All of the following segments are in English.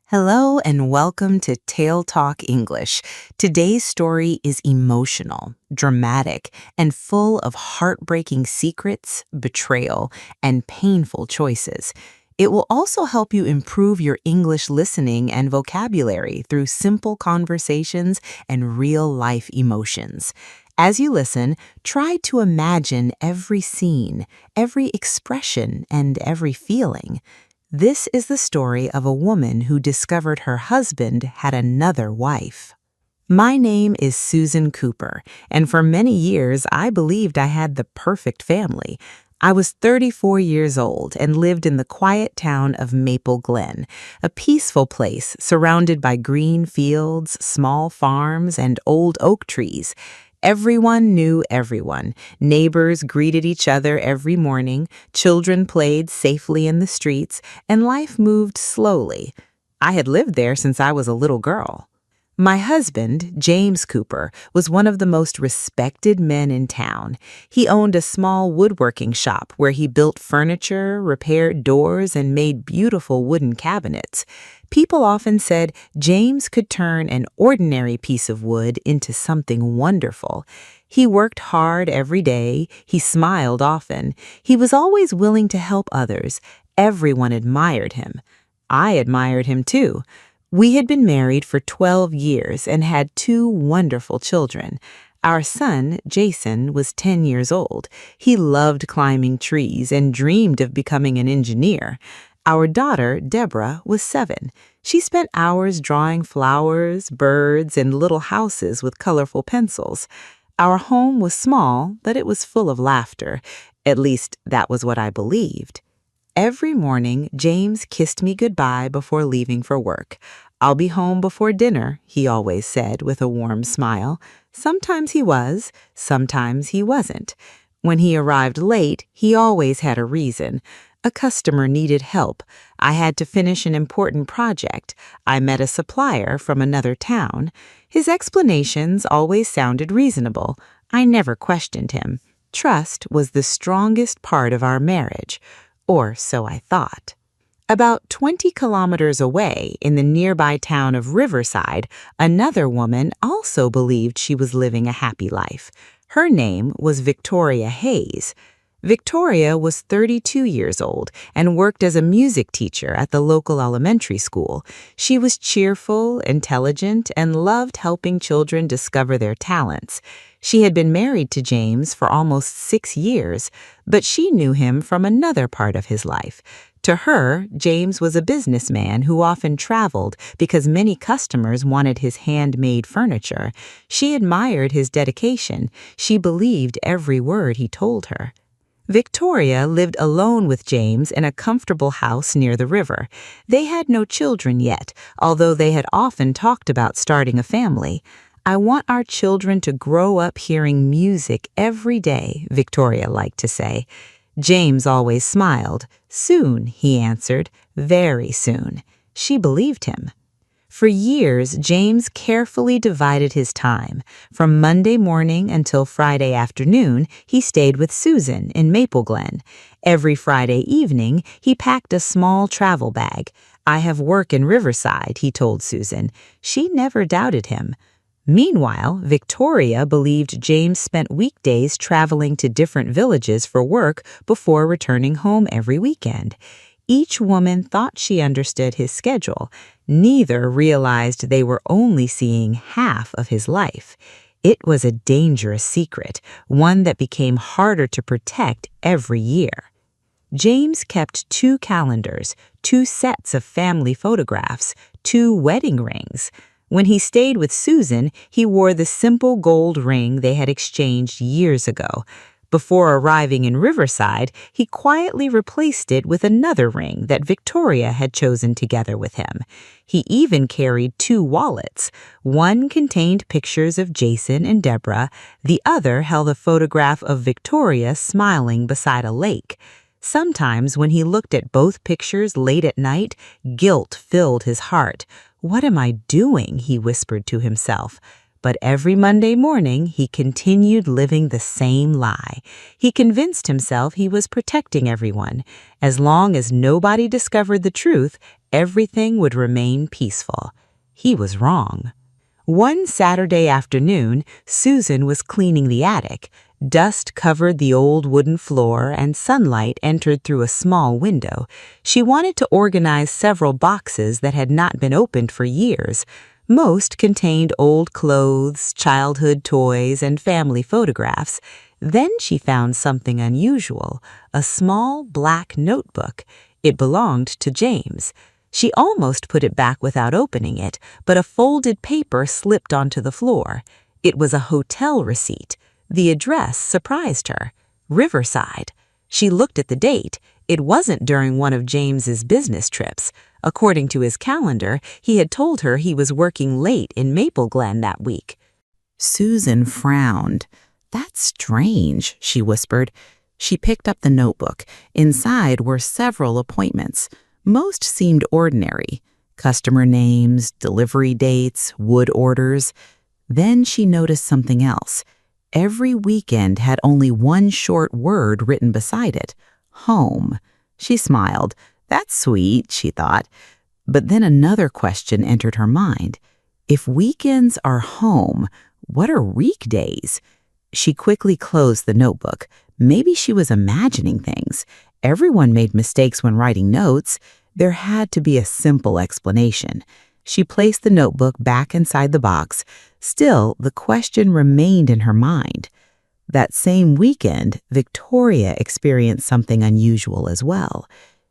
Hello and welcome to TaleTalk English. Today's story is emotional, dramatic, and full of heartbreaking secrets, betrayal, and painful choices. It will also help you improve your English listening and vocabulary through simple conversations and real-life emotions. As you listen, try to imagine every scene, every expression, and every feeling. This is the story of a woman who discovered her husband had another wife. My name is Susan Cooper, and for many years I believed I had the perfect family. I was 34 years old and lived in the quiet town of Maple Glen, a peaceful place surrounded by green fields, small farms, and old oak trees. Everyone knew everyone. Neighbors greeted each other every morning, children played safely in the streets, and life moved slowly. I had lived there since I was a little girl. My husband, James Cooper, was one of the most respected men in town. He owned a small woodworking shop where he built furniture, repaired doors, and made beautiful wooden cabinets. People often said James could turn an ordinary piece of wood into something wonderful. He worked hard every day. He smiled often. He was always willing to help others. Everyone admired him. I admired him too. We had been married for 12 years and had two wonderful children. Our son, Jason, was 10 years old. He loved climbing trees and dreamed of becoming an engineer. Our daughter, Deborah, was 7. She spent hours drawing flowers, birds, and little houses with colorful pencils. Our home was small, but it was full of laughter. At least, that was what I believed. Every morning, James kissed me goodbye before leaving for work. "I'll be home before dinner," he always said with a warm smile. Sometimes he was, sometimes he wasn't. When he arrived late, he always had a reason. A customer needed help. I had to finish an important project. I met a supplier from another town. His explanations always sounded reasonable. I never questioned him. Trust was the strongest part of our marriage. Or so I thought. About 20 kilometers away, in the nearby town of Riverside, another woman also believed she was living a happy life. Her name was Victoria Hayes. Victoria was 32 years old and worked as a music teacher at the local elementary school. She was cheerful, intelligent, and loved helping children discover their talents. She had been married to James for almost 6 years, but she knew him from another part of his life. To her, James was a businessman who often traveled because many customers wanted his handmade furniture. She admired his dedication. She believed every word he told her. Victoria lived alone with James in a comfortable house near the river. They had no children yet, although they had often talked about starting a family. "I want our children to grow up hearing music every day," Victoria liked to say. James always smiled. "Soon," he answered, "very soon." She believed him. For years, James carefully divided his time. From Monday morning until Friday afternoon, he stayed with Susan in Maple Glen. Every Friday evening, he packed a small travel bag. "I have work in Riverside," he told Susan. She never doubted him. Meanwhile, Victoria believed James spent weekdays traveling to different villages for work before returning home every weekend. Each woman thought she understood his schedule. Neither realized they were only seeing half of his life. It was a dangerous secret, one that became harder to protect every year. James kept 2 calendars, 2 sets of family photographs, 2 wedding rings. When he stayed with Susan, he wore the simple gold ring they had exchanged years ago. Before arriving in Riverside, he quietly replaced it with another ring that Victoria had chosen together with him. He even carried 2 wallets. One contained pictures of Jason and Deborah. The other held a photograph of Victoria smiling beside a lake. Sometimes when he looked at both pictures late at night, guilt filled his heart. "What am I doing?" he whispered to himself. But every Monday morning, he continued living the same lie. He convinced himself he was protecting everyone. As long as nobody discovered the truth, everything would remain peaceful. He was wrong. One Saturday afternoon, Susan was cleaning the attic. Dust covered the old wooden floor and sunlight entered through a small window. She wanted to organize several boxes that had not been opened for years. Most contained old clothes, childhood toys, and family photographs. Then she found something unusual, a small black notebook. It belonged to James. She almost put it back without opening it, but a folded paper slipped onto the floor. It was a hotel receipt. The address surprised her. Riverside. She looked at the date. It wasn't during one of James's business trips. According to his calendar, he had told her he was working late in Maple Glen that week. Susan frowned. "That's strange," she whispered. She picked up the notebook. Inside were several appointments. Most seemed ordinary. Customer names, delivery dates, wood orders. Then she noticed something else. Every weekend had only one short word written beside it. Home. She smiled. "That's sweet," she thought. But then another question entered her mind. If weekends are home, what are weekdays? She quickly closed the notebook. Maybe she was imagining things. Everyone made mistakes when writing notes. There had to be a simple explanation. She placed the notebook back inside the box. Still, the question remained in her mind. That same weekend, Victoria experienced something unusual as well.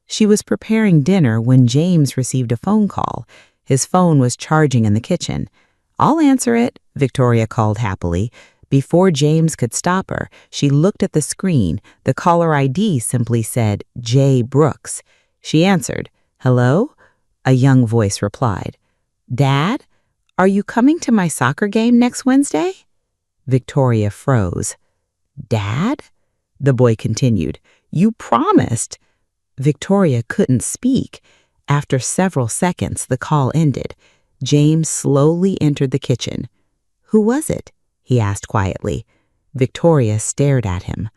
She was preparing dinner when James received a phone call. His phone was charging in the kitchen. "I'll answer it," Victoria called happily. Before James could stop her, she looked at the screen. The caller ID simply said, J. Brooks. She answered, "Hello?" A young voice replied, "Dad, are you coming to my soccer game next Wednesday?" Victoria froze. "Dad?" The boy continued, "You promised." Victoria couldn't speak. After several seconds, the call ended. James slowly entered the kitchen. "Who was it?" he asked quietly. Victoria stared at him.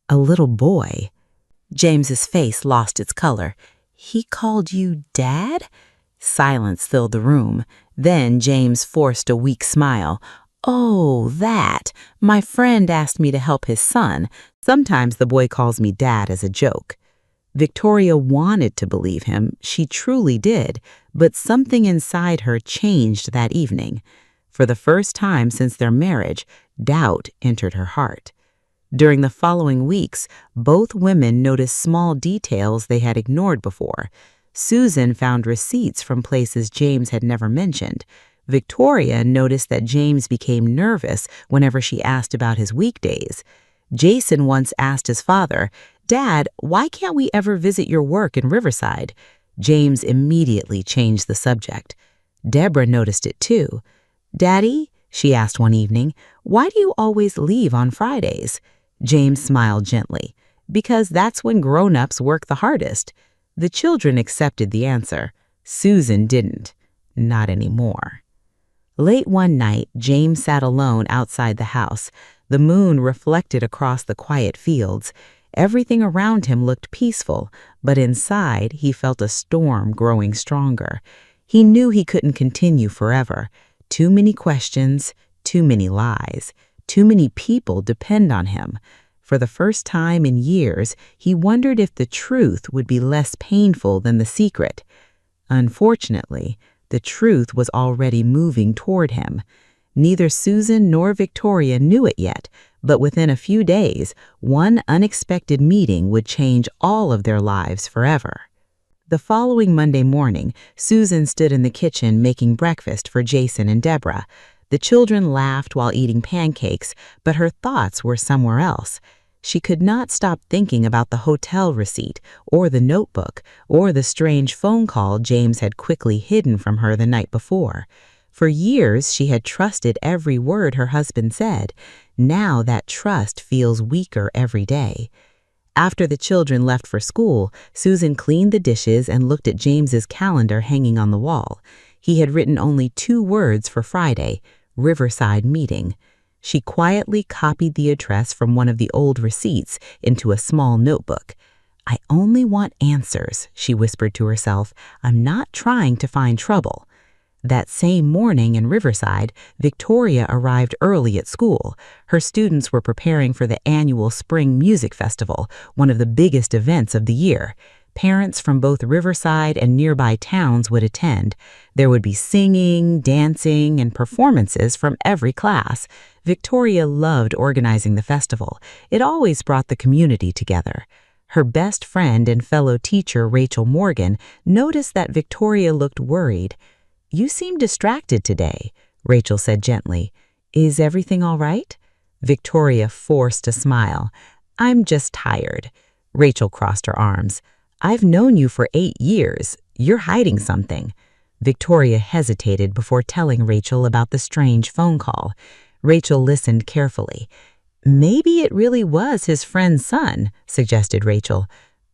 "A little boy." James's face lost its color. "He called you Dad?" Silence filled the room. Then James forced a weak smile. "Oh, that. My friend asked me to help his son. Sometimes the boy calls me Dad as a joke." Victoria wanted to believe him. She truly did. But something inside her changed that evening. For the first time since their marriage, doubt entered her heart. During the following weeks, both women noticed small details they had ignored before. Susan found receipts from places James had never mentioned. Victoria noticed that James became nervous whenever she asked about his weekdays. Jason once asked his father, "Dad, why can't we ever visit your work in Riverside?" James immediately changed the subject. Deborah noticed it too. "Daddy," she asked one evening, "why do you always leave on Fridays?" James smiled gently. "Because that's when grown-ups work the hardest." The children accepted the answer. Susan didn't. Not anymore. Late one night, James sat alone outside the house. The moon reflected across the quiet fields. Everything around him looked peaceful, but inside he felt a storm growing stronger. He knew he couldn't continue forever. Too many questions, too many lies, too many people depend on him. For the first time in years, he wondered if the truth would be less painful than the secret. Unfortunately, the truth was already moving toward him. Neither Susan nor Victoria knew it yet, but within a few days, one unexpected meeting would change all of their lives forever. The following Monday morning, Susan stood in the kitchen making breakfast for Jason and Deborah. The children laughed while eating pancakes, but her thoughts were somewhere else. She could not stop thinking about the hotel receipt, or the notebook, or the strange phone call James had quickly hidden from her the night before. For years, she had trusted every word her husband said. Now that trust feels weaker every day. After the children left for school, Susan cleaned the dishes and looked at James's calendar hanging on the wall. He had written only 2 words for Friday, Riverside meeting. She quietly copied the address from one of the old receipts into a small notebook. I only want answers, she whispered to herself. I'm not trying to find trouble. That same morning in Riverside, Victoria arrived early at school. Her students were preparing for the annual Spring Music Festival, one of the biggest events of the year. Parents from both Riverside and nearby towns would attend. There would be singing, dancing, and performances from every class. Victoria loved organizing the festival. It always brought the community together. Her best friend and fellow teacher, Rachel Morgan, noticed that Victoria looked worried. You seem distracted today, Rachel said gently. Is everything all right? Victoria forced a smile. I'm just tired. Rachel crossed her arms. I've known you for 8 years. You're hiding something. Victoria hesitated before telling Rachel about the strange phone call. Rachel listened carefully. Maybe it really was his friend's son, suggested Rachel.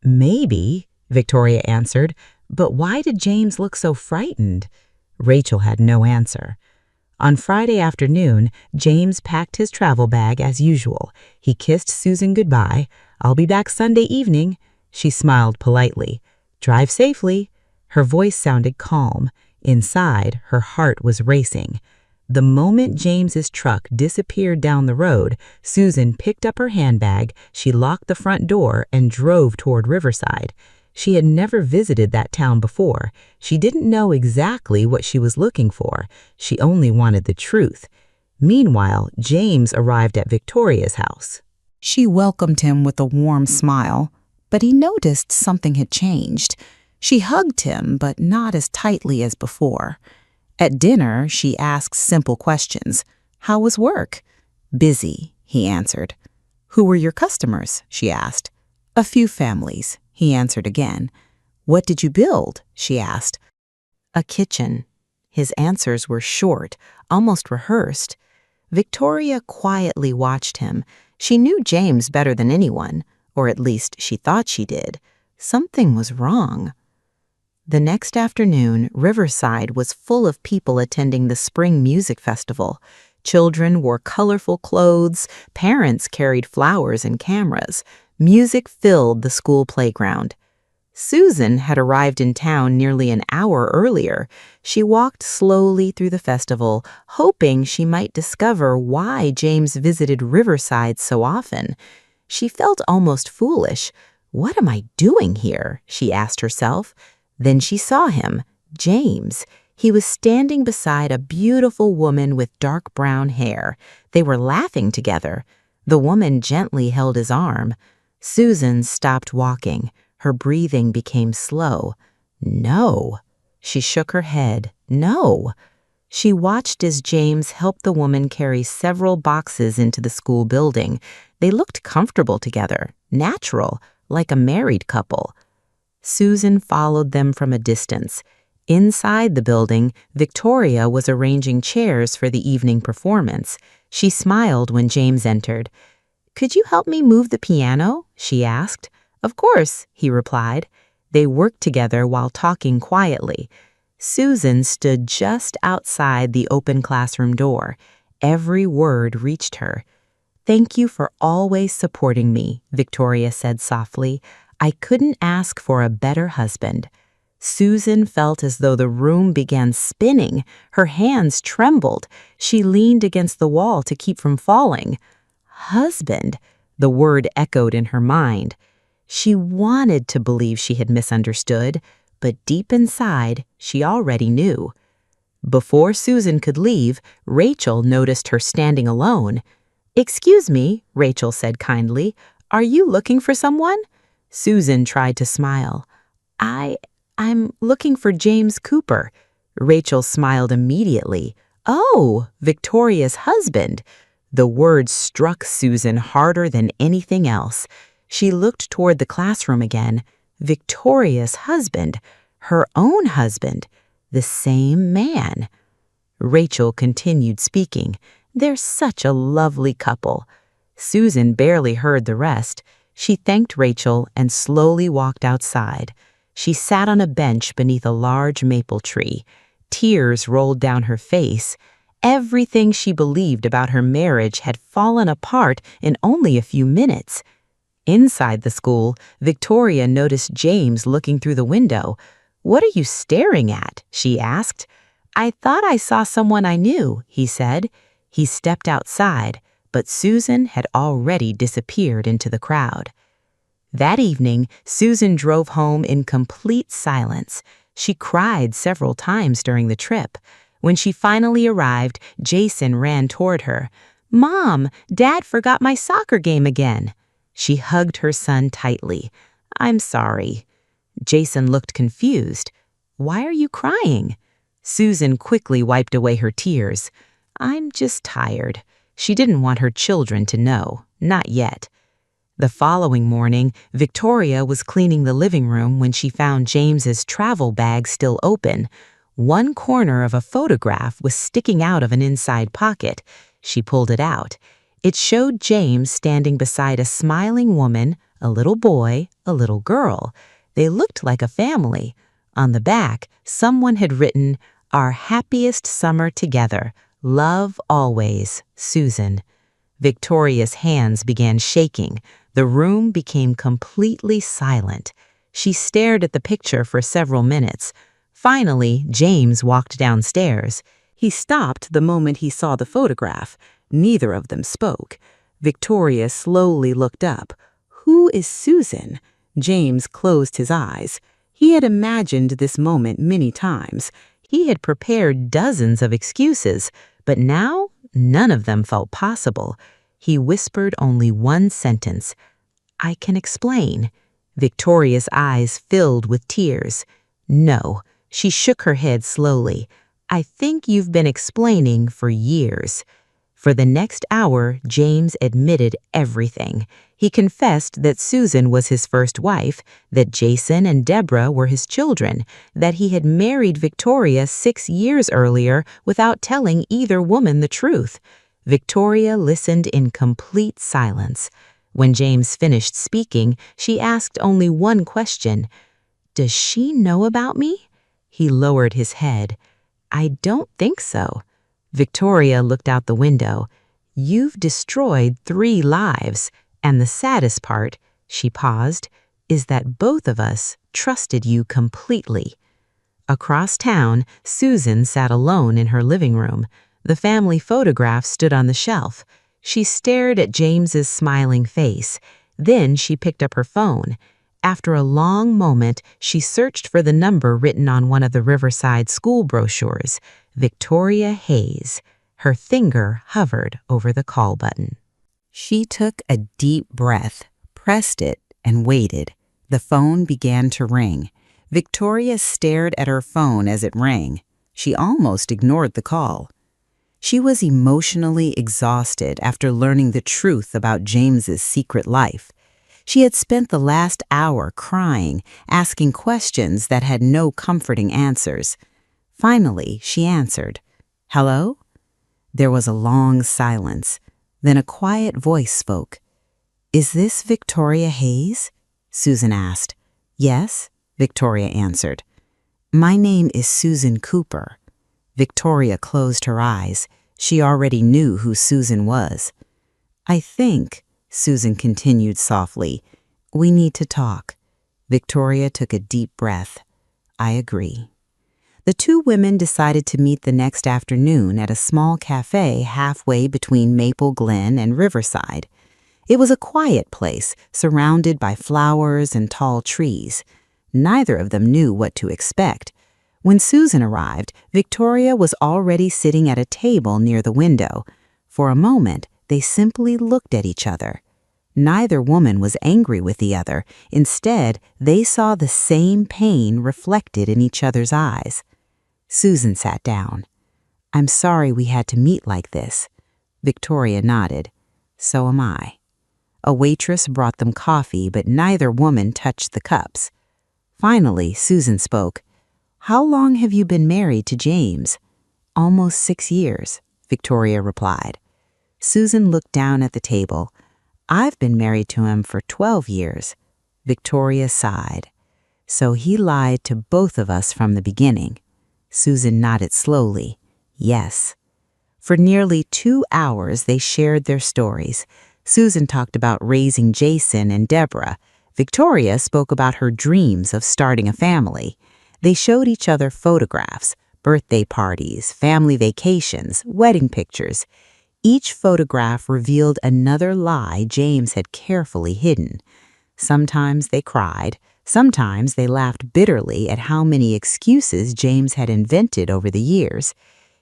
Maybe, Victoria answered, but why did James look so frightened? Rachel had no answer. On Friday afternoon, James packed his travel bag as usual. He kissed Susan goodbye. I'll be back Sunday evening. She smiled politely. Drive safely. Her voice sounded calm. Inside, her heart was racing. The moment James's truck disappeared down the road, Susan picked up her handbag, she locked the front door, and drove toward Riverside. She had never visited that town before. She didn't know exactly what she was looking for. She only wanted the truth. Meanwhile, James arrived at Victoria's house. She welcomed him with a warm smile, but he noticed something had changed. She hugged him, but not as tightly as before. At dinner, she asked simple questions. How was work? Busy, he answered. Who were your customers? She asked. A few families, he answered again. What did you build? She asked. A kitchen. His answers were short, almost rehearsed. Victoria quietly watched him. She knew James better than anyone, or at least she thought she did. Something was wrong. The next afternoon, Riverside was full of people attending the Spring Music Festival. Children wore colorful clothes, parents carried flowers and cameras. Music filled the school playground. Susan had arrived in town nearly an hour earlier. She walked slowly through the festival, hoping she might discover why James visited Riverside so often. She felt almost foolish. What am I doing here? She asked herself. Then she saw him, James. He was standing beside a beautiful woman with dark brown hair. They were laughing together. The woman gently held his arm. Susan stopped walking. Her breathing became slow. No. She shook her head. No. She watched as James helped the woman carry several boxes into the school building. They looked comfortable together, natural, like a married couple. Susan followed them from a distance. Inside the building, Victoria was arranging chairs for the evening performance. She smiled when James entered. Could you help me move the piano? She asked. Of course, he replied. They worked together while talking quietly. Susan stood just outside the open classroom door. Every word reached her. Thank you for always supporting me, Victoria said softly. I couldn't ask for a better husband. Susan felt as though the room began spinning. Her hands trembled. She leaned against the wall to keep from falling. Husband, the word echoed in her mind. She wanted to believe she had misunderstood, but deep inside, she already knew. Before Susan could leave, Rachel noticed her standing alone. Excuse me, Rachel said kindly. Are you looking for someone? Susan tried to smile. I'm looking for James Cooper. Rachel smiled immediately. Oh, Victoria's husband. The word struck Susan harder than anything else. She looked toward the classroom again. Victoria's husband, her own husband, the same man. Rachel continued speaking. They're such a lovely couple. Susan barely heard the rest. She thanked Rachel and slowly walked outside. She sat on a bench beneath a large maple tree. Tears rolled down her face. Everything she believed about her marriage had fallen apart in only a few minutes. Inside the school, Victoria noticed James looking through the window. "What are you staring at?" she asked. "I thought I saw someone I knew," he said. He stepped outside, but Susan had already disappeared into the crowd. That evening, Susan drove home in complete silence. She cried several times during the trip. When she finally arrived, Jason ran toward her. "Mom, Dad forgot my soccer game again." She hugged her son tightly. "I'm sorry." Jason looked confused. "Why are you crying?" Susan quickly wiped away her tears. "I'm just tired." She didn't want her children to know, not yet. The following morning, Victoria was cleaning the living room when she found James's travel bag still open. One corner of a photograph was sticking out of an inside pocket. She pulled it out. It showed James standing beside a smiling woman, a little boy, a little girl. They looked like a family. On the back, someone had written, "Our happiest summer together. Love always, Susan." Victoria's hands began shaking. The room became completely silent. She stared at the picture for several minutes. Finally, James walked downstairs. He stopped the moment he saw the photograph. Neither of them spoke. Victoria slowly looked up. "Who is Susan?" James closed his eyes. He had imagined this moment many times. He had prepared dozens of excuses, but now none of them felt possible. He whispered only one sentence. "I can explain." Victoria's eyes filled with tears. "No." She shook her head slowly. "I think you've been explaining for years." For the next hour, James admitted everything. He confessed that Susan was his first wife, that Jason and Deborah were his children, that he had married Victoria 6 years earlier without telling either woman the truth. Victoria listened in complete silence. When James finished speaking, she asked only one question. "Does she know about me?" He lowered his head. "I don't think so." Victoria looked out the window. "You've destroyed 3 lives, and the saddest part," she paused, "is that both of us trusted you completely." Across town, Susan sat alone in her living room. The family photograph stood on the shelf. She stared at James's smiling face. Then she picked up her phone. After a long moment, she searched for the number written on one of the Riverside school brochures. Victoria Hayes. Her finger hovered over the call button. She took a deep breath, pressed it, and waited. The phone began to ring. Victoria stared at her phone as it rang. She almost ignored the call. She was emotionally exhausted after learning the truth about James's secret life. She had spent the last hour crying, asking questions that had no comforting answers. Finally, she answered, "Hello?" There was a long silence. Then a quiet voice spoke. "Is this Victoria Hayes?" Susan asked. "Yes," Victoria answered. "My name is Susan Cooper." Victoria closed her eyes. She already knew who Susan was. "I think," Susan continued softly, "we need to talk." Victoria took a deep breath. "I agree." The 2 women decided to meet the next afternoon at a small cafe halfway between Maple Glen and Riverside. It was a quiet place, surrounded by flowers and tall trees. Neither of them knew what to expect. When Susan arrived, Victoria was already sitting at a table near the window. For a moment, they simply looked at each other. Neither woman was angry with the other. Instead, they saw the same pain reflected in each other's eyes. Susan sat down. "I'm sorry we had to meet like this." Victoria nodded. "So am I." A waitress brought them coffee, but neither woman touched the cups. Finally, Susan spoke. "How long have you been married to James?" "Almost 6 years," Victoria replied. Susan looked down at the table. "I've been married to him for 12 years. Victoria sighed. "So he lied to both of us from the beginning." Susan nodded slowly. "Yes." For nearly 2 hours, they shared their stories. Susan talked about raising Jason and Deborah. Victoria spoke about her dreams of starting a family. They showed each other photographs, birthday parties, family vacations, wedding pictures. Each photograph revealed another lie James had carefully hidden. Sometimes they cried. Sometimes they laughed bitterly at how many excuses James had invented over the years.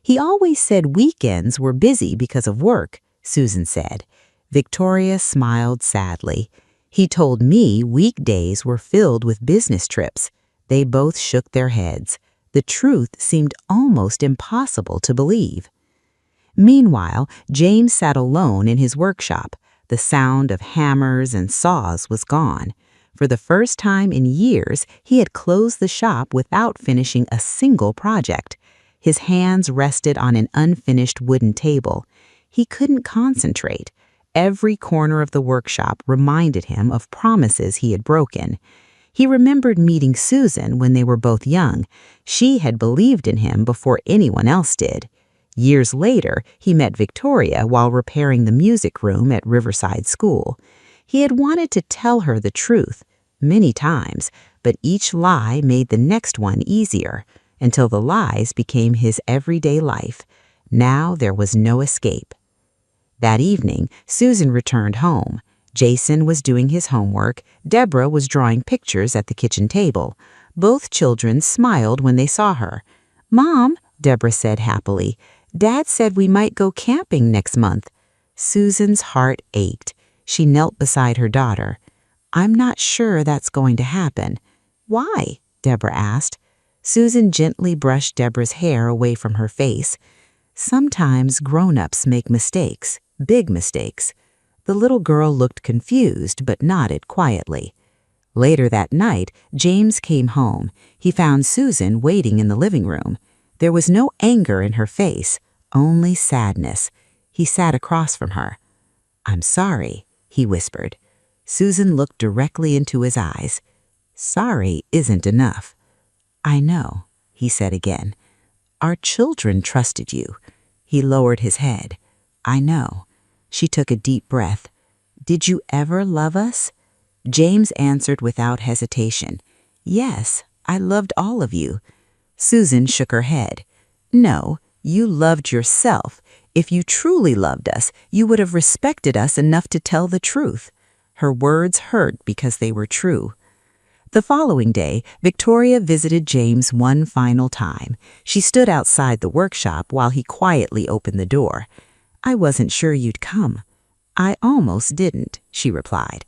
He always said weekends were busy because of work, Susan said. Victoria smiled sadly. He told me weekdays were filled with business trips. They both shook their heads. The truth seemed almost impossible to believe. Meanwhile, James sat alone in his workshop. The sound of hammers and saws was gone. For the first time in years, he had closed the shop without finishing a single project. His hands rested on an unfinished wooden table. He couldn't concentrate. Every corner of the workshop reminded him of promises he had broken. He remembered meeting Susan when they were both young. She had believed in him before anyone else did. Years later, he met Victoria while repairing the music room at Riverside School. He had wanted to tell her the truth many times, but each lie made the next one easier, until the lies became his everyday life. Now there was no escape. That evening, Susan returned home. Jason was doing his homework. Deborah was drawing pictures at the kitchen table. Both children smiled when they saw her. "Mom," Deborah said happily, "Dad said we might go camping next month." Susan's heart ached. She knelt beside her daughter. "I'm not sure that's going to happen." "Why?" Deborah asked. Susan gently brushed Deborah's hair away from her face. "Sometimes grown-ups make mistakes, big mistakes." The little girl looked confused but nodded quietly. Later that night, James came home. He found Susan waiting in the living room. There was no anger in her face, only sadness. He sat across from her. "I'm sorry," he whispered. Susan looked directly into his eyes. "Sorry isn't enough." "I know," he said again. "Our children trusted you." He lowered his head. "I know." She took a deep breath. "Did you ever love us?" James answered without hesitation. "Yes, I loved all of you." Susan shook her head. "No, you loved yourself. If you truly loved us, you would have respected us enough to tell the truth." Her words hurt because they were true. The following day, Victoria visited James one final time. She stood outside the workshop while he quietly opened the door. "I wasn't sure you'd come." "I almost didn't," she replied.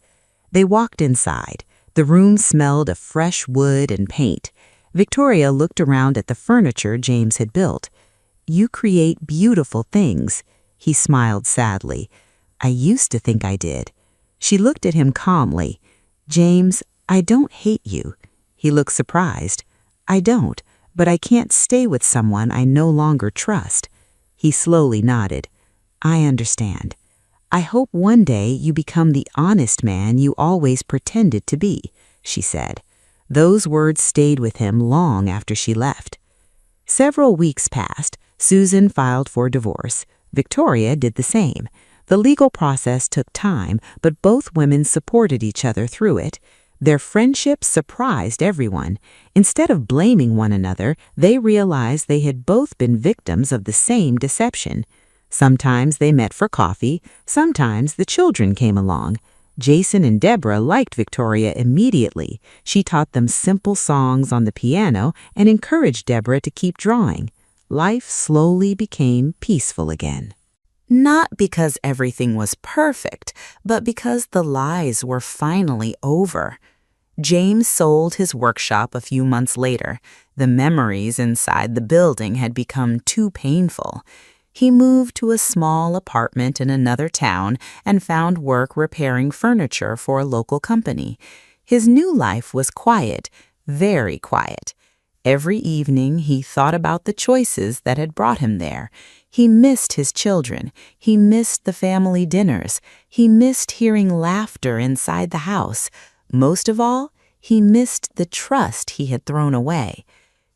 They walked inside. The room smelled of fresh wood and paint. Victoria looked around at the furniture James had built. "You create beautiful things." He smiled sadly. "I used to think I did." She looked at him calmly. "James, I don't hate you." He looked surprised. "I don't, but I can't stay with someone I no longer trust." He slowly nodded. "I understand. I hope one day you become the honest man you always pretended to be," she said. Those words stayed with him long after she left. Several weeks passed. Susan filed for divorce. Victoria did the same. The legal process took time, but both women supported each other through it. Their friendship surprised everyone. Instead of blaming one another, they realized they had both been victims of the same deception. Sometimes they met for coffee. Sometimes the children came along. Jason and Deborah liked Victoria immediately. She taught them simple songs on the piano and encouraged Deborah to keep drawing. Life slowly became peaceful again. Not because everything was perfect, but because the lies were finally over. James sold his workshop a few months later. The memories inside the building had become too painful. He moved to a small apartment in another town and found work repairing furniture for a local company. His new life was quiet, very quiet. Every evening he thought about the choices that had brought him there. He missed his children. He missed the family dinners. He missed hearing laughter inside the house. Most of all, he missed the trust he had thrown away.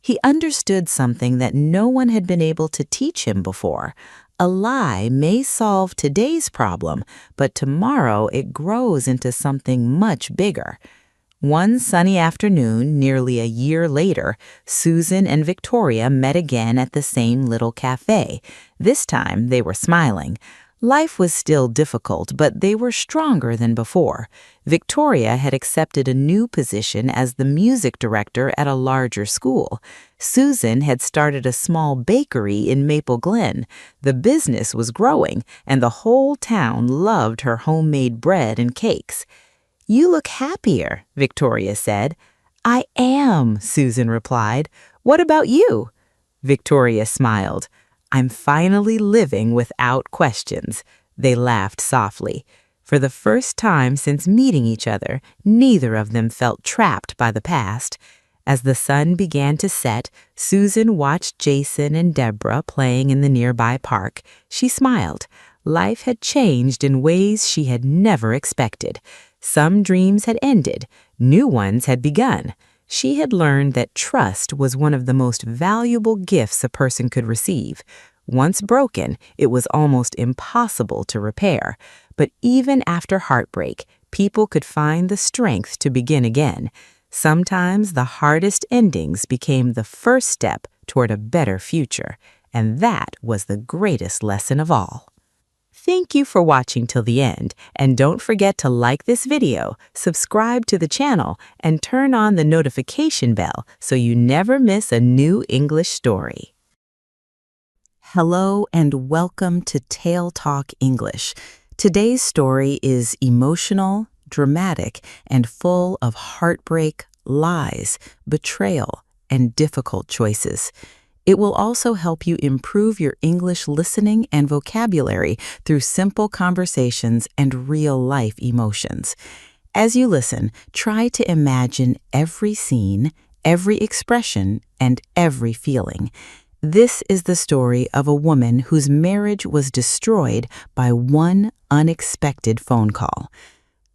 He understood something that no one had been able to teach him before. A lie may solve today's problem, but tomorrow it grows into something much bigger. One sunny afternoon, nearly a year later, Susan and Victoria met again at the same little cafe. This time, they were smiling. Life was still difficult, but they were stronger than before. Victoria had accepted a new position as the music director at a larger school. Susan had started a small bakery in Maple Glen. The business was growing, and the whole town loved her homemade bread and cakes. "You look happier," Victoria said. "I am," Susan replied. "What about you?" Victoria smiled. "I'm finally living without questions." They laughed softly. For the first time since meeting each other, neither of them felt trapped by the past. As the sun began to set, Susan watched Jason and Deborah playing in the nearby park. She smiled. Life had changed in ways she had never expected. Some dreams had ended, new ones had begun. She had learned that trust was one of the most valuable gifts a person could receive. Once broken, it was almost impossible to repair. But even after heartbreak, people could find the strength to begin again. Sometimes the hardest endings became the first step toward a better future. And that was the greatest lesson of all. Thank you for watching till the end, and don't forget to like this video, subscribe to the channel, and turn on the notification bell so you never miss a new English story. Hello and welcome to TaleTalk English. Today's story is emotional, dramatic, and full of heartbreak, lies, betrayal, and difficult choices. It will also help you improve your English listening and vocabulary through simple conversations and real-life emotions. As you listen, try to imagine every scene, every expression, and every feeling. This is the story of a woman whose marriage was destroyed by one unexpected phone call.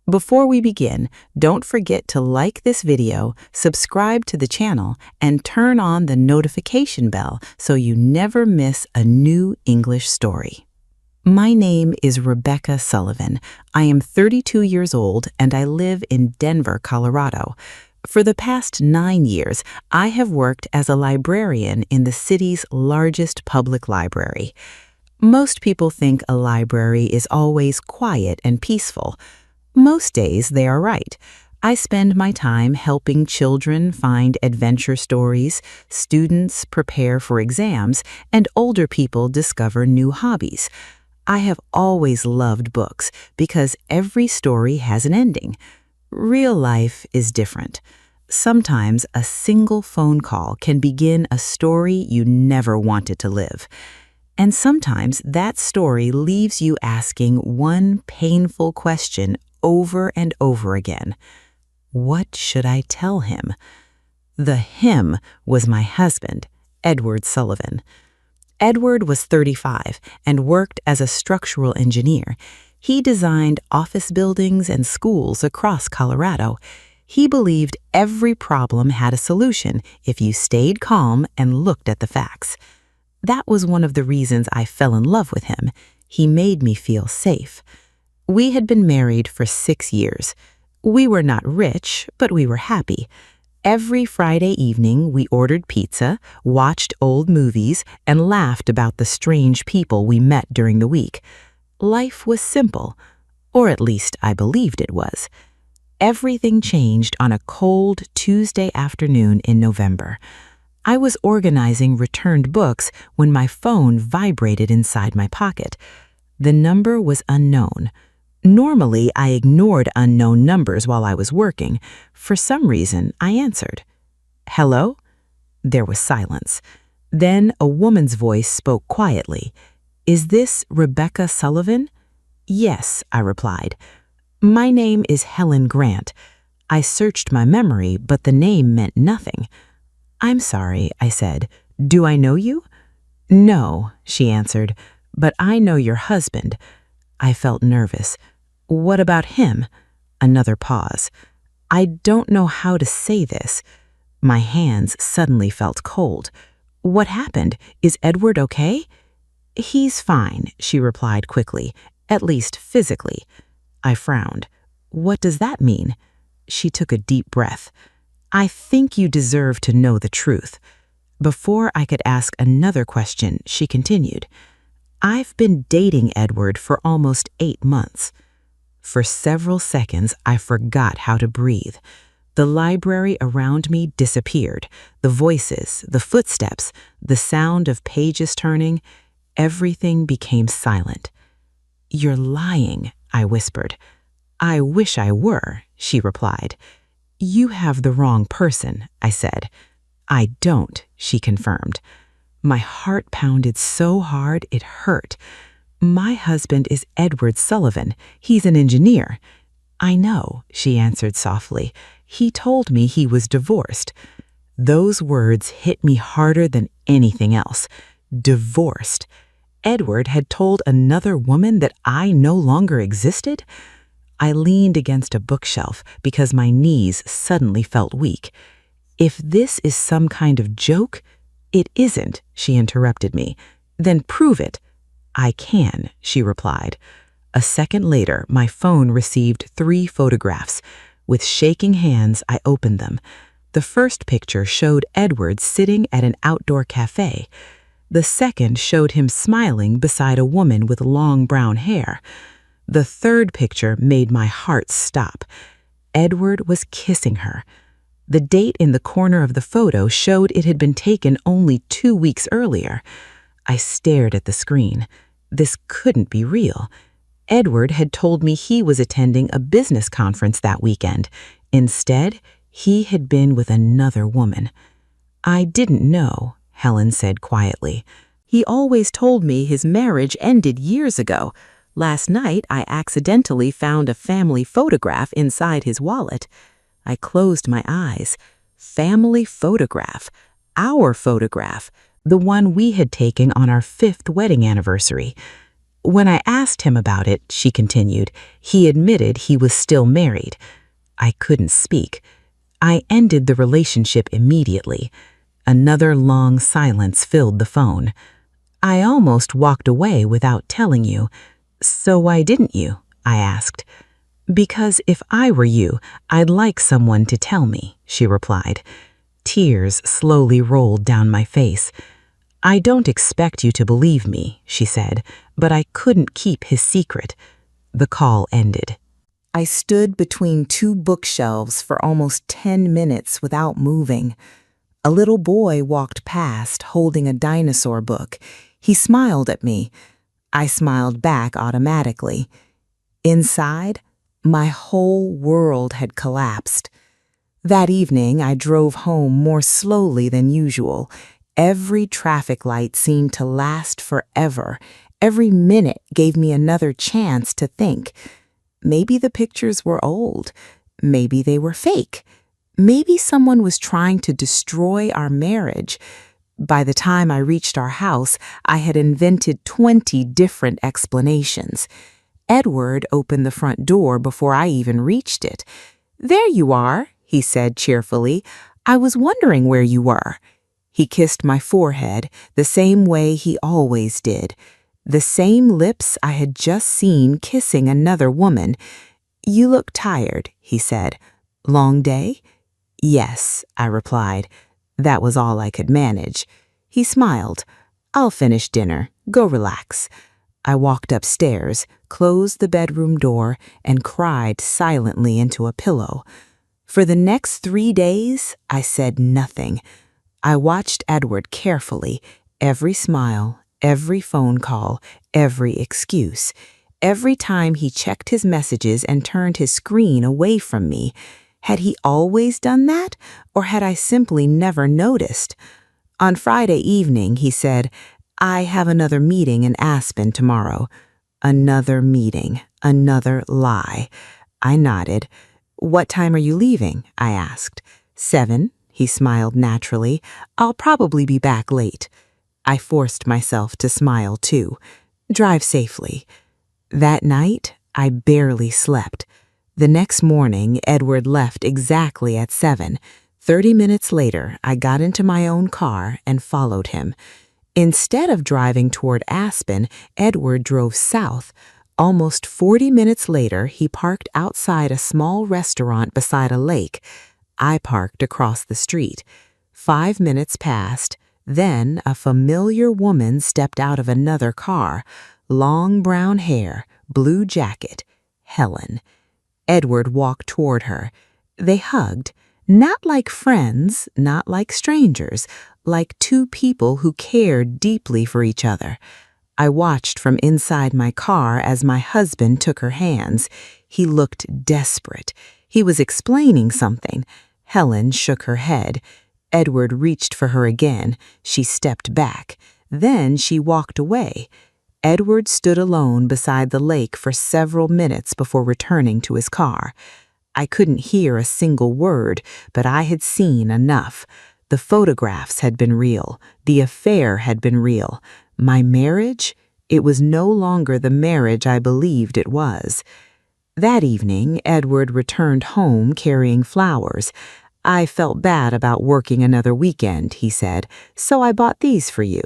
Before we begin, don't forget to like this video, subscribe to the channel, and turn on the notification bell so you never miss a new English story. My name is Rebecca Sullivan. I am 32 years old and I live in Denver, Colorado. For the past 9 years, I have worked as a librarian in the city's largest public library. Most people think a library is always quiet and peaceful. Most days they are right. I spend my time helping children find adventure stories, students prepare for exams, and older people discover new hobbies. I have always loved books because every story has an ending. Real life is different. Sometimes a single phone call can begin a story you never wanted to live. And sometimes that story leaves you asking one painful question over and over again. What should I tell him? The him was my husband, Edward Sullivan. Edward was 35 and worked as a structural engineer. He designed office buildings and schools across Colorado. He believed every problem had a solution if you stayed calm and looked at the facts. That was one of the reasons I fell in love with him. He made me feel safe. We had been married for 6 years. We were not rich, but we were happy. Every Friday evening, we ordered pizza, watched old movies, and laughed about the strange people we met during the week. Life was simple, or at least I believed it was. Everything changed on a cold Tuesday afternoon in November. I was organizing returned books when my phone vibrated inside my pocket. The number was unknown. Normally, I ignored unknown numbers while I was working. For some reason, I answered. "Hello?" There was silence. Then a woman's voice spoke quietly. "Is this Rebecca Sullivan?" "Yes," I replied. "My name is Helen Grant." I searched my memory, but the name meant nothing. "I'm sorry," I said. "Do I know you?" "No," she answered, "but I know your husband." I felt nervous. "What about him?" Another pause. "I don't know how to say this. My hands suddenly felt cold. What happened? Is Edward okay? He's fine, she replied quickly, at least physically. I frowned. What does that mean? She took a deep breath. I think you deserve to know the truth. Before I could ask another question, she continued. I've been dating Edward for almost 8 months. For several seconds, I forgot how to breathe. The library around me disappeared. The voices, the footsteps, the sound of pages turning, everything became silent. You're lying, I whispered. I wish I were, she replied. You have the wrong person, I said. I don't, she confirmed. My heart pounded so hard it hurt. My husband is Edward Sullivan. He's an engineer. I know, she answered softly. He told me he was divorced. Those words hit me harder than anything else. Divorced. Edward had told another woman that I no longer existed? I leaned against a bookshelf because my knees suddenly felt weak. If this is some kind of joke, it isn't, she interrupted me. Then prove it. I can, she replied. A second later, my phone received 3 photographs. With shaking hands, I opened them. The first picture showed Edward sitting at an outdoor cafe. The second showed him smiling beside a woman with long brown hair. The third picture made my heart stop. Edward was kissing her. The date in the corner of the photo showed it had been taken only 2 weeks earlier. I stared at the screen. This couldn't be real. Edward had told me he was attending a business conference that weekend. Instead, he had been with another woman. I didn't know, Helen said quietly. He always told me his marriage ended years ago. Last night, I accidentally found a family photograph inside his wallet. I closed my eyes. Family photograph. Our photograph. The one we had taken on our 5th wedding anniversary. When I asked him about it, she continued, he admitted he was still married. I couldn't speak. I ended the relationship immediately. Another long silence filled the phone. I almost walked away without telling you. So why didn't you? I asked. Because if I were you, I'd like someone to tell me, she replied. Tears slowly rolled down my face. I don't expect you to believe me, she said, but I couldn't keep his secret. The call ended. I stood between 2 bookshelves for almost 10 minutes without moving. A little boy walked past holding a dinosaur book. He smiled at me. I smiled back automatically. Inside, my whole world had collapsed. That evening, I drove home more slowly than usual. Every traffic light seemed to last forever. Every minute gave me another chance to think. Maybe the pictures were old. Maybe they were fake. Maybe someone was trying to destroy our marriage. By the time I reached our house, I had invented 20 different explanations. Edward opened the front door before I even reached it. "There you are," he said cheerfully. "I was wondering where you were." He kissed my forehead the same way he always did. The same lips I had just seen kissing another woman. "You look tired," he said. "Long day?" "Yes," I replied. That was all I could manage. He smiled. "I'll finish dinner. Go relax." I walked upstairs, closed the bedroom door, and cried silently into a pillow. For the next 3 days, I said nothing. I watched Edward carefully, every smile, every phone call, every excuse. Every time he checked his messages and turned his screen away from me. Had he always done that, or had I simply never noticed? On Friday evening, he said, "I have another meeting in Aspen tomorrow." Another meeting, another lie. I nodded. "What time are you leaving?" I asked. 7. He smiled naturally. "I'll probably be back late." I forced myself to smile too. "Drive safely." That night, I barely slept. The next morning, Edward left exactly at 7. 30 minutes later, I got into my own car and followed him. Instead of driving toward Aspen, Edward drove south. Almost 40 minutes later, he parked outside a small restaurant beside a lake. I parked across the street. 5 minutes passed. Then a familiar woman stepped out of another car. Long brown hair, blue jacket. Helen. Edward walked toward her. They hugged, not like friends, not like strangers, like two people who cared deeply for each other. I watched from inside my car as my husband took her hands. He looked desperate. He was explaining something. Helen shook her head. Edward reached for her again. She stepped back. Then she walked away. Edward stood alone beside the lake for several minutes before returning to his car. I couldn't hear a single word, but I had seen enough. The photographs had been real. The affair had been real. My marriage? It was no longer the marriage I believed it was. That evening, Edward returned home carrying flowers. I felt bad about working another weekend, he said, so I bought these for you.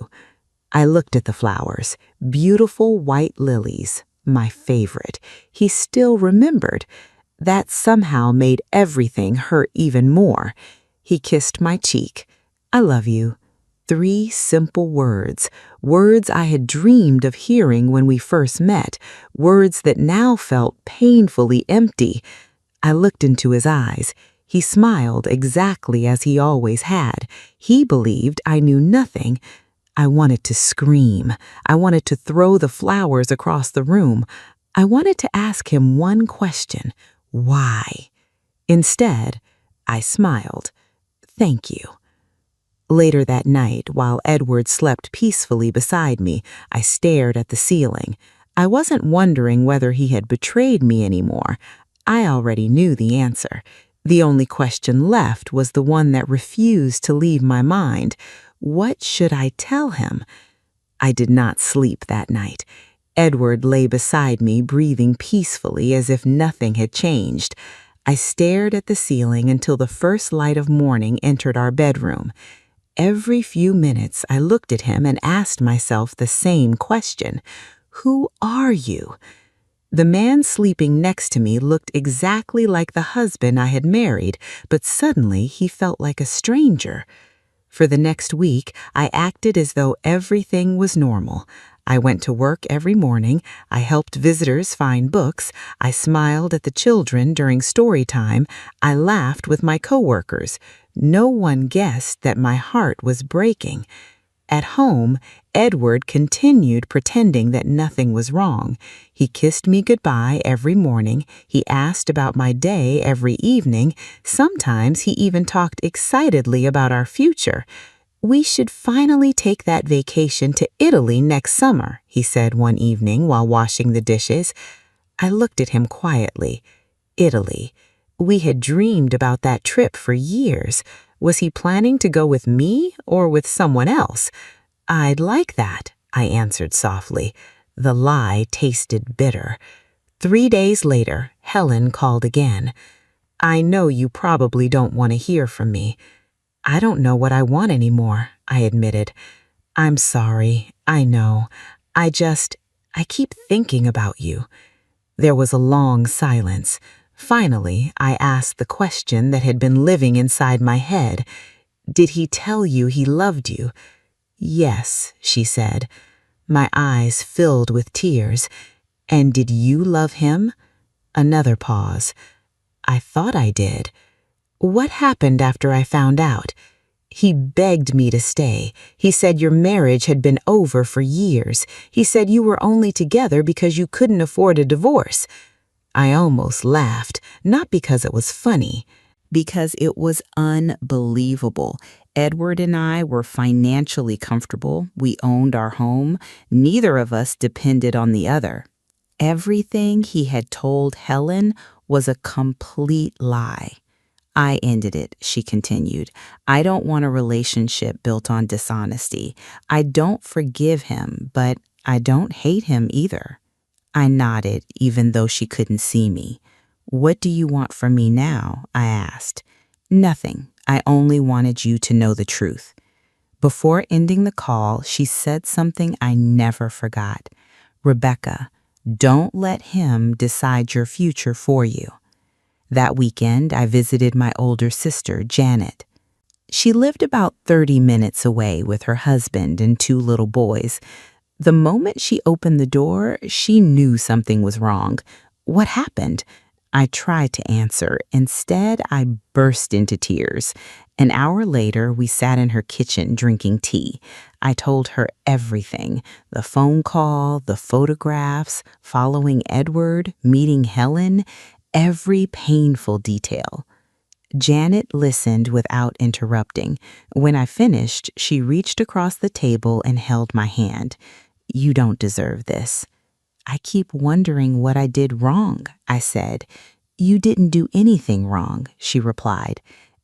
I looked at the flowers, beautiful white lilies, my favorite. He still remembered. That somehow made everything hurt even more. He kissed my cheek. I love you. 3 simple words, words I had dreamed of hearing when we first met, words that now felt painfully empty. I looked into his eyes. He smiled exactly as he always had. He believed I knew nothing. I wanted to scream. I wanted to throw the flowers across the room. I wanted to ask him one question. Why? Instead, I smiled. Thank you. Later that night, while Edward slept peacefully beside me, I stared at the ceiling. I wasn't wondering whether he had betrayed me anymore. I already knew the answer. The only question left was the one that refused to leave my mind. What should I tell him? I did not sleep that night. Edward lay beside me, breathing peacefully as if nothing had changed. I stared at the ceiling until the first light of morning entered our bedroom. Every few minutes, I looked at him and asked myself the same question. Who are you? The man sleeping next to me looked exactly like the husband I had married, but suddenly he felt like a stranger. For the next week, I acted as though everything was normal. I went to work every morning. I helped visitors find books. I smiled at the children during story time. I laughed with my coworkers. No one guessed that my heart was breaking. At home, Edward continued pretending that nothing was wrong. He kissed me goodbye every morning. He asked about my day every evening. Sometimes he even talked excitedly about our future. We should finally take that vacation to Italy next summer, he said one evening while washing the dishes. I looked at him quietly. Italy. We had dreamed about that trip for years. Was he planning to go with me or with someone else? I'd like that, I answered softly. The lie tasted bitter. 3 days later, Helen called again. I know you probably don't want to hear from me. I don't know what I want anymore, I admitted. I'm sorry, I know. I keep thinking about you. There was a long silence. Finally, I asked the question that had been living inside my head. Did he tell you he loved you? Yes, she said. My eyes filled with tears. And did you love him? Another pause. I thought I did. What happened after I found out? He begged me to stay. He said your marriage had been over for years. He said you were only together because you couldn't afford a divorce. I almost laughed, not because it was funny, because it was unbelievable. Edward and I were financially comfortable. We owned our home. Neither of us depended on the other. Everything he had told Helen was a complete lie. I ended it, she continued. I don't want a relationship built on dishonesty. I don't forgive him, but I don't hate him either. I nodded, even though she couldn't see me. What do you want from me now? I asked. Nothing. I only wanted you to know the truth." Before ending the call, she said something I never forgot. "Rebecca, don't let him decide your future for you." That weekend, I visited my older sister, Janet. She lived about 30 minutes away with her husband and two little boys. The moment she opened the door, she knew something was wrong. "What happened?" I tried to answer. Instead, I burst into tears. An hour later, we sat in her kitchen drinking tea. I told her everything: the phone call, the photographs, following Edward, meeting Helen, every painful detail. Janet listened without interrupting. When I finished, she reached across the table and held my hand. "You don't deserve this." "I keep wondering what I did wrong," I said. "You didn't do anything wrong," she replied.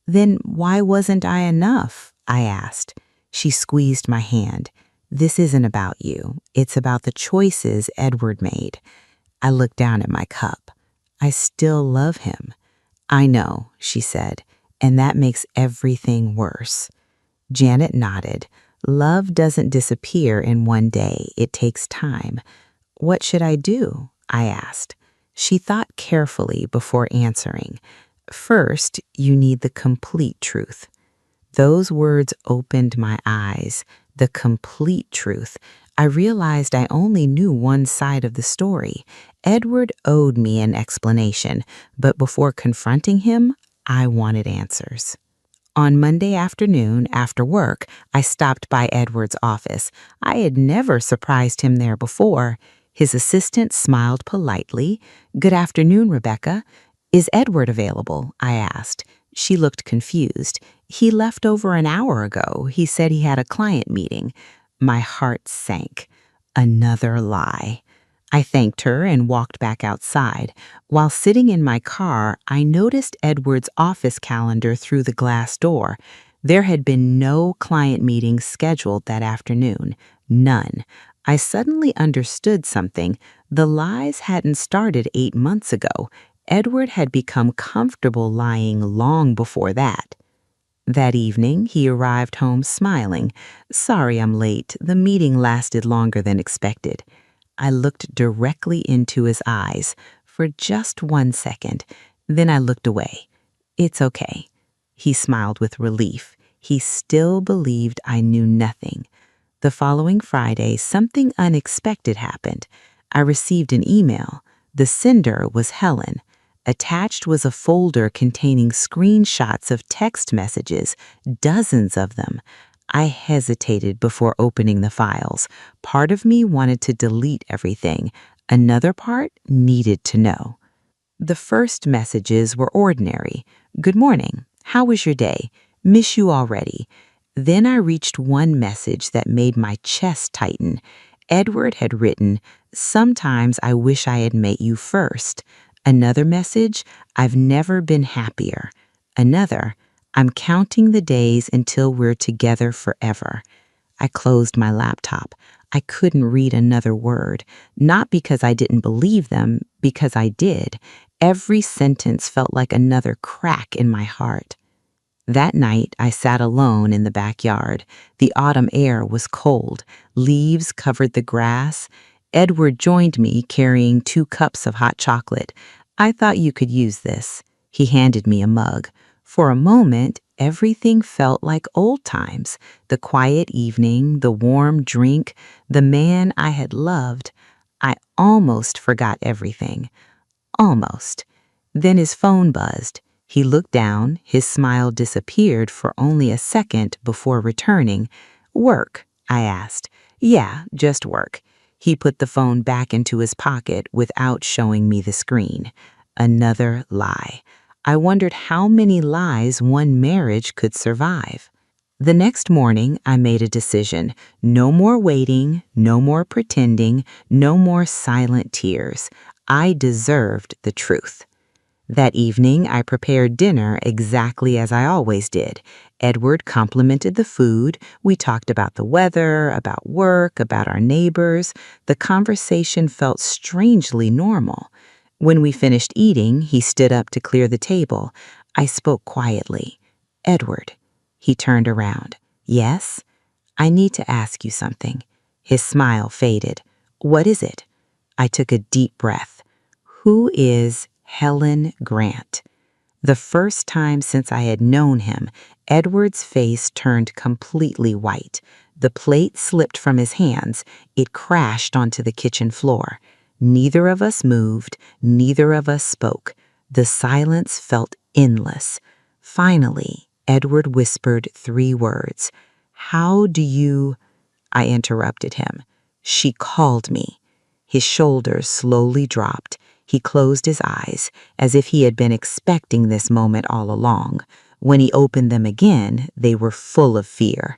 "Then why wasn't I enough?" I asked. She squeezed my hand. "This isn't about you. It's about the choices Edward made." I looked down at my cup. "I still love him." "I know," she said, "and that makes everything worse." Janet nodded. "Love doesn't disappear in one day. It takes time." "What should I do?" I asked. She thought carefully before answering. "First, you need the complete truth." Those words opened my eyes. The complete truth. I realized I only knew one side of the story. Edward owed me an explanation, but before confronting him, I wanted answers. On Monday afternoon, after work, I stopped by Edward's office. I had never surprised him there before. His assistant smiled politely. "Good afternoon, Rebecca. Is Edward available?" I asked. She looked confused. "He left over an hour ago. He said he had a client meeting." My heart sank. Another lie. I thanked her and walked back outside. While sitting in my car, I noticed Edward's office calendar through the glass door. There had been no client meetings scheduled that afternoon. None. I suddenly understood something. The lies hadn't started 8 months ago. Edward had become comfortable lying long before that. That evening, he arrived home smiling. "Sorry I'm late. The meeting lasted longer than expected." I looked directly into his eyes for just 1 second. Then I looked away. "It's okay." He smiled with relief. He still believed I knew nothing. The following Friday, something unexpected happened. I received an email. The sender was Helen. Attached was a folder containing screenshots of text messages, dozens of them. I hesitated before opening the files. Part of me wanted to delete everything. Another part needed to know. The first messages were ordinary. "Good morning. How was your day? Miss you already." Then I reached one message that made my chest tighten. Edward had written, "Sometimes I wish I had met you first." Another message, "I've never been happier." Another, "I'm counting the days until we're together forever." I closed my laptop. I couldn't read another word, not because I didn't believe them, because I did. Every sentence felt like another crack in my heart. That night, I sat alone in the backyard. The autumn air was cold. Leaves covered the grass. Edward joined me, carrying 2 cups of hot chocolate. "I thought you could use this." He handed me a mug. For a moment, everything felt like old times. The quiet evening, the warm drink, the man I had loved. I almost forgot everything. Almost. Then his phone buzzed. He looked down. His smile disappeared for only a second before returning. "Work?" I asked. "Yeah, just work." He put the phone back into his pocket without showing me the screen. Another lie. I wondered how many lies one marriage could survive. The next morning, I made a decision. No more waiting, no more pretending, no more silent tears. I deserved the truth. That evening, I prepared dinner exactly as I always did. Edward complimented the food. We talked about the weather, about work, about our neighbors. The conversation felt strangely normal. When we finished eating, he stood up to clear the table. I spoke quietly. Edward. He turned around. Yes? I need to ask you something. His smile faded. What is it? I took a deep breath. Who is Helen Grant? The first time since I had known him, Edward's face turned completely white. The plate slipped from his hands. It crashed onto the kitchen floor. Neither of us moved. Neither of us spoke. The silence felt endless. Finally, Edward whispered 3 words. How do you... I interrupted him. She called me. His shoulders slowly dropped. He closed his eyes, as if he had been expecting this moment all along. When he opened them again, they were full of fear.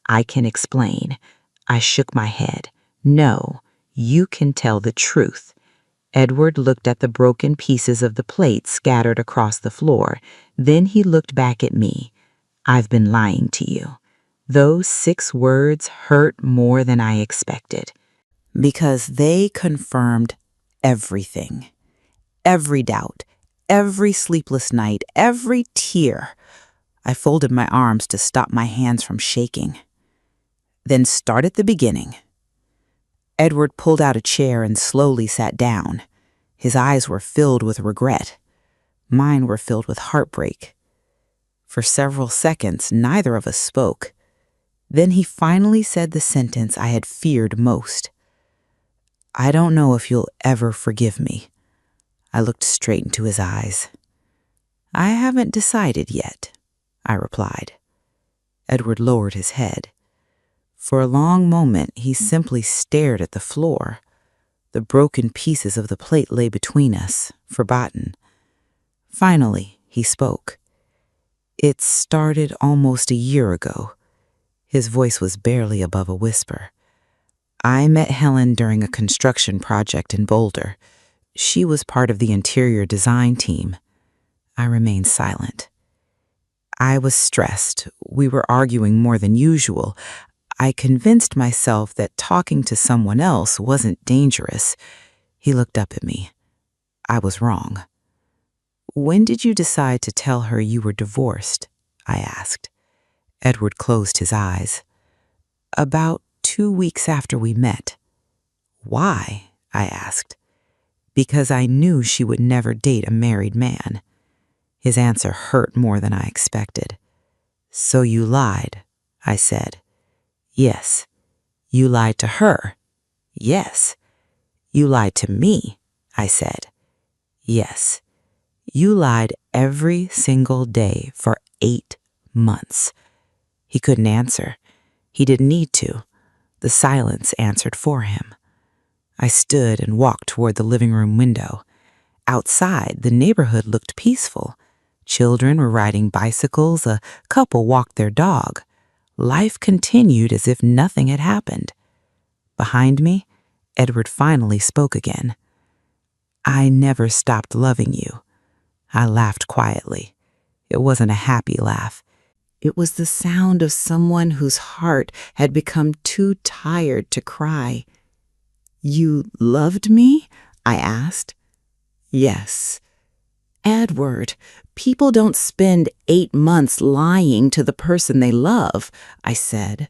I can explain. I shook my head. No, you can tell the truth. Edward looked at the broken pieces of the plate scattered across the floor. Then he looked back at me. I've been lying to you. Those 6 words hurt more than I expected. Because they confirmed everything. Every doubt, every sleepless night, every tear. I folded my arms to stop my hands from shaking. Then start at the beginning. Edward pulled out a chair and slowly sat down. His eyes were filled with regret. Mine were filled with heartbreak. For several seconds, neither of us spoke. Then he finally said the sentence I had feared most. I don't know if you'll ever forgive me. I looked straight into his eyes. I haven't decided yet, I replied. Edward lowered his head. For a long moment, he simply stared at the floor. The broken pieces of the plate lay between us, forgotten. Finally, he spoke. It started almost a year ago. His voice was barely above a whisper. I met Helen during a construction project in Boulder. She was part of the interior design team. I remained silent. I was stressed. We were arguing more than usual. I convinced myself that talking to someone else wasn't dangerous. He looked up at me. I was wrong. When did you decide to tell her you were divorced? I asked. Edward closed his eyes. About 2 weeks after we met. Why? I asked. Because I knew she would never date a married man. His answer hurt more than I expected. So you lied, I said. Yes. You lied to her. Yes. You lied to me, I said. Yes. You lied every single day for 8 months. He couldn't answer. He didn't need to. The silence answered for him. I stood and walked toward the living room window. Outside, the neighborhood looked peaceful. Children were riding bicycles, a couple walked their dog. Life continued as if nothing had happened. Behind me, Edward finally spoke again. I never stopped loving you. I laughed quietly. It wasn't a happy laugh. It was the sound of someone whose heart had become too tired to cry. You loved me? I asked. Yes. Edward, people don't spend 8 months lying to the person they love, I said.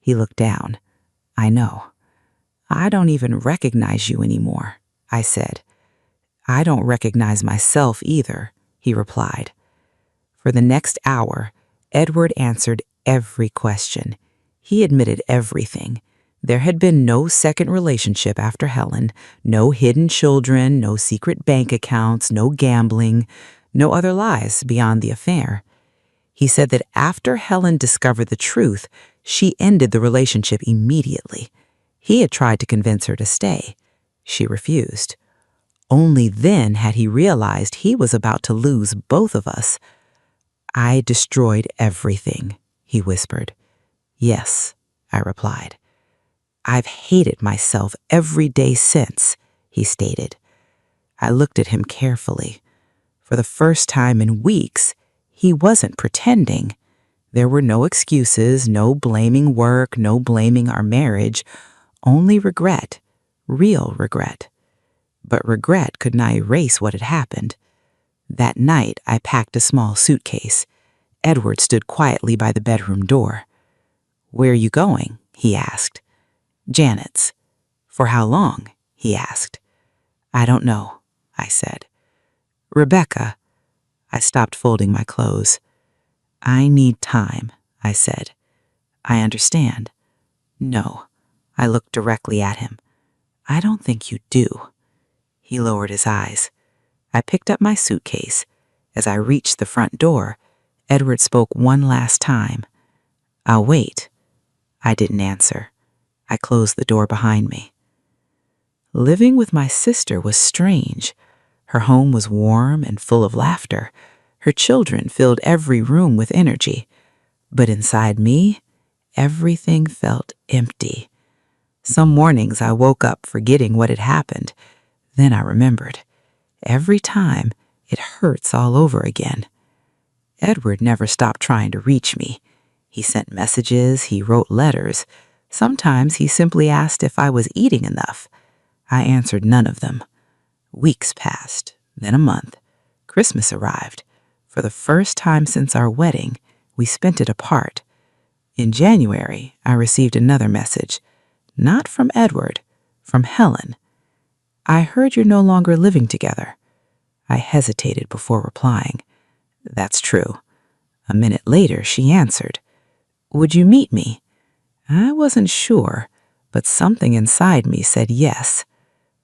He looked down. I know. I don't even recognize you anymore, I said. I don't recognize myself either, he replied. For the next hour, Edward answered every question. He admitted everything. There had been no second relationship after Helen, no hidden children, no secret bank accounts, no gambling, no other lies beyond the affair. He said that after Helen discovered the truth, she ended the relationship immediately. He had tried to convince her to stay. She refused. Only then had he realized he was about to lose both of us. I destroyed everything, he whispered. Yes, I replied. I've hated myself every day since, he stated. I looked at him carefully. For the first time in weeks, he wasn't pretending. There were no excuses, no blaming work, no blaming our marriage, only regret, real regret. But regret could not erase what had happened. That night, I packed a small suitcase. Edward stood quietly by the bedroom door. "Where are you going?" he asked. "Janet's." "For how long?" he asked. "I don't know," I said. "Rebecca." I stopped folding my clothes. "I need time," I said. "I understand." "No." I looked directly at him. "I don't think you do." He lowered his eyes. I picked up my suitcase. As I reached the front door, Edward spoke one last time. "I'll wait." I didn't answer. I closed the door behind me. Living with my sister was strange. Her home was warm and full of laughter. Her children filled every room with energy. But inside me, everything felt empty. Some mornings I woke up forgetting what had happened. Then I remembered. Every time, it hurts all over again. Edward never stopped trying to reach me. He sent messages, he wrote letters. Sometimes he simply asked if I was eating enough. I answered none of them. Weeks passed, then a month. Christmas arrived. For the first time since our wedding, we spent it apart. In January, I received another message. Not from Edward, from Helen. "I heard you're no longer living together." I hesitated before replying. "That's true." A minute later, she answered. "Would you meet me?" I wasn't sure, but something inside me said yes.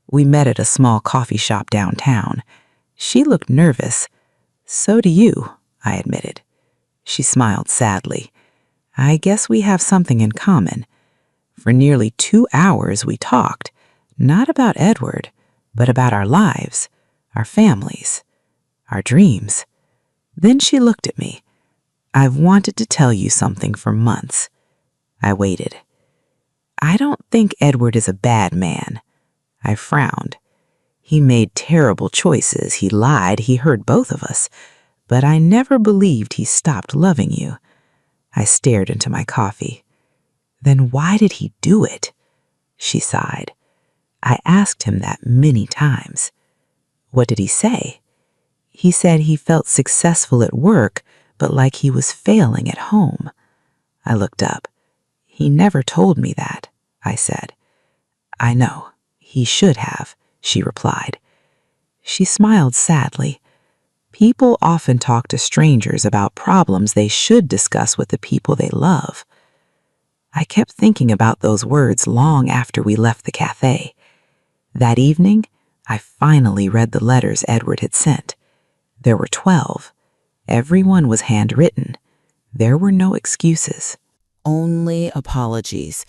We met at a small coffee shop downtown. She looked nervous. "So do you," I admitted. She smiled sadly. "I guess we have something in common." For nearly 2 hours we talked, not about Edward, but about our lives, our families, our dreams. Then she looked at me. "I've wanted to tell you something for months." I waited. "I don't think Edward is a bad man." I frowned. "He made terrible choices. He lied. He hurt both of us. But I never believed he stopped loving you." I stared into my coffee. "Then why did he do it?" She sighed. I asked him that many times. "What did he say?" "He said he felt successful at work, but like he was failing at home." I looked up. "He never told me that," I said. "I know. He should have," she replied. She smiled sadly. People often talk to strangers about problems they should discuss with the people they love. I kept thinking about those words long after we left the cafe. That evening, I finally read the letters Edward had sent. There were 12. Every one was handwritten. There were no excuses. Only apologies.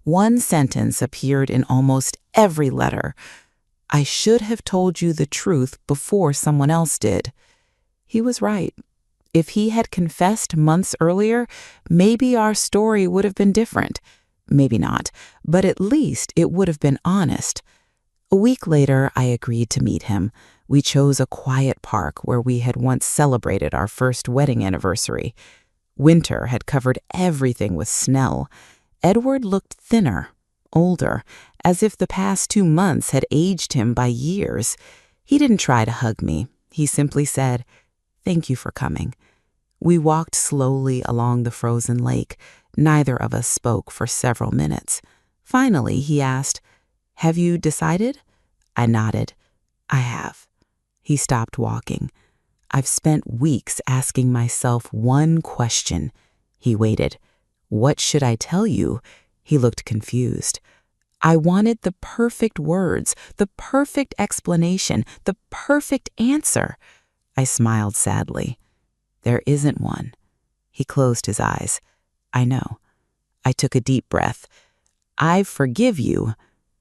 One sentence appeared in almost every letter. "I should have told you the truth before someone else did." He was right. If he had confessed months earlier, maybe our story would have been different. Maybe not, but at least it would have been honest. A week later, I agreed to meet him. We chose a quiet park where we had once celebrated our first wedding anniversary. Winter had covered everything with snow. Edward looked thinner, older, as if the past 2 months had aged him by years. He didn't try to hug me. He simply said, "Thank you for coming." We walked slowly along the frozen lake. Neither of us spoke for several minutes. Finally, he asked, "Have you decided?" I nodded. "I have." He stopped walking. "I've spent weeks asking myself one question." He waited. "What should I tell you?" He looked confused. I wanted the perfect words, the perfect explanation, the perfect answer. I smiled sadly. "There isn't one." He closed his eyes. "I know." I took a deep breath. "I forgive you."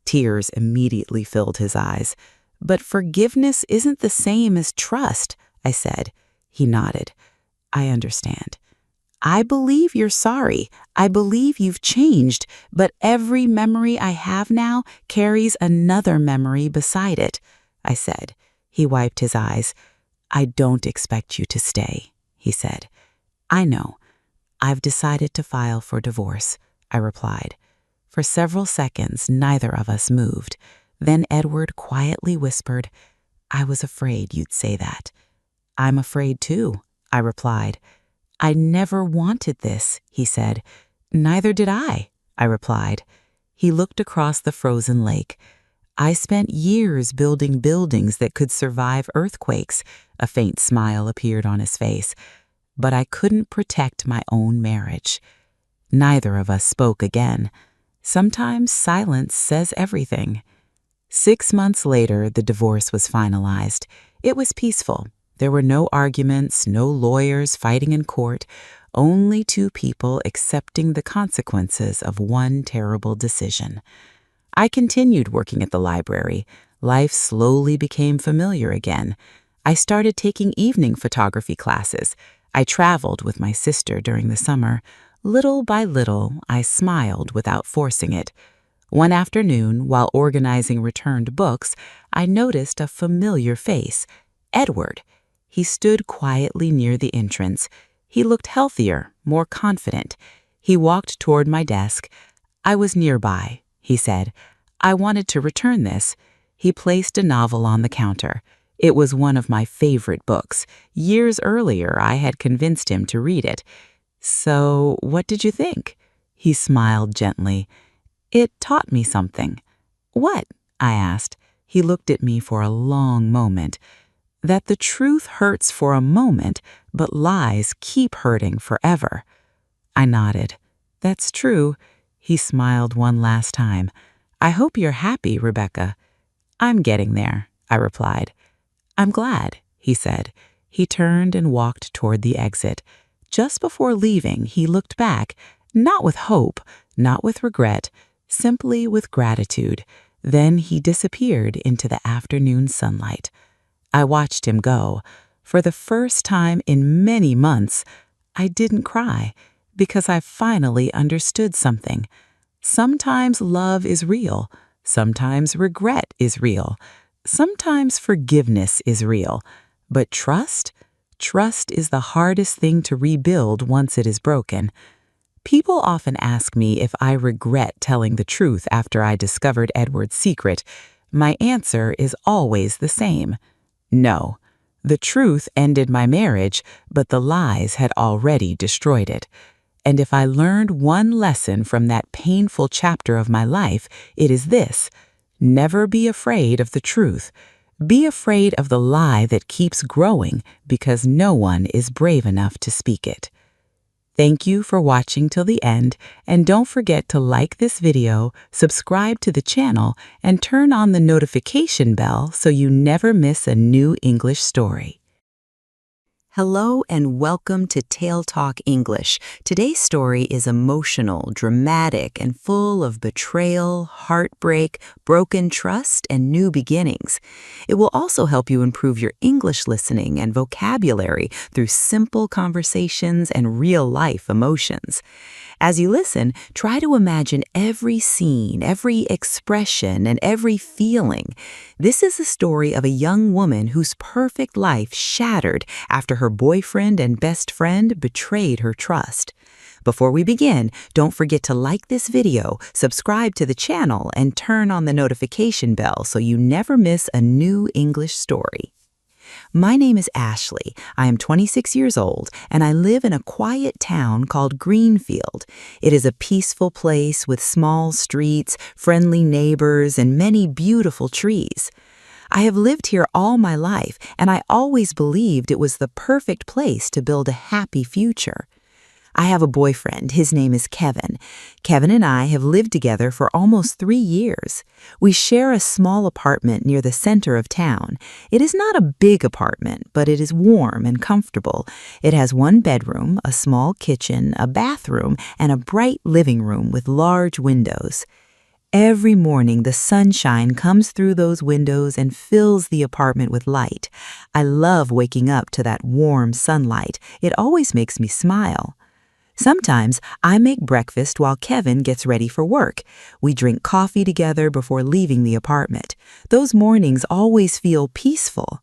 Tears immediately filled his eyes. "But forgiveness isn't the same as trust," I said. He nodded. "I understand. I believe you're sorry. I believe you've changed, but every memory I have now carries another memory beside it," I said. He wiped his eyes. "I don't expect you to stay," he said. "I know. I've decided to file for divorce," I replied. For several seconds, neither of us moved. Then Edward quietly whispered, "I was afraid you'd say that." "I'm afraid too," I replied. "I never wanted this," he said. "Neither did I replied. He looked across the frozen lake. "I spent years building buildings that could survive earthquakes." A faint smile appeared on his face. "But I couldn't protect my own marriage." Neither of us spoke again. Sometimes silence says everything. 6 months later, the divorce was finalized. It was peaceful. There were no arguments, no lawyers fighting in court, only two people accepting the consequences of one terrible decision. I continued working at the library. Life slowly became familiar again. I started taking evening photography classes. I traveled with my sister during the summer. Little by little, I smiled without forcing it. One afternoon, while organizing returned books, I noticed a familiar face, Edward. He stood quietly near the entrance. He looked healthier, more confident. He walked toward my desk. "I was nearby," he said. "I wanted to return this." He placed a novel on the counter. It was one of my favorite books. Years earlier, I had convinced him to read it. "So, what did you think?" He smiled gently. "It taught me something." "What?" I asked. He looked at me for a long moment. "That the truth hurts for a moment, but lies keep hurting forever." I nodded. "That's true." He smiled one last time. "I hope you're happy, Rebecca." "I'm getting there," I replied. "I'm glad," he said. He turned and walked toward the exit. Just before leaving, he looked back, not with hope, not with regret, simply with gratitude. Then he disappeared into the afternoon sunlight. I watched him go. For the first time in many months, I didn't cry because I finally understood something. Sometimes love is real. Sometimes regret is real. Sometimes forgiveness is real. But trust? Trust is the hardest thing to rebuild once it is broken. People often ask me if I regret telling the truth after I discovered Edward's secret. My answer is always the same. No. The truth ended my marriage, but the lies had already destroyed it. And if I learned one lesson from that painful chapter of my life, it is this: never be afraid of the truth. Be afraid of the lie that keeps growing because no one is brave enough to speak it. Thank you for watching till the end, and don't forget to like this video, subscribe to the channel, and turn on the notification bell so you never miss a new English story. Hello and welcome to TaleTalk English. Today's story is emotional, dramatic, and full of betrayal, heartbreak, broken trust, and new beginnings. It will also help you improve your English listening and vocabulary through simple conversations and real-life emotions. As you listen, try to imagine every scene, every expression, and every feeling. This is the story of a young woman whose perfect life shattered after her boyfriend and best friend betrayed her trust. Before we begin, don't forget to like this video, subscribe to the channel, and turn on the notification bell so you never miss a new English story. My name is Ashley. I am 26 years old, and I live in a quiet town called Greenfield. It is a peaceful place with small streets, friendly neighbors, and many beautiful trees. I have lived here all my life, and I always believed it was the perfect place to build a happy future. I have a boyfriend. His name is Kevin. Kevin and I have lived together for almost 3 years. We share a small apartment near the center of town. It is not a big apartment, but it is warm and comfortable. It has one bedroom, a small kitchen, a bathroom, and a bright living room with large windows. Every morning, the sunshine comes through those windows and fills the apartment with light. I love waking up to that warm sunlight. It always makes me smile. Sometimes I make breakfast while Kevin gets ready for work. We drink coffee together before leaving the apartment. Those mornings always feel peaceful.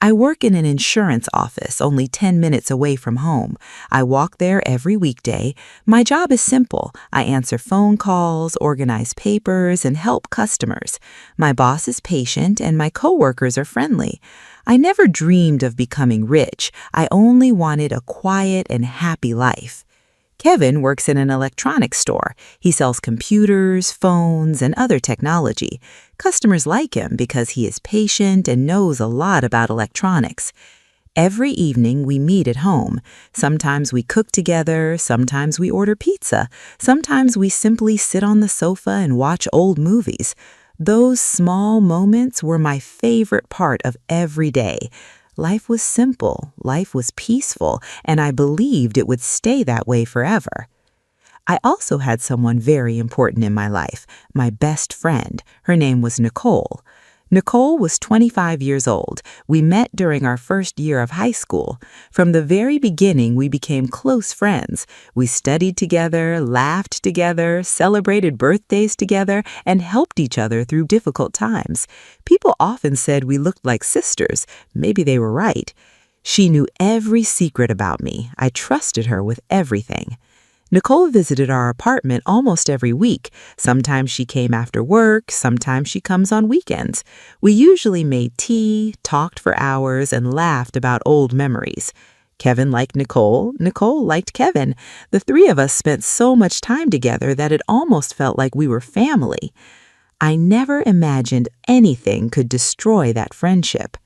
I work in an insurance office only 10 minutes away from home. I walk there every weekday. My job is simple. I answer phone calls, organize papers, and help customers. My boss is patient and my coworkers are friendly. I never dreamed of becoming rich. I only wanted a quiet and happy life. Kevin works in an electronics store. He sells computers, phones, and other technology. Customers like him because he is patient and knows a lot about electronics. Every evening we meet at home. Sometimes we cook together, sometimes we order pizza, sometimes we simply sit on the sofa and watch old movies. Those small moments were my favorite part of every day. Life was simple, life was peaceful, and I believed it would stay that way forever. I also had someone very important in my life, my best friend. Her name was Nicole. Nicole was 25 years old. We met during our first year of high school. From the very beginning, we became close friends. We studied together, laughed together, celebrated birthdays together, and helped each other through difficult times. People often said we looked like sisters. Maybe they were right. She knew every secret about me. I trusted her with everything. Nicole visited our apartment almost every week. Sometimes she came after work, sometimes she comes on weekends. We usually made tea, talked for hours, and laughed about old memories. Kevin liked Nicole, Nicole liked Kevin. The three of us spent so much time together that it almost felt like we were family. I never imagined anything could destroy that friendship.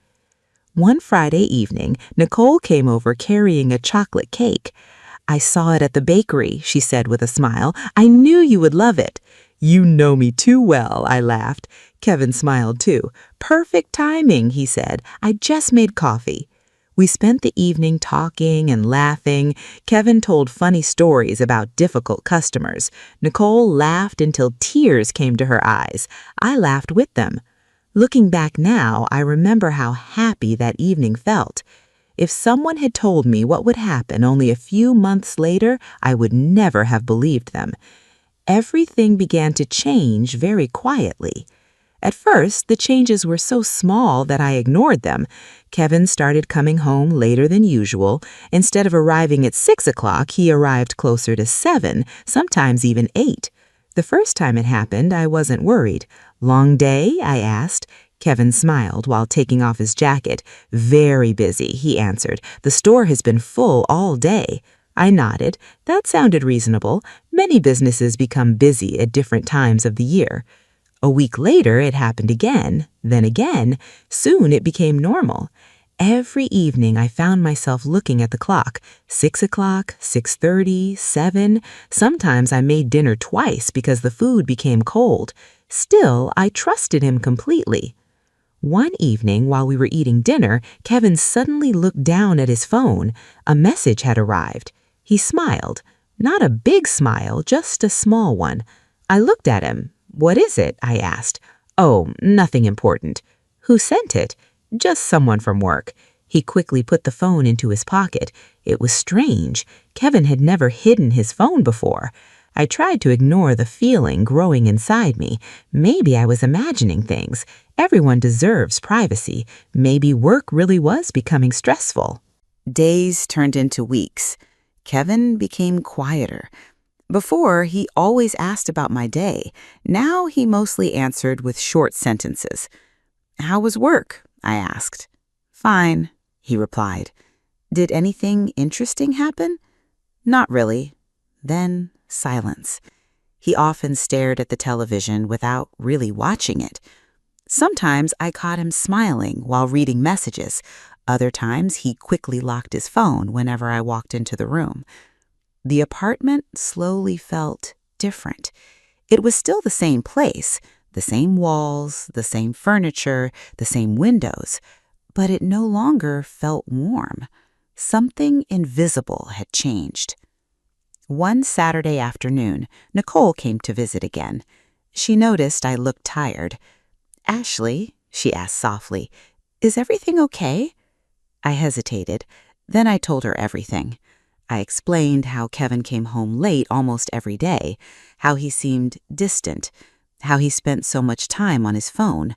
One Friday evening, Nicole came over carrying a chocolate cake. "I saw it at the bakery," she said with a smile. "I knew you would love it." "You know me too well," I laughed. Kevin smiled too. "Perfect timing," he said. "I just made coffee." We spent the evening talking and laughing. Kevin told funny stories about difficult customers. Nicole laughed until tears came to her eyes. I laughed with them. Looking back now, I remember how happy that evening felt. If someone had told me what would happen only a few months later, I would never have believed them. Everything began to change very quietly. At first, the changes were so small that I ignored them. Kevin started coming home later than usual. Instead of arriving at 6 o'clock, he arrived closer to 7, sometimes even 8. The first time it happened, I wasn't worried. "Long day?" I asked. Kevin smiled while taking off his jacket. "Very busy," he answered. "The store has been full all day." I nodded. That sounded reasonable. Many businesses become busy at different times of the year. A week later, it happened again, then again. Soon it became normal. Every evening I found myself looking at the clock. 6 o'clock, 6:30, 7. Sometimes I made dinner twice because the food became cold. Still, I trusted him completely. One evening, while we were eating dinner, Kevin suddenly looked down at his phone. A message had arrived. He smiled. Not a big smile, just a small one. I looked at him. "What is it?" I asked. "Oh, nothing important." "Who sent it?" "Just someone from work." He quickly put the phone into his pocket. It was strange. Kevin had never hidden his phone before. I tried to ignore the feeling growing inside me. Maybe I was imagining things. Everyone deserves privacy. Maybe work really was becoming stressful. Days turned into weeks. Kevin became quieter. Before, he always asked about my day. Now he mostly answered with short sentences. "How was work?" I asked. "Fine," he replied. "Did anything interesting happen?" "Not really." Then silence. He often stared at the television without really watching it. Sometimes I caught him smiling while reading messages. Other times he quickly locked his phone whenever I walked into the room. The apartment slowly felt different. It was still the same place, the same walls, the same furniture, the same windows, but it no longer felt warm. Something invisible had changed. One Saturday afternoon, Nicole came to visit again. She noticed I looked tired. "Ashley," she asked softly, "is everything okay?" I hesitated. Then I told her everything. I explained how Kevin came home late almost every day, how he seemed distant, how he spent so much time on his phone,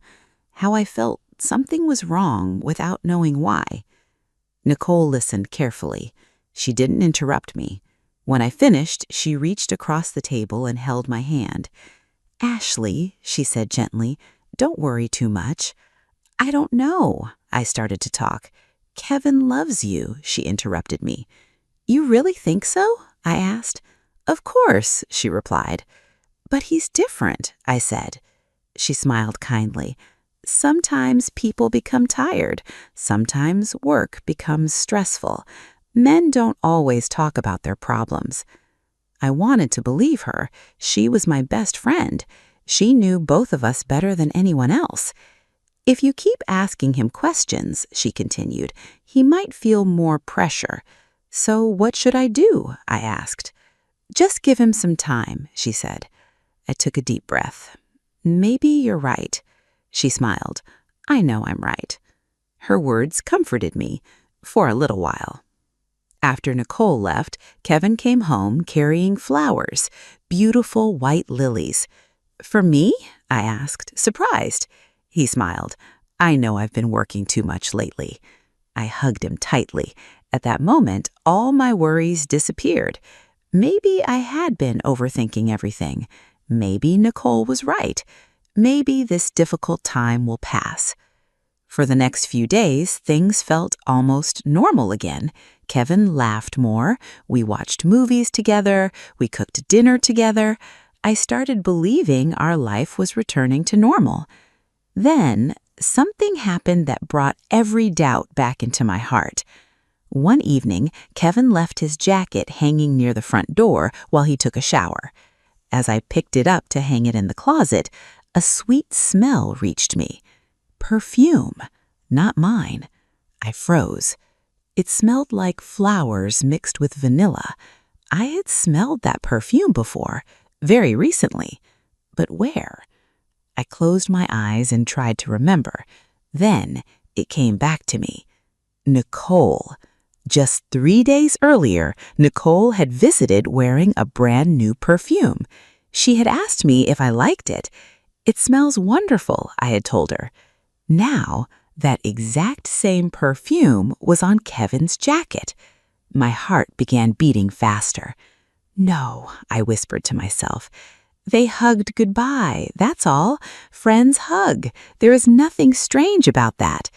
how I felt felt something was wrong without knowing why. Nicole listened carefully. She didn't interrupt me. When I finished, she reached across the table and held my hand. "Ashley," she said gently, "don't worry too much." "I don't know," I started to talk. "Kevin loves you," she interrupted me. "You really think so?" I asked. "Of course," she replied. "But he's different," I said. She smiled kindly. "Sometimes people become tired. Sometimes work becomes stressful. Men don't always talk about their problems." I wanted to believe her. She was my best friend. She knew both of us better than anyone else. "If you keep asking him questions," she continued, "he might feel more pressure." "So what should I do?" I asked. "Just give him some time," she said. I took a deep breath. "Maybe you're right." She smiled. "I know I'm right." Her words comforted me for a little while. After Nicole left, Kevin came home carrying flowers, beautiful white lilies. "For me?" I asked, surprised. He smiled. "I know I've been working too much lately." I hugged him tightly. At that moment, all my worries disappeared. Maybe I had been overthinking everything. Maybe Nicole was right. Maybe this difficult time will pass. For the next few days, things felt almost normal again. Kevin laughed more. We watched movies together. We cooked dinner together. I started believing our life was returning to normal. Then, something happened that brought every doubt back into my heart. One evening, Kevin left his jacket hanging near the front door while he took a shower. As I picked it up to hang it in the closet, a sweet smell reached me. Perfume, not mine. I froze. It smelled like flowers mixed with vanilla. I had smelled that perfume before, very recently. But where? I closed my eyes and tried to remember. Then it came back to me. Nicole. Just 3 days earlier, Nicole had visited wearing a brand new perfume. She had asked me if I liked it. "It smells wonderful," I had told her. Now, that exact same perfume was on Kevin's jacket. My heart began beating faster. "No," I whispered to myself. "They hugged goodbye, that's all. Friends hug. There is nothing strange about that."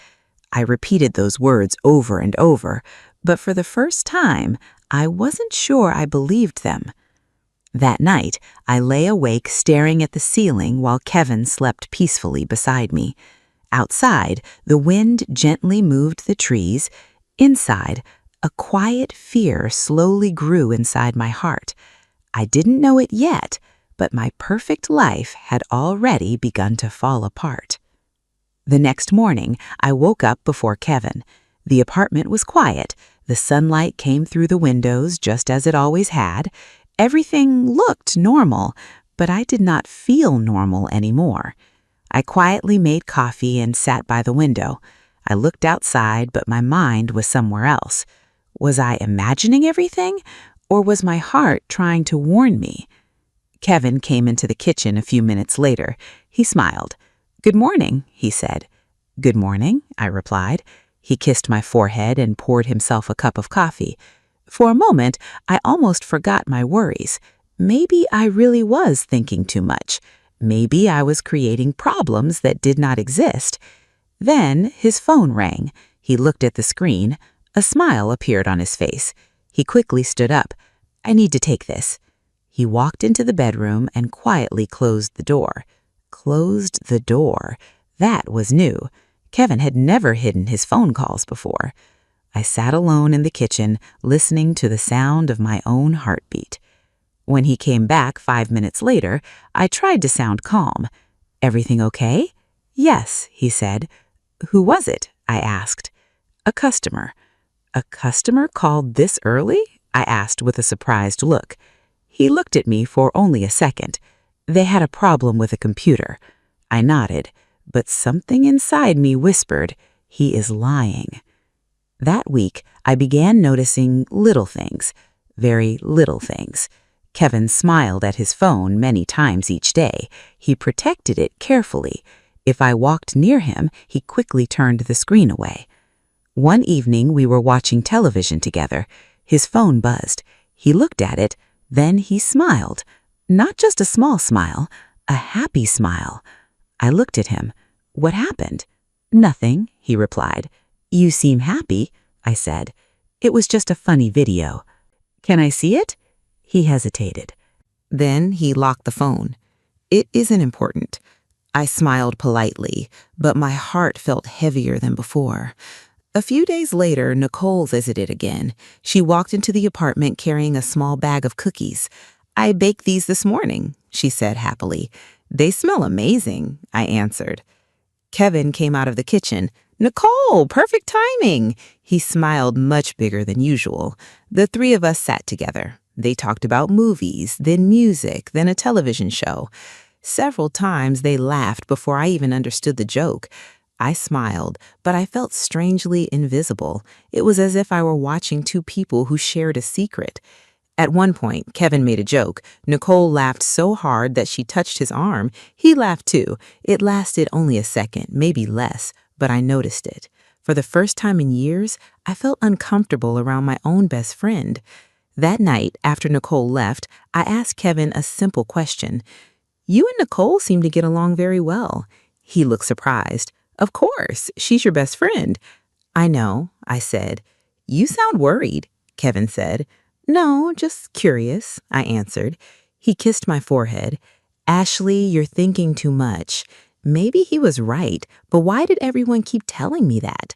I repeated those words over and over, but for the first time, I wasn't sure I believed them. That night, I lay awake staring at the ceiling while Kevin slept peacefully beside me. Outside, the wind gently moved the trees. Inside, a quiet fear slowly grew inside my heart. I didn't know it yet, but my perfect life had already begun to fall apart. The next morning, I woke up before Kevin. The apartment was quiet. The sunlight came through the windows just as it always had. Everything looked normal, but I did not feel normal anymore. I quietly made coffee and sat by the window. I looked outside, but my mind was somewhere else. Was I imagining everything, or was my heart trying to warn me? Kevin came into the kitchen a few minutes later. He smiled. "Good morning," he said. "Good morning," I replied. He kissed my forehead and poured himself a cup of coffee. For a moment, I almost forgot my worries. Maybe I really was thinking too much. Maybe I was creating problems that did not exist. Then his phone rang. He looked at the screen. A smile appeared on his face. He quickly stood up. "I need to take this." He walked into the bedroom and quietly closed the door. Closed the door. That was new. Kevin had never hidden his phone calls before. I sat alone in the kitchen, listening to the sound of my own heartbeat. When he came back 5 minutes later, I tried to sound calm. "Everything okay?" "Yes," he said. "Who was it?" I asked. "A customer." "A customer called this early?" I asked with a surprised look. He looked at me for only a second. "They had a problem with a computer." I nodded, but something inside me whispered, "He is lying." That week, I began noticing little things, very little things. Kevin smiled at his phone many times each day. He protected it carefully. If I walked near him, he quickly turned the screen away. One evening, we were watching television together. His phone buzzed. He looked at it, then he smiled. Not just a small smile, a happy smile. I looked at him. "What happened?" "Nothing," he replied. "You seem happy," I said. "It was just a funny video." "Can I see it?" He hesitated. Then he locked the phone. "It isn't important." I smiled politely, but my heart felt heavier than before. A few days later, Nicole visited again. She walked into the apartment carrying a small bag of cookies. "I baked these this morning," she said happily. "They smell amazing," I answered. Kevin came out of the kitchen. "Nicole, perfect timing!" He smiled much bigger than usual. The three of us sat together. They talked about movies, then music, then a television show. Several times they laughed before I even understood the joke. I smiled, but I felt strangely invisible. It was as if I were watching two people who shared a secret. At one point, Kevin made a joke. Nicole laughed so hard that she touched his arm. He laughed too. It lasted only a second, maybe less, but I noticed it. For the first time in years, I felt uncomfortable around my own best friend. That night, after Nicole left, I asked Kevin a simple question. "You and Nicole seem to get along very well." He looked surprised. "Of course, she's your best friend." "I know," I said. "You sound worried," Kevin said. "No, just curious," I answered. He kissed my forehead. "Ashley, you're thinking too much." Maybe he was right, but why did everyone keep telling me that?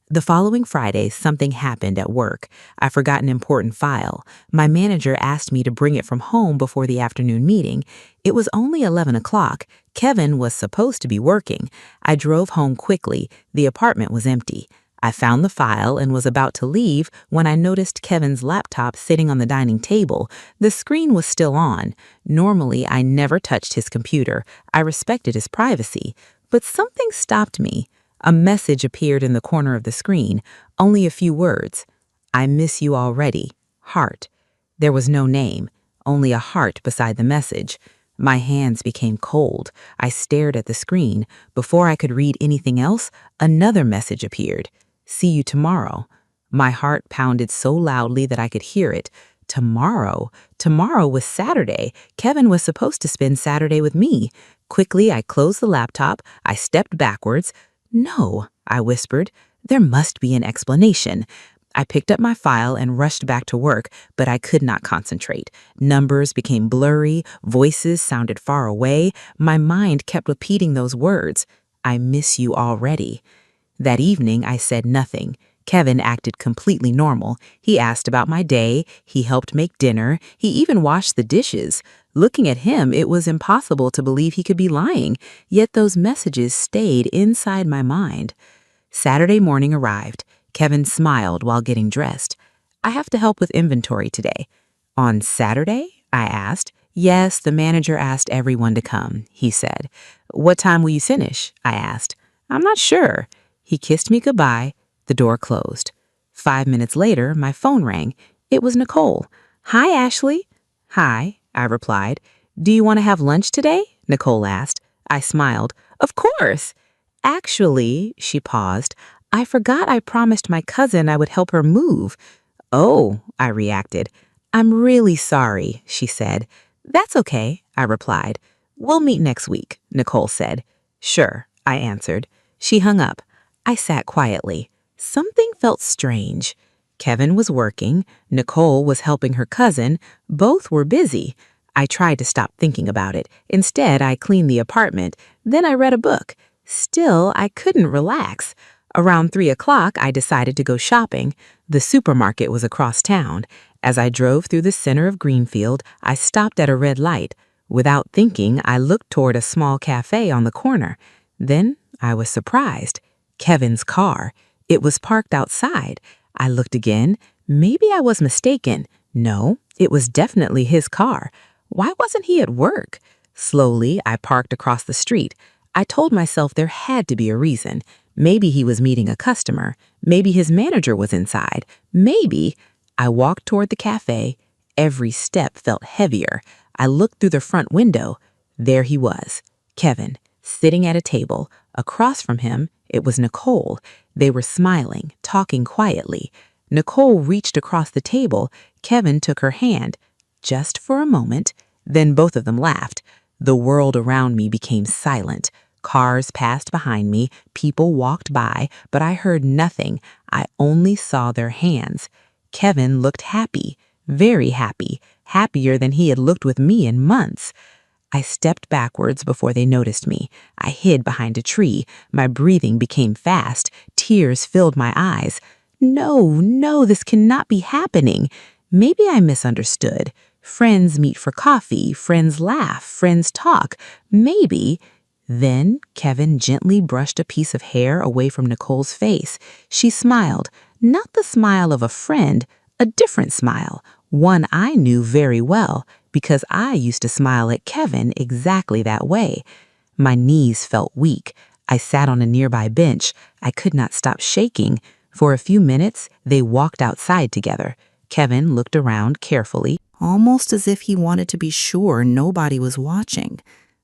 The following Friday, something happened at work. I forgot an important file. My manager asked me to bring it from home before the afternoon meeting. It was only 11 o'clock. Kevin was supposed to be working. I drove home quickly. The apartment was empty. I found the file and was about to leave when I noticed Kevin's laptop sitting on the dining table. The screen was still on. Normally, I never touched his computer. I respected his privacy. But something stopped me. A message appeared in the corner of the screen, only a few words. "I miss you already. Heart." There was no name, only a heart beside the message. My hands became cold. I stared at the screen. Before I could read anything else, another message appeared. "See you tomorrow." My heart pounded so loudly that I could hear it. Tomorrow? Tomorrow was Saturday. Kevin was supposed to spend Saturday with me. Quickly, I closed the laptop. I stepped backwards. "No," I whispered. "There must be an explanation." I picked up my file and rushed back to work, but I could not concentrate. Numbers became blurry, voices sounded far away. My mind kept repeating those words. "I miss you already." That evening, I said nothing. Kevin acted completely normal. He asked about my day, he helped make dinner, he even washed the dishes. Looking at him, it was impossible to believe he could be lying, yet those messages stayed inside my mind. Saturday morning arrived. Kevin smiled while getting dressed. "I have to help with inventory today." "On Saturday?" I asked. "Yes, the manager asked everyone to come," he said. "What time will you finish?" I asked. "I'm not sure." He kissed me goodbye. The door closed. 5 minutes later, my phone rang. It was Nicole. "Hi, Ashley." "Hi," I replied. "Do you want to have lunch today?" Nicole asked. I smiled. "Of course." "Actually," she paused, "I forgot I promised my cousin I would help her move." "Oh," I reacted. "I'm really sorry," she said. "That's okay," I replied. "We'll meet next week," Nicole said. "Sure," I answered. She hung up. I sat quietly. Something felt strange. Kevin was working. Nicole was helping her cousin. Both were busy. I tried to stop thinking about it. Instead, I cleaned the apartment. Then I read a book. Still, I couldn't relax. Around 3 o'clock, I decided to go shopping. The supermarket was across town. As I drove through the center of Greenfield, I stopped at a red light. Without thinking, I looked toward a small cafe on the corner. Then I was surprised. Kevin's car. It was parked outside. I looked again. Maybe I was mistaken. No, it was definitely his car. Why wasn't he at work? Slowly, I parked across the street. I told myself there had to be a reason. Maybe he was meeting a customer. Maybe his manager was inside. Maybe. I walked toward the cafe. Every step felt heavier. I looked through the front window. There he was, Kevin, Sitting at a table, across from him, it was Nicole. They were smiling, talking quietly. Nicole reached across the table. Kevin took her hand, just for a moment. Then both of them laughed. The world around me became silent. Cars passed behind me, people walked by, but I heard nothing. I only saw their hands. Kevin looked happy, very happy, happier than he had looked with me in months. I stepped backwards before they noticed me. I hid behind a tree. My breathing became fast. Tears filled my eyes. No, no, this cannot be happening. Maybe I misunderstood. Friends meet for coffee, friends laugh, friends talk. Maybe. Then Kevin gently brushed a piece of hair away from Nicole's face. She smiled, not the smile of a friend, a different smile, one I knew very well, because I used to smile at Kevin exactly that way. My knees felt weak. I sat on a nearby bench. I could not stop shaking. For a few minutes, they walked outside together. Kevin looked around carefully, almost as if he wanted to be sure nobody was watching.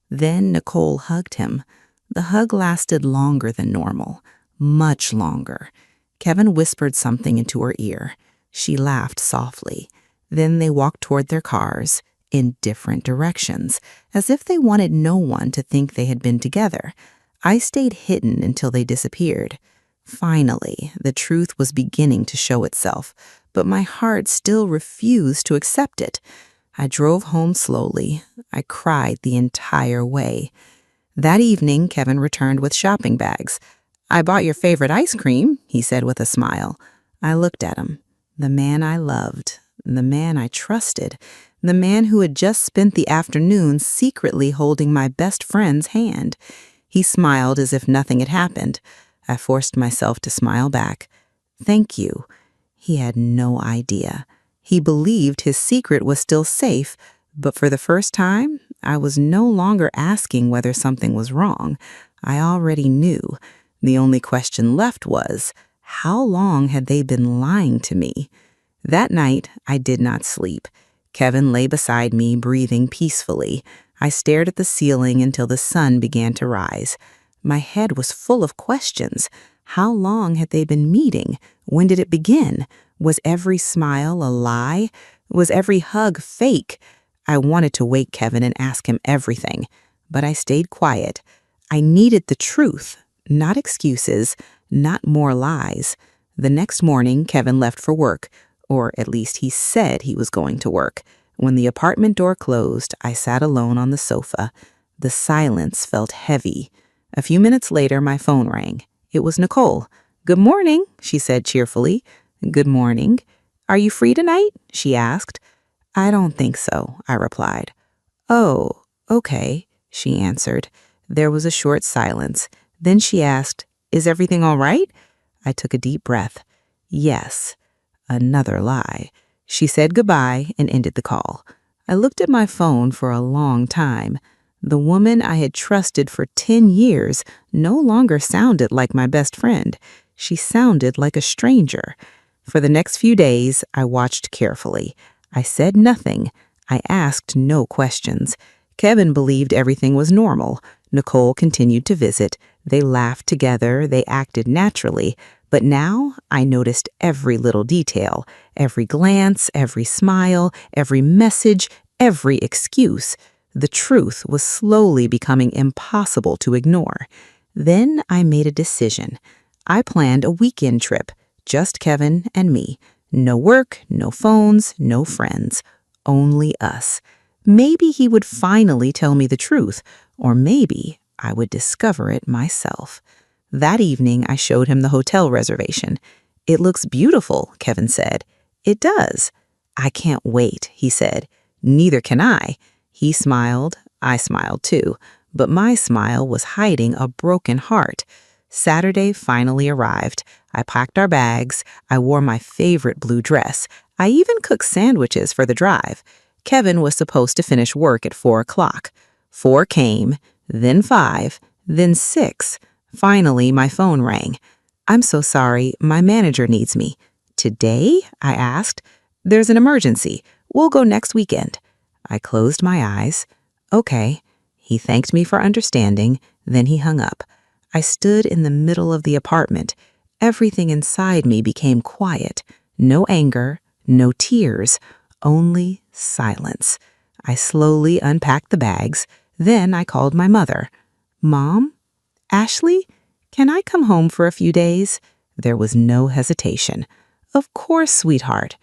Then Nicole hugged him. The hug lasted longer than normal, much longer. Kevin whispered something into her ear. She laughed softly. Then they walked toward their cars, in different directions, as if they wanted no one to think they had been together. I stayed hidden until they disappeared. Finally, the truth was beginning to show itself, but my heart still refused to accept it. I drove home slowly. I cried the entire way. That evening, Kevin returned with shopping bags. "I bought your favorite ice cream," he said with a smile. I looked at him. The man I loved, the man I trusted, the man who had just spent the afternoon secretly holding my best friend's hand. He smiled as if nothing had happened. I forced myself to smile back. "Thank you." He had no idea. He believed his secret was still safe, but for the first time, I was no longer asking whether something was wrong. I already knew. The only question left was, how long had they been lying to me? That night, I did not sleep. Kevin lay beside me, breathing peacefully. I stared at the ceiling until the sun began to rise. My head was full of questions. How long had they been meeting? When did it begin? Was every smile a lie? Was every hug fake? I wanted to wake Kevin and ask him everything, but I stayed quiet. I needed the truth, not excuses, not more lies. The next morning, Kevin left for work, or at least he said he was going to work. When the apartment door closed, I sat alone on the sofa. The silence felt heavy. A few minutes later, my phone rang. It was Nicole. "Good morning," she said cheerfully. "Good morning. Are you free tonight?" she asked. "I don't think so," I replied. "Oh, okay," she answered. There was a short silence. Then she asked, "Is everything all right?" I took a deep breath. Yes. Another lie. She said goodbye and ended the call. I looked at my phone for a long time. The woman I had trusted for 10 years no longer sounded like my best friend. She sounded like a stranger. For the next few days, I watched carefully. I said nothing. I asked no questions. Kevin believed everything was normal. Nicole continued to visit. They laughed together. They acted naturally. But now I noticed every little detail, every glance, every smile, every message, every excuse. The truth was slowly becoming impossible to ignore. Then I made a decision. I planned a weekend trip, just Kevin and me. No work, no phones, no friends, only us. Maybe he would finally tell me the truth, or maybe I would discover it myself. That evening, I showed him the hotel reservation. "It looks beautiful," Kevin said. "It does." "I can't wait," he said. "Neither can I." He smiled. I smiled too. But my smile was hiding a broken heart. Saturday finally arrived. I packed our bags. I wore my favorite blue dress. I even cooked sandwiches for the drive. Kevin was supposed to finish work at 4 o'clock. 4 came, then 5, then 6. Finally, my phone rang. "I'm so sorry, my manager needs me." "Today?" I asked. "There's an emergency. We'll go next weekend." I closed my eyes. "Okay." He thanked me for understanding, then he hung up. I stood in the middle of the apartment. Everything inside me became quiet. No anger, no tears, only silence. I slowly unpacked the bags. Then I called my mother. "Mom? Ashley? Can I come home for a few days?" There was no hesitation. "Of course, sweetheart."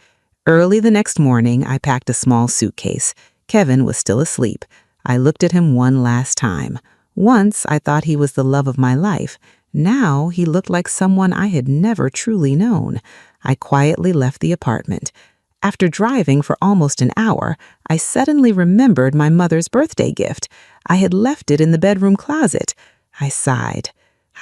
Early the next morning, I packed a small suitcase. Kevin was still asleep. I looked at him one last time. Once, I thought he was the love of my life. Now, he looked like someone I had never truly known. I quietly left the apartment. After driving for almost an hour, I suddenly remembered my mother's birthday gift. I had left it in the bedroom closet. I sighed.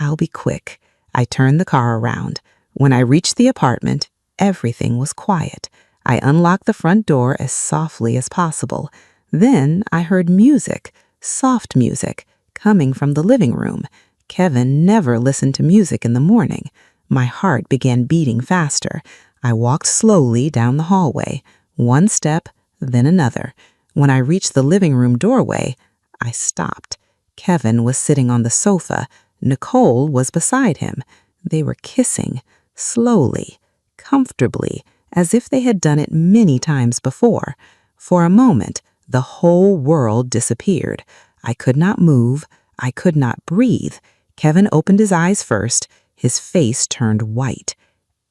"I'll be quick." I turned the car around. When I reached the apartment, everything was quiet. I unlocked the front door as softly as possible. Then I heard music, soft music, coming from the living room. Kevin never listened to music in the morning. My heart began beating faster. I walked slowly down the hallway, one step, then another. When I reached the living room doorway, I stopped. Kevin was sitting on the sofa. Nicole was beside him. They were kissing, slowly, comfortably, as if they had done it many times before. For a moment, the whole world disappeared. I could not move. I could not breathe. Kevin opened his eyes first. His face turned white.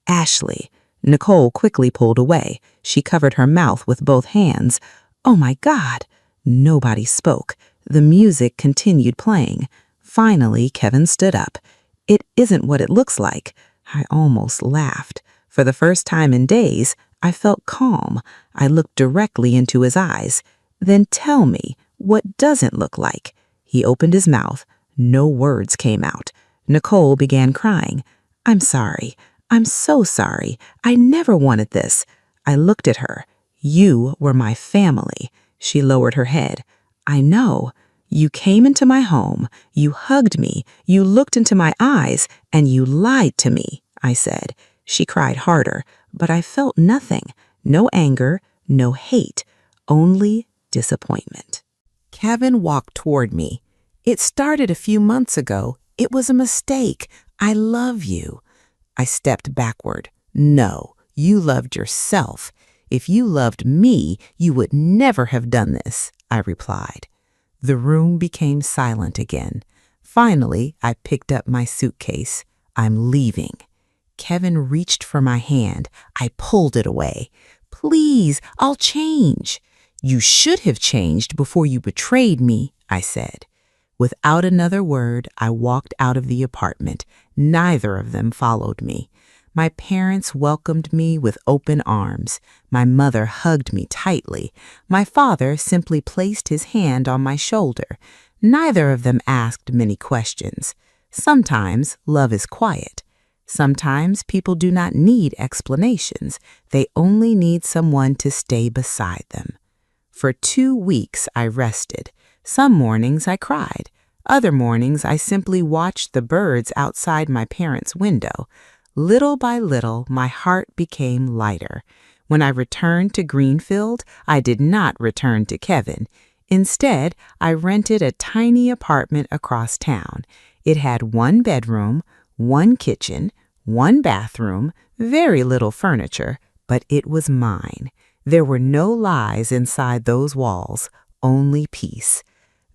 "Ashley." Nicole quickly pulled away. She covered her mouth with both hands. "Oh my God." Nobody spoke. The music continued playing. Finally, Kevin stood up. "It isn't what it looks like." I almost laughed. For the first time in days, I felt calm. I looked directly into his eyes. "Then tell me, what does it look like?" He opened his mouth. No words came out. Nicole began crying. "I'm sorry. I'm so sorry. I never wanted this." I looked at her. "You were my family." She lowered her head. "I know. You came into my home. You hugged me. You looked into my eyes, and you lied to me," I said. She cried harder, but I felt nothing. No anger, no hate, only disappointment. Kevin walked toward me. "It started a few months ago. It was a mistake. I love you." I stepped backward. "No, you loved yourself. If you loved me, you would never have done this," I replied. The room became silent again. Finally, I picked up my suitcase. "I'm leaving." Kevin reached for my hand. I pulled it away. "Please, I'll change." "You should have changed before you betrayed me," I said. Without another word, I walked out of the apartment. Neither of them followed me. My parents welcomed me with open arms. My mother hugged me tightly. My father simply placed his hand on my shoulder. Neither of them asked many questions. Sometimes love is quiet. Sometimes people do not need explanations. They only need someone to stay beside them. For 2 weeks, I rested. Some mornings I cried. Other mornings I simply watched the birds outside my parents' window. Little by little, my heart became lighter. When I returned to Greenfield, I did not return to Kevin. Instead, I rented a tiny apartment across town. It had 1 bedroom, 1 kitchen, 1 bathroom, very little furniture, but it was mine. There were no lies inside those walls, only peace.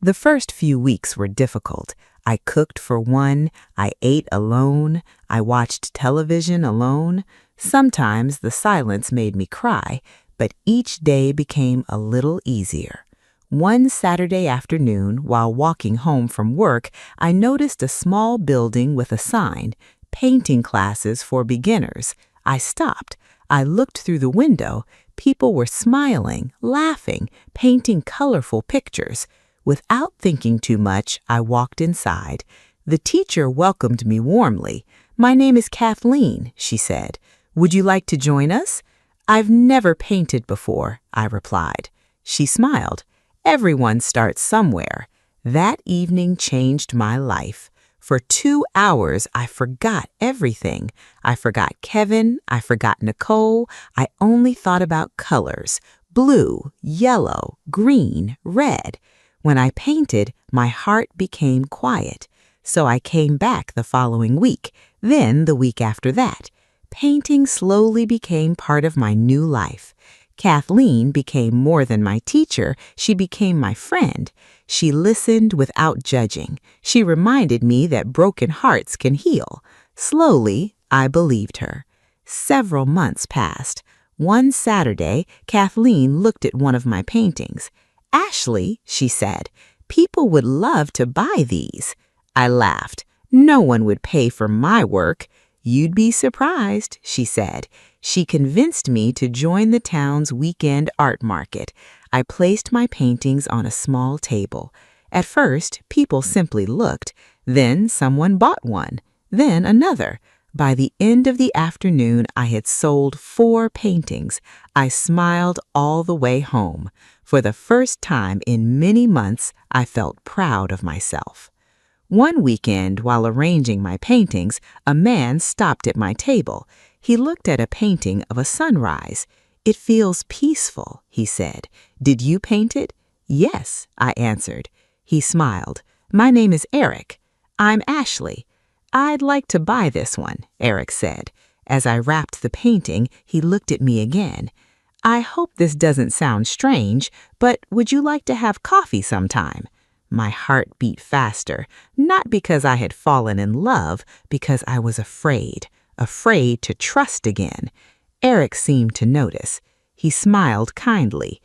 The first few weeks were difficult. I cooked for one, I ate alone, I watched television alone. Sometimes the silence made me cry, but each day became a little easier. One Saturday afternoon, while walking home from work, I noticed a small building with a sign, "Painting Classes for Beginners." I stopped. I looked through the window. People were smiling, laughing, painting colorful pictures. Without thinking too much, I walked inside. The teacher welcomed me warmly. "My name is Kathleen," she said. "Would you like to join us?" "I've never painted before," I replied. She smiled. "Everyone starts somewhere." That evening changed my life. For 2 hours, I forgot everything. I forgot Kevin. I forgot Nicole. I only thought about colors: blue, yellow, green, red. When I painted, my heart became quiet. So I came back the following week, then the week after that. Painting slowly became part of my new life. Kathleen became more than my teacher, she became my friend. She listened without judging. She reminded me that broken hearts can heal. Slowly, I believed her. Several months passed. One Saturday, Kathleen looked at one of my paintings. "Ashley," she said, "people would love to buy these." I laughed. "No one would pay for my work." "You'd be surprised," she said. She convinced me to join the town's weekend art market. I placed my paintings on a small table. At first, people simply looked. Then someone bought one. Then another. By the end of the afternoon, I had sold 4 paintings. I smiled all the way home. For the first time in many months, I felt proud of myself. One weekend, while arranging my paintings, a man stopped at my table. He looked at a painting of a sunrise. "It feels peaceful," he said. "Did you paint it?" "Yes," I answered. He smiled. "My name is Eric." "I'm Ashley." "I'd like to buy this one," Eric said. As I wrapped the painting, he looked at me again. "I hope this doesn't sound strange, but would you like to have coffee sometime?" My heart beat faster, not because I had fallen in love, because I was afraid to trust again. Eric seemed to notice. He smiled kindly.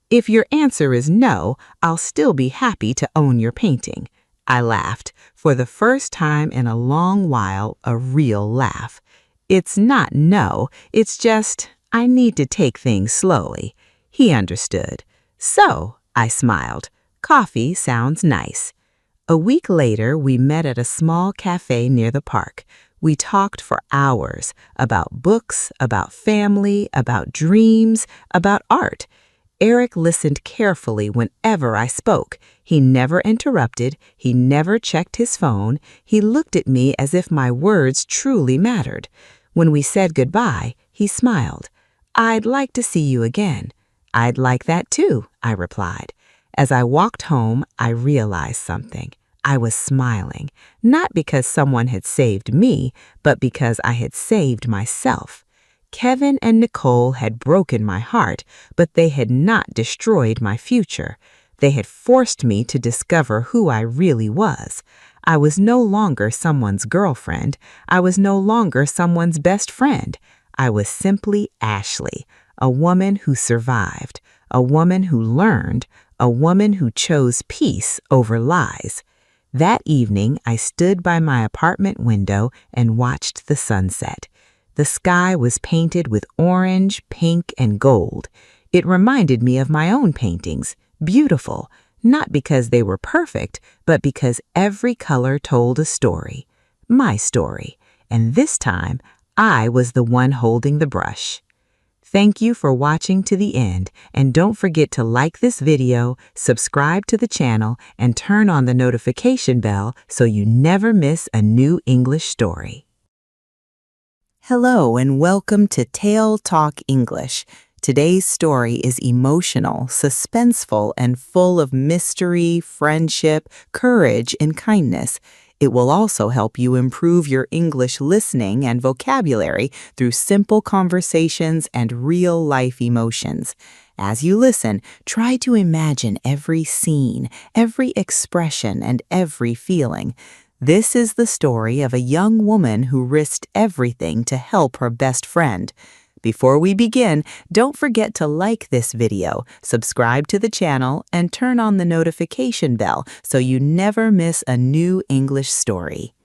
"If your answer is no, I'll still be happy to own your painting." I laughed, for the first time in a long while, a real laugh. "It's not no, it's just I need to take things slowly." He understood. "So," I smiled, "coffee sounds nice." A week later, we met at a small cafe near the park. We talked for hours about books, about family, about dreams, about art. Eric listened carefully whenever I spoke. He never interrupted. He never checked his phone. He looked at me as if my words truly mattered. When we said goodbye, he smiled. "I'd like to see you again." "I'd like that too," I replied. As I walked home, I realized something. I was smiling, not because someone had saved me, but because I had saved myself. Kevin and Nicole had broken my heart, but they had not destroyed my future. They had forced me to discover who I really was. I was no longer someone's girlfriend. I was no longer someone's best friend. I was simply Ashley, a woman who survived, a woman who learned, a woman who chose peace over lies. That evening, I stood by my apartment window and watched the sunset. The sky was painted with orange, pink, and gold. It reminded me of my own paintings, beautiful, not because they were perfect, but because every color told a story, my story, and this time, I was the one holding the brush. Thank you for watching to the end, and don't forget to like this video, subscribe to the channel, and turn on the notification bell so you never miss a new English story. Hello and welcome to TaleTalk English. Today's story is emotional, suspenseful, and full of mystery, friendship, courage, and kindness. It will also help you improve your English listening and vocabulary through simple conversations and real-life emotions. As you listen, try to imagine every scene, every expression, and every feeling. This is the story of a young woman who risked everything to help her best friend. Before we begin, don't forget to like this video, subscribe to the channel, and turn on the notification bell so you never miss a new English story.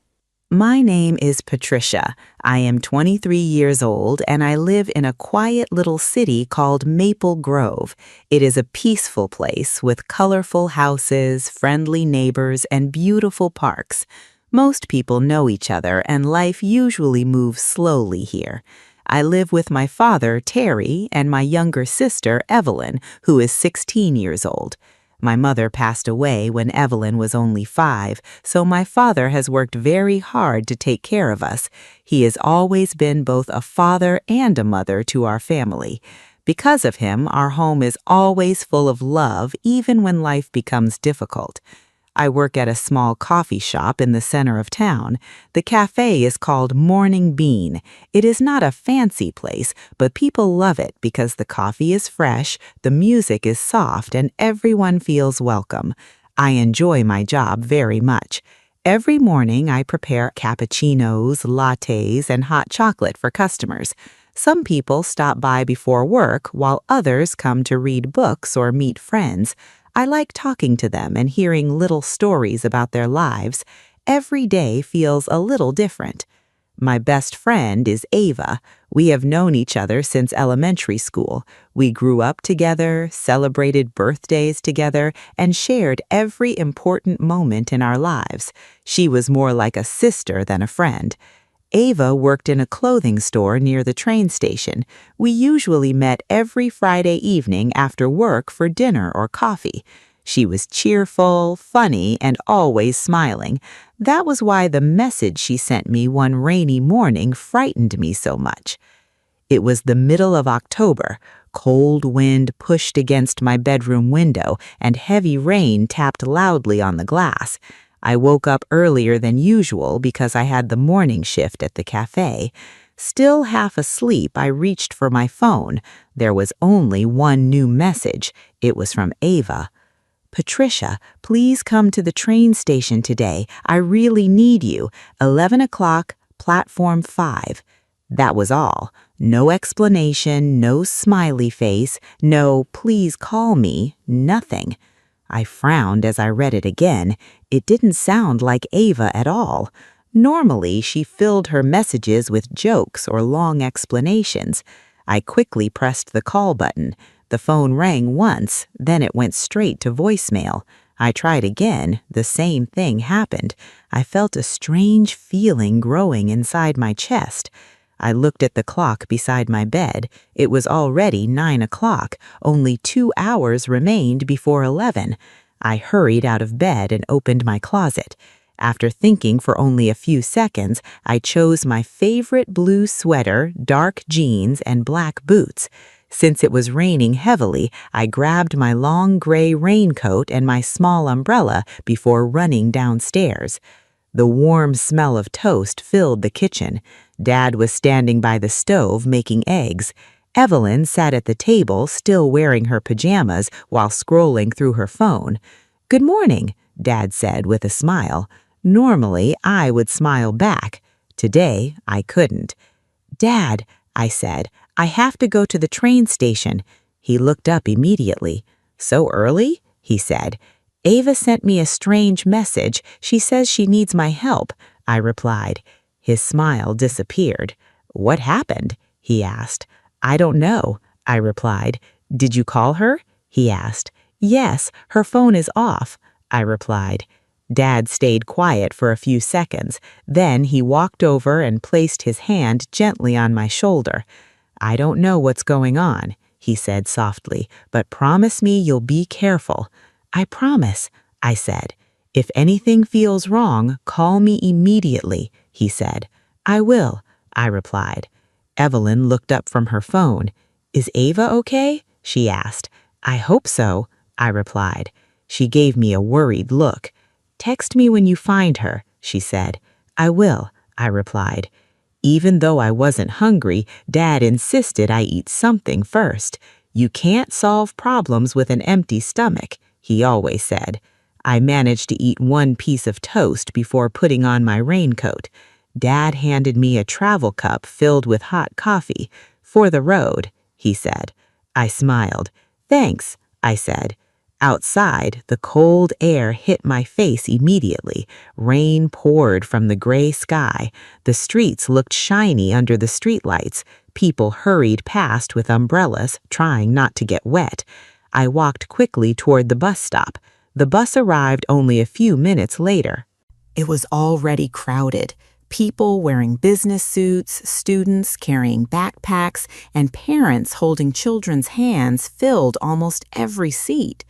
My name is Patricia. I am 23 years old and I live in a quiet little city called Maple Grove. It is a peaceful place with colorful houses, friendly neighbors, and beautiful parks. Most people know each other and life usually moves slowly here. I live with my father, Terry, and my younger sister, Evelyn, who is 16 years old. My mother passed away when Evelyn was only 5, so my father has worked very hard to take care of us. He has always been both a father and a mother to our family. Because of him, our home is always full of love, even when life becomes difficult. I work at a small coffee shop in the center of town. The cafe is called Morning Bean. It is not a fancy place, but people love it because the coffee is fresh, the music is soft, and everyone feels welcome. I enjoy my job very much. Every morning I prepare cappuccinos, lattes, and hot chocolate for customers. Some people stop by before work while others come to read books or meet friends. I like talking to them and hearing little stories about their lives. Every day feels a little different. My best friend is Ava. We have known each other since elementary school. We grew up together, celebrated birthdays together, and shared every important moment in our lives. She was more like a sister than a friend. Ava worked in a clothing store near the train station. We usually met every Friday evening after work for dinner or coffee. She was cheerful, funny, and always smiling. That was why the message she sent me one rainy morning frightened me so much. It was the middle of October. Cold wind pushed against my bedroom window, and heavy rain tapped loudly on the glass. I woke up earlier than usual because I had the morning shift at the cafe. Still half asleep, I reached for my phone. There was only one new message. It was from Ava. "Patricia, please come to the train station today. I really need you. 11 o'clock, platform 5. That was all. No explanation, no smiley face, no please call me, nothing. I frowned as I read it again. It didn't sound like Ava at all. Normally, she filled her messages with jokes or long explanations. I quickly pressed the call button. The phone rang once, then it went straight to voicemail. I tried again. The same thing happened. I felt a strange feeling growing inside my chest. I looked at the clock beside my bed. It was already 9 o'clock. Only 2 hours remained before 11. I hurried out of bed and opened my closet. After thinking for only a few seconds, I chose my favorite blue sweater, dark jeans, and black boots. Since it was raining heavily, I grabbed my long gray raincoat and my small umbrella before running downstairs. The warm smell of toast filled the kitchen. Dad was standing by the stove making eggs. Evelyn sat at the table, still wearing her pajamas, while scrolling through her phone. "Good morning," Dad said with a smile. Normally, I would smile back. Today, I couldn't. "Dad," I said, "I have to go to the train station." He looked up immediately. "So early?" he said. "Ava sent me a strange message. She says she needs my help," I replied. His smile disappeared. "What happened?" he asked. "I don't know," I replied. "Did you call her?" he asked. "Yes, her phone is off," I replied. Dad stayed quiet for a few seconds. Then he walked over and placed his hand gently on my shoulder. "I don't know what's going on," he said softly, "but promise me you'll be careful." "I promise," I said. "If anything feels wrong, call me immediately," he said. "I will," I replied. Evelyn looked up from her phone. "Is Ava okay?" she asked. "I hope so," I replied. She gave me a worried look. "Text me when you find her," she said. "I will," I replied. Even though I wasn't hungry, Dad insisted I eat something first. "You can't solve problems with an empty stomach," he always said. I managed to eat one piece of toast before putting on my raincoat. Dad handed me a travel cup filled with hot coffee. "For the road," he said. I smiled. "Thanks," I said. Outside, the cold air hit my face immediately. Rain poured from the gray sky. The streets looked shiny under the streetlights. People hurried past with umbrellas, trying not to get wet. I walked quickly toward the bus stop. The bus arrived only a few minutes later. It was already crowded. People wearing business suits, students carrying backpacks, and parents holding children's hands filled almost every seat.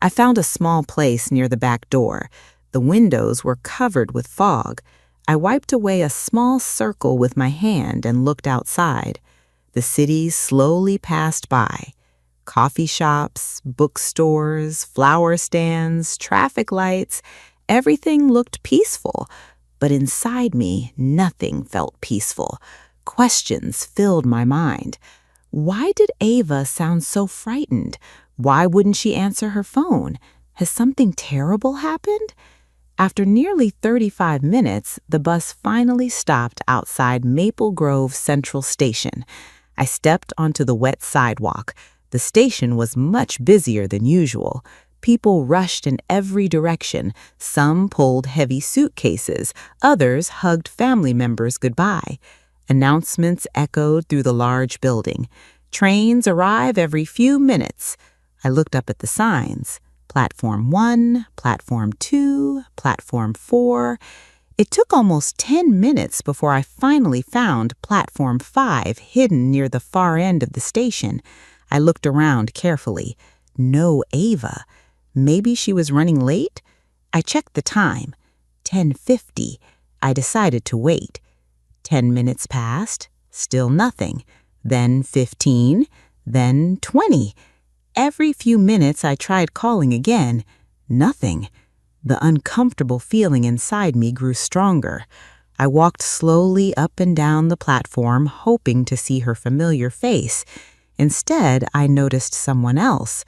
I found a small place near the back door. The windows were covered with fog. I wiped away a small circle with my hand and looked outside. The city slowly passed by. Coffee shops, bookstores, flower stands, traffic lights, everything looked peaceful. But inside me, nothing felt peaceful. Questions filled my mind. Why did Ava sound so frightened? Why wouldn't she answer her phone? Has something terrible happened? After nearly 35 minutes, the bus finally stopped outside Maple Grove Central Station. I stepped onto the wet sidewalk. The station was much busier than usual. People rushed in every direction. Some pulled heavy suitcases. Others hugged family members goodbye. Announcements echoed through the large building. Trains arrive every few minutes. I looked up at the signs. Platform 1, Platform 2, Platform 4. It took almost 10 minutes before I finally found Platform 5 hidden near the far end of the station. I looked around carefully. No Ava. Maybe she was running late? I checked the time. 10:50. I decided to wait. 10 minutes passed. Still nothing. Then 15. Then 20. Every few minutes I tried calling again. Nothing. The uncomfortable feeling inside me grew stronger. I walked slowly up and down the platform, hoping to see her familiar face. Instead, I noticed someone else.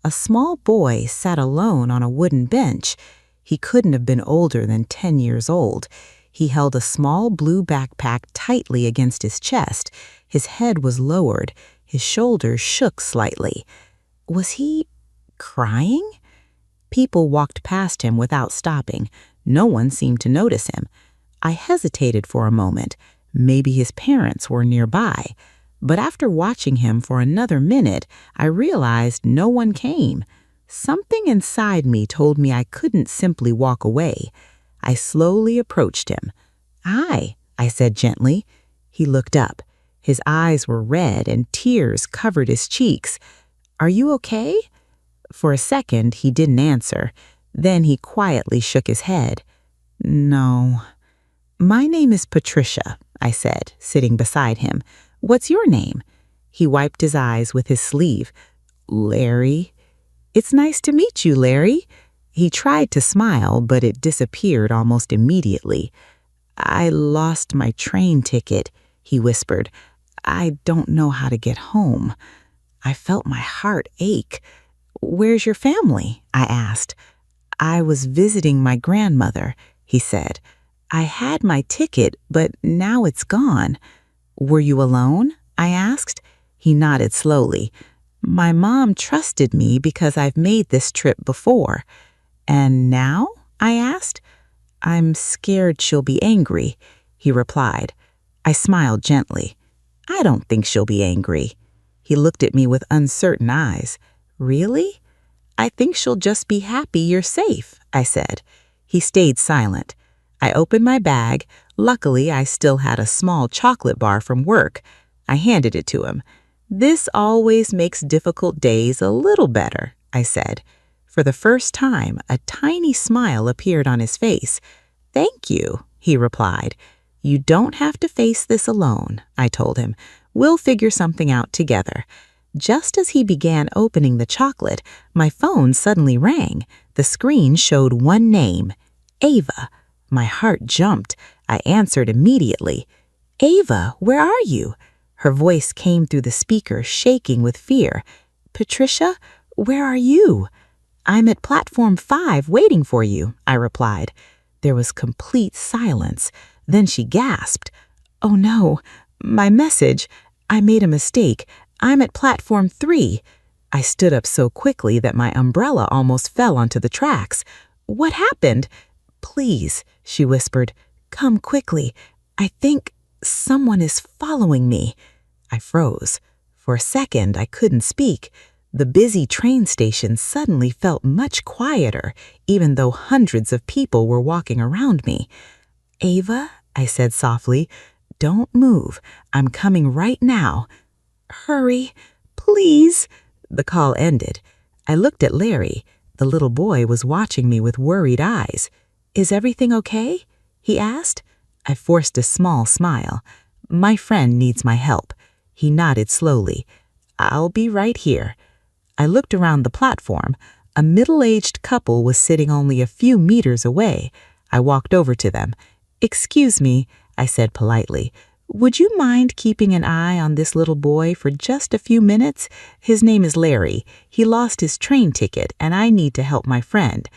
A small boy sat alone on a wooden bench. He couldn't have been older than 10 years old. He held a small blue backpack tightly against his chest. His head was lowered. His shoulders shook slightly. Was he crying? People walked past him without stopping. No one seemed to notice him. I hesitated for a moment. Maybe his parents were nearby. But after watching him for another minute, I realized no one came. Something inside me told me I couldn't simply walk away. I slowly approached him. "Hi," I said gently. He looked up. His eyes were red and tears covered his cheeks. "Are you okay?" For a second, he didn't answer. Then he quietly shook his head. "No." "My name is Patricia," I said, sitting beside him. "What's your name?" He wiped his eyes with his sleeve. "Larry." "It's nice to meet you, Larry." He tried to smile, but it disappeared almost immediately. "I lost my train ticket," he whispered. "I don't know how to get home." I felt my heart ache. "Where's your family?" I asked. "I was visiting my grandmother," he said. "I had my ticket, but now it's gone." "Were you alone?" I asked. He nodded slowly. "My mom trusted me because I've made this trip before." "And now?" I asked. "I'm scared she'll be angry," he replied. I smiled gently. "I don't think she'll be angry." He looked at me with uncertain eyes. "Really?" "I think she'll just be happy you're safe," I said. He stayed silent. I opened my bag. Luckily, I still had a small chocolate bar from work. I handed it to him. "This always makes difficult days a little better," I said. For the first time, a tiny smile appeared on his face. "Thank you," he replied. "You don't have to face this alone," I told him. "We'll figure something out together." Just as he began opening the chocolate, my phone suddenly rang. The screen showed one name, Ava. My heart jumped. I answered immediately. "Ava, where are you?" Her voice came through the speaker, shaking with fear. "Patricia, where are you?" "I'm at Platform 5 waiting for you," I replied. There was complete silence. Then she gasped. "Oh no, my message. I made a mistake. I'm at Platform 3. I stood up so quickly that my umbrella almost fell onto the tracks. "What happened?" "Please," she whispered, "come quickly. I think someone is following me." I froze. For a second, I couldn't speak. The busy train station suddenly felt much quieter, even though hundreds of people were walking around me. "Ava," I said softly, "don't move. I'm coming right now." "Hurry, please." The call ended. I looked at Larry. The little boy was watching me with worried eyes. "Is everything okay?" he asked. I forced a small smile. "My friend needs my help." He nodded slowly. "I'll be right here." I looked around the platform. A middle-aged couple was sitting only a few meters away. I walked over to them. "Excuse me," I said politely. "Would you mind keeping an eye on this little boy for just a few minutes? His name is Larry. He lost his train ticket, and I need to help my friend."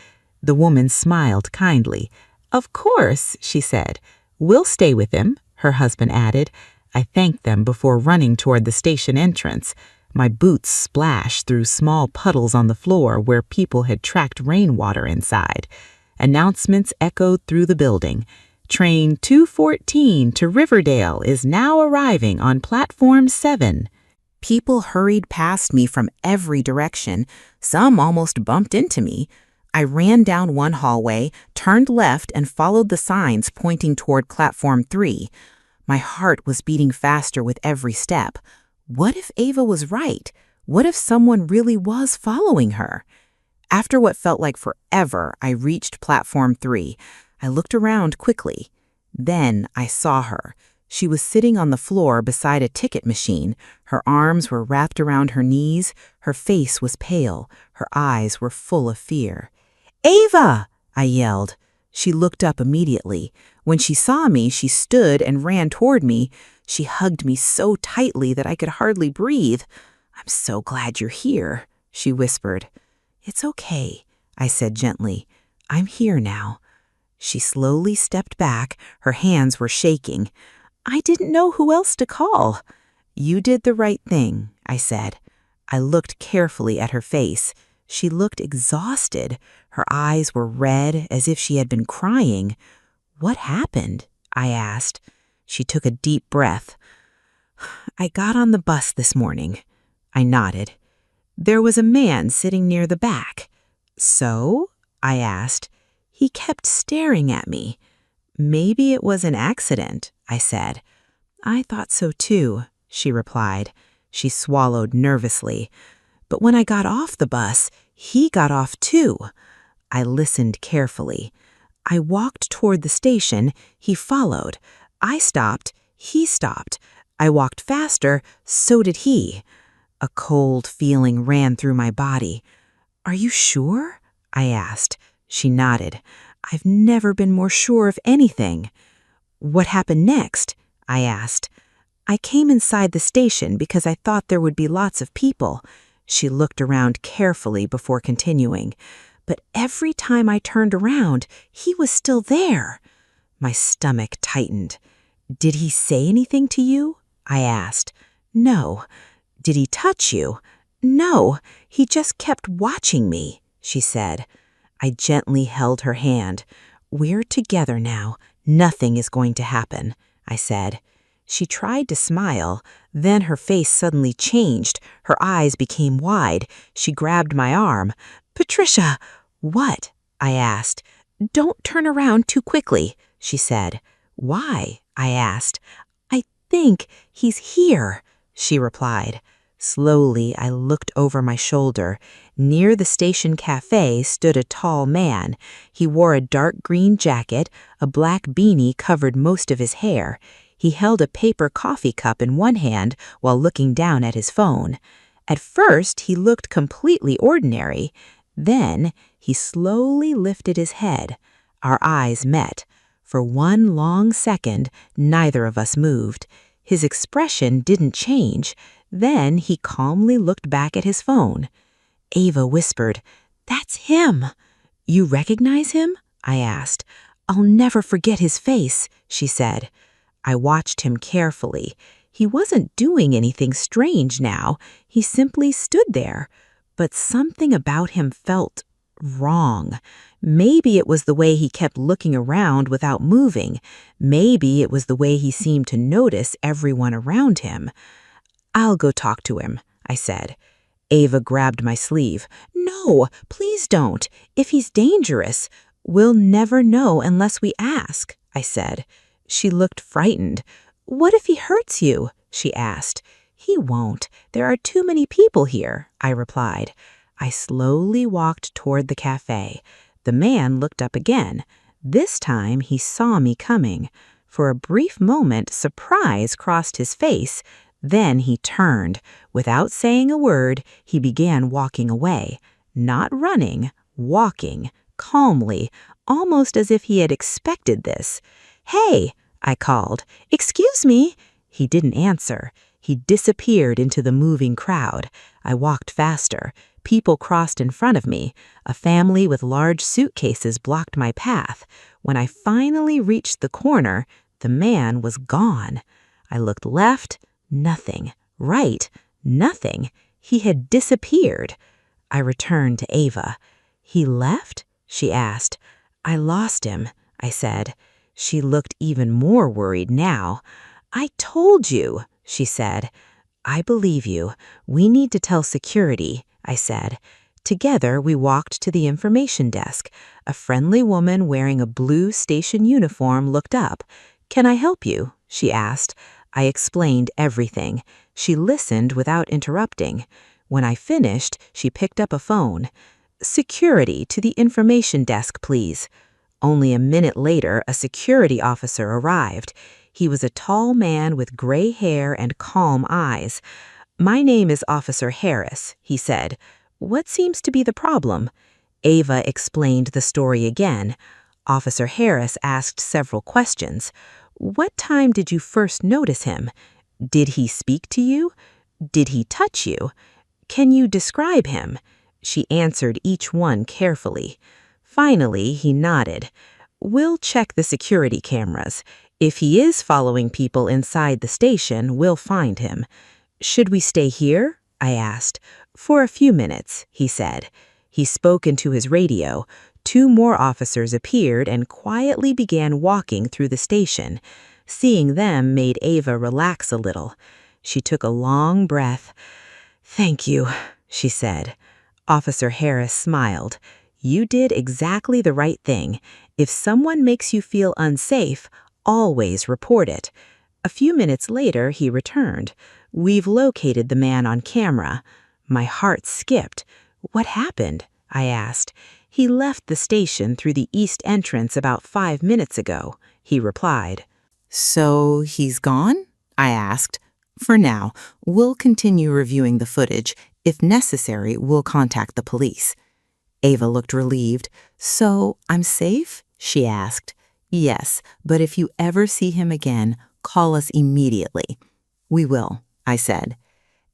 The woman smiled kindly. "Of course," she said. "We'll stay with him," her husband added. I thanked them before running toward the station entrance. My boots splashed through small puddles on the floor where people had tracked rainwater inside. Announcements echoed through the building. "Train 214 to Riverdale is now arriving on Platform 7. People hurried past me from every direction. Some almost bumped into me. I ran down one hallway, turned left, and followed the signs pointing toward Platform 3. My heart was beating faster with every step. What if Ava was right? What if someone really was following her? After what felt like forever, I reached Platform 3. I looked around quickly. Then I saw her. She was sitting on the floor beside a ticket machine. Her arms were wrapped around her knees. Her face was pale. Her eyes were full of fear. "Ava!" I yelled. She looked up immediately. When she saw me, she stood and ran toward me. She hugged me so tightly that I could hardly breathe. "I'm so glad you're here," she whispered. "It's okay," I said gently. "I'm here now." She slowly stepped back. Her hands were shaking. I didn't know who else to call. "You did the right thing," I said. I looked carefully at her face. She looked exhausted. Her eyes were red, as if she had been crying. "What happened?" I asked. She took a deep breath. "I got on the bus this morning." I nodded. "There was a man sitting near the back." "So?" I asked. "He kept staring at me." "Maybe it was an accident," I said. "I thought so too," she replied. She swallowed nervously. "But when I got off the bus, he got off too." I listened carefully. I walked toward the station. He followed. I stopped. He stopped. I walked faster. So did he. A cold feeling ran through my body. "Are you sure?" I asked. She nodded. "I've never been more sure of anything." "What happened next?" I asked. "I came inside the station because I thought there would be lots of people." She looked around carefully before continuing. "But every time I turned around, he was still there." My stomach tightened. "Did he say anything to you?" I asked. "No." "Did he touch you?" "No, he just kept watching me," she said. I gently held her hand. "We're together now. Nothing is going to happen," I said. She tried to smile. Then her face suddenly changed. Her eyes became wide. She grabbed my arm. "Patricia!" "What?" I asked. "Don't turn around too quickly," she said. "Why?" I asked. "I think he's here," she replied. Slowly, I looked over my shoulder. Near the station cafe stood a tall man. He wore a dark green jacket. A black beanie covered most of his hair. He held a paper coffee cup in one hand while looking down at his phone. At first, he looked completely ordinary. Then, he slowly lifted his head. Our eyes met. For one long second, neither of us moved. His expression didn't change. Then he calmly looked back at his phone. Ava whispered, "That's him." "You recognize him?" I asked. "I'll never forget his face," she said. I watched him carefully. He wasn't doing anything strange now. He simply stood there. But something about him felt wrong. Maybe it was the way he kept looking around without moving. Maybe it was the way he seemed to notice everyone around him. "I'll go talk to him," I said. Ava grabbed my sleeve. "No, please don't. If he's dangerous, we'll never know unless we ask," I said. She looked frightened. "What if he hurts you?" she asked. "He won't. There are too many people here," I replied. I slowly walked toward the cafe. The man looked up again. This time he saw me coming. For a brief moment, surprise crossed his face. Then he turned. Without saying a word, he began walking away. Not running, walking, calmly, almost as if he had expected this. "Hey!" I called. "Excuse me!" He didn't answer. He disappeared into the moving crowd. I walked faster. People crossed in front of me. A family with large suitcases blocked my path. When I finally reached the corner, the man was gone. I looked left, nothing. Right, nothing. He had disappeared. I returned to Ava. "He left?" she asked. "I lost him," I said. She looked even more worried now. "I told you," she said. "I believe you. We need to tell security," I said. Together, we walked to the information desk. A friendly woman wearing a blue station uniform looked up. "Can I help you?" she asked. I explained everything. She listened without interrupting. When I finished, she picked up a phone. "Security to the information desk, please." Only a minute later, a security officer arrived. He was a tall man with gray hair and calm eyes. "My name is Officer Harris," he said. "What seems to be the problem?" Ava explained the story again. Officer Harris asked several questions. "What time did you first notice him? Did he speak to you? Did he touch you? Can you describe him?" She answered each one carefully. Finally, he nodded. "We'll check the security cameras. If he is following people inside the station, we'll find him." "Should we stay here?" I asked. "For a few minutes," he said. He spoke into his radio. 2 more officers appeared and quietly began walking through the station. Seeing them made Ava relax a little. She took a long breath. "Thank you," she said. Officer Harris smiled. "You did exactly the right thing. If someone makes you feel unsafe, always report it." A few minutes later, he returned. "We've located the man on camera." My heart skipped. "What happened?" I asked. "He left the station through the east entrance about 5 minutes ago," he replied. "So he's gone?" I asked. "For now, we'll continue reviewing the footage. If necessary, we'll contact the police." Ava looked relieved. "So I'm safe?" she asked. "Yes, but if you ever see him again, call us immediately." "We will," I said.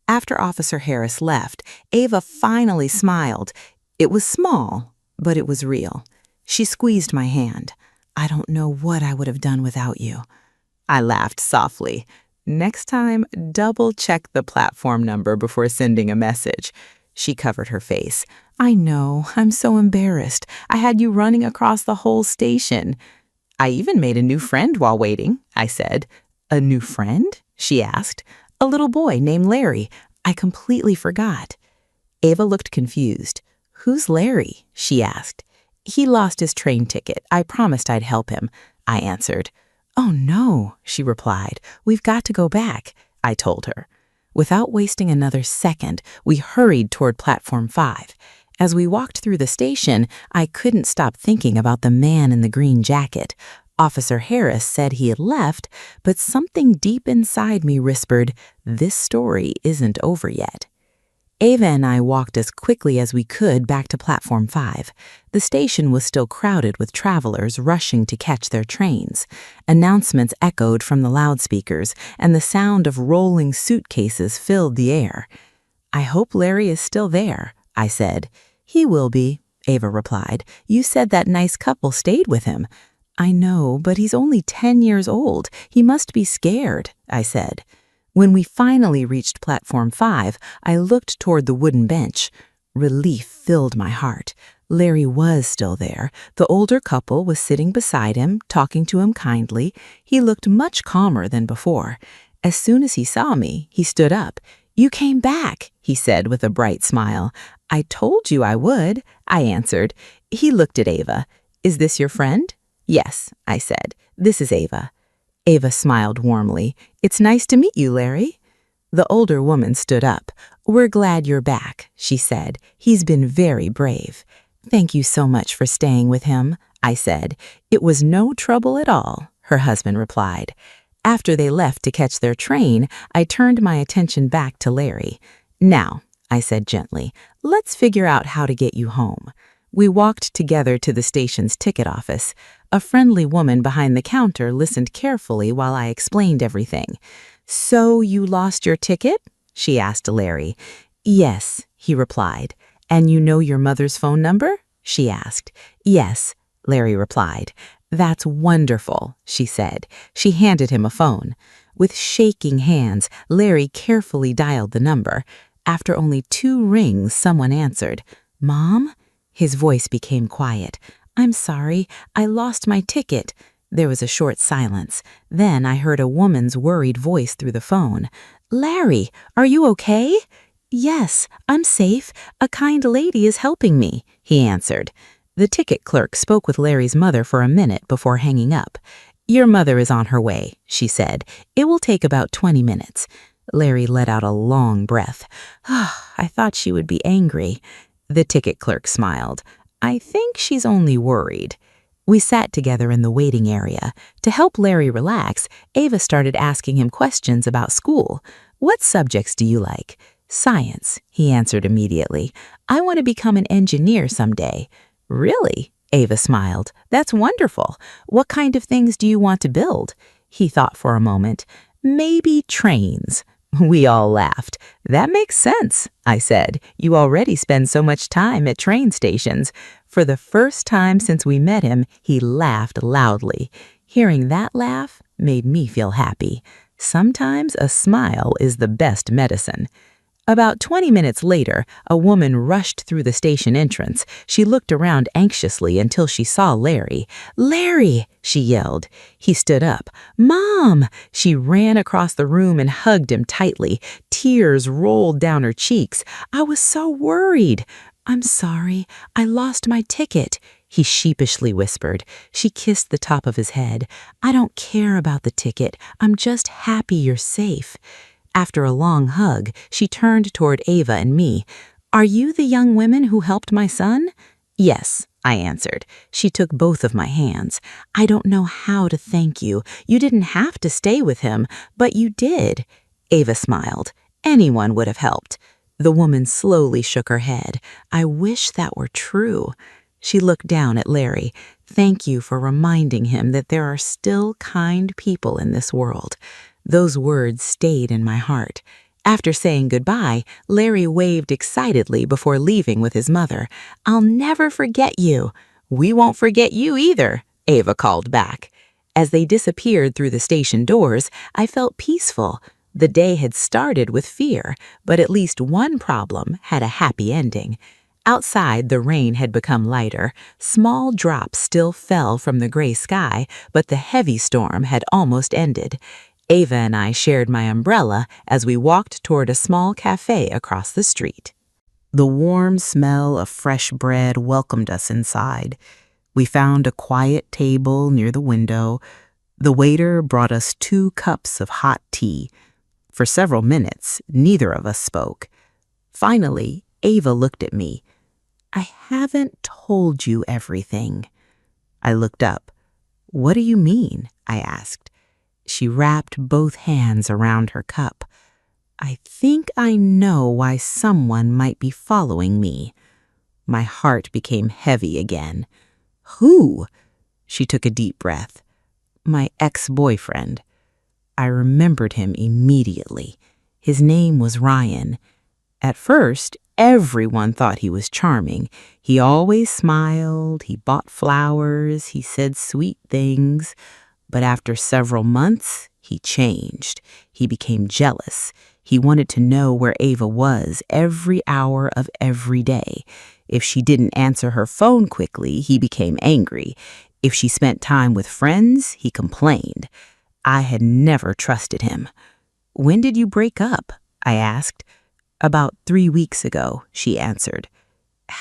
After Officer Harris left, Ava finally smiled. It was small, but it was real. She squeezed my hand. "I don't know what I would have done without you." I laughed softly. "Next time, double-check the platform number before sending a message." She covered her face. "I know, I'm so embarrassed. I had you running across the whole station." "I even made a new friend while waiting," I said. "A new friend?" she asked. "A little boy named Larry. I completely forgot." Ava looked confused. "Who's Larry?" she asked. "He lost his train ticket. I promised I'd help him," I answered. "Oh no," she replied. "We've got to go back," I told her. Without wasting another second, we hurried toward Platform 5. As we walked through the station, I couldn't stop thinking about the man in the green jacket. Officer Harris said he had left, but something deep inside me whispered, this story isn't over yet. Ava and I walked as quickly as we could back to Platform 5. The station was still crowded with travelers rushing to catch their trains. Announcements echoed from the loudspeakers, and the sound of rolling suitcases filled the air. "I hope Larry is still there," I said. "He will be," Ava replied. "You said that nice couple stayed with him." "I know, but he's only 10 years old. He must be scared," I said. When we finally reached Platform 5, I looked toward the wooden bench. Relief filled my heart. Larry was still there. The older couple was sitting beside him, talking to him kindly. He looked much calmer than before. As soon as he saw me, he stood up. "You came back," he said with a bright smile. "I told you I would," I answered. He looked at Ava. "Is this your friend?" "Yes," I said. "This is Ava." Ava smiled warmly. "It's nice to meet you, Larry." The older woman stood up. "We're glad you're back," she said. "He's been very brave." "Thank you so much for staying with him," I said. "It was no trouble at all," her husband replied. After they left to catch their train, I turned my attention back to Larry. "Now," I said gently, "let's figure out how to get you home." We walked together to the station's ticket office. A friendly woman behind the counter listened carefully while I explained everything. "So you lost your ticket?" she asked Larry. "Yes," he replied. "And you know your mother's phone number?" she asked. "Yes," Larry replied. "That's wonderful," she said. She handed him a phone. With shaking hands, Larry carefully dialed the number. After only 2 rings, someone answered. "Mom?" His voice became quiet. "I'm sorry, I lost my ticket." There was a short silence. Then I heard a woman's worried voice through the phone. "Larry, are you okay?" "Yes, I'm safe. A kind lady is helping me," he answered. The ticket clerk spoke with Larry's mother for a minute before hanging up. "Your mother is on her way," she said. "It will take about 20 minutes." Larry let out a long breath. "I thought she would be angry." The ticket clerk smiled. "I think she's only worried." We sat together in the waiting area. To help Larry relax, Ava started asking him questions about school. "What subjects do you like?" "Science," he answered immediately. "I want to become an engineer someday." "Really?" Ava smiled. "That's wonderful. What kind of things do you want to build?" He thought for a moment. "Maybe trains." We all laughed. "That makes sense," I said. "You already spend so much time at train stations." For the first time since we met him, he laughed loudly. Hearing that laugh made me feel happy. Sometimes a smile is the best medicine. About 20 minutes later, a woman rushed through the station entrance. She looked around anxiously until she saw Larry. "Larry!" she yelled. He stood up. "Mom!" She ran across the room and hugged him tightly. Tears rolled down her cheeks. "I was so worried." "I'm sorry, I lost my ticket," he sheepishly whispered. She kissed the top of his head. "I don't care about the ticket. I'm just happy you're safe." After a long hug, she turned toward Ava and me. "Are you the young women who helped my son?" "Yes," I answered. She took both of my hands. "I don't know how to thank you. You didn't have to stay with him, but you did." Ava smiled. "Anyone would have helped." The woman slowly shook her head. "I wish that were true." She looked down at Larry. "Thank you for reminding him that there are still kind people in this world." Those words stayed in my heart. After saying goodbye, Larry waved excitedly before leaving with his mother. "I'll never forget you." "We won't forget you either," Ava called back. As they disappeared through the station doors, I felt peaceful. The day had started with fear, but at least one problem had a happy ending. Outside, the rain had become lighter. Small drops still fell from the gray sky, but the heavy storm had almost ended. Ava and I shared my umbrella as we walked toward a small cafe across the street. The warm smell of fresh bread welcomed us inside. We found a quiet table near the window. The waiter brought us 2 cups of hot tea. For several minutes, neither of us spoke. Finally, Ava looked at me. "I haven't told you everything." I looked up. "What do you mean?" I asked. She wrapped both hands around her cup. "I think I know why someone might be following me." My heart became heavy again. "Who?" She took a deep breath. "My ex-boyfriend." I remembered him immediately. His name was Ryan. At first, everyone thought he was charming. He always smiled, he bought flowers, he said sweet things. But after several months, he changed. He became jealous. He wanted to know where Ava was every hour of every day. If she didn't answer her phone quickly, he became angry. If she spent time with friends, he complained. I had never trusted him. "When did you break up?" I asked. "About 3 weeks ago," she answered.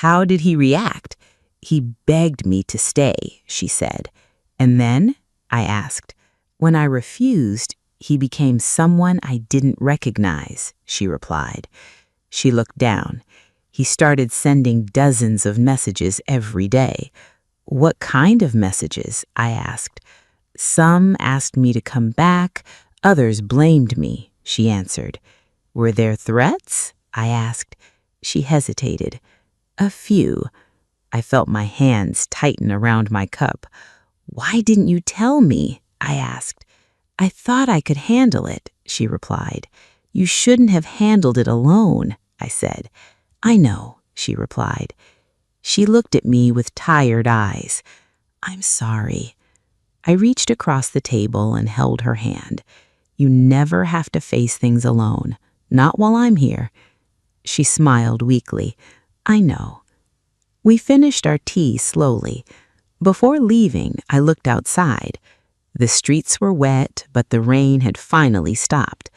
"How did he react?" "He begged me to stay," she said. "And then?" I asked. "When I refused, he became someone I didn't recognize," she replied. She looked down. "He started sending dozens of messages every day." "What kind of messages?" I asked. Some asked me to come back, others blamed me, she answered. Were there threats? I asked. She hesitated. A few. I felt my hands tighten around my cup. Why didn't you tell me? I asked. I thought I could handle it, she replied. You shouldn't have handled it alone, I said. I know, she replied. She looked at me with tired eyes. I'm sorry. I reached across the table and held her hand. You never have to face things alone, not while I'm here. She smiled weakly. I know. We finished our tea slowly. Before leaving, I looked outside. The streets were wet, but the rain had finally stopped.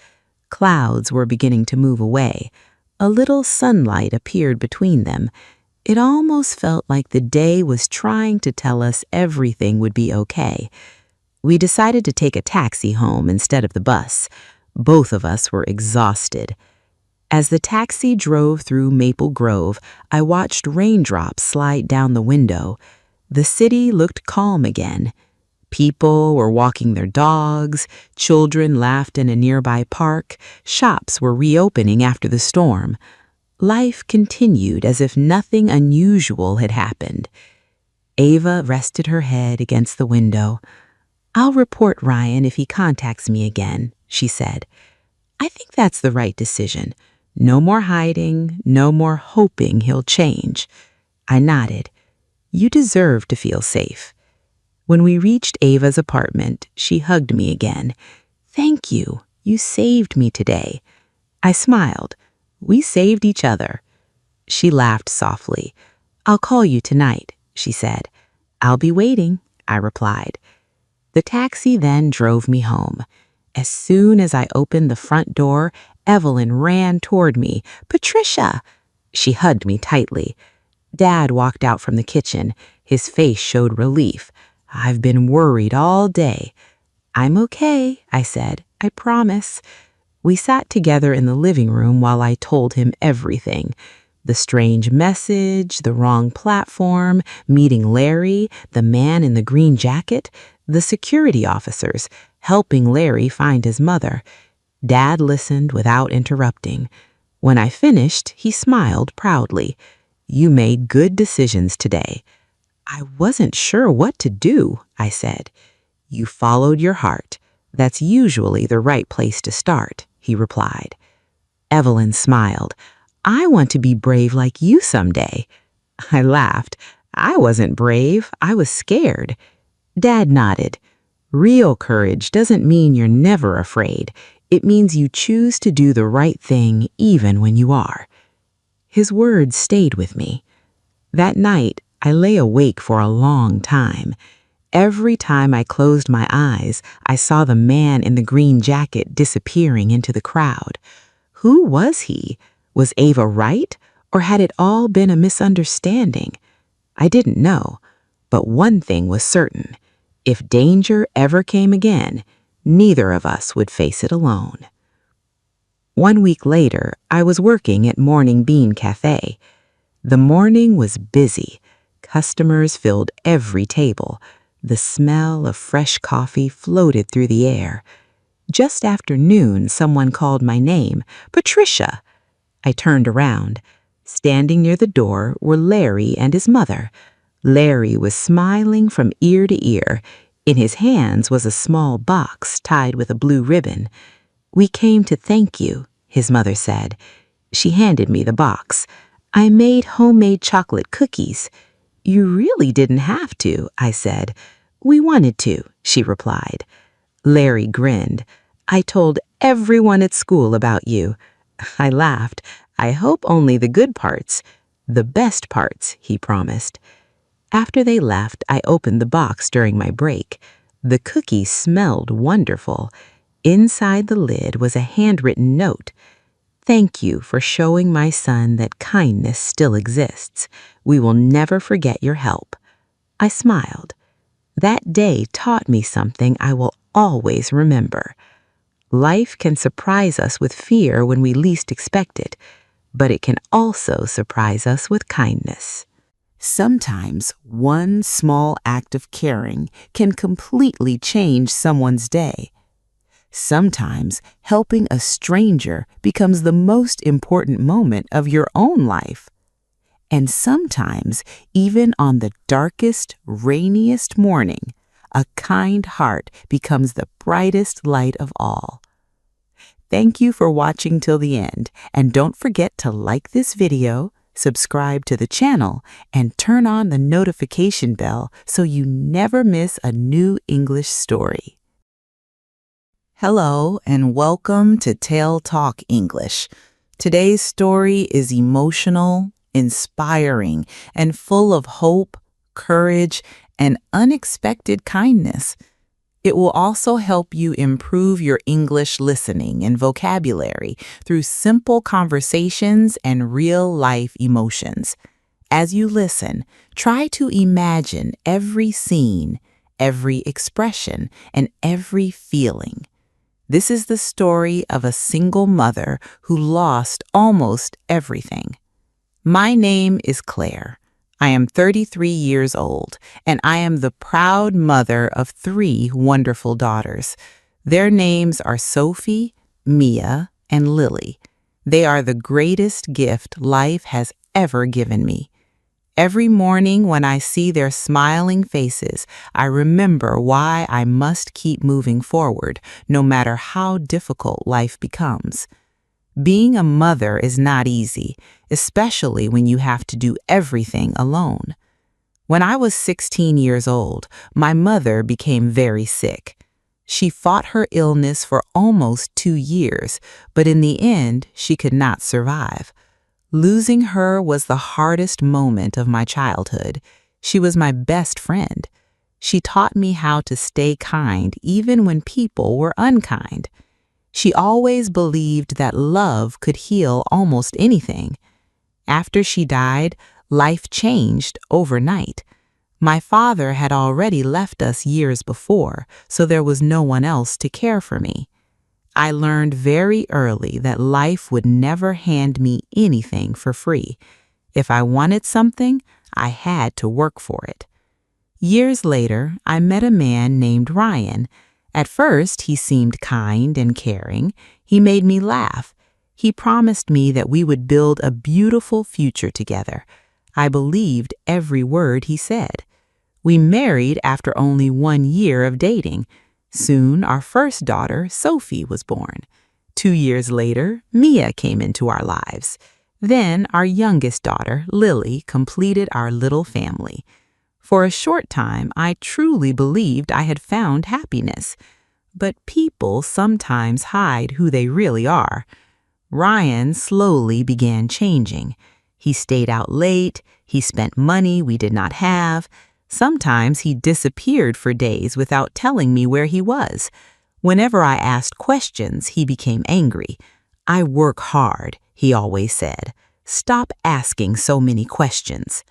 Clouds were beginning to move away. A little sunlight appeared between them. It almost felt like the day was trying to tell us everything would be okay. We decided to take a taxi home instead of the bus. Both of us were exhausted. As the taxi drove through Maple Grove, I watched raindrops slide down the window. The city looked calm again. People were walking their dogs, children laughed in a nearby park, shops were reopening after the storm. Life continued as if nothing unusual had happened. Ava rested her head against the window. I'll report Ryan if he contacts me again, she said. I think that's the right decision. No more hiding, no more hoping he'll change. I nodded. You deserve to feel safe. When we reached Ava's apartment, she hugged me again. Thank you. You saved me today. I smiled. We saved each other. She laughed softly. I'll call you tonight, she said. I'll be waiting, I replied. The taxi then drove me home. As soon as I opened the front door, Evelyn ran toward me. Patricia! She hugged me tightly. Dad walked out from the kitchen. His face showed relief. I've been worried all day. I'm okay, I said. I promise. We sat together in the living room while I told him everything. The strange message, the wrong platform, meeting Larry, the man in the green jacket, the security officers, helping Larry find his mother. Dad listened without interrupting. When I finished, he smiled proudly. You made good decisions today. I wasn't sure what to do, I said. You followed your heart. That's usually the right place to start, he replied. Evelyn smiled. I want to be brave like you someday. I laughed. I wasn't brave. I was scared. Dad nodded. Real courage doesn't mean you're never afraid. It means you choose to do the right thing even when you are. His words stayed with me. That night, I lay awake for a long time. Every time I closed my eyes, I saw the man in the green jacket disappearing into the crowd. Who was he? Was Ava right? Or had it all been a misunderstanding? I didn't know. But one thing was certain. If danger ever came again, neither of us would face it alone. 1 week later, I was working at Morning Bean Cafe. The morning was busy. Customers filled every table. The smell of fresh coffee floated through the air. Just after noon, someone called my name, Patricia. I turned around. Standing near the door were Larry and his mother. Larry was smiling from ear to ear. In his hands was a small box tied with a blue ribbon. We came to thank you, his mother said. She handed me the box. I made homemade chocolate cookies. You really didn't have to, I said. We wanted to, she replied. Larry grinned. I told everyone at school about you. I laughed. I hope only the good parts. The best parts, he promised. After they left, I opened the box during my break. The cookies smelled wonderful. Inside the lid was a handwritten note. Thank you for showing my son that kindness still exists. We will never forget your help. I smiled. That day taught me something I will always remember. Life can surprise us with fear when we least expect it, but it can also surprise us with kindness. Sometimes one small act of caring can completely change someone's day. Sometimes helping a stranger becomes the most important moment of your own life. And sometimes, even on the darkest, rainiest morning, a kind heart becomes the brightest light of all. Thank you for watching till the end, and don't forget to like this video, subscribe to the channel, and turn on the notification bell so you never miss a new English story. Hello, and welcome to TaleTalk English. Today's story is emotional, inspiring, and full of hope, courage, and unexpected kindness. It will also help you improve your English listening and vocabulary through simple conversations and real-life emotions. As you listen, try to imagine every scene, every expression, and every feeling. This is the story of a single mother who lost almost everything. My name is Claire. I am 33 years old, and I am the proud mother of 3 wonderful daughters. Their names are Sophie, Mia, and Lily. They are the greatest gift life has ever given me. Every morning when I see their smiling faces, I remember why I must keep moving forward, no matter how difficult life becomes. Being a mother is not easy, especially when you have to do everything alone. When I was 16 years old, my mother became very sick. She fought her illness for almost 2 years, but in the end, she could not survive. Losing her was the hardest moment of my childhood. She was my best friend. She taught me how to stay kind even when people were unkind. She always believed that love could heal almost anything. After she died, life changed overnight. My father had already left us years before, so there was no one else to care for me. I learned very early that life would never hand me anything for free. If I wanted something, I had to work for it. Years later, I met a man named Ryan. At first, he seemed kind and caring. He made me laugh. He promised me that we would build a beautiful future together. I believed every word he said. We married after only 1 year of dating. Soon, our first daughter, Sophie, was born. 2 years later, Mia came into our lives. Then, our youngest daughter, Lily, completed our little family. For a short time, I truly believed I had found happiness. But people sometimes hide who they really are. Ryan slowly began changing. He stayed out late, he spent money we did not have. Sometimes he disappeared for days without telling me where he was. Whenever I asked questions, he became angry. "I work hard," he always said. "Stop asking so many questions."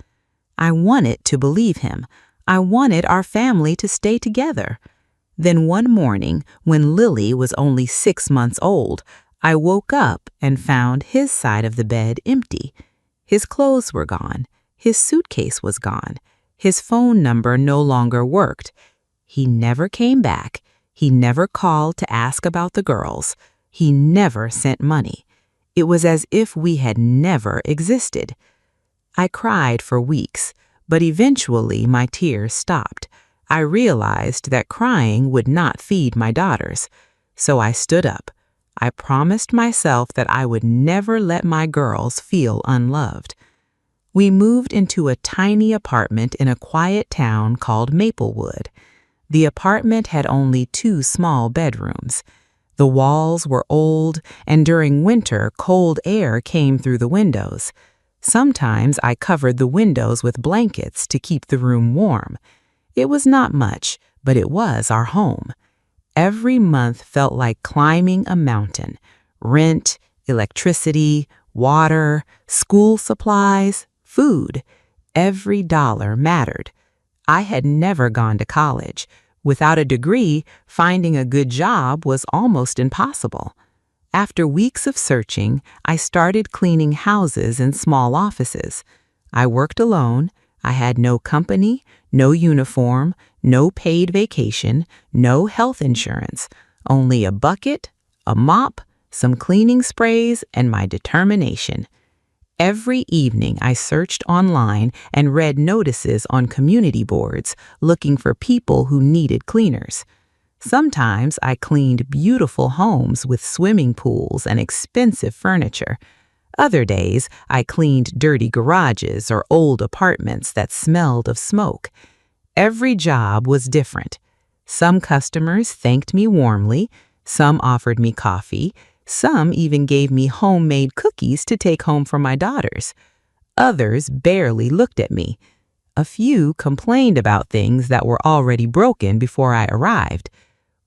I wanted to believe him. I wanted our family to stay together. Then one morning, when Lily was only 6 months old, I woke up and found his side of the bed empty. His clothes were gone. His suitcase was gone. His phone number no longer worked. He never came back. He never called to ask about the girls. He never sent money. It was as if we had never existed. I cried for weeks, but eventually my tears stopped. I realized that crying would not feed my daughters. So I stood up. I promised myself that I would never let my girls feel unloved. We moved into a tiny apartment in a quiet town called Maplewood. The apartment had only 2 small bedrooms. The walls were old, and during winter, cold air came through the windows. Sometimes I covered the windows with blankets to keep the room warm. It was not much, but it was our home. Every month felt like climbing a mountain. Rent, electricity, water, school supplies, food. Every dollar mattered. I had never gone to college. Without a degree, finding a good job was almost impossible. After weeks of searching, I started cleaning houses and small offices. I worked alone. I had no company, no uniform, no paid vacation, no health insurance, only a bucket, a mop, some cleaning sprays, and my determination. Every evening, I searched online and read notices on community boards looking for people who needed cleaners. Sometimes I cleaned beautiful homes with swimming pools and expensive furniture. Other days, I cleaned dirty garages or old apartments that smelled of smoke. Every job was different. Some customers thanked me warmly, some offered me coffee, some even gave me homemade cookies to take home for my daughters. Others barely looked at me. A few complained about things that were already broken before I arrived.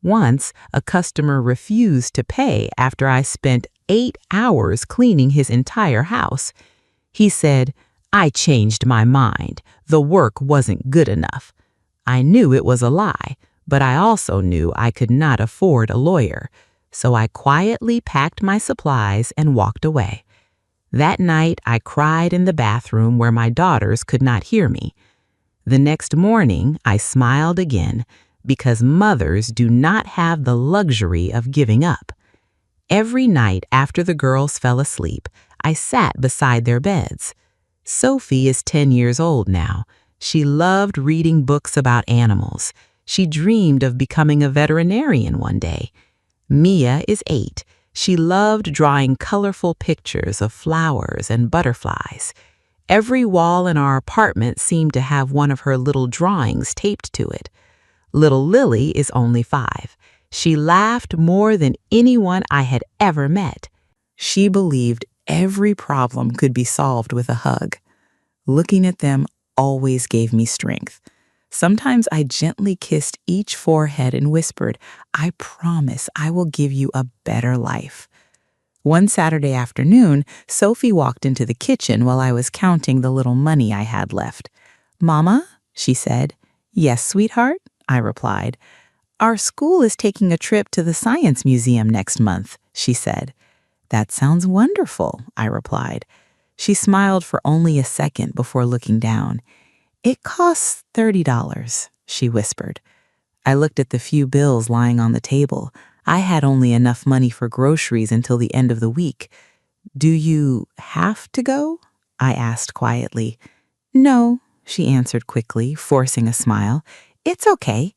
Once, a customer refused to pay after I spent 8 hours cleaning his entire house. He said, "I changed my mind. The work wasn't good enough." I knew it was a lie, but I also knew I could not afford a lawyer, so I quietly packed my supplies and walked away. That night, I cried in the bathroom where my daughters could not hear me. The next morning, I smiled again, because mothers do not have the luxury of giving up. Every night after the girls fell asleep, I sat beside their beds. Sophie is 10 years old now. She loved reading books about animals. She dreamed of becoming a veterinarian one day. Mia is 8. She loved drawing colorful pictures of flowers and butterflies. Every wall in our apartment seemed to have one of her little drawings taped to it. Little Lily is only 5. She laughed more than anyone I had ever met. She believed every problem could be solved with a hug. Looking at them always gave me strength. Sometimes I gently kissed each forehead and whispered, "I promise I will give you a better life." One Saturday afternoon, Sophie walked into the kitchen while I was counting the little money I had left. "Mama?" she said. "Yes, sweetheart," I replied. "Our school is taking a trip to the Science Museum next month," she said. "That sounds wonderful," I replied. She smiled for only a second before looking down. "It costs $30, she whispered. I looked at the few bills lying on the table. I had only enough money for groceries until the end of the week. "Do you have to go?" I asked quietly. "No," she answered quickly, forcing a smile. "It's okay."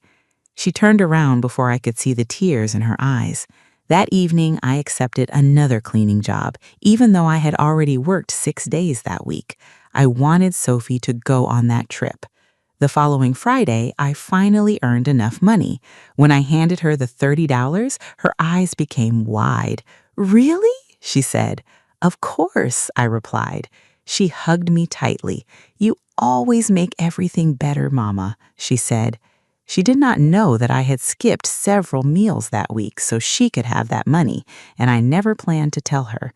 She turned around before I could see the tears in her eyes. That evening, I accepted another cleaning job, even though I had already worked 6 days that week. I wanted Sophie to go on that trip. The following Friday, I finally earned enough money. When I handed her the $30, her eyes became wide. "Really?" she said. "Of course," I replied. She hugged me tightly. "You always make everything better, Mama," she said. She did not know that I had skipped several meals that week so she could have that money, and I never planned to tell her.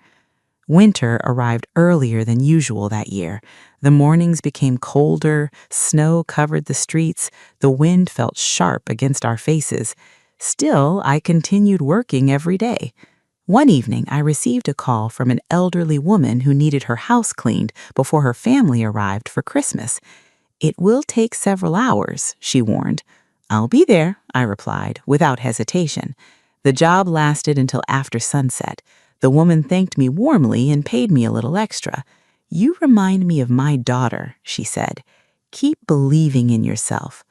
Winter arrived earlier than usual that year. The mornings became colder, snow covered the streets, the wind felt sharp against our faces. Still, I continued working every day. One evening, I received a call from an elderly woman who needed her house cleaned before her family arrived for Christmas. "It will take several hours," she warned. "I'll be there," I replied, without hesitation. The job lasted until after sunset. The woman thanked me warmly and paid me a little extra. "You remind me of my daughter," she said. "Keep believing in yourself."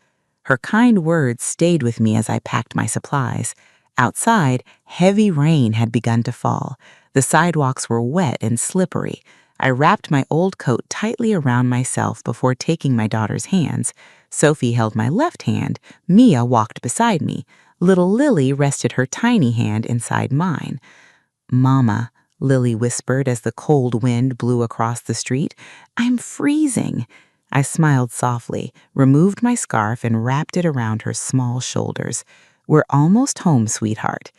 Her kind words stayed with me as I packed my supplies. Outside, heavy rain had begun to fall. The sidewalks were wet and slippery. I wrapped my old coat tightly around myself before taking my daughter's hands. Sophie held my left hand. Mia walked beside me. Little Lily rested her tiny hand inside mine. "Mama," Lily whispered as the cold wind blew across the street, "I'm freezing." I smiled softly, removed my scarf, and wrapped it around her small shoulders. "We're almost home, sweetheart."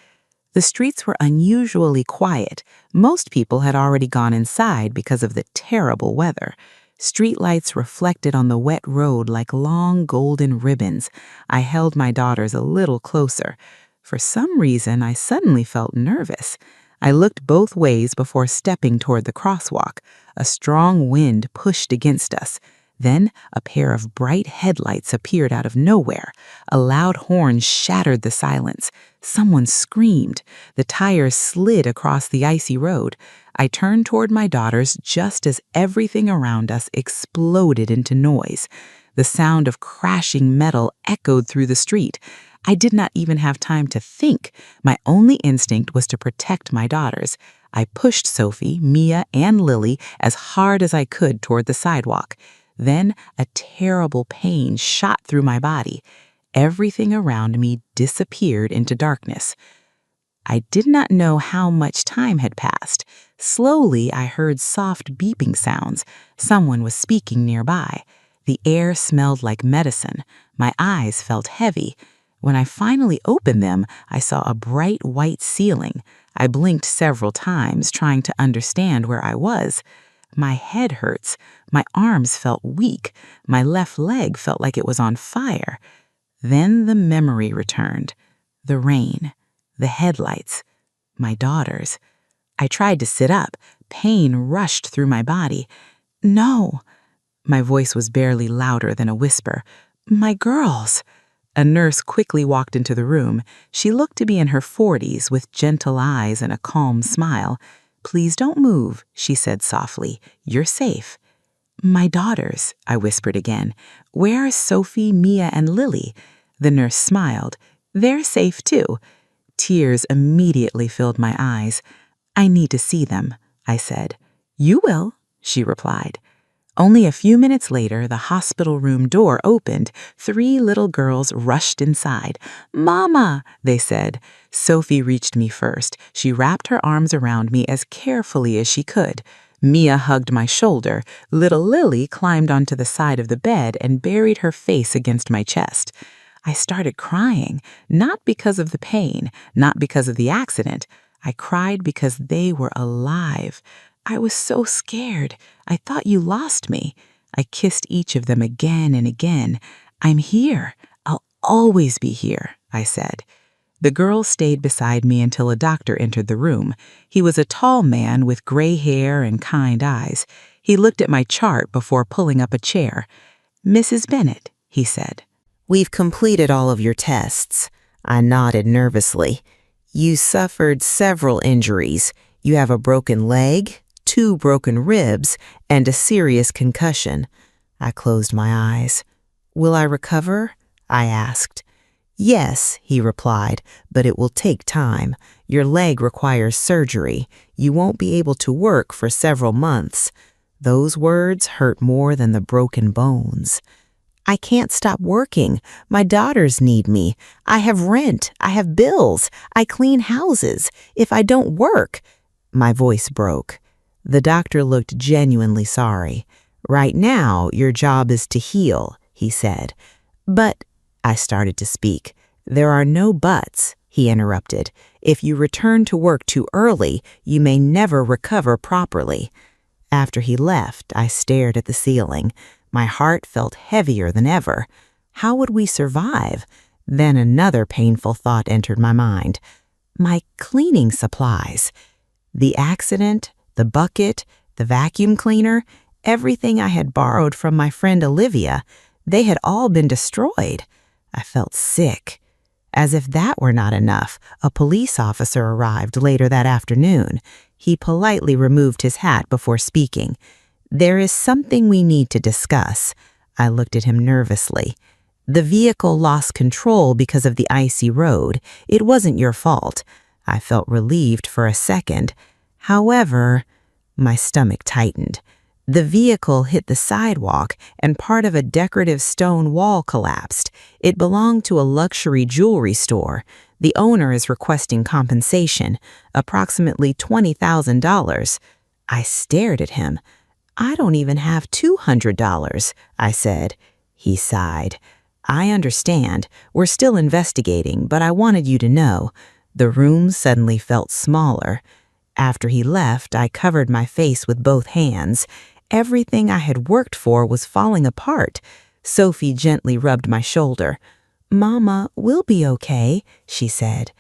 The streets were unusually quiet. Most people had already gone inside because of the terrible weather. Streetlights reflected on the wet road like long golden ribbons. I held my daughters a little closer. For some reason, I suddenly felt nervous. I looked both ways before stepping toward the crosswalk. A strong wind pushed against us. Then a pair of bright headlights appeared out of nowhere. A loud horn shattered the silence. Someone screamed. The tires slid across the icy road. I turned toward my daughters just as everything around us exploded into noise. The sound of crashing metal echoed through the street. I did not even have time to think. My only instinct was to protect my daughters. I pushed Sophie, Mia, and Lily as hard as I could toward the sidewalk. Then a terrible pain shot through my body. Everything around me disappeared into darkness. I did not know how much time had passed. Slowly, I heard soft beeping sounds. Someone was speaking nearby. The air smelled like medicine. My eyes felt heavy. When I finally opened them, I saw a bright white ceiling. I blinked several times, trying to understand where I was. My head hurts. My arms felt weak. My left leg felt like it was on fire. Then the memory returned. The rain. The headlights. My daughters. I tried to sit up. Pain rushed through my body. No. My voice was barely louder than a whisper. My girls. A nurse quickly walked into the room. She looked to be in her 40s with gentle eyes and a calm smile. Please don't move, she said softly. You're safe. My daughters, I whispered again. Where are Sophie, Mia, and Lily? The nurse smiled. They're safe too. Tears immediately filled my eyes. I need to see them, I said. You will, she replied. Only a few minutes later, the hospital room door opened. 3 little girls rushed inside. Mama, they said. Sophie reached me first. She wrapped her arms around me as carefully as she could. Mia hugged my shoulder. Little Lily climbed onto the side of the bed and buried her face against my chest. I started crying, not because of the pain, not because of the accident. I cried because they were alive. I was so scared. I thought you lost me. I kissed each of them again and again. I'm here. I'll always be here, I said. The girls stayed beside me until a doctor entered the room. He was a tall man with gray hair and kind eyes. He looked at my chart before pulling up a chair. Mrs. Bennett, he said. We've completed all of your tests. I nodded nervously. You suffered several injuries. You have a broken leg, 2 broken ribs, and a serious concussion. I closed my eyes. Will I recover? I asked. Yes, he replied, but it will take time. Your leg requires surgery. You won't be able to work for several months. Those words hurt more than the broken bones. I can't stop working. My daughters need me. I have rent. I have bills. I clean houses. If I don't work... My voice broke. The doctor looked genuinely sorry. Right now, your job is to heal, he said. But, I started to speak. There are no buts, he interrupted. If you return to work too early, you may never recover properly. After he left, I stared at the ceiling. My heart felt heavier than ever. How would we survive? Then another painful thought entered my mind. My cleaning supplies. The accident, the bucket, the vacuum cleaner, everything I had borrowed from my friend Olivia, they had all been destroyed. I felt sick. As if that were not enough, a police officer arrived later that afternoon. He politely removed his hat before speaking. There is something we need to discuss. I looked at him nervously. The vehicle lost control because of the icy road. It wasn't your fault. I felt relieved for a second. However, my stomach tightened. The vehicle hit the sidewalk and part of a decorative stone wall collapsed. It belonged to a luxury jewelry store. The owner is requesting compensation, approximately $20,000. I stared at him. I don't even have $200, I said. He sighed. I understand. We're still investigating, but I wanted you to know. The room suddenly felt smaller. After he left, I covered my face with both hands. Everything I had worked for was falling apart. Sophie gently rubbed my shoulder. Mama, we'll be okay, she said.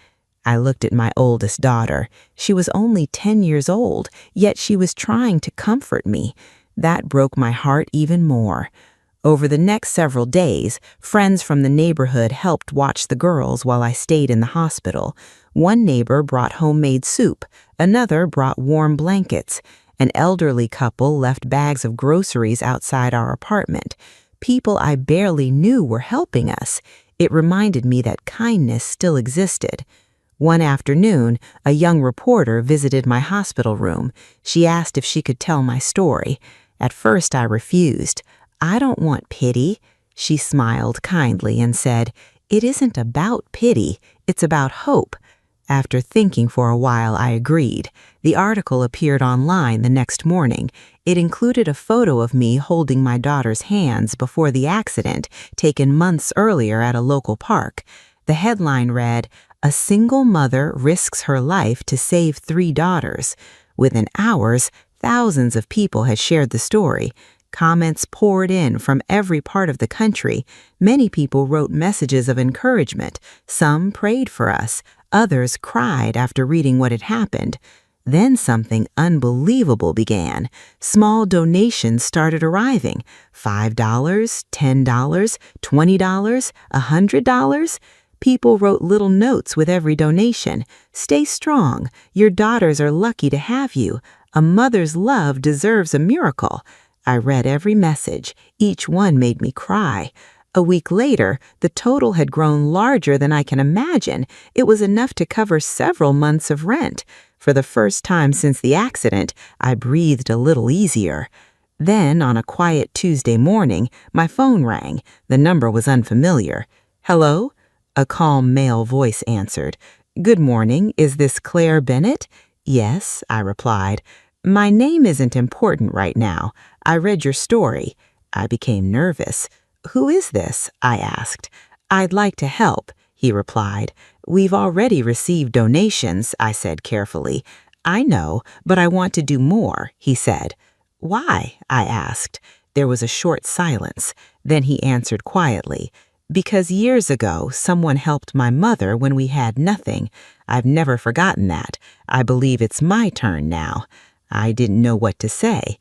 I looked at my oldest daughter. She was only 10 years old, yet she was trying to comfort me. That broke my heart even more. Over the next several days, friends from the neighborhood helped watch the girls while I stayed in the hospital. One neighbor brought homemade soup, another brought warm blankets. An elderly couple left bags of groceries outside our apartment. People I barely knew were helping us. It reminded me that kindness still existed. One afternoon, a young reporter visited my hospital room. She asked if she could tell my story. At first, I refused. "I don't want pity." She smiled kindly and said, "It isn't about pity, it's about hope." After thinking for a while, I agreed. The article appeared online the next morning. It included a photo of me holding my daughter's hands before the accident, taken months earlier at a local park. The headline read, "A single mother risks her life to save 3 daughters." Within hours, thousands of people had shared the story. Comments poured in from every part of the country. Many people wrote messages of encouragement. Some prayed for us. Others cried after reading what had happened. Then something unbelievable began. Small donations started arriving. $5, $10, $20, $100. People wrote little notes with every donation. "Stay strong. Your daughters are lucky to have you. A mother's love deserves a miracle." I read every message. Each one made me cry. A week later, the total had grown larger than I can imagine. It was enough to cover several months of rent. For the first time since the accident, I breathed a little easier. Then, on a quiet Tuesday morning, my phone rang. The number was unfamiliar. "Hello?" A calm male voice answered. "Good morning. Is this Claire Bennett?" "Yes," I replied. "My name isn't important right now. I read your story." I became nervous. "Who is this?" I asked. "I'd like to help," he replied. "We've already received donations," I said carefully. "I know, but I want to do more," he said. "Why?" I asked. There was a short silence. Then he answered quietly. "Because years ago, someone helped my mother when we had nothing. I've never forgotten that. I believe it's my turn now." I didn't know what to say.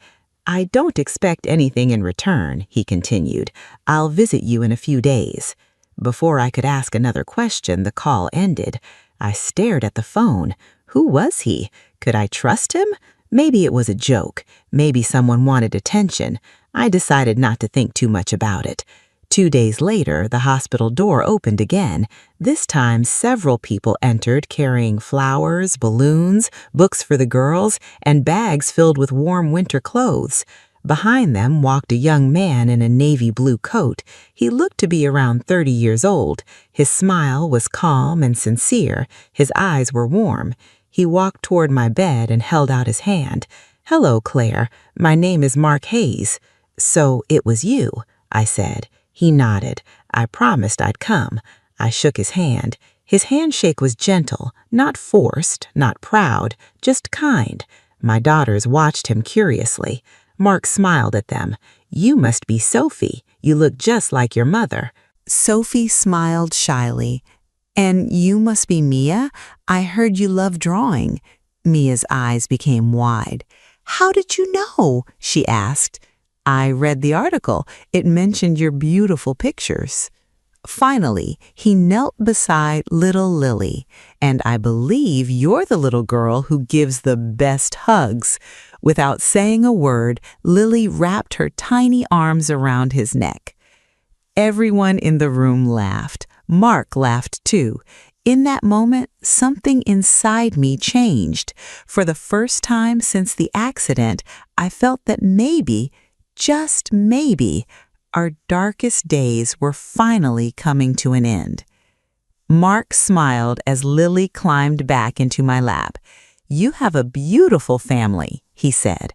"I don't expect anything in return," he continued. "I'll visit you in a few days." Before I could ask another question, the call ended. I stared at the phone. Who was he? Could I trust him? Maybe it was a joke. Maybe someone wanted attention. I decided not to think too much about it. 2 days later, the hospital door opened again. This time, several people entered carrying flowers, balloons, books for the girls, and bags filled with warm winter clothes. Behind them walked a young man in a navy blue coat. He looked to be around 30 years old. His smile was calm and sincere. His eyes were warm. He walked toward my bed and held out his hand. "Hello, Claire. My name is Mark Hayes." "So it was you," I said. He nodded. I promised I'd come. I shook his hand. His handshake was gentle, not forced, not proud, just kind. My daughters watched him curiously. Mark smiled at them. "You must be Sophie. You look just like your mother." Sophie smiled shyly. "And you must be Mia? I heard you love drawing." Mia's eyes became wide. "How did you know?" she asked. "I read the article. It mentioned your beautiful pictures." Finally, he knelt beside little Lily, "And I believe you're the little girl who gives the best hugs." Without saying a word, Lily wrapped her tiny arms around his neck. Everyone in the room laughed. Mark laughed too. In that moment, something inside me changed. For the first time since the accident, I felt that maybe, just maybe, our darkest days were finally coming to an end. Mark smiled as Lily climbed back into my lap. "You have a beautiful family," he said.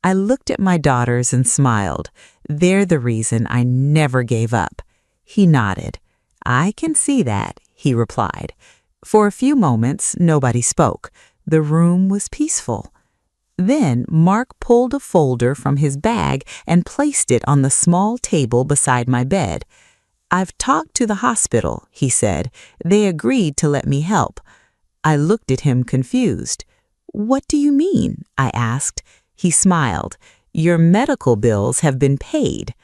I looked at my daughters and smiled. "They're the reason I never gave up." He nodded. "I can see that," he replied. For a few moments, nobody spoke. The room was peaceful. Then Mark pulled a folder from his bag and placed it on the small table beside my bed. "I've talked to the hospital," he said. "They agreed to let me help." I looked at him confused. "What do you mean?" I asked. He smiled. Your medical bills have been paid.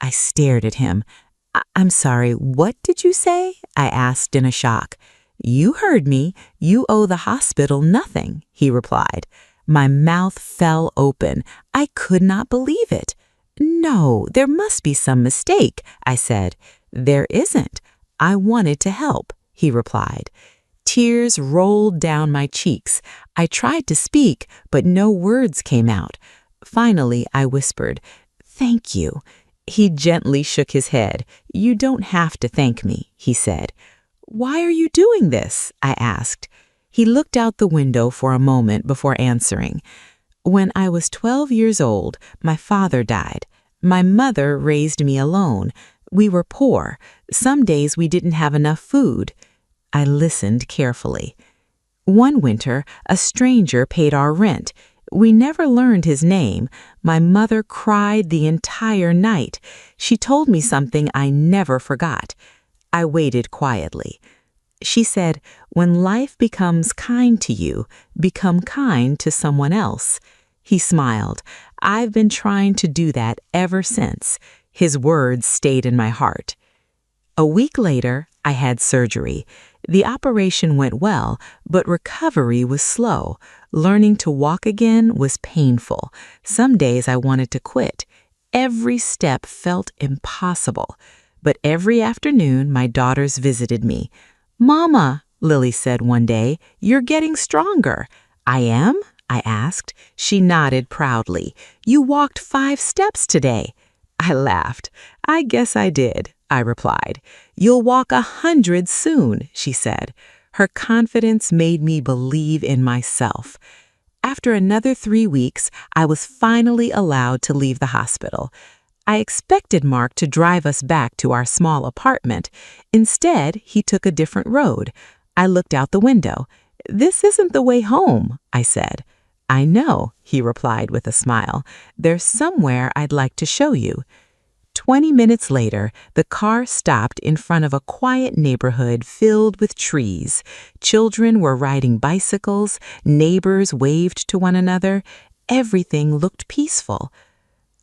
I stared at him. I'm sorry, what did you say? I asked in a shock. You heard me. You owe the hospital nothing, he replied. My mouth fell open. I could not believe it. No, there must be some mistake, I said. There isn't. I wanted to help, he replied. Tears rolled down my cheeks. I tried to speak, but no words came out. Finally, I whispered, "Thank you." He gently shook his head. "You don't have to thank me," he said. "Why are you doing this?" I asked. He looked out the window for a moment before answering. "When I was 12 years old, my father died. My mother raised me alone. We were poor. Some days we didn't have enough food." I listened carefully. One winter, a stranger paid our rent. We never learned his name. My mother cried the entire night. She told me something I never forgot. I waited quietly. She said, "When life becomes kind to you, become kind to someone else." He smiled. I've been trying to do that ever since. His words stayed in my heart. A week later, I had surgery. The operation went well, but recovery was slow. Learning to walk again was painful. Some days I wanted to quit. Every step felt impossible. But every afternoon, my daughters visited me. "Mama," Lily said one day, "you're getting stronger." "I am?" I asked. She nodded proudly. "You walked 5 steps today." I laughed. "I guess I did," I replied. "You'll walk 100 soon," she said. Her confidence made me believe in myself. After another 3 weeks, I was finally allowed to leave the hospital. I expected Mark to drive us back to our small apartment. Instead, he took a different road. I looked out the window. "This isn't the way home," I said. "I know," he replied with a smile. "There's somewhere I'd like to show you." 20 minutes later, the car stopped in front of a quiet neighborhood filled with trees. Children were riding bicycles, neighbors waved to one another. Everything looked peaceful.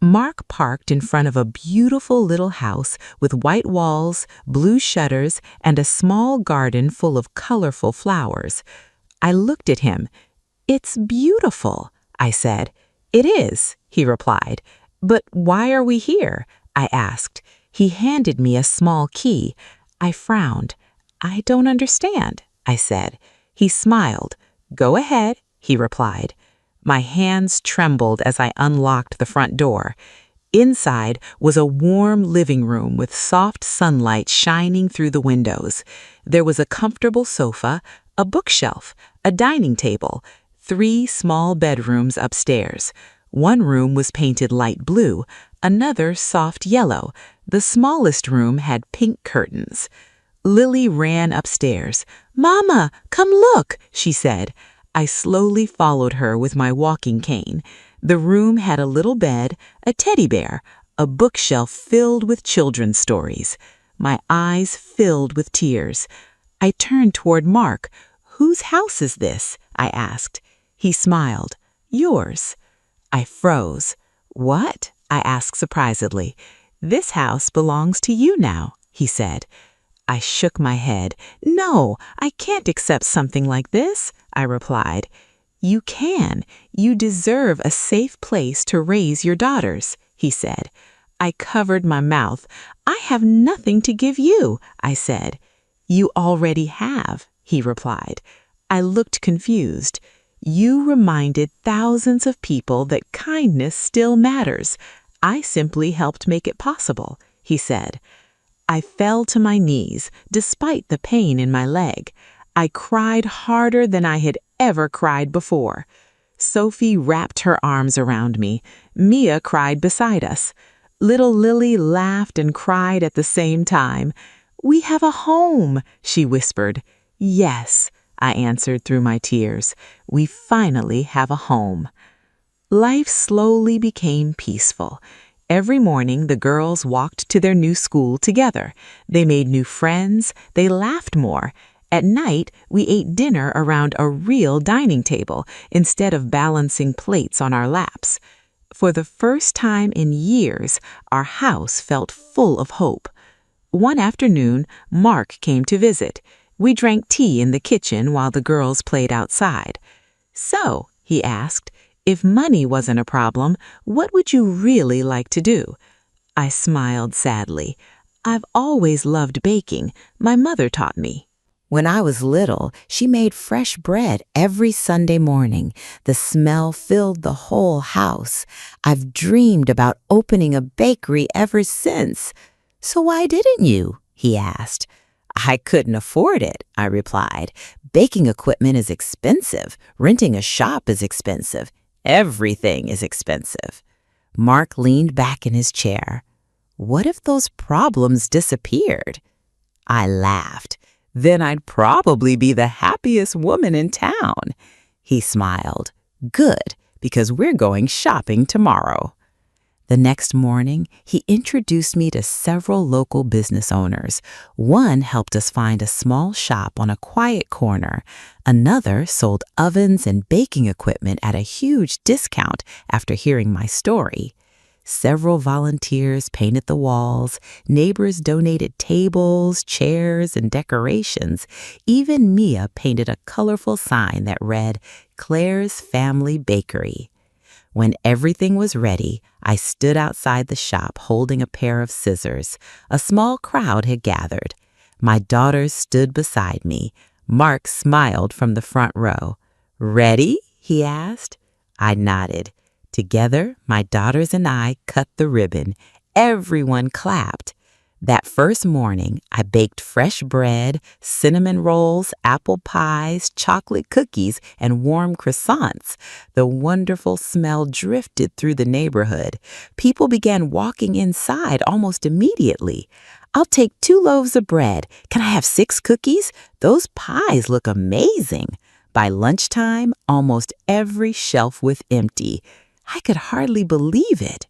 Mark parked in front of a beautiful little house with white walls, blue shutters, and a small garden full of colorful flowers. I looked at him. "It's beautiful," I said. "It is," he replied. "But why are we here?" I asked. He handed me a small key. I frowned. "I don't understand," I said. He smiled. "Go ahead," he replied. My hands trembled as I unlocked the front door. Inside was a warm living room with soft sunlight shining through the windows. There was a comfortable sofa, a bookshelf, a dining table, 3 small bedrooms upstairs. One room was painted light blue, another soft yellow. The smallest room had pink curtains. Lily ran upstairs. "Mama, come look," she said. I slowly followed her with my walking cane. The room had a little bed, a teddy bear, a bookshelf filled with children's stories. My eyes filled with tears. I turned toward Mark. "Whose house is this?" I asked. He smiled. "Yours." I froze. "What?" I asked surprisedly. "This house belongs to you now," he said. I shook my head. "No, I can't accept something like this," I replied. "You can. You deserve a safe place to raise your daughters," he said. I covered my mouth. "I have nothing to give you," I said. "You already have," he replied. I looked confused. "You reminded thousands of people that kindness still matters. I simply helped make it possible," he said. I fell to my knees, despite the pain in my leg. I cried harder than I had ever cried before. Sophie wrapped her arms around me. Mia cried beside us. Little Lily laughed and cried at the same time. "We have a home," she whispered. "Yes," I answered through my tears. "We finally have a home." Life slowly became peaceful. Every morning, the girls walked to their new school together. They made new friends. They laughed more. At night, we ate dinner around a real dining table instead of balancing plates on our laps. For the first time in years, our house felt full of hope. One afternoon, Mark came to visit. We drank tea in the kitchen while the girls played outside. "So," he asked, "if money wasn't a problem, what would you really like to do?" I smiled sadly. "I've always loved baking. My mother taught me." When I was little, she made fresh bread every Sunday morning. The smell filled the whole house. I've dreamed about opening a bakery ever since. "So why didn't you?" he asked. "I couldn't afford it," I replied. "Baking equipment is expensive. Renting a shop is expensive. Everything is expensive." Mark leaned back in his chair. "What if those problems disappeared?" I laughed. "Then I'd probably be the happiest woman in town." He smiled. "Good, because we're going shopping tomorrow." The next morning, he introduced me to several local business owners. One helped us find a small shop on a quiet corner. Another sold ovens and baking equipment at a huge discount after hearing my story. Several volunteers painted the walls. Neighbors donated tables, chairs, and decorations. Even Mia painted a colorful sign that read, "Claire's Family Bakery." When everything was ready, I stood outside the shop holding a pair of scissors. A small crowd had gathered. My daughters stood beside me. Mark smiled from the front row. "Ready?" he asked. I nodded. Together, my daughters and I cut the ribbon. Everyone clapped. That first morning, I baked fresh bread, cinnamon rolls, apple pies, chocolate cookies, and warm croissants. The wonderful smell drifted through the neighborhood. People began walking inside almost immediately. "I'll take 2 loaves of bread. Can I have 6 cookies? Those pies look amazing." By lunchtime, almost every shelf was empty. I could hardly believe it.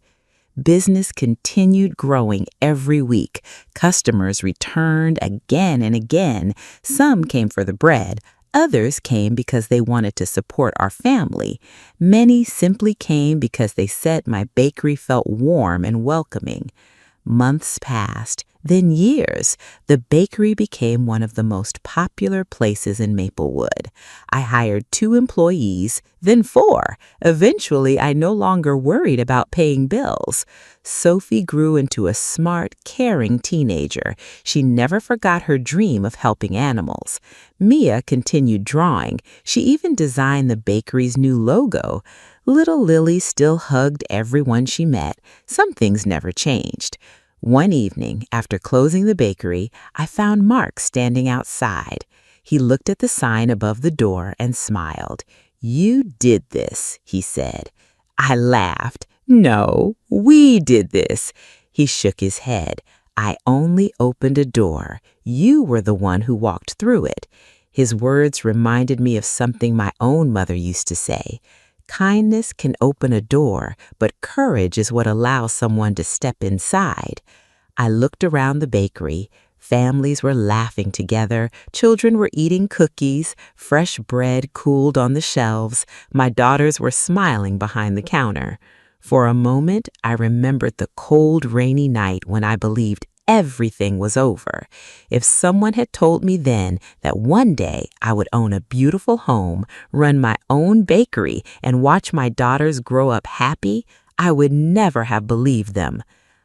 Business continued growing every week. Customers returned again and again. Some came for the bread. Others came because they wanted to support our family. Many simply came because they said my bakery felt warm and welcoming. Months passed, then years. The bakery became one of the most popular places in Maplewood. I hired 2 employees, then 4. Eventually, I no longer worried about paying bills. Sophie grew into a smart, caring teenager. She never forgot her dream of helping animals. Mia continued drawing. She even designed the bakery's new logo. Little Lily still hugged everyone she met. Some things never changed. One evening, after closing the bakery, I found Mark standing outside. He looked at the sign above the door and smiled. "You did this," he said. I laughed. "No, we did this." He shook his head. "I only opened a door. You were the one who walked through it." His words reminded me of something my own mother used to say. Kindness can open a door, but courage is what allows someone to step inside. I looked around the bakery. Families were laughing together. Children were eating cookies. Fresh bread cooled on the shelves. My daughters were smiling behind the counter. For a moment, I remembered the cold, rainy night when I believed everything was over. If someone had told me then that one day I would own a beautiful home, run my own bakery, and watch my daughters grow up happy, I would never have believed them.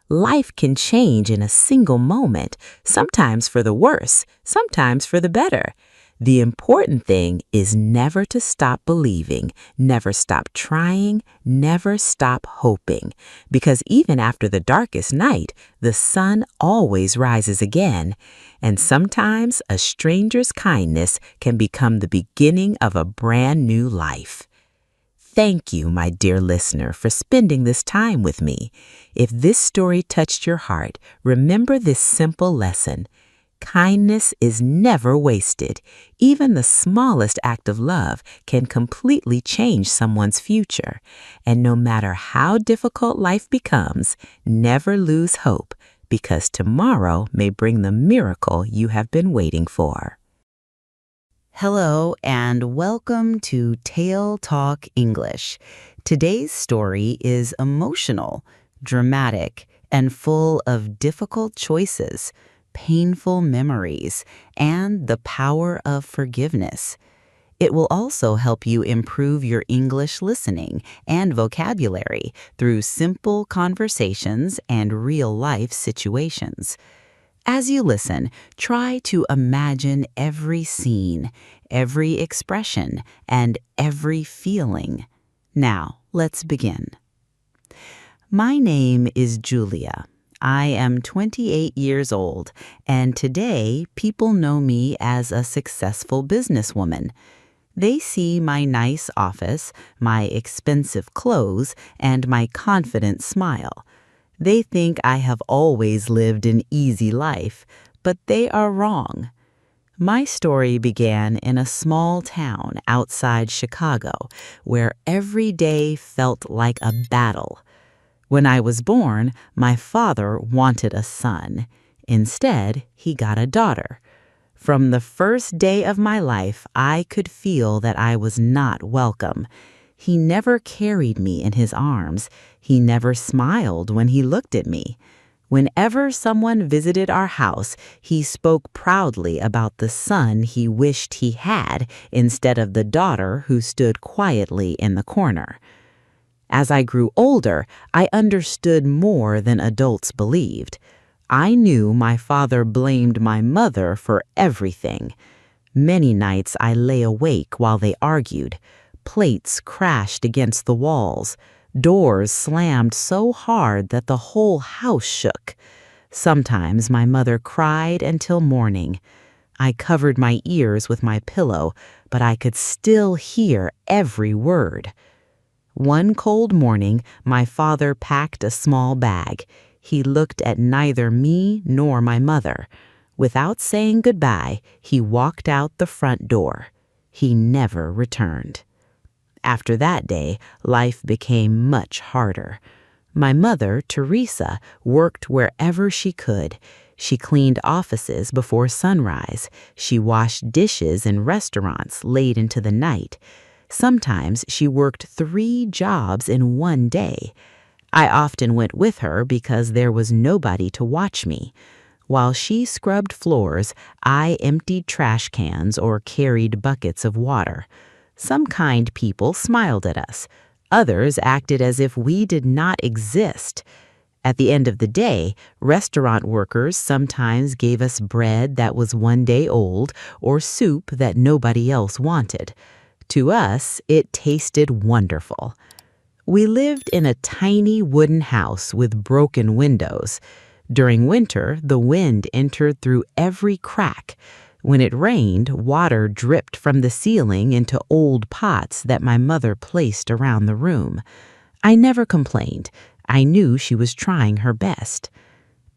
Life can change in a single moment, sometimes for the worse, sometimes for the better. The important thing is never to stop believing, never stop trying, never stop hoping. Because even after the darkest night, the sun always rises again. And sometimes a stranger's kindness can become the beginning of a brand new life. Thank you, my dear listener, for spending this time with me. If this story touched your heart, remember this simple lesson. Kindness is never wasted. Even the smallest act of love can completely change someone's future. And no matter how difficult life becomes, never lose hope, because tomorrow may bring the miracle you have been waiting for. Hello and welcome to TaleTalk English. Today's story is emotional, dramatic, and full of difficult choices, painful memories, and the power of forgiveness. It will also help you improve your English listening and vocabulary through simple conversations and real-life situations. As you listen, try to imagine every scene, every expression, and every feeling. Now, let's begin. My name is Julia. I am 28 years old, and today people know me as a successful businesswoman. They see my nice office, my expensive clothes, and my confident smile. They think I have always lived an easy life, but they are wrong. My story began in a small town outside Chicago, where every day felt like a battle. When I was born, my father wanted a son. Instead, he got a daughter. From the first day of my life, I could feel that I was not welcome. He never carried me in his arms. He never smiled when he looked at me. Whenever someone visited our house, he spoke proudly about the son he wished he had instead of the daughter who stood quietly in the corner. As I grew older, I understood more than adults believed. I knew my father blamed my mother for everything. Many nights I lay awake while they argued. Plates crashed against the walls. Doors slammed so hard that the whole house shook. Sometimes my mother cried until morning. I covered my ears with my pillow, but I could still hear every word. One cold morning, my father packed a small bag. He looked at neither me nor my mother. Without saying goodbye, he walked out the front door. He never returned. After that day, life became much harder. My mother, Teresa, worked wherever she could. She cleaned offices before sunrise. She washed dishes in restaurants late into the night. Sometimes she worked 3 jobs in one day. I often went with her because there was nobody to watch me. While she scrubbed floors, I emptied trash cans or carried buckets of water. Some kind people smiled at us. Others acted as if we did not exist. At the end of the day, restaurant workers sometimes gave us bread that was 1 day old or soup that nobody else wanted. To us, it tasted wonderful. We lived in a tiny wooden house with broken windows. During winter, the wind entered through every crack. When it rained, water dripped from the ceiling into old pots that my mother placed around the room. I never complained. I knew she was trying her best.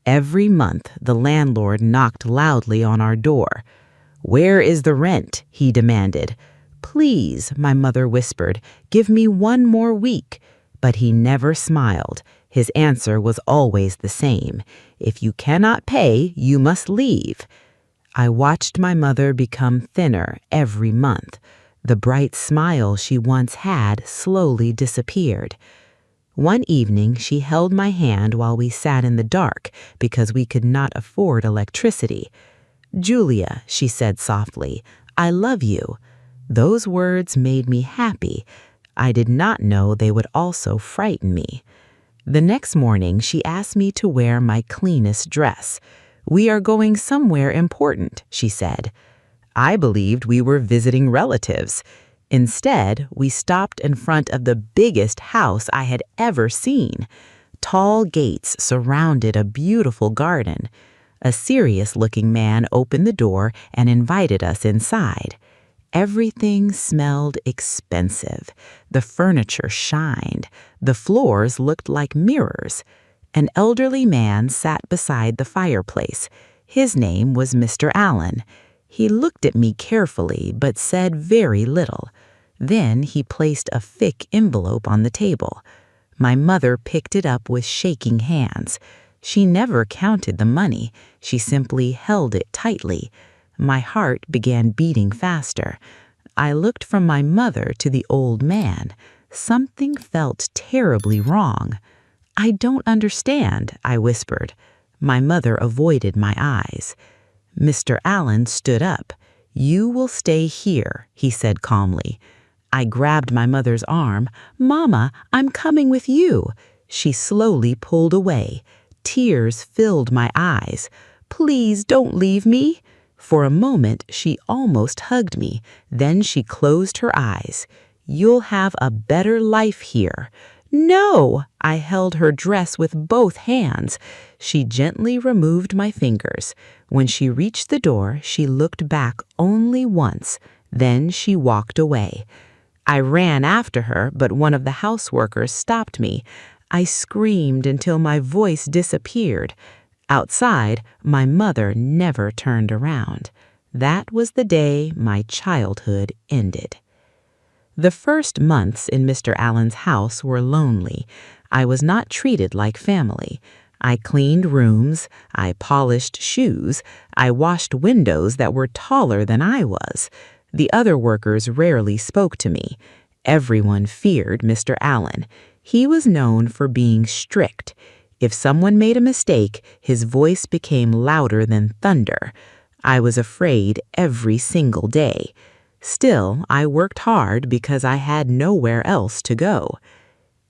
Every month, the landlord knocked loudly on our door. "Where is the rent?" he demanded. "Please," my mother whispered, "give me 1 more week." But he never smiled. His answer was always the same. "If you cannot pay, you must leave." I watched my mother become thinner every month. The bright smile she once had slowly disappeared. One evening, she held my hand while we sat in the dark because we could not afford electricity. "Julia," she said softly, "I love you." Those words made me happy. I did not know they would also frighten me. The next morning, she asked me to wear my cleanest dress. "We are going somewhere important," she said. I believed we were visiting relatives. Instead, we stopped in front of the biggest house I had ever seen. Tall gates surrounded a beautiful garden. A serious-looking man opened the door and invited us inside. Everything smelled expensive. The furniture shined. The floors looked like mirrors. An elderly man sat beside the fireplace. His name was Mr. Allen. He looked at me carefully but said very little. Then he placed a thick envelope on the table. My mother picked it up with shaking hands. She never counted the money. She simply held it tightly. My heart began beating faster. I looked from my mother to the old man. Something felt terribly wrong. "I don't understand," I whispered. My mother avoided my eyes. Mr. Allen stood up. "You will stay here," he said calmly. I grabbed my mother's arm. "Mama, I'm coming with you." She slowly pulled away. Tears filled my eyes. "Please don't leave me." For a moment, she almost hugged me. Then she closed her eyes. "You'll have a better life here." "No!" I held her dress with both hands. She gently removed my fingers. When she reached the door, she looked back only once. Then she walked away. I ran after her, but one of the houseworkers stopped me. I screamed until my voice disappeared. Outside, my mother never turned around. That was the day my childhood ended. The first months in Mr. Allen's house were lonely. I was not treated like family. I cleaned rooms, I polished shoes, I washed windows that were taller than I was. The other workers rarely spoke to me. Everyone feared Mr. Allen. He was known for being strict. If someone made a mistake, his voice became louder than thunder. I was afraid every single day. Still, I worked hard because I had nowhere else to go.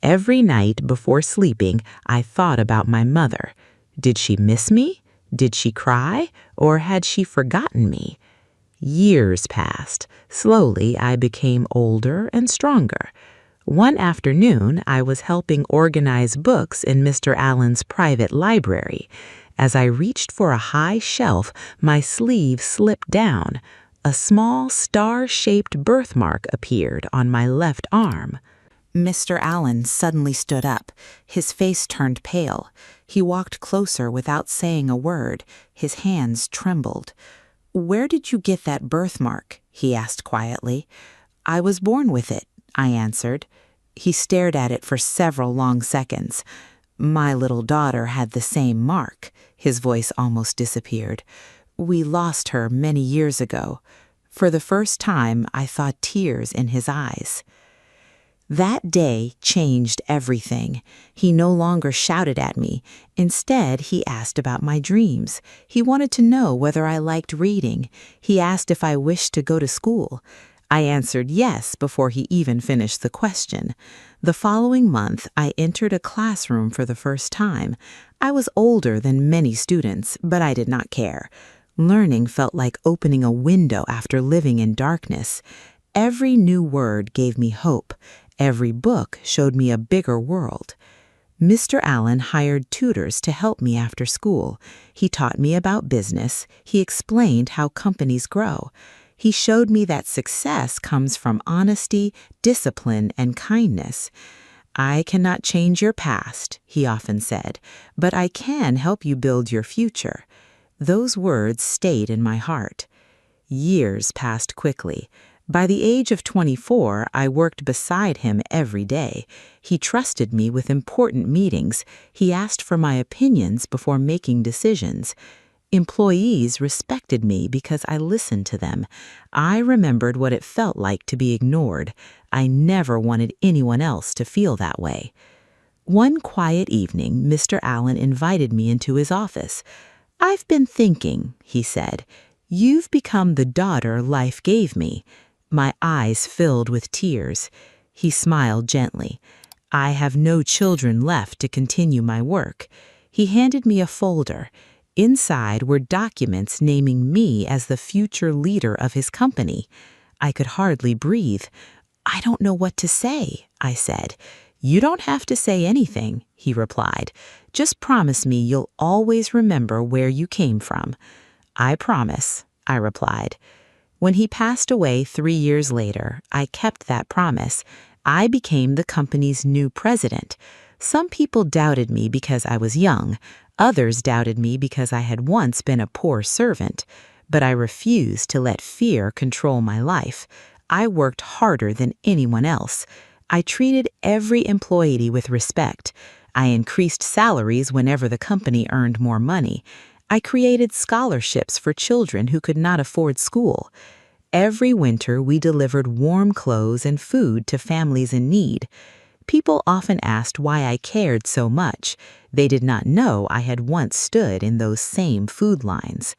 Every night before sleeping, I thought about my mother. Did she miss me? Did she cry? Or had she forgotten me? Years passed. Slowly, I became older and stronger. One afternoon, I was helping organize books in Mr. Allen's private library. As I reached for a high shelf, my sleeve slipped down. A small star-shaped birthmark appeared on my left arm. Mr. Allen suddenly stood up. His face turned pale. He walked closer without saying a word. His hands trembled. "Where did you get that birthmark?" he asked quietly. "I was born with it," I answered. He stared at it for several long seconds. "My little daughter had the same mark." His voice almost disappeared. "We lost her many years ago." For the first time, I saw tears in his eyes. That day changed everything. He no longer shouted at me. Instead, he asked about my dreams. He wanted to know whether I liked reading. He asked if I wished to go to school. I answered yes before he even finished the question. The following month, I entered a classroom for the first time. I was older than many students, but I did not care. Learning felt like opening a window after living in darkness. Every new word gave me hope. Every book showed me a bigger world. Mr. Allen hired tutors to help me after school. He taught me about business. He explained how companies grow. He showed me that success comes from honesty, discipline, and kindness. "I cannot change your past," he often said, "but I can help you build your future." Those words stayed in my heart. Years passed quickly. By the age of 24, I worked beside him every day. He trusted me with important meetings. He asked for my opinions before making decisions. Employees respected me because I listened to them. I remembered what it felt like to be ignored. I never wanted anyone else to feel that way. One quiet evening, Mr. Allen invited me into his office. "I've been thinking," he said. "You've become the daughter life gave me." My eyes filled with tears. He smiled gently. "I have no children left to continue my work." He handed me a folder. Inside were documents naming me as the future leader of his company. I could hardly breathe. "I don't know what to say," I said. "You don't have to say anything," he replied. "Just promise me you'll always remember where you came from." "I promise," I replied. When he passed away 3 years later, I kept that promise. I became the company's new president. Some people doubted me because I was young. Others doubted me because I had once been a poor servant. But I refused to let fear control my life. I worked harder than anyone else. I treated every employee with respect. I increased salaries whenever the company earned more money. I created scholarships for children who could not afford school. Every winter, we delivered warm clothes and food to families in need. People often asked why I cared so much. They did not know I had once stood in those same food lines.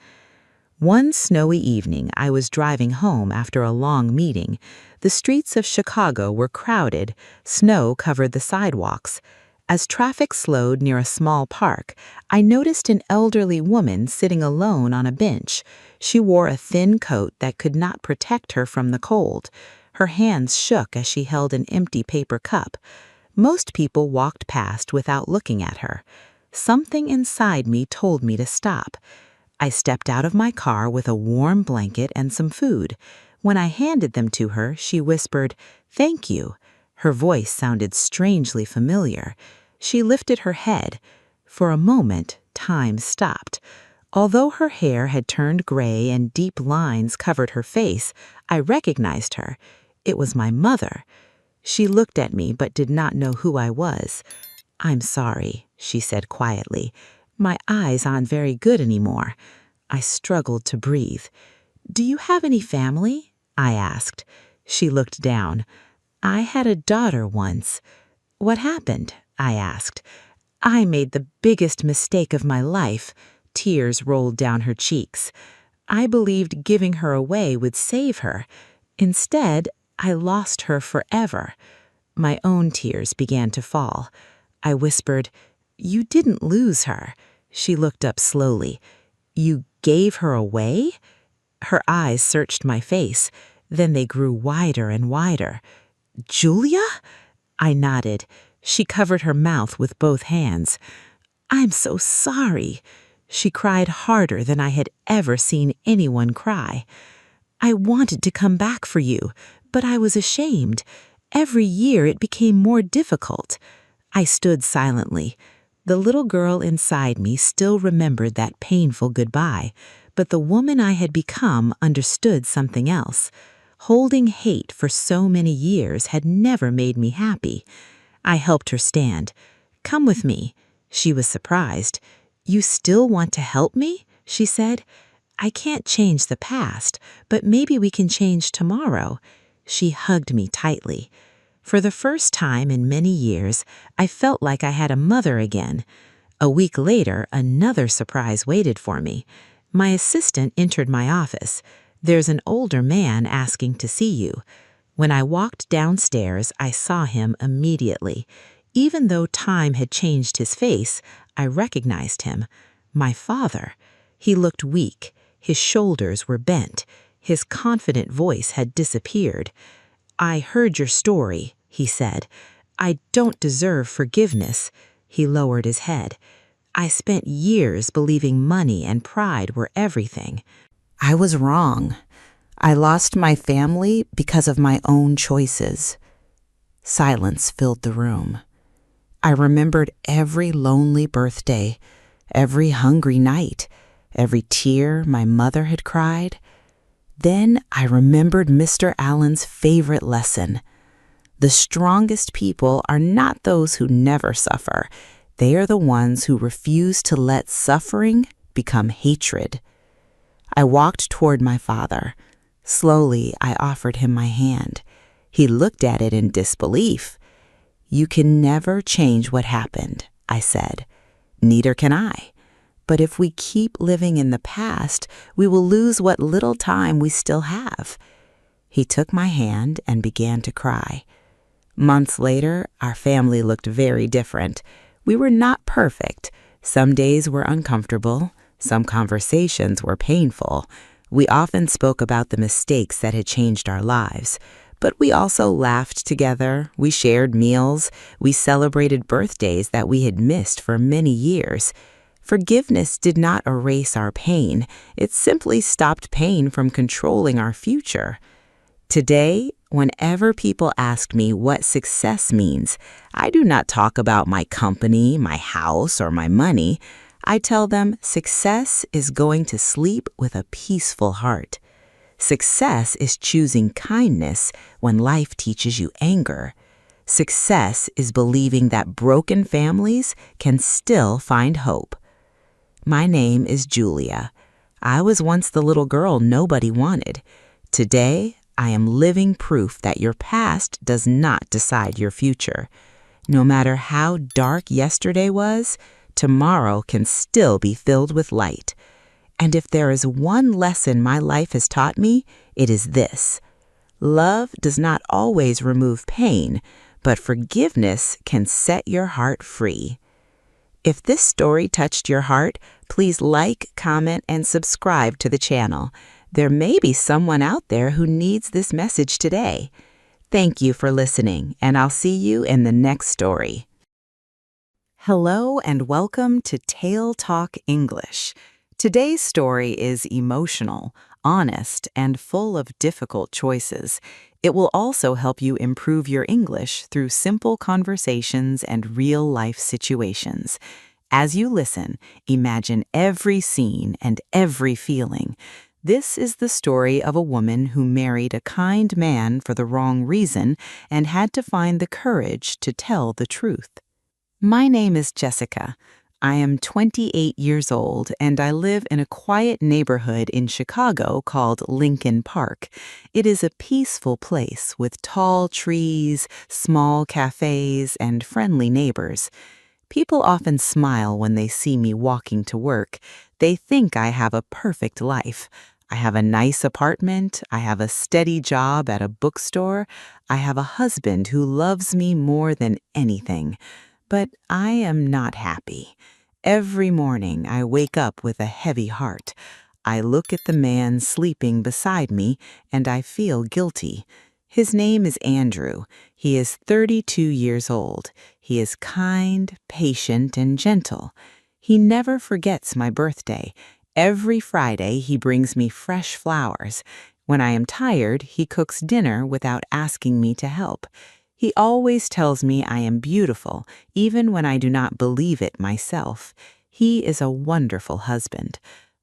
One snowy evening, I was driving home after a long meeting. The streets of Chicago were crowded. Snow covered the sidewalks. As traffic slowed near a small park, I noticed an elderly woman sitting alone on a bench. She wore a thin coat that could not protect her from the cold. Her hands shook as she held an empty paper cup. Most people walked past without looking at her. Something inside me told me to stop. I stepped out of my car with a warm blanket and some food. When I handed them to her, she whispered, "Thank you." Her voice sounded strangely familiar. She lifted her head. For a moment, time stopped. Although her hair had turned gray and deep lines covered her face, I recognized her. It was my mother. She looked at me but did not know who I was. "I'm sorry," she said quietly. "My eyes aren't very good anymore." I struggled to breathe. "Do you have any family?" I asked. She looked down. "I had a daughter once." "What happened?" I asked. "I made the biggest mistake of my life." Tears rolled down her cheeks. "I believed giving her away would save her. Instead, I lost her forever." My own tears began to fall. I whispered, "You didn't lose her." She looked up slowly. "You gave her away?" Her eyes searched my face. Then they grew wider and wider. "Julia?" I nodded. She covered her mouth with both hands. "I'm so sorry." She cried harder than I had ever seen anyone cry. "I wanted to come back for you, but I was ashamed. Every year it became more difficult." I stood silently. The little girl inside me still remembered that painful goodbye, but the woman I had become understood something else. Holding hate for so many years had never made me happy. I helped her stand. "Come with me." She was surprised. "You still want to help me?" she said. "I can't change the past, but maybe we can change tomorrow." She hugged me tightly. For the first time in many years, I felt like I had a mother again. A week later, another surprise waited for me. My assistant entered my office. "There's an older man asking to see you." When I walked downstairs, I saw him immediately. Even though time had changed his face, I recognized him. My father. He looked weak. His shoulders were bent. His confident voice had disappeared. "I heard your story," he said. "I don't deserve forgiveness." He lowered his head. "I spent years believing money and pride were everything. I was wrong. I lost my family because of my own choices." Silence filled the room. I remembered every lonely birthday, every hungry night, every tear my mother had cried. Then I remembered Mr. Allen's favorite lesson. The strongest people are not those who never suffer. They are the ones who refuse to let suffering become hatred. I walked toward my father. Slowly, I offered him my hand. He looked at it in disbelief. "You can never change what happened," I said. "Neither can I. But if we keep living in the past, we will lose what little time we still have." He took my hand and began to cry. Months later, our family looked very different. We were not perfect. Some days were uncomfortable. Some conversations were painful. We often spoke about the mistakes that had changed our lives. But we also laughed together. We shared meals. We celebrated birthdays that we had missed for many years. Forgiveness did not erase our pain. It simply stopped pain from controlling our future. Today, whenever people ask me what success means, I do not talk about my company, my house, or my money. I tell them success is going to sleep with a peaceful heart. Success is choosing kindness when life teaches you anger. Success is believing that broken families can still find hope. My name is Julia. I was once the little girl nobody wanted. Today, I am living proof that your past does not decide your future. No matter how dark yesterday was, tomorrow can still be filled with light. And if there is one lesson my life has taught me, it is this. Love does not always remove pain, but forgiveness can set your heart free. If this story touched your heart, please like, comment, and subscribe to the channel. There may be someone out there who needs this message today. Thank you for listening, and I'll see you in the next story. Hello and welcome to TaleTalk English. Today's story is emotional, honest, and full of difficult choices. It will also help you improve your English through simple conversations and real-life situations. As you listen, imagine every scene and every feeling. This is the story of a woman who married a kind man for the wrong reason and had to find the courage to tell the truth. My name is Jessica. I am 28 years old and I live in a quiet neighborhood in Chicago called Lincoln Park. It is a peaceful place with tall trees, small cafes, and friendly neighbors. People often smile when they see me walking to work. They think I have a perfect life. I have a nice apartment, I have a steady job at a bookstore, I have a husband who loves me more than anything. But I am not happy. Every morning I wake up with a heavy heart. I look at the man sleeping beside me and I feel guilty. His name is Andrew. He is 32 years old. He is kind, patient, and gentle. He never forgets my birthday. Every Friday he brings me fresh flowers. When I am tired, he cooks dinner without asking me to help. He always tells me I am beautiful, even when I do not believe it myself. He is a wonderful husband.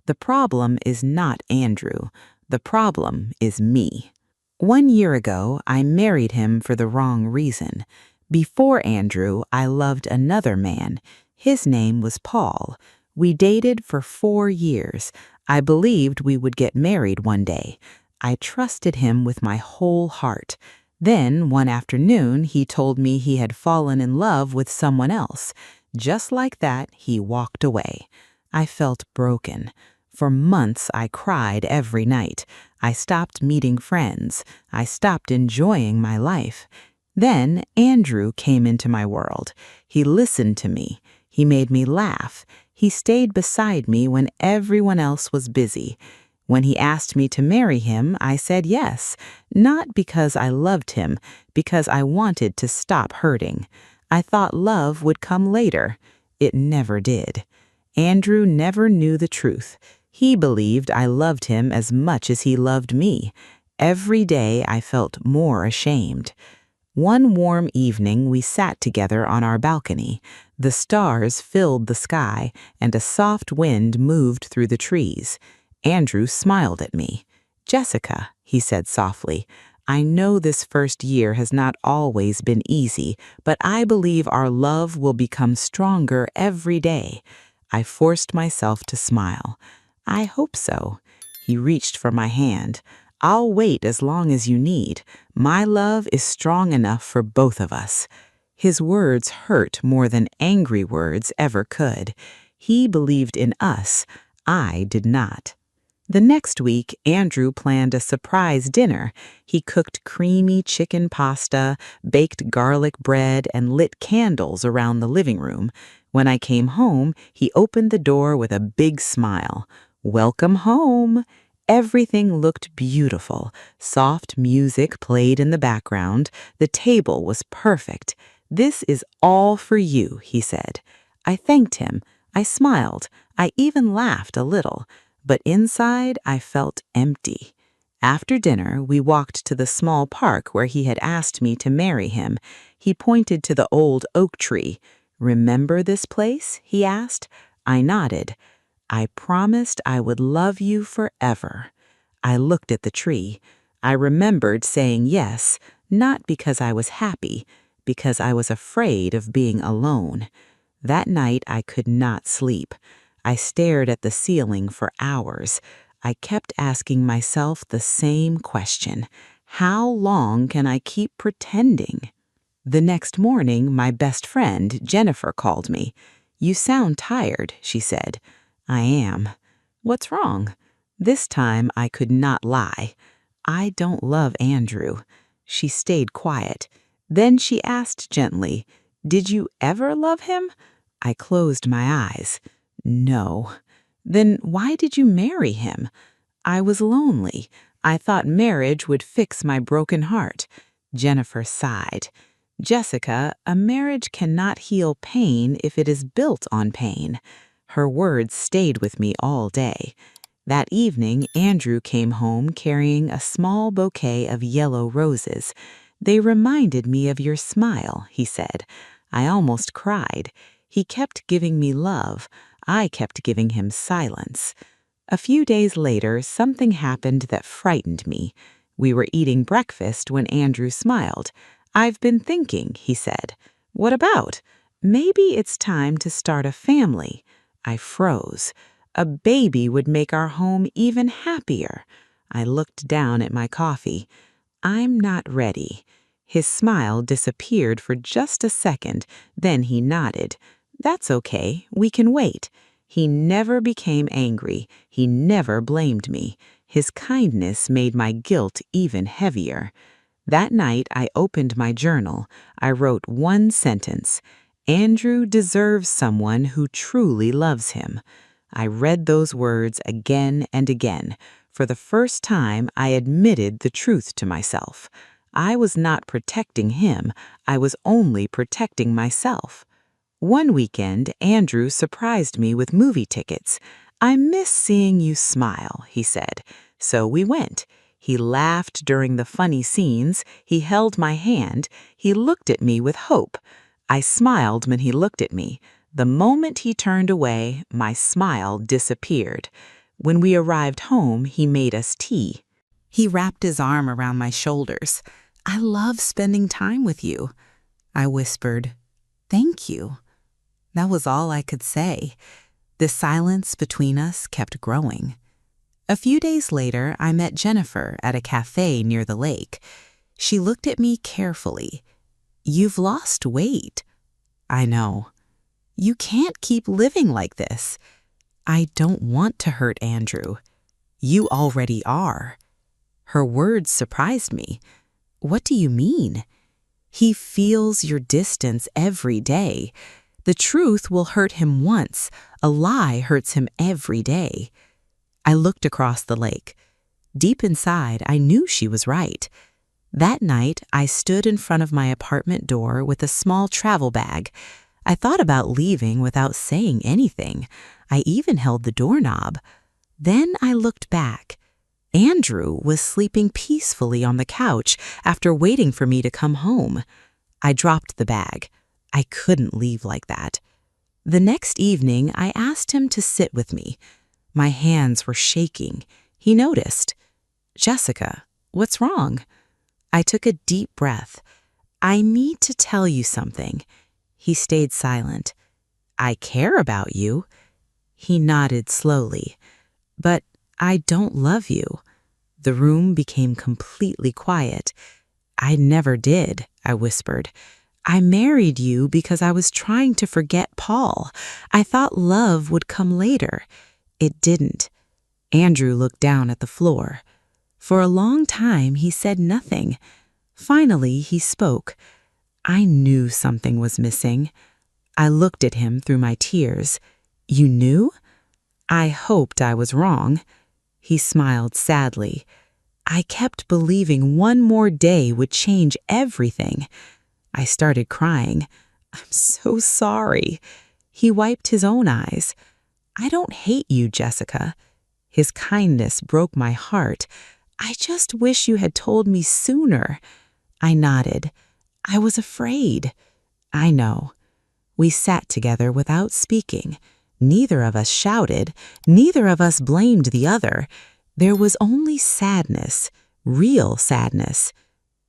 The problem is not Andrew. The problem is me. 1 year ago, I married him for the wrong reason. Before Andrew, I loved another man. His name was Paul. We dated for 4 years. I believed we would get married one day. I trusted him with my whole heart. Then, one afternoon, he told me he had fallen in love with someone else. Just like that, he walked away. I felt broken. For months, I cried every night. I stopped meeting friends. I stopped enjoying my life. Then, Andrew came into my world. He listened to me. He made me laugh. He stayed beside me when everyone else was busy. When he asked me to marry him, I said yes, not because I loved him, because I wanted to stop hurting. I thought love would come later. It never did. Andrew never knew the truth. He believed I loved him as much as he loved me. Every day I felt more ashamed. One warm evening we sat together on our balcony. The stars filled the sky, and a soft wind moved through the trees. Andrew smiled at me. "Jessica," he said softly, "I know this first year has not always been easy, but I believe our love will become stronger every day." I forced myself to smile. "I hope so." He reached for my hand. "I'll wait as long as you need. My love is strong enough for both of us." His words hurt more than angry words ever could. He believed in us. I did not. The next week, Andrew planned a surprise dinner. He cooked creamy chicken pasta, baked garlic bread, and lit candles around the living room. When I came home, he opened the door with a big smile. "Welcome home." Everything looked beautiful. Soft music played in the background. The table was perfect. "This is all for you," he said. I thanked him. I smiled. I even laughed a little. But inside, I felt empty. After dinner, we walked to the small park where he had asked me to marry him. He pointed to the old oak tree. "Remember this place?" he asked. I nodded. "I promised I would love you forever." I looked at the tree. I remembered saying yes, not because I was happy, because I was afraid of being alone. That night, I could not sleep. I stared at the ceiling for hours. I kept asking myself the same question. How long can I keep pretending? The next morning, my best friend, Jennifer, called me. "You sound tired," she said. "I am." "What's wrong?" This time I could not lie. "I don't love Andrew." She stayed quiet. Then she asked gently, "Did you ever love him?" I closed my eyes. "No." "Then why did you marry him?" "I was lonely. I thought marriage would fix my broken heart." Jennifer sighed. "Jessica, a marriage cannot heal pain if it is built on pain." Her words stayed with me all day. That evening, Andrew came home carrying a small bouquet of yellow roses. "They reminded me of your smile," he said. I almost cried. He kept giving me love. I kept giving him silence. A few days later, something happened that frightened me. We were eating breakfast when Andrew smiled. "I've been thinking," he said. "What about?" "Maybe it's time to start a family." I froze. "A baby would make our home even happier." I looked down at my coffee. "I'm not ready." His smile disappeared for just a second, then he nodded. "That's okay, we can wait." He never became angry. He never blamed me. His kindness made my guilt even heavier. That night, I opened my journal. I wrote one sentence: "Andrew deserves someone who truly loves him." I read those words again and again. For the first time, I admitted the truth to myself. I was not protecting him. I was only protecting myself. One weekend, Andrew surprised me with movie tickets. "I miss seeing you smile," he said. So we went. He laughed during the funny scenes. He held my hand. He looked at me with hope. I smiled when he looked at me. The moment he turned away, my smile disappeared. When we arrived home, he made us tea. He wrapped his arm around my shoulders. "I love spending time with you." I whispered, "Thank you." That was all I could say. The silence between us kept growing. A few days later, I met Jennifer at a cafe near the lake. She looked at me carefully. "You've lost weight." "I know." "You can't keep living like this." "I don't want to hurt Andrew." "You already are." Her words surprised me. "What do you mean?" "He feels your distance every day. The truth will hurt him once. A lie hurts him every day." I looked across the lake. Deep inside, I knew she was right. That night, I stood in front of my apartment door with a small travel bag. I thought about leaving without saying anything. I even held the doorknob. Then I looked back. Andrew was sleeping peacefully on the couch after waiting for me to come home. I dropped the bag. I couldn't leave like that. The next evening, I asked him to sit with me. My hands were shaking. He noticed. "Jessica, what's wrong?" I took a deep breath. "I need to tell you something." He stayed silent. "I care about you." He nodded slowly. "But I don't love you." The room became completely quiet. "I never did," I whispered. "I married you because I was trying to forget Paul. I thought love would come later. It didn't." Andrew looked down at the floor. For a long time, he said nothing. Finally, he spoke. I knew something was missing. I looked at him through my tears. "You knew?" I hoped I was wrong. He smiled sadly. "I kept believing one more day would change everything." I started crying. "I'm so sorry." He wiped his own eyes. "I don't hate you, Jessica." His kindness broke my heart. "I just wish you had told me sooner." I nodded. "I was afraid." "I know." We sat together without speaking. Neither of us shouted. Neither of us blamed the other. There was only sadness, real sadness.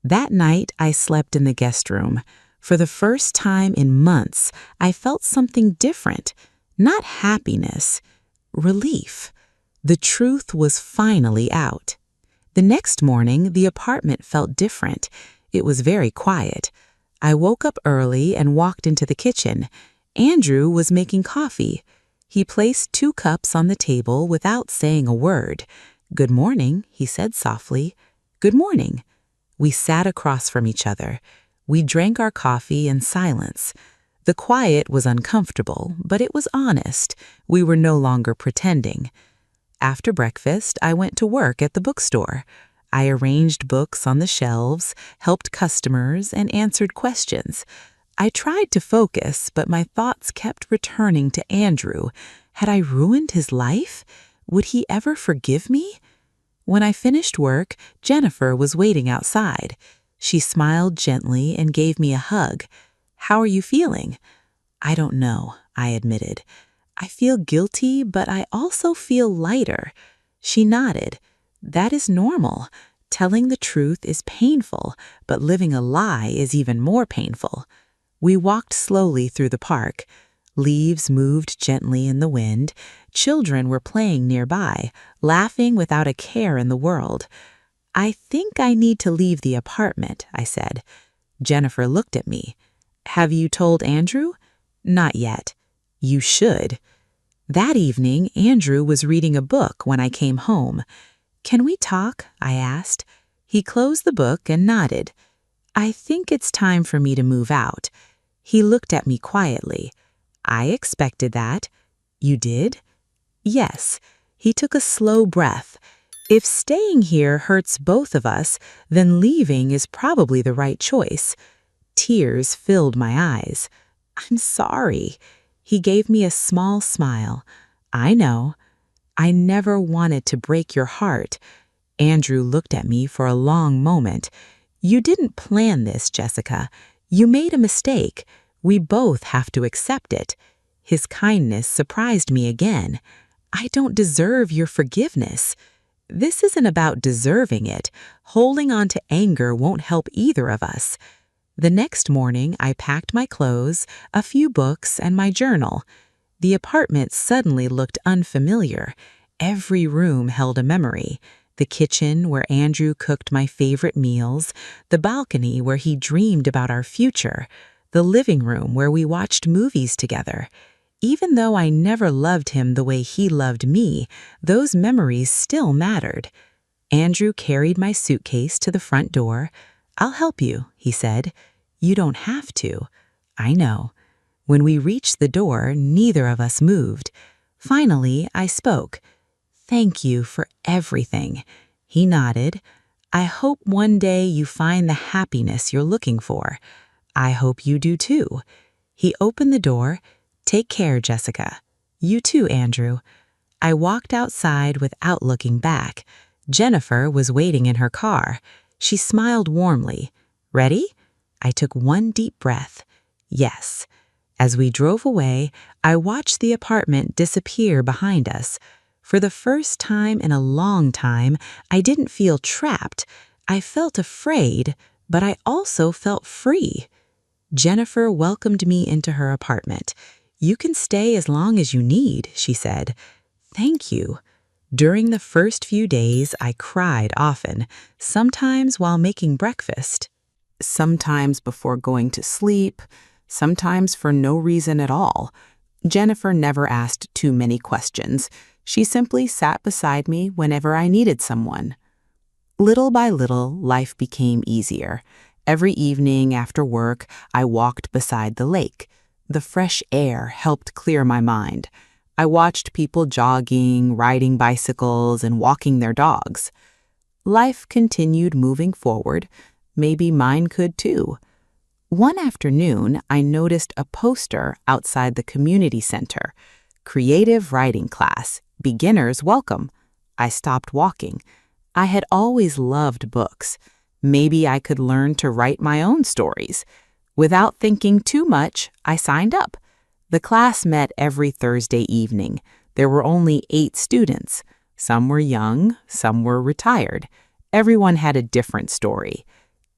That night, I slept in the guest room. For the first time in months, I felt something different. Not happiness, relief. The truth was finally out. The next morning, the apartment felt different. It was very quiet. I woke up early and walked into the kitchen. Andrew was making coffee. He placed 2 cups on the table without saying a word. "Good morning," he said softly. "Good morning." We sat across from each other. We drank our coffee in silence. The quiet was uncomfortable, but it was honest. We were no longer pretending. After breakfast, I went to work at the bookstore. I arranged books on the shelves, helped customers, and answered questions. I tried to focus, but my thoughts kept returning to Andrew. Had I ruined his life? Would he ever forgive me? When I finished work, Jennifer was waiting outside. She smiled gently and gave me a hug. "How are you feeling?" "I don't know," I admitted. "I feel guilty, but I also feel lighter." She nodded. "That is normal. Telling the truth is painful, but living a lie is even more painful." We walked slowly through the park. Leaves moved gently in the wind. Children were playing nearby, laughing without a care in the world. "I think I need to leave the apartment," I said. Jennifer looked at me. "Have you told Andrew?" "Not yet." "You should." That evening, Andrew was reading a book when I came home. "Can we talk?" I asked. He closed the book and nodded. "I think it's time for me to move out." He looked at me quietly. "I expected that." "You did?" "Yes." He took a slow breath. "If staying here hurts both of us, then leaving is probably the right choice." Tears filled my eyes. "I'm sorry." He gave me a small smile. "I know. I never wanted to break your heart." Andrew looked at me for a long moment. "You didn't plan this, Jessica. You made a mistake. We both have to accept it." His kindness surprised me again. "I don't deserve your forgiveness." "This isn't about deserving it. Holding on to anger won't help either of us." The next morning, I packed my clothes, a few books, and my journal. The apartment suddenly looked unfamiliar. Every room held a memory. The kitchen where Andrew cooked my favorite meals, the balcony where he dreamed about our future, the living room where we watched movies together. Even though I never loved him the way he loved me, those memories still mattered. Andrew carried my suitcase to the front door. "I'll help you," he said. "You don't have to." "I know." When we reached the door, neither of us moved. Finally, I spoke. "Thank you for everything." He nodded. "I hope one day you find the happiness you're looking for." "I hope you do too." He opened the door. "Take care, Jessica." "You too, Andrew." I walked outside without looking back. Jennifer was waiting in her car. She smiled warmly. "Ready?" I took one deep breath. "Yes." As we drove away, I watched the apartment disappear behind us. For the first time in a long time, I didn't feel trapped. I felt afraid, but I also felt free. Jennifer welcomed me into her apartment. "You can stay as long as you need," she said. "Thank you." During the first few days, I cried often, sometimes while making breakfast, sometimes before going to sleep, sometimes for no reason at all. Jennifer never asked too many questions. She simply sat beside me whenever I needed someone. Little by little, life became easier. Every evening after work, I walked beside the lake. The fresh air helped clear my mind. I watched people jogging, riding bicycles, and walking their dogs. Life continued moving forward. Maybe mine could too. One afternoon, I noticed a poster outside the community center. "Creative writing class. Beginners welcome." I stopped walking. I had always loved books. Maybe I could learn to write my own stories. Without thinking too much, I signed up. The class met every Thursday evening. There were only 8 students. Some were young, some were retired. Everyone had a different story.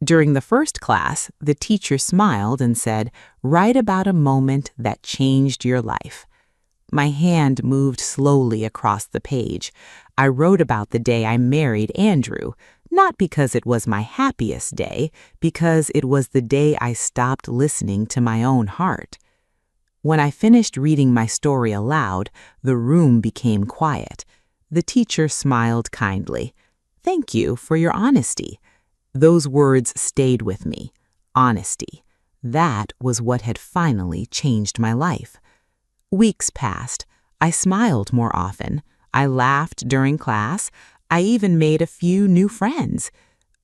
During the first class, the teacher smiled and said, "Write about a moment that changed your life." My hand moved slowly across the page. I wrote about the day I married Andrew, not because it was my happiest day, because it was the day I stopped listening to my own heart. When I finished reading my story aloud, the room became quiet. The teacher smiled kindly. "Thank you for your honesty." Those words stayed with me. Honesty. That was what had finally changed my life. Weeks passed. I smiled more often. I laughed during class. I even made a few new friends.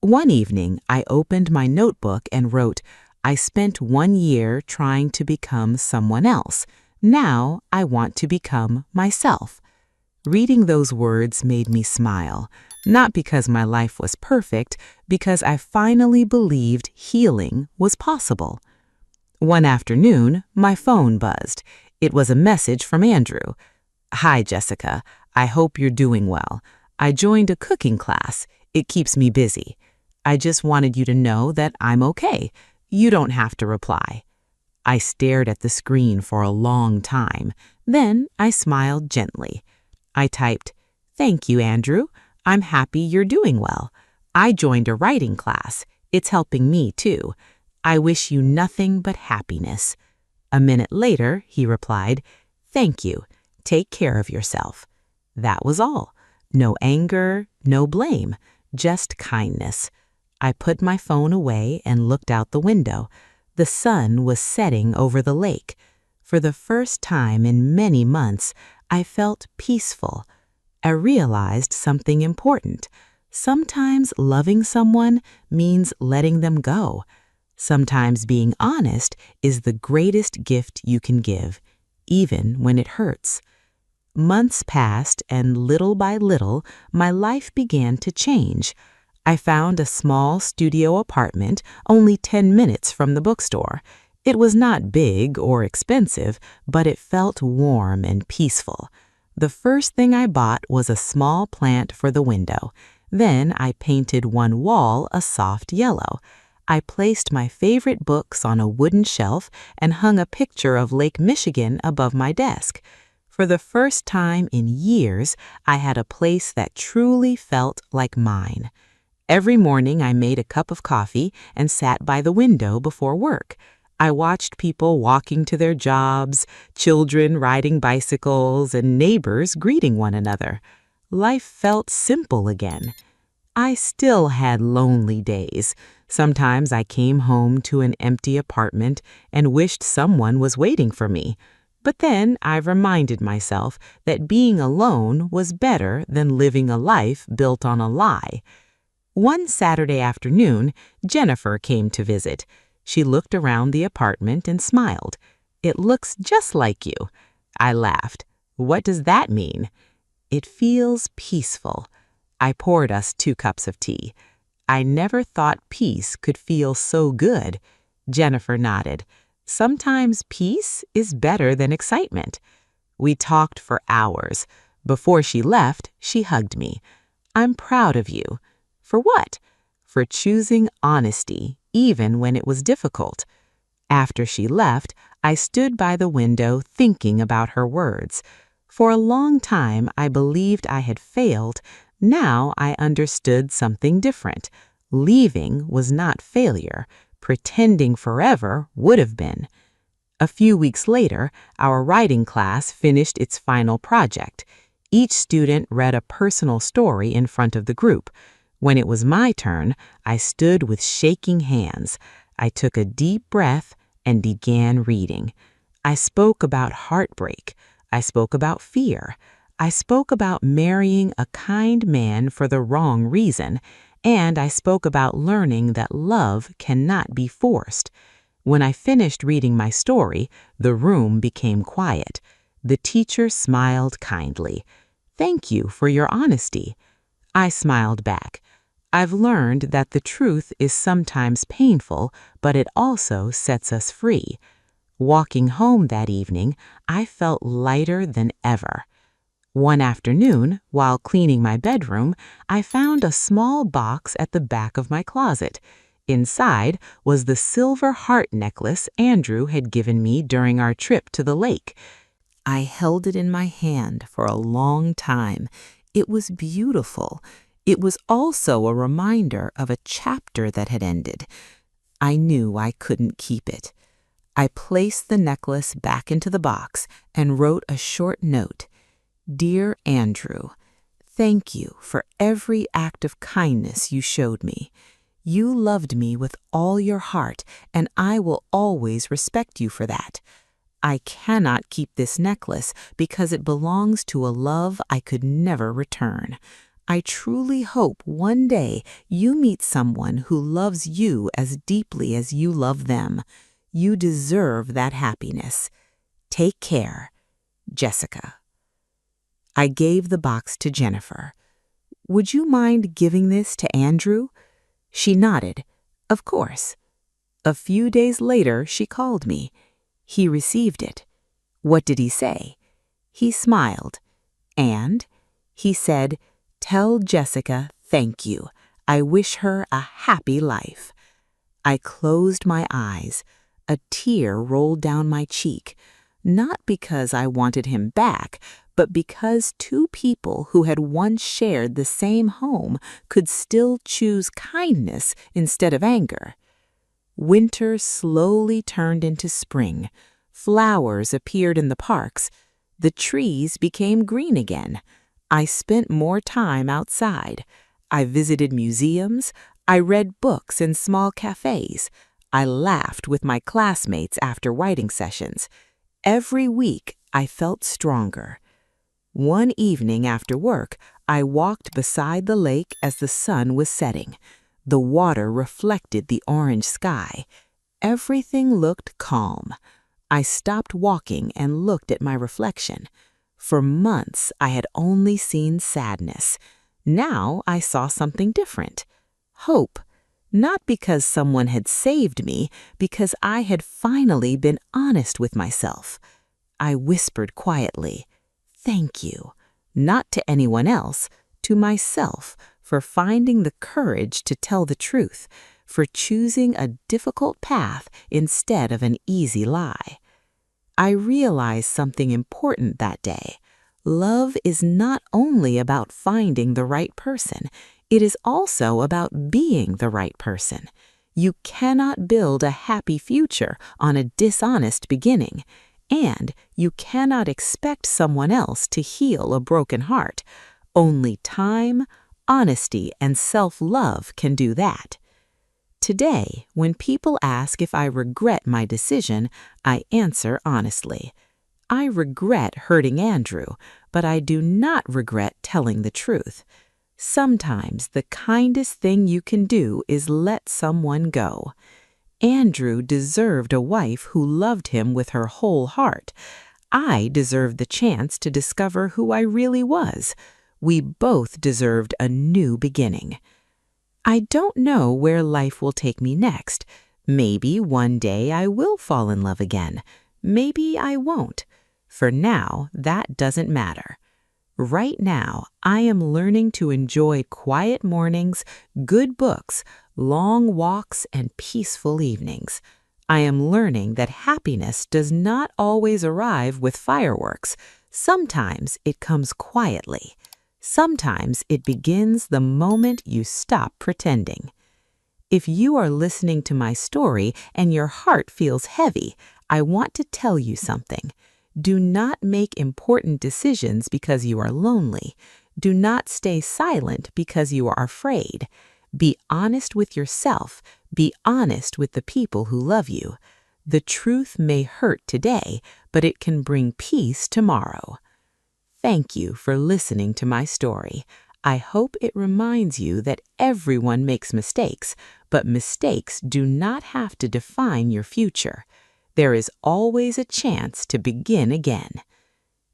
One evening, I opened my notebook and wrote, "I spent 1 year trying to become someone else. Now I want to become myself." Reading those words made me smile, not because my life was perfect, because I finally believed healing was possible. One afternoon, my phone buzzed. It was a message from Andrew. "Hi, Jessica. I hope you're doing well. I joined a cooking class. It keeps me busy. I just wanted you to know that I'm okay. You don't have to reply." I stared at the screen for a long time. Then I smiled gently. I typed, "Thank you, Andrew. I'm happy you're doing well. I joined a writing class. It's helping me too. I wish you nothing but happiness." A minute later, he replied, "Thank you. Take care of yourself." That was all. No anger, no blame, just kindness. I put my phone away and looked out the window. The sun was setting over the lake. For the first time in many months, I felt peaceful. I realized something important. Sometimes loving someone means letting them go. Sometimes being honest is the greatest gift you can give, even when it hurts. Months passed, and little by little, my life began to change. I found a small studio apartment only 10 minutes from the bookstore. It was not big or expensive, but it felt warm and peaceful. The first thing I bought was a small plant for the window. Then I painted one wall a soft yellow. I placed my favorite books on a wooden shelf and hung a picture of Lake Michigan above my desk. For the first time in years, I had a place that truly felt like mine. Every morning I made a cup of coffee and sat by the window before work. I watched people walking to their jobs, children riding bicycles, and neighbors greeting one another. Life felt simple again. I still had lonely days. Sometimes I came home to an empty apartment and wished someone was waiting for me. But then I reminded myself that being alone was better than living a life built on a lie. One Saturday afternoon, Jennifer came to visit. She looked around the apartment and smiled. "It looks just like you." I laughed. "What does that mean?" "It feels peaceful." I poured us 2 cups of tea. "I never thought peace could feel so good." Jennifer nodded. "Sometimes peace is better than excitement." We talked for hours. Before she left, she hugged me. "I'm proud of you." "For what?" "For choosing honesty, even when it was difficult." After she left, I stood by the window thinking about her words. For a long time, I believed I had failed. Now I understood something different. Leaving was not failure. Pretending forever would have been. A few weeks later, our writing class finished its final project. Each student read a personal story in front of the group. When it was my turn, I stood with shaking hands. I took a deep breath and began reading. I spoke about heartbreak. I spoke about fear. I spoke about marrying a kind man for the wrong reason. And I spoke about learning that love cannot be forced. When I finished reading my story, the room became quiet. The teacher smiled kindly. "Thank you for your honesty." I smiled back. "I've learned that the truth is sometimes painful, but it also sets us free." Walking home that evening, I felt lighter than ever. One afternoon, while cleaning my bedroom, I found a small box at the back of my closet. Inside was the silver heart necklace Andrew had given me during our trip to the lake. I held it in my hand for a long time. It was beautiful. It was also a reminder of a chapter that had ended. I knew I couldn't keep it. I placed the necklace back into the box and wrote a short note. Dear Andrew, thank you for every act of kindness you showed me. You loved me with all your heart, and I will always respect you for that. I cannot keep this necklace because it belongs to a love I could never return. I truly hope one day you meet someone who loves you as deeply as you love them. You deserve that happiness. Take care, Jessica. I gave the box to Jennifer. Would you mind giving this to Andrew? She nodded. Of course. A few days later, she called me. He received it. What did he say? He smiled. And he said, "Tell Jessica thank you. I wish her a happy life." I closed my eyes. A tear rolled down my cheek, not because I wanted him back, but because two people who had once shared the same home could still choose kindness instead of anger. Winter slowly turned into spring. Flowers appeared in the parks. The trees became green again. I spent more time outside. I visited museums. I read books in small cafes. I laughed with my classmates after writing sessions. Every week, I felt stronger. One evening after work, I walked beside the lake as the sun was setting. The water reflected the orange sky. Everything looked calm. I stopped walking and looked at my reflection. For months, I had only seen sadness. Now I saw something different. Hope. Not because someone had saved me, because I had finally been honest with myself. I whispered quietly, "Thank you," not to anyone else, to myself, for finding the courage to tell the truth, for choosing a difficult path instead of an easy lie. I realized something important that day. Love is not only about finding the right person, it is also about being the right person. You cannot build a happy future on a dishonest beginning, and you cannot expect someone else to heal a broken heart. Only time, honesty, and self-love can do that. Today, when people ask if I regret my decision, I answer honestly. I regret hurting Andrew, but I do not regret telling the truth. Sometimes the kindest thing you can do is let someone go. Andrew deserved a wife who loved him with her whole heart. I deserved the chance to discover who I really was. We both deserved a new beginning. I don't know where life will take me next. Maybe one day I will fall in love again. Maybe I won't. For now, that doesn't matter. Right now, I am learning to enjoy quiet mornings, good books, long walks, and peaceful evenings. I am learning that happiness does not always arrive with fireworks. Sometimes it comes quietly. Sometimes it begins the moment you stop pretending. If you are listening to my story and your heart feels heavy, I want to tell you something. Do not make important decisions because you are lonely. Do not stay silent because you are afraid. Be honest with yourself. Be honest with the people who love you. The truth may hurt today, but it can bring peace tomorrow. Thank you for listening to my story. I hope it reminds you that everyone makes mistakes, but mistakes do not have to define your future. There is always a chance to begin again.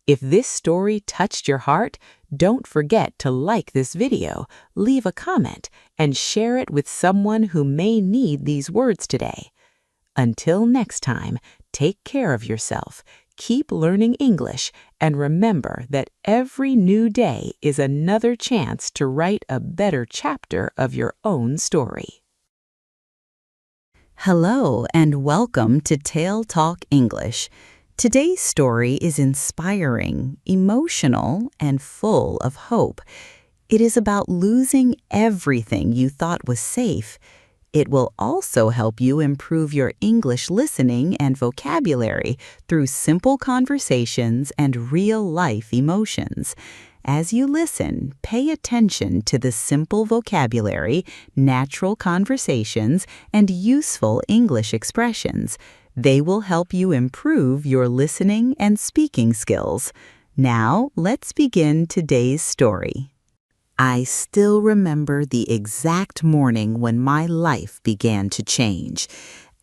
If this story touched your heart, don't forget to like this video, leave a comment, and share it with someone who may need these words today. Until next time, take care of yourself, keep learning English, and remember that every new day is another chance to write a better chapter of your own story. Hello and welcome to TaleTalk English. Today's story is inspiring, emotional, and full of hope. It is about losing everything you thought was safe. It will also help you improve your English listening and vocabulary through simple conversations and real-life emotions. As you listen, pay attention to the simple vocabulary, natural conversations, and useful English expressions. They will help you improve your listening and speaking skills. Now, let's begin today's story. I still remember the exact morning when my life began to change.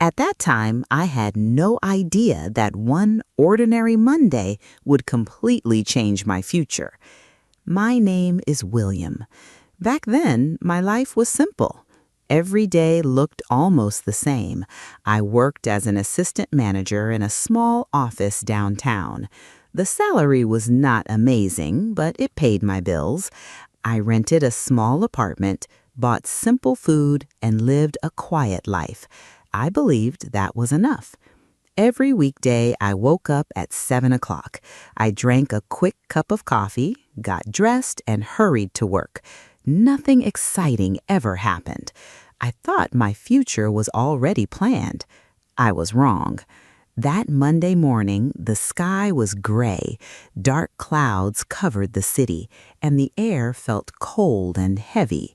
At that time, I had no idea that one ordinary Monday would completely change my future. My name is William. Back then, my life was simple. Every day looked almost the same. I worked as an assistant manager in a small office downtown. The salary was not amazing, but it paid my bills. I rented a small apartment, bought simple food, and lived a quiet life. I believed that was enough. Every weekday, I woke up at 7 o'clock. I drank a quick cup of coffee, got dressed, and hurried to work. Nothing exciting ever happened. I thought my future was already planned. I was wrong. That Monday morning, the sky was gray. Dark clouds covered the city, and the air felt cold and heavy.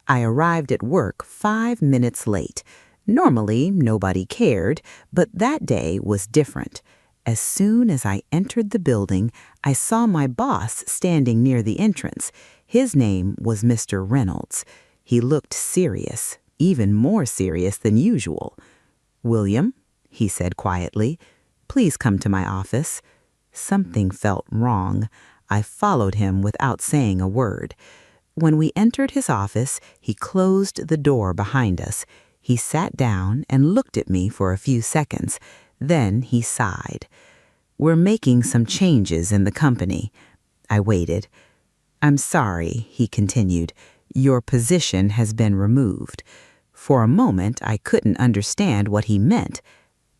I arrived at work 5 minutes late. Normally, nobody cared, but that day was different. As soon as I entered the building, I saw my boss standing near the entrance. His name was Mr. Reynolds. He looked serious, even more serious than usual. "William," he said quietly, "please come to my office." Something felt wrong. I followed him without saying a word. When we entered his office, he closed the door behind us. He sat down and looked at me for a few seconds. Then he sighed. "We're making some changes in the company." I waited. "I'm sorry," he continued. "Your position has been removed." For a moment, I couldn't understand what he meant.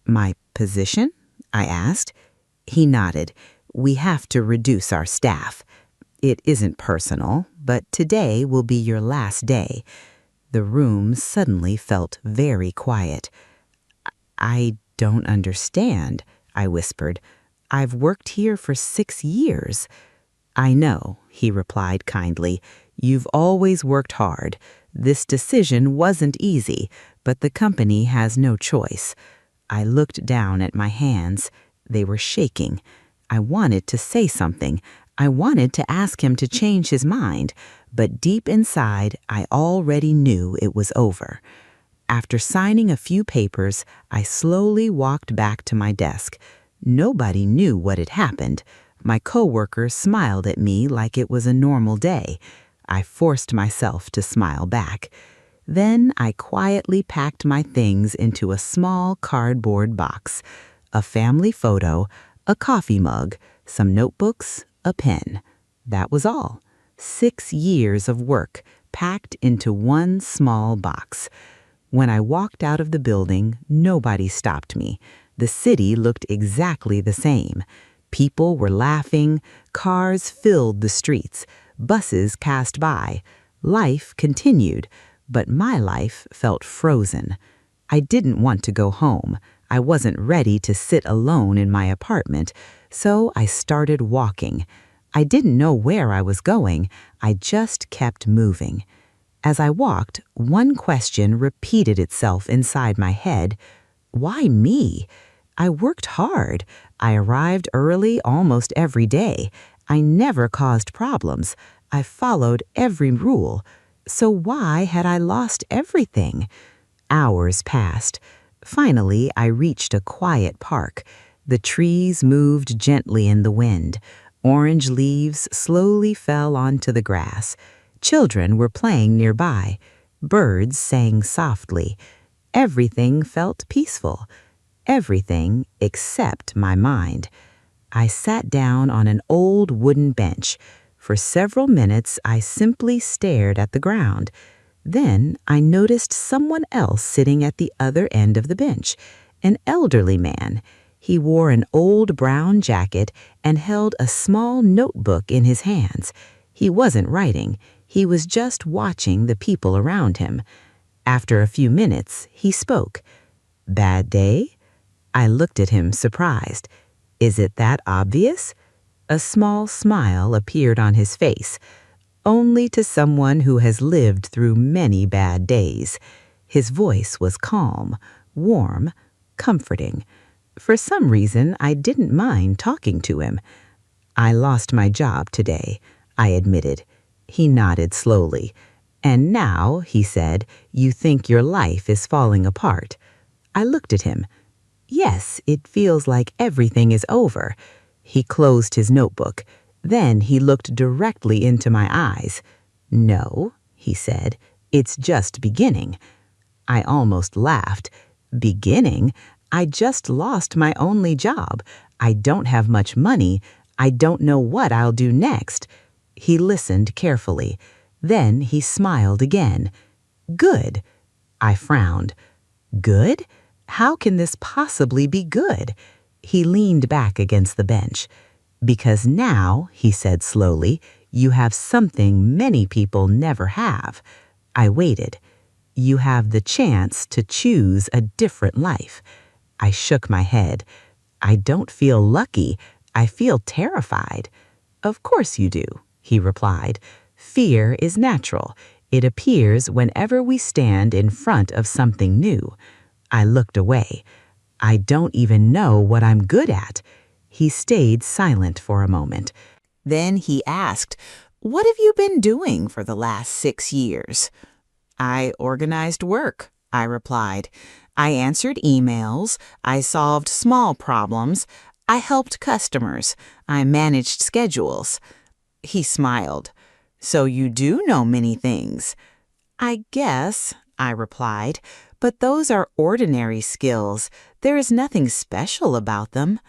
"My position?" I asked. He nodded. "We have to reduce our staff. It isn't personal, but today will be your last day." The room suddenly felt very quiet. "I don't understand," I whispered. "I've worked here for 6 years." "I know," he replied kindly. "You've always worked hard. This decision wasn't easy, but the company has no choice." I looked down at my hands. They were shaking. I wanted to say something. I wanted to ask him to change his mind, but deep inside, I already knew it was over. After signing a few papers, I slowly walked back to my desk. Nobody knew what had happened. My coworkers smiled at me like it was a normal day. I forced myself to smile back. Then I quietly packed my things into a small cardboard box. A family photo, a coffee mug, some notebooks, a pen. That was all. 6 years of work packed into one small box. When I walked out of the building, nobody stopped me. The city looked exactly the same. People were laughing, cars filled the streets, buses passed by. Life continued, but my life felt frozen. I didn't want to go home. I wasn't ready to sit alone in my apartment, so I started walking. I didn't know where I was going. I just kept moving. As I walked, one question repeated itself inside my head. Why me? I worked hard. I arrived early almost every day. I never caused problems. I followed every rule. So why had I lost everything? Hours passed. Finally, I reached a quiet park. The trees moved gently in the wind. Orange leaves slowly fell onto the grass. Children were playing nearby. Birds sang softly. Everything felt peaceful. Everything except my mind. I sat down on an old wooden bench. For several minutes, I simply stared at the ground. Then I noticed someone else sitting at the other end of the bench, an elderly man. He wore an old brown jacket and held a small notebook in his hands. He wasn't writing, he was just watching the people around him. After a few minutes, he spoke. "Bad day?" I looked at him surprised. "Is it that obvious?" A small smile appeared on his face. "Only to someone who has lived through many bad days." His voice was calm, warm, comforting. For some reason, I didn't mind talking to him. "I lost my job today," I admitted. He nodded slowly. "And now," he said, "you think your life is falling apart." I looked at him. "Yes, it feels like everything is over." He closed his notebook. Then he looked directly into my eyes. "No," he said, "it's just beginning." I almost laughed. "Beginning? I just lost my only job. I don't have much money. I don't know what I'll do next." He listened carefully. Then he smiled again. "Good." I frowned. "Good? How can this possibly be good?" He leaned back against the bench. "Because now," he said slowly, "you have something many people never have." I waited. "You have the chance to choose a different life." I shook my head. "I don't feel lucky. I feel terrified." "Of course you do," he replied. "Fear is natural. It appears whenever we stand in front of something new." I looked away. "I don't even know what I'm good at." He stayed silent for a moment. Then he asked, "What have you been doing for the last 6 years?" "I organized work," I replied. "I answered emails. I solved small problems. I helped customers. I managed schedules." He smiled. "So you do know many things." "I guess," I replied, "but those are ordinary skills. There is nothing special about them."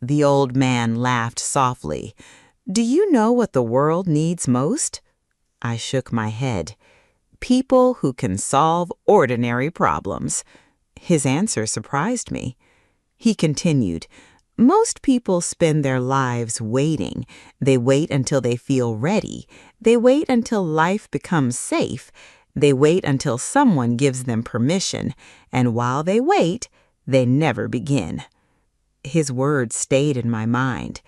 The old man laughed softly. "Do you know what the world needs most?" I shook my head. "People who can solve ordinary problems." His answer surprised me. He continued, "Most people spend their lives waiting. They wait until they feel ready. They wait until life becomes safe. They wait until someone gives them permission. And while they wait, they never begin." His words stayed in my mind.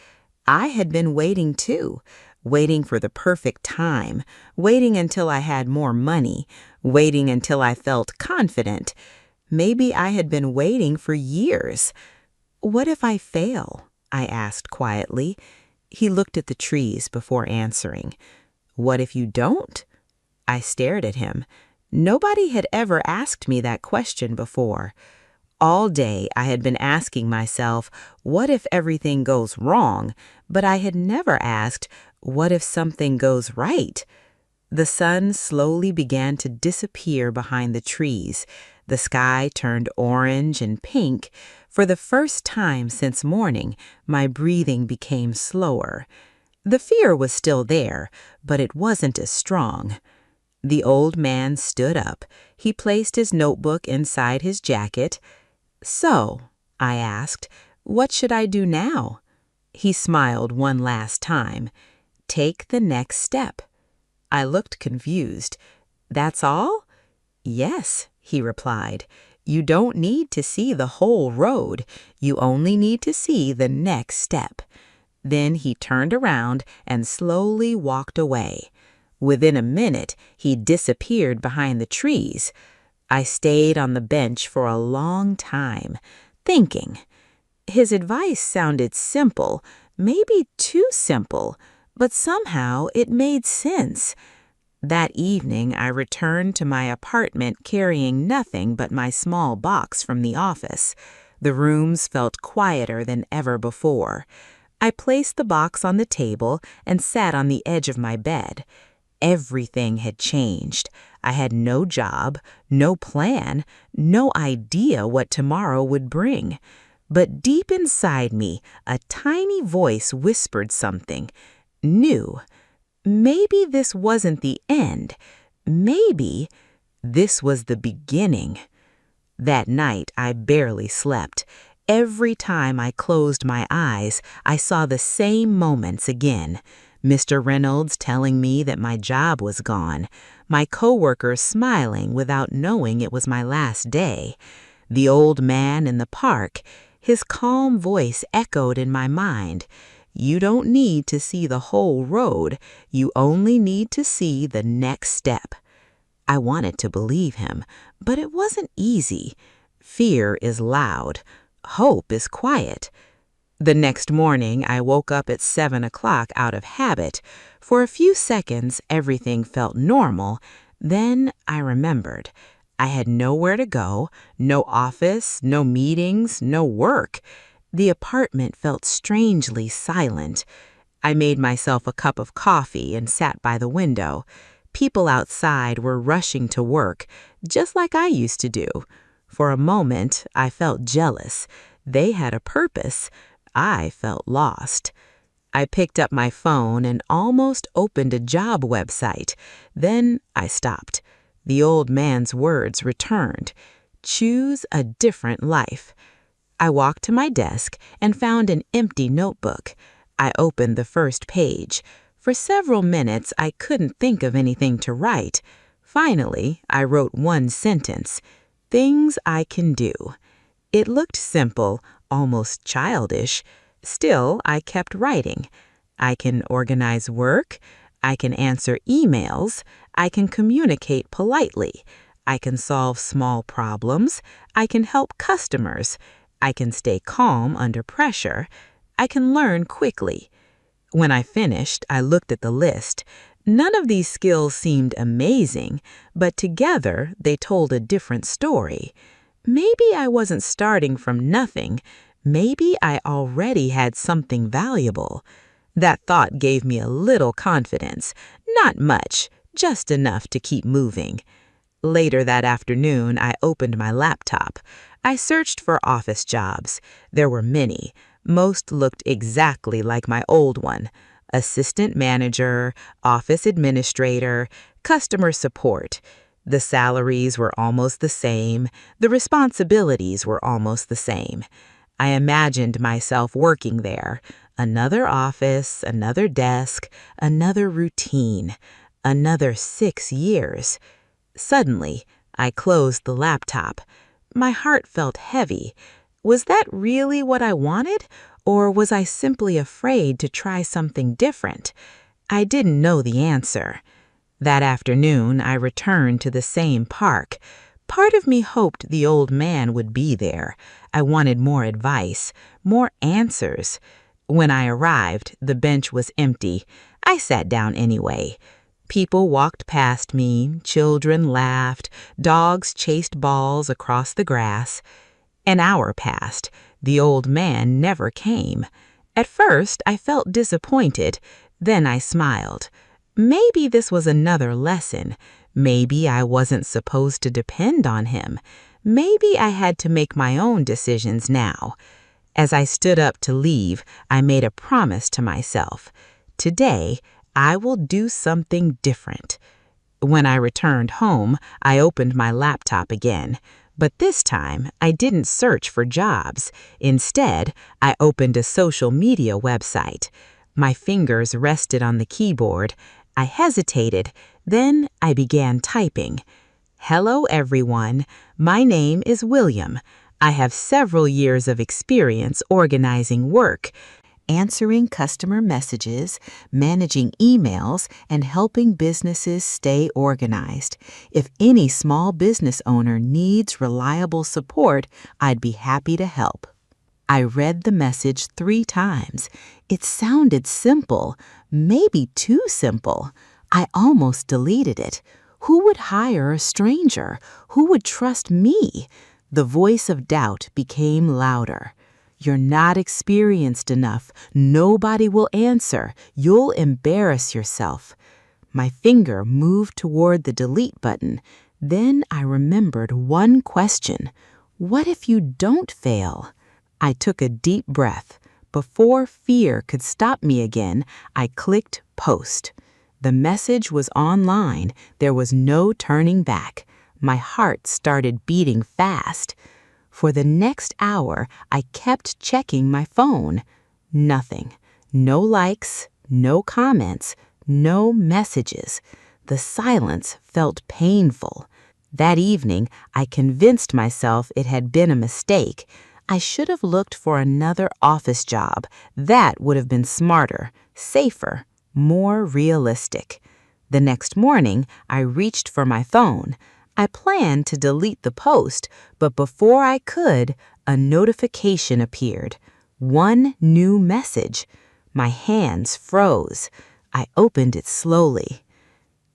I had been waiting too, waiting for the perfect time, waiting until I had more money, waiting until I felt confident. Maybe I had been waiting for years. "What if I fail?" I asked quietly. He looked at the trees before answering. "What if you don't?" I stared at him. Nobody had ever asked me that question before. All day I had been asking myself, what if everything goes wrong? But I had never asked, what if something goes right? The sun slowly began to disappear behind the trees. The sky turned orange and pink. For the first time since morning, my breathing became slower. The fear was still there, but it wasn't as strong. The old man stood up. He placed his notebook inside his jacket. "So," I asked, "what should I do now?" He smiled one last time. "Take the next step." I looked confused. "That's all?" "Yes," he replied. "You don't need to see the whole road. You only need to see the next step." Then he turned around and slowly walked away. Within a minute, he disappeared behind the trees. I stayed on the bench for a long time, thinking. His advice sounded simple, maybe too simple, but somehow it made sense. That evening, I returned to my apartment carrying nothing but my small box from the office. The rooms felt quieter than ever before. I placed the box on the table and sat on the edge of my bed. Everything had changed. I had no job, no plan, no idea what tomorrow would bring. But deep inside me, a tiny voice whispered something new. Maybe this wasn't the end. Maybe this was the beginning. That night, I barely slept. Every time I closed my eyes, I saw the same moments again. Mr. Reynolds telling me that my job was gone, my coworkers smiling without knowing it was my last day, the old man in the park, his calm voice echoed in my mind. You don't need to see the whole road, you only need to see the next step. I wanted to believe him, but it wasn't easy. Fear is loud. Hope is quiet. The next morning, I woke up at 7 o'clock out of habit. For a few seconds, everything felt normal. Then I remembered. I had nowhere to go, no office, no meetings, no work. The apartment felt strangely silent. I made myself a cup of coffee and sat by the window. People outside were rushing to work, just like I used to do. For a moment, I felt jealous. They had a purpose. I felt lost. I picked up my phone and almost opened a job website. Then I stopped. The old man's words returned. Choose a different life. I walked to my desk and found an empty notebook. I opened the first page. For several minutes, I couldn't think of anything to write. Finally, I wrote one sentence. Things I can do. It looked simple, almost childish. Still, I kept writing. I can organize work. I can answer emails. I can communicate politely. I can solve small problems. I can help customers. I can stay calm under pressure. I can learn quickly. When I finished, I looked at the list. None of these skills seemed amazing, but together they told a different story. Maybe I wasn't starting from nothing. Maybe I already had something valuable. That thought gave me a little confidence. Not much, just enough to keep moving. Later that afternoon, I opened my laptop. I searched for office jobs. There were many. Most looked exactly like my old one. Assistant manager, office administrator, customer support. The salaries were almost the same. The responsibilities were almost the same. I imagined myself working there. Another office, another desk, another routine, another 6 years. Suddenly, I closed the laptop. My heart felt heavy. Was that really what I wanted, or was I simply afraid to try something different? I didn't know the answer. That afternoon, I returned to the same park. Part of me hoped the old man would be there. I wanted more advice, more answers. When I arrived, the bench was empty. I sat down anyway. People walked past me, children laughed, dogs chased balls across the grass. An hour passed. The old man never came. At first, I felt disappointed. Then I smiled. Maybe this was another lesson. Maybe I wasn't supposed to depend on him. Maybe I had to make my own decisions now. As I stood up to leave, I made a promise to myself. Today, I will do something different. When I returned home, I opened my laptop again. But this time, I didn't search for jobs. Instead, I opened a social media website. My fingers rested on the keyboard. I hesitated. Then I began typing. Hello, everyone. My name is William. I have several years of experience organizing work, answering customer messages, managing emails, and helping businesses stay organized. If any small business owner needs reliable support, I'd be happy to help. I read the message 3 times. It sounded simple, maybe too simple. I almost deleted it. Who would hire a stranger? Who would trust me? The voice of doubt became louder. You're not experienced enough. Nobody will answer. You'll embarrass yourself. My finger moved toward the delete button. Then I remembered one question. What if you don't fail? I took a deep breath. Before fear could stop me again, I clicked post. The message was online. There was no turning back. My heart started beating fast. For the next hour, I kept checking my phone. Nothing. No likes, no comments, no messages. The silence felt painful. That evening, I convinced myself it had been a mistake. I should have looked for another office job. That would have been smarter, safer, more realistic. The next morning, I reached for my phone. I planned to delete the post, but before I could, a notification appeared. One new message. My hands froze. I opened it slowly.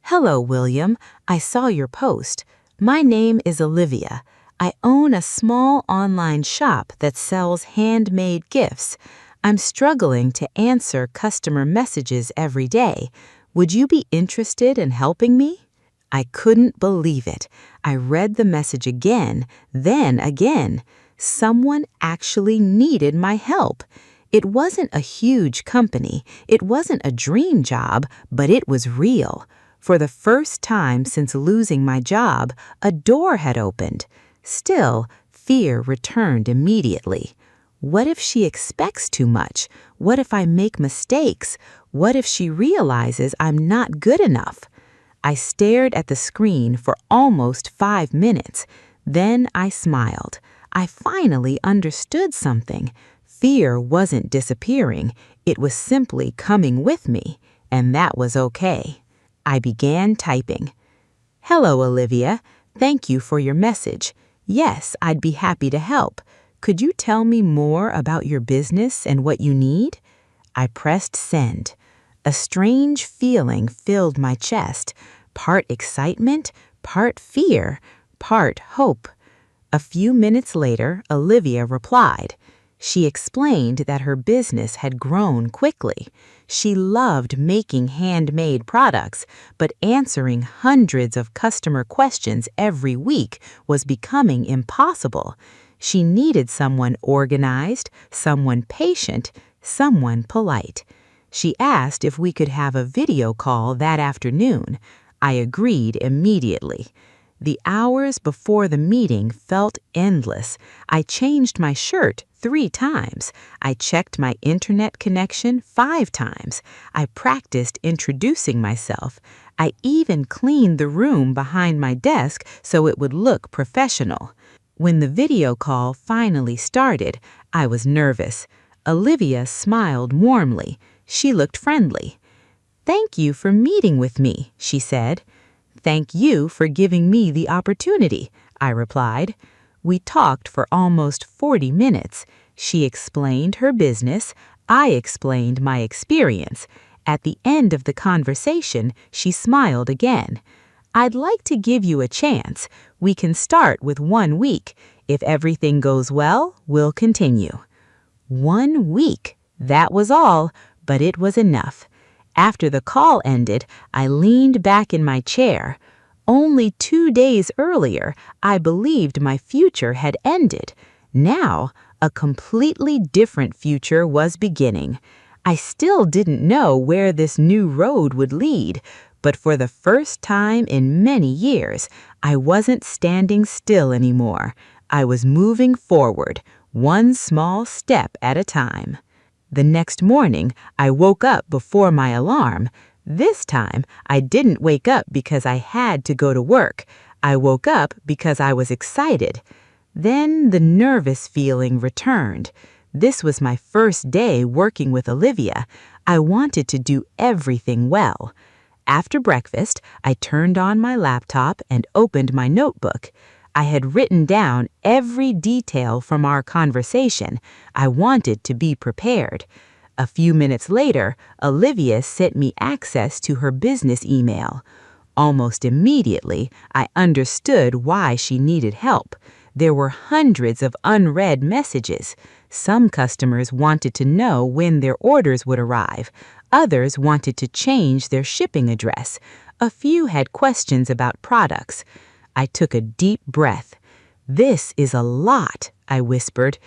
"Hello, William. I saw your post. My name is Olivia. I own a small online shop that sells handmade gifts. I'm struggling to answer customer messages every day. Would you be interested in helping me?" I couldn't believe it. I read the message again, then again. Someone actually needed my help. It wasn't a huge company. It wasn't a dream job, but it was real. For the first time since losing my job, a door had opened. Still, fear returned immediately. What if she expects too much? What if I make mistakes? What if she realizes I'm not good enough? I stared at the screen for almost 5 minutes. Then I smiled. I finally understood something. Fear wasn't disappearing. It was simply coming with me, and that was okay. I began typing. "Hello, Olivia. Thank you for your message. Yes, I'd be happy to help. Could you tell me more about your business and what you need?" I pressed send. A strange feeling filled my chest, part excitement, part fear, part hope. A few minutes later, Olivia replied. She explained that her business had grown quickly. She loved making handmade products, but answering hundreds of customer questions every week was becoming impossible. She needed someone organized, someone patient, someone polite. She asked if we could have a video call that afternoon. I agreed immediately. The hours before the meeting felt endless. I changed my shirt 3 times. I checked my internet connection 5 times. I practiced introducing myself. I even cleaned the room behind my desk so it would look professional. When the video call finally started, I was nervous. Olivia smiled warmly. She looked friendly. "Thank you for meeting with me," she said. "Thank you for giving me the opportunity," I replied. We talked for almost 40 minutes. She explained her business. I explained my experience. At the end of the conversation, she smiled again. "I'd like to give you a chance. We can start with 1 week. If everything goes well, we'll continue." 1 week. That was all, but it was enough. After the call ended, I leaned back in my chair. Only 2 days earlier, I believed my future had ended. Now, a completely different future was beginning. I still didn't know where this new road would lead, but for the first time in many years, I wasn't standing still anymore. I was moving forward, one small step at a time. The next morning, I woke up before my alarm. This time, I didn't wake up because I had to go to work. I woke up because I was excited. Then the nervous feeling returned. This was my first day working with Olivia. I wanted to do everything well. After breakfast, I turned on my laptop and opened my notebook. I had written down every detail from our conversation. I wanted to be prepared. A few minutes later, Olivia sent me access to her business email. Almost immediately, I understood why she needed help. There were hundreds of unread messages. Some customers wanted to know when their orders would arrive. Others wanted to change their shipping address. A few had questions about products. I took a deep breath. "This is a lot," I whispered.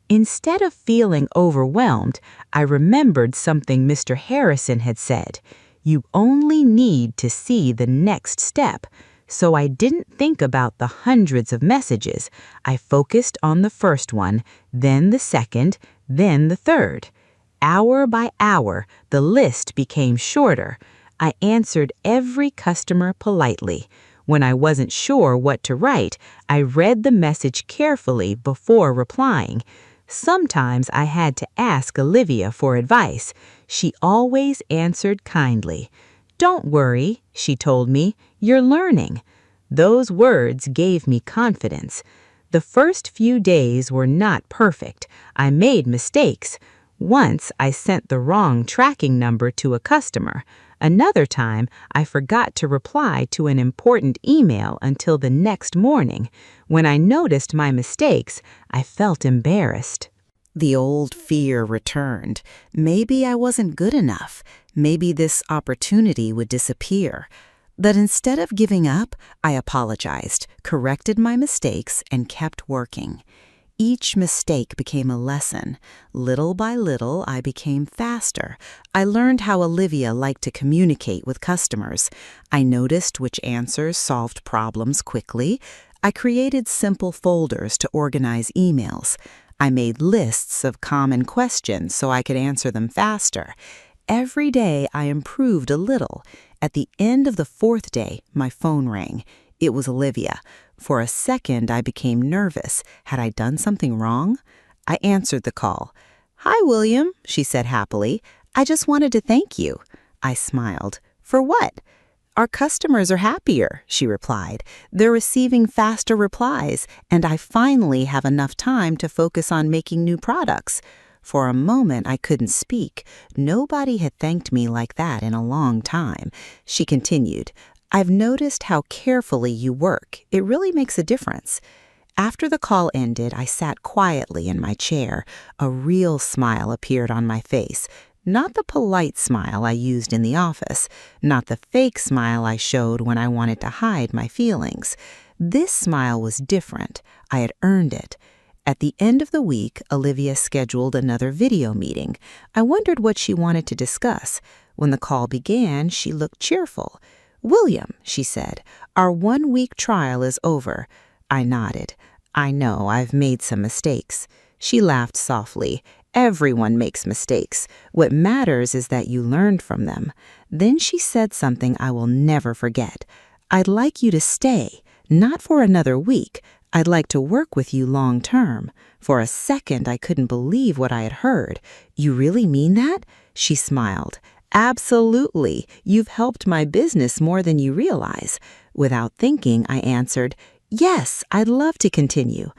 Instead of feeling overwhelmed, I remembered something Mr. Harrison had said. You only need to see the next step. so I didn't think about the hundreds of messages. I focused on the first one, then the second, then the third. Hour by hour, the list became shorter. I answered every customer politely. When I wasn't sure what to write, I read the message carefully before replying. Sometimes I had to ask Olivia for advice. She always answered kindly. "Don't worry," she told me, "you're learning." Those words gave me confidence. The first few days were not perfect. I made mistakes. Once I sent the wrong tracking number to a customer. Another time, I forgot to reply to an important email until the next morning. When I noticed my mistakes, I felt embarrassed. The old fear returned. Maybe I wasn't good enough. Maybe this opportunity would disappear. But instead of giving up, I apologized, corrected my mistakes, and kept working. Each mistake became a lesson. Little by little, I became faster. I learned how Olivia liked to communicate with customers. I noticed which answers solved problems quickly. I created simple folders to organize emails. I made lists of common questions so I could answer them faster. Every day, I improved a little. At the end of the fourth day, my phone rang. It was Olivia. For a second, I became nervous. Had I done something wrong? I answered the call. "Hi, William," she said happily. "I just wanted to thank you." I smiled. "For what?" "Our customers are happier," she replied. "They're receiving faster replies, and I finally have enough time to focus on making new products." For a moment, I couldn't speak. Nobody had thanked me like that in a long time. She continued, "I've noticed how carefully you work. It really makes a difference." After the call ended, I sat quietly in my chair. A real smile appeared on my face. Not the polite smile I used in the office, not the fake smile I showed when I wanted to hide my feelings. This smile was different. I had earned it. At the end of the week, Olivia scheduled another video meeting. I wondered what she wanted to discuss. When the call began, she looked cheerful. "William," she said, "our 1-week trial is over." I nodded. "I know, I've made some mistakes." She laughed softly. "Everyone makes mistakes. What matters is that you learned from them." Then she said something I will never forget. "I'd like you to stay, not for another week. I'd like to work with you long term." For a second, I couldn't believe what I had heard. "You really mean that?" She smiled. "Absolutely. You've helped my business more than you realize." Without thinking, I answered, "Yes, I'd love to continue."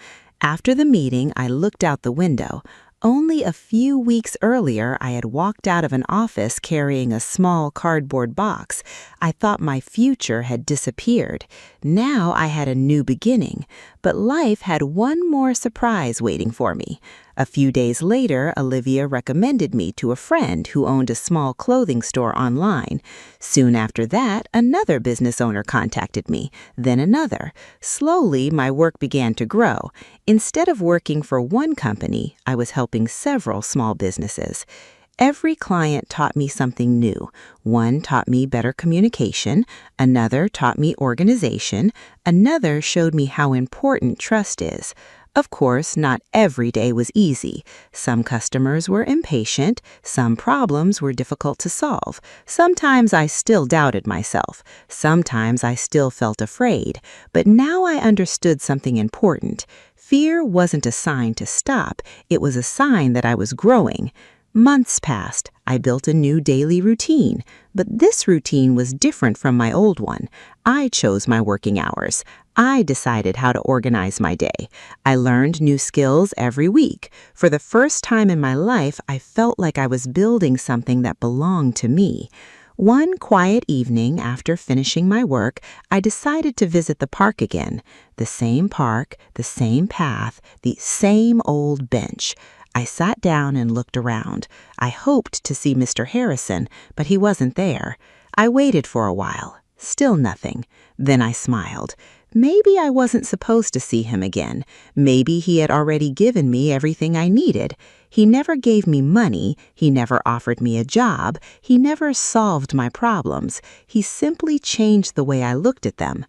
After the meeting, I looked out the window. Only a few weeks earlier, I had walked out of an office carrying a small cardboard box. I thought my future had disappeared. Now I had a new beginning, but life had one more surprise waiting for me. A few days later, Olivia recommended me to a friend who owned a small clothing store online. Soon after that, another business owner contacted me, then another. Slowly, my work began to grow. Instead of working for one company, I was helping several small businesses. Every client taught me something new. One taught me better communication, another taught me organization, another showed me how important trust is. Of course, not every day was easy. Some customers were impatient, some problems were difficult to solve. Sometimes I still doubted myself. Sometimes I still felt afraid. But now I understood something important. Fear wasn't a sign to stop, it was a sign that I was growing. Months passed. I built a new daily routine, but this routine was different from my old one. I chose my working hours. I decided how to organize my day. I learned new skills every week. For the first time in my life, I felt like I was building something that belonged to me. One quiet evening after finishing my work, I decided to visit the park again. The same park, the same path, the same old bench. I sat down and looked around. I hoped to see Mr. Harrison, but he wasn't there. I waited for a while. Still nothing. Then I smiled. Maybe I wasn't supposed to see him again. Maybe he had already given me everything I needed. He never gave me money. He never offered me a job. He never solved my problems. He simply changed the way I looked at them.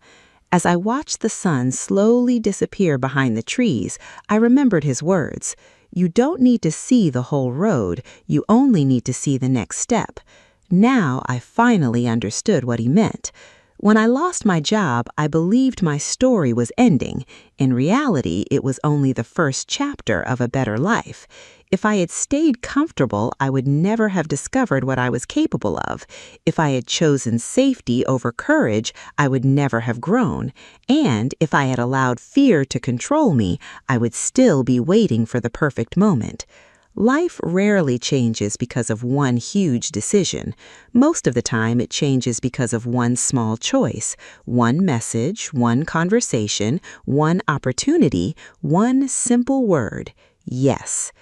As I watched the sun slowly disappear behind the trees, I remembered his words. You don't need to see the whole road, you only need to see the next step. Now I finally understood what he meant. When I lost my job, I believed my story was ending. In reality, it was only the first chapter of a better life. If I had stayed comfortable, I would never have discovered what I was capable of. If I had chosen safety over courage, I would never have grown. And if I had allowed fear to control me, I would still be waiting for the perfect moment. Life rarely changes because of one huge decision. Most of the time, it changes because of one small choice, one message, one conversation, one opportunity, one simple word: yes.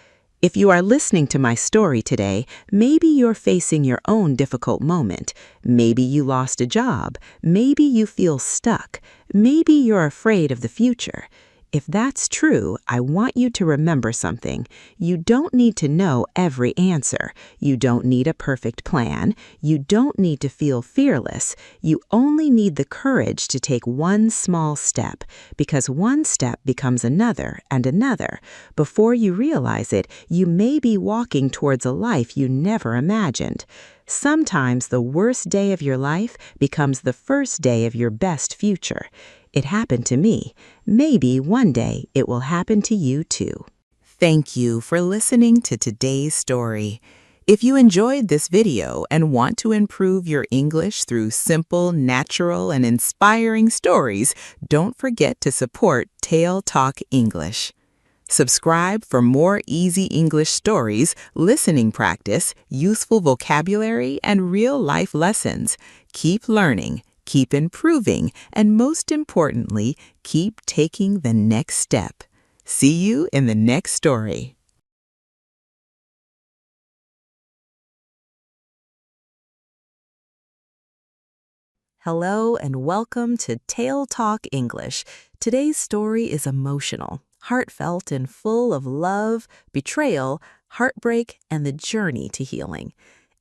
If you are listening to my story today, maybe you're facing your own difficult moment. Maybe you lost a job. Maybe you feel stuck. Maybe you're afraid of the future. If that's true, I want you to remember something. You don't need to know every answer. You don't need a perfect plan. You don't need to feel fearless. You only need the courage to take one small step, because one step becomes another and another. Before you realize it, you may be walking towards a life you never imagined. Sometimes the worst day of your life becomes the first day of your best future. It happened to me. Maybe one day it will happen to you too. Thank you for listening to today's story. If you enjoyed this video and want to improve your English through simple, natural, and inspiring stories, don't forget to support TaleTalk English. Subscribe for more easy English stories, listening practice, useful vocabulary, and real-life lessons. Keep learning, keep improving, and most importantly, keep taking the next step. See you in the next story. Hello and welcome to TaleTalk English. Today's story is emotional, heartfelt, and full of love, betrayal, heartbreak, and the journey to healing.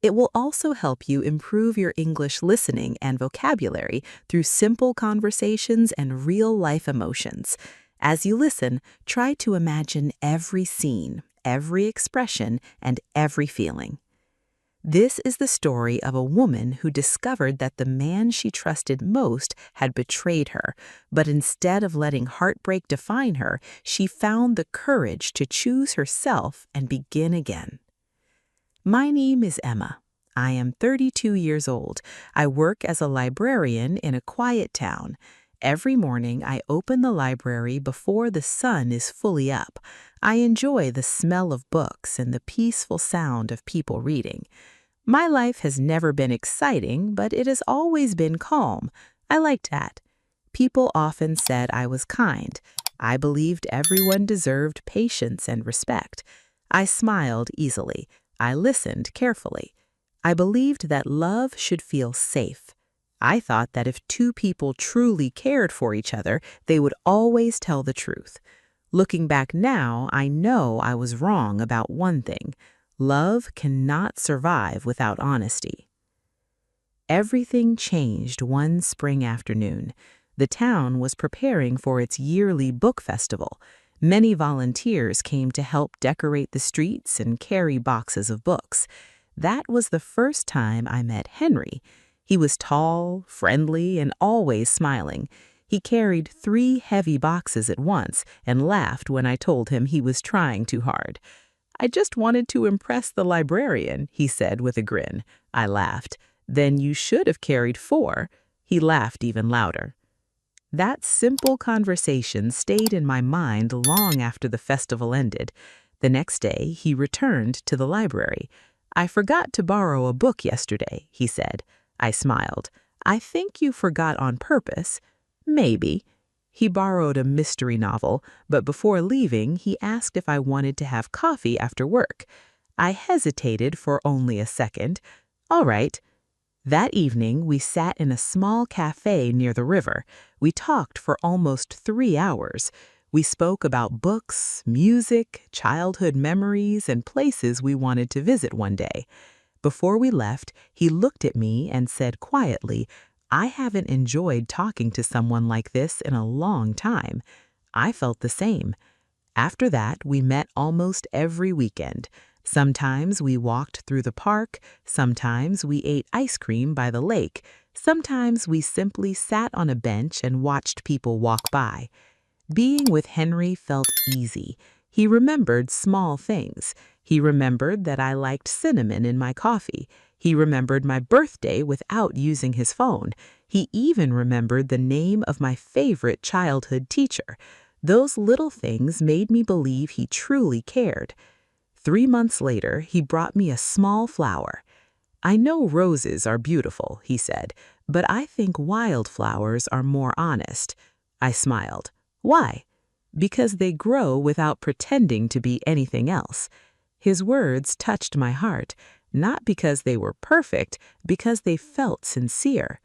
It will also help you improve your English listening and vocabulary through simple conversations and real-life emotions. As you listen, try to imagine every scene, every expression, and every feeling. This is the story of a woman who discovered that the man she trusted most had betrayed her, but instead of letting heartbreak define her, she found the courage to choose herself and begin again. My name is Emma. I am 32 years old. I work as a librarian in a quiet town. Every morning, I open the library before the sun is fully up. I enjoy the smell of books and the peaceful sound of people reading. My life has never been exciting, but it has always been calm. I liked that. People often said I was kind. I believed everyone deserved patience and respect. I smiled easily. I listened carefully. I believed that love should feel safe. I thought that if two people truly cared for each other, they would always tell the truth. Looking back now, I know I was wrong about one thing. Love cannot survive without honesty. Everything changed one spring afternoon. The town was preparing for its yearly book festival. Many volunteers came to help decorate the streets and carry boxes of books. That was the first time I met Henry. He was tall, friendly, and always smiling. He carried 3 heavy boxes at once and laughed when I told him he was trying too hard. "I just wanted to impress the librarian," he said with a grin. I laughed. "Then you should have carried 4. He laughed even louder. That simple conversation stayed in my mind long after the festival ended. The next day, he returned to the library. "I forgot to borrow a book yesterday," he said. I smiled. "I think you forgot on purpose." "Maybe." He borrowed a mystery novel, but before leaving, he asked if I wanted to have coffee after work. I hesitated for only a second. "All right." That evening, we sat in a small cafe near the river. We talked for almost 3 hours. We spoke about books, music, childhood memories, and places we wanted to visit one day. Before we left, he looked at me and said quietly, I haven't enjoyed talking to someone like this in a long time. I felt the same. After that, we met almost every weekend. Sometimes we walked through the park, sometimes we ate ice cream by the lake, sometimes we simply sat on a bench and watched people walk by. Being with Henry felt easy. He remembered small things. He remembered that I liked cinnamon in my coffee. He remembered my birthday without using his phone. He even remembered the name of my favorite childhood teacher. Those little things made me believe he truly cared. 3 months later, he brought me a small flower. "I know roses are beautiful," he said, "but I think wildflowers are more honest." I smiled. "Why?" "Because they grow without pretending to be anything else." His words touched my heart, not because they were perfect, because they felt sincere.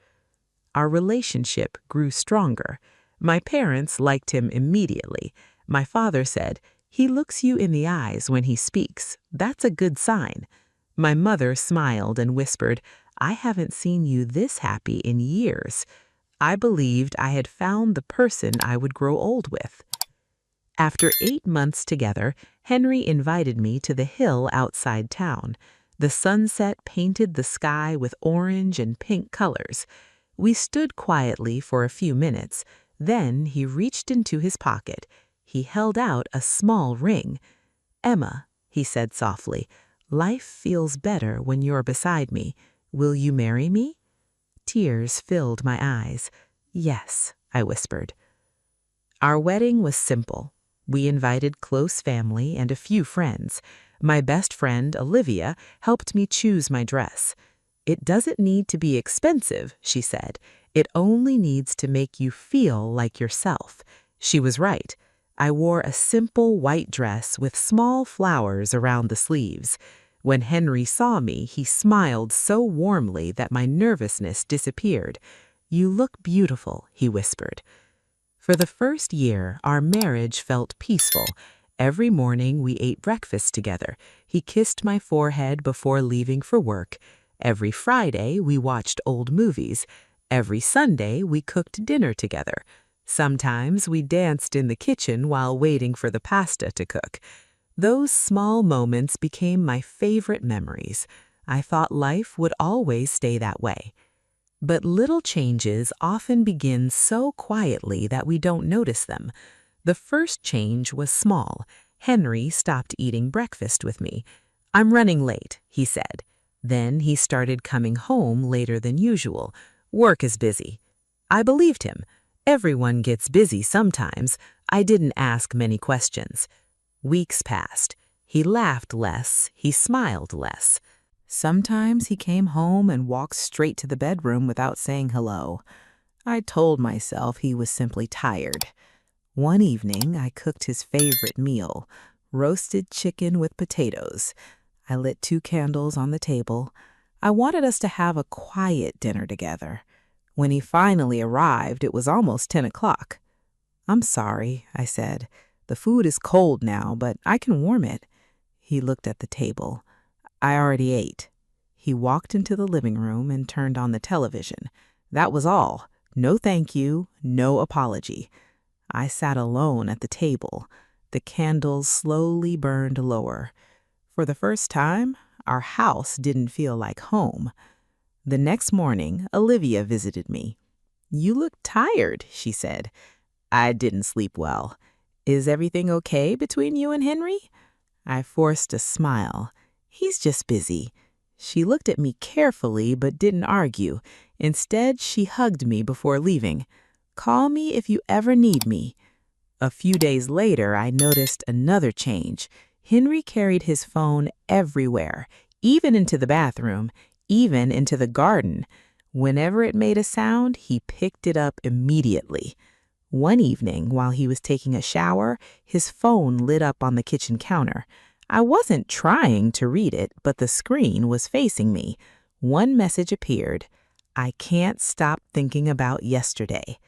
Our relationship grew stronger. My parents liked him immediately. My father said, "He looks you in the eyes when he speaks. That's a good sign." My mother smiled and whispered, "I haven't seen you this happy in years." I believed I had found the person I would grow old with. After 8 months together, Henry invited me to the hill outside town. The sunset painted the sky with orange and pink colors. We stood quietly for a few minutes. Then he reached into his pocket. He held out a small ring. "Emma," he said softly, "life feels better when you're beside me. Will you marry me?" Tears filled my eyes. "Yes," I whispered. Our wedding was simple. We invited close family and a few friends. My best friend, Olivia, helped me choose my dress. "It doesn't need to be expensive," she said. "It only needs to make you feel like yourself." She was right. I wore a simple white dress with small flowers around the sleeves. When Henry saw me, he smiled so warmly that my nervousness disappeared. "You look beautiful," he whispered. For the first year, our marriage felt peaceful. Every morning we ate breakfast together. He kissed my forehead before leaving for work. Every Friday we watched old movies. Every Sunday we cooked dinner together. Sometimes we danced in the kitchen while waiting for the pasta to cook. Those small moments became my favorite memories. I thought life would always stay that way. But little changes often begin so quietly that we don't notice them. The first change was small. Henry stopped eating breakfast with me. "I'm running late," he said. Then he started coming home later than usual. "Work is busy." I believed him. Everyone gets busy sometimes. I didn't ask many questions. Weeks passed. He laughed less. He smiled less. Sometimes he came home and walked straight to the bedroom without saying hello. I told myself he was simply tired. One evening, I cooked his favorite meal, roasted chicken with potatoes. I lit 2 candles on the table. I wanted us to have a quiet dinner together. When he finally arrived, it was almost 10 o'clock. "I'm sorry," I said. "The food is cold now, but I can warm it." He looked at the table. "I already ate." He walked into the living room and turned on the television. That was all. No thank you, no apology. I sat alone at the table. The candles slowly burned lower. For the first time, our house didn't feel like home. The next morning, Olivia visited me. "You look tired," she said. "I didn't sleep well." "Is everything okay between you and Henry?" I forced a smile. "He's just busy." She looked at me carefully but didn't argue. Instead, she hugged me before leaving. "Call me if you ever need me." A few days later, I noticed another change. Henry carried his phone everywhere, even into the bathroom, even into the garden. Whenever it made a sound, he picked it up immediately. One evening, while he was taking a shower, his phone lit up on the kitchen counter. I wasn't trying to read it, but the screen was facing me. One message appeared: "I can't stop thinking about yesterday."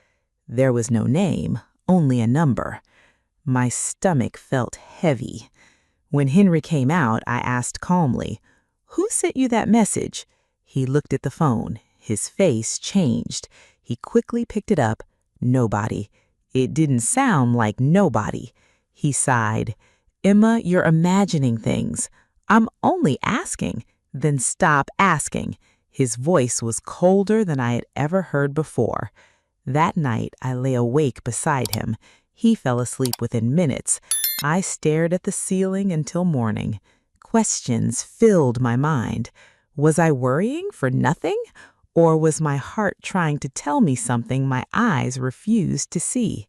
There was no name, only a number. My stomach felt heavy. When Henry came out, I asked calmly, "Who sent you that message?" He looked at the phone. His face changed. He quickly picked it up. Nobody. It didn't sound like nobody. He sighed. Emma, you're imagining things. I'm only asking. Then stop asking. His voice was colder than I had ever heard before. That night, I lay awake beside him. He fell asleep within minutes. I stared at the ceiling until morning. Questions filled my mind. Was I worrying for nothing? Or was my heart trying to tell me something my eyes refused to see?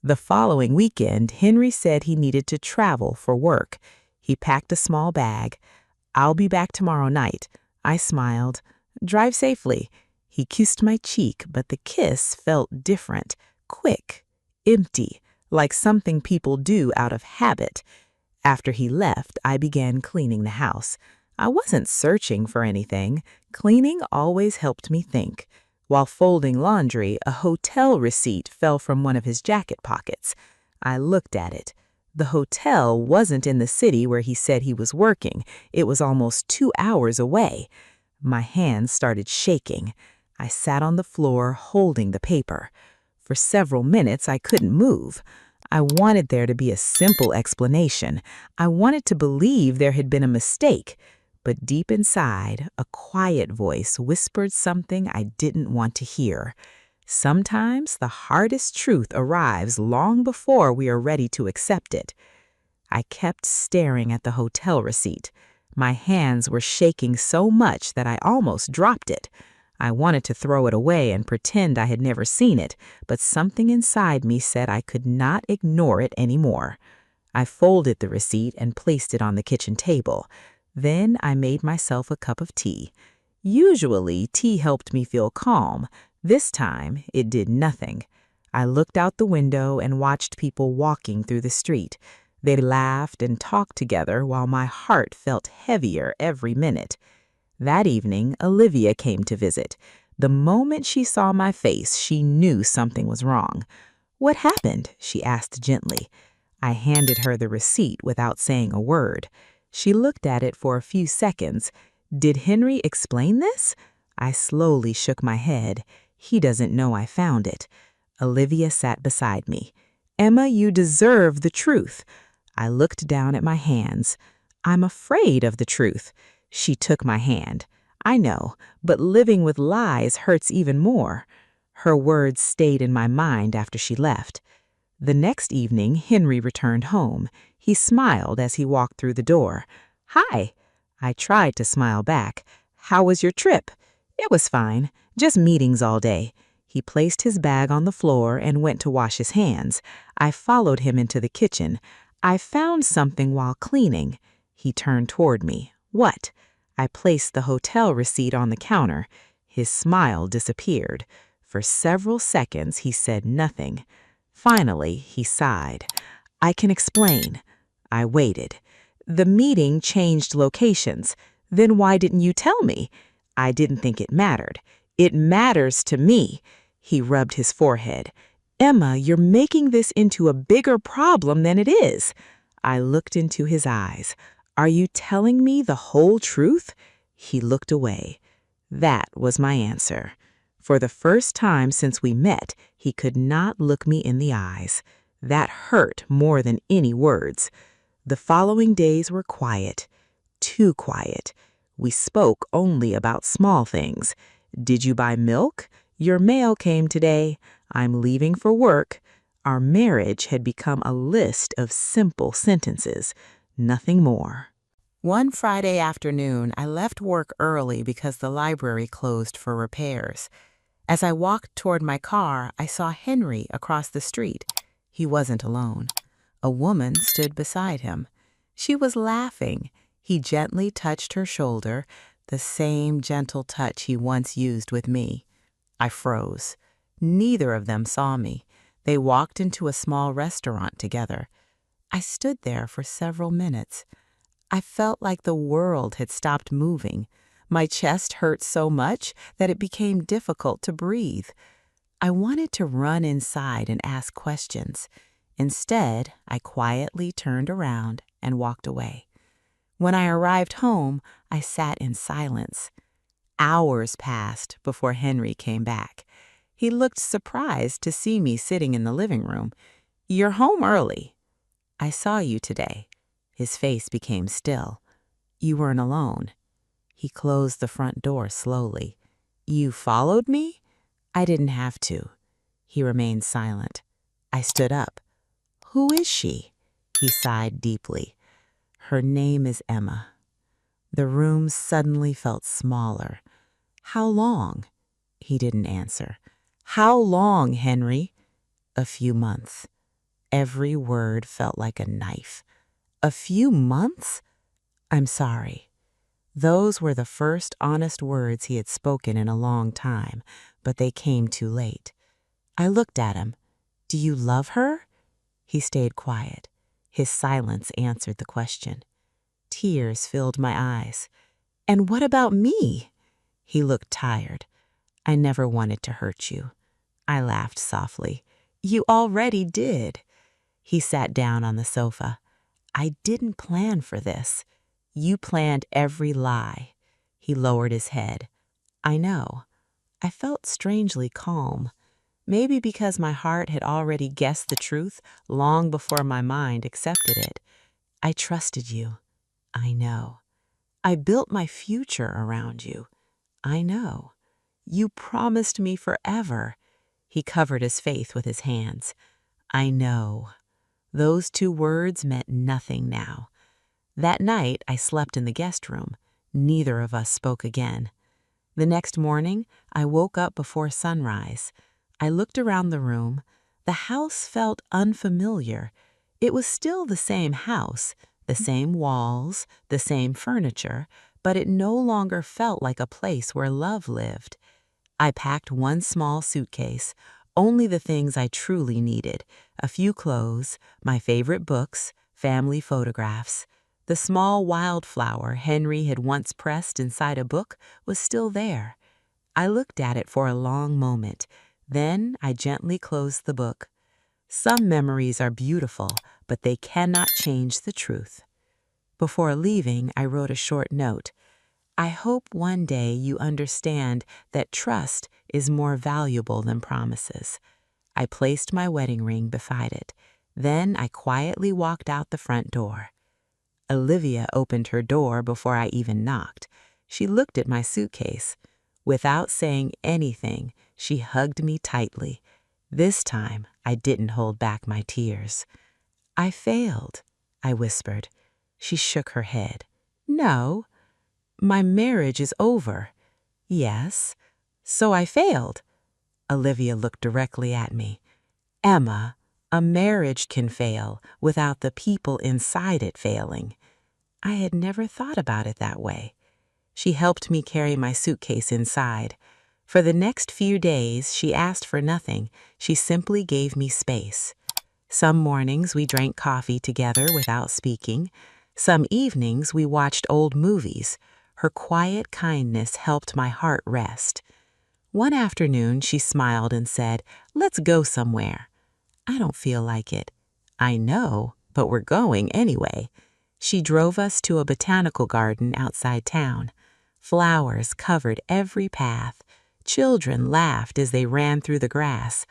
The following weekend, Henry said he needed to travel for work. He packed a small bag. I'll be back tomorrow night. I smiled. Drive safely. He kissed my cheek, but the kiss felt different, quick, empty, like something people do out of habit. After he left, I began cleaning the house. I wasn't searching for anything. Cleaning always helped me think. While folding laundry, a hotel receipt fell from one of his jacket pockets. I looked at it. The hotel wasn't in the city where he said he was working. It was almost 2 hours away. My hands started shaking. I sat on the floor holding the paper. For several minutes, I couldn't move. I wanted there to be a simple explanation. I wanted to believe there had been a mistake. But deep inside, a quiet voice whispered something I didn't want to hear. Sometimes the hardest truth arrives long before we are ready to accept it. I kept staring at the hotel receipt. My hands were shaking so much that I almost dropped it. I wanted to throw it away and pretend I had never seen it, but something inside me said I could not ignore it anymore. I folded the receipt and placed it on the kitchen table. Then I made myself a cup of tea. Usually, tea helped me feel calm. This time, it did nothing. I looked out the window and watched people walking through the street. They laughed and talked together while my heart felt heavier every minute. That evening, Olivia came to visit. The moment she saw my face, she knew something was wrong. "What happened?" she asked gently. I handed her the receipt without saying a word. She looked at it for a few seconds. "Did Henry explain this?" I slowly shook my head. "He doesn't know I found it." Olivia sat beside me. "Emma, you deserve the truth." I looked down at my hands. "I'm afraid of the truth." She took my hand. "I know, but living with lies hurts even more." Her words stayed in my mind after she left. The next evening, Henry returned home. He smiled as he walked through the door. "Hi." I tried to smile back. "How was your trip?" "It was fine. Just meetings all day." He placed his bag on the floor and went to wash his hands. I followed him into the kitchen. "I found something while cleaning." He turned toward me. "What?" I placed the hotel receipt on the counter. His smile disappeared. For several seconds, he said nothing. Finally, he sighed. "I can explain." I waited. "The meeting changed locations. Then why didn't you tell me?" "I didn't think it mattered." "It matters to me." He rubbed his forehead. "Emma, you're making this into a bigger problem than it is." I looked into his eyes. "Are you telling me the whole truth?" He looked away. That was my answer. For the first time since we met, he could not look me in the eyes. That hurt more than any words. The following days were quiet, too quiet. We spoke only about small things. "Did you buy milk?" "Your mail came today." "I'm leaving for work." Our marriage had become a list of simple sentences. Nothing more. One Friday afternoon, I left work early because the library closed for repairs. As I walked toward my car, I saw Henry across the street. He wasn't alone. A woman stood beside him. She was laughing. He gently touched her shoulder, the same gentle touch he once used with me. I froze. Neither of them saw me. They walked into a small restaurant together. I stood there for several minutes. I felt like the world had stopped moving. My chest hurt so much that it became difficult to breathe. I wanted to run inside and ask questions. Instead, I quietly turned around and walked away. When I arrived home, I sat in silence. Hours passed before Henry came back. He looked surprised to see me sitting in the living room. "You're home early." "I saw you today." His face became still. "You weren't alone." He closed the front door slowly. "You followed me?" "I didn't have to." He remained silent. I stood up. "Who is she?" He sighed deeply. "Her name is Emma." The room suddenly felt smaller. "How long?" He didn't answer. "How long, Henry?" "A few months." Every word felt like a knife. "A few months?" "I'm sorry." Those were the first honest words he had spoken in a long time, but they came too late. I looked at him. "Do you love her?" He stayed quiet. His silence answered the question. Tears filled my eyes. "And what about me?" He looked tired. "I never wanted to hurt you." I laughed softly. "You already did." He sat down on the sofa. "I didn't plan for this. You planned every lie." He lowered his head. "I know." I felt strangely calm. Maybe because my heart had already guessed the truth long before my mind accepted it. "I trusted you." "I know." "I built my future around you." "I know." "You promised me forever." He covered his face with his hands. "I know." Those two words meant nothing now. That night, I slept in the guest room. Neither of us spoke again. The next morning, I woke up before sunrise. I looked around the room. The house felt unfamiliar. It was still the same house, the same walls, the same furniture, but it no longer felt like a place where love lived. I packed one small suitcase, only the things I truly needed, a few clothes, my favorite books, family photographs. The small wildflower Henry had once pressed inside a book was still there. I looked at it for a long moment. Then I gently closed the book. Some memories are beautiful, but they cannot change the truth. Before leaving, I wrote a short note. "I hope one day you understand that trust is more valuable than promises." I placed my wedding ring beside it. Then I quietly walked out the front door. Olivia opened her door before I even knocked. She looked at my suitcase. Without saying anything, she hugged me tightly. This time, I didn't hold back my tears. "I failed," I whispered. She shook her head. "No." "My marriage is over." "Yes." "So I failed." Olivia looked directly at me. "Emma, a marriage can fail without the people inside it failing." I had never thought about it that way. She helped me carry my suitcase inside. For the next few days, she asked for nothing. She simply gave me space. Some mornings we drank coffee together without speaking. Some evenings we watched old movies. Her quiet kindness helped my heart rest. One afternoon, she smiled and said, "Let's go somewhere." "I don't feel like it." "I know, but we're going anyway." She drove us to a botanical garden outside town. Flowers covered every path. Children laughed as they ran through the grass.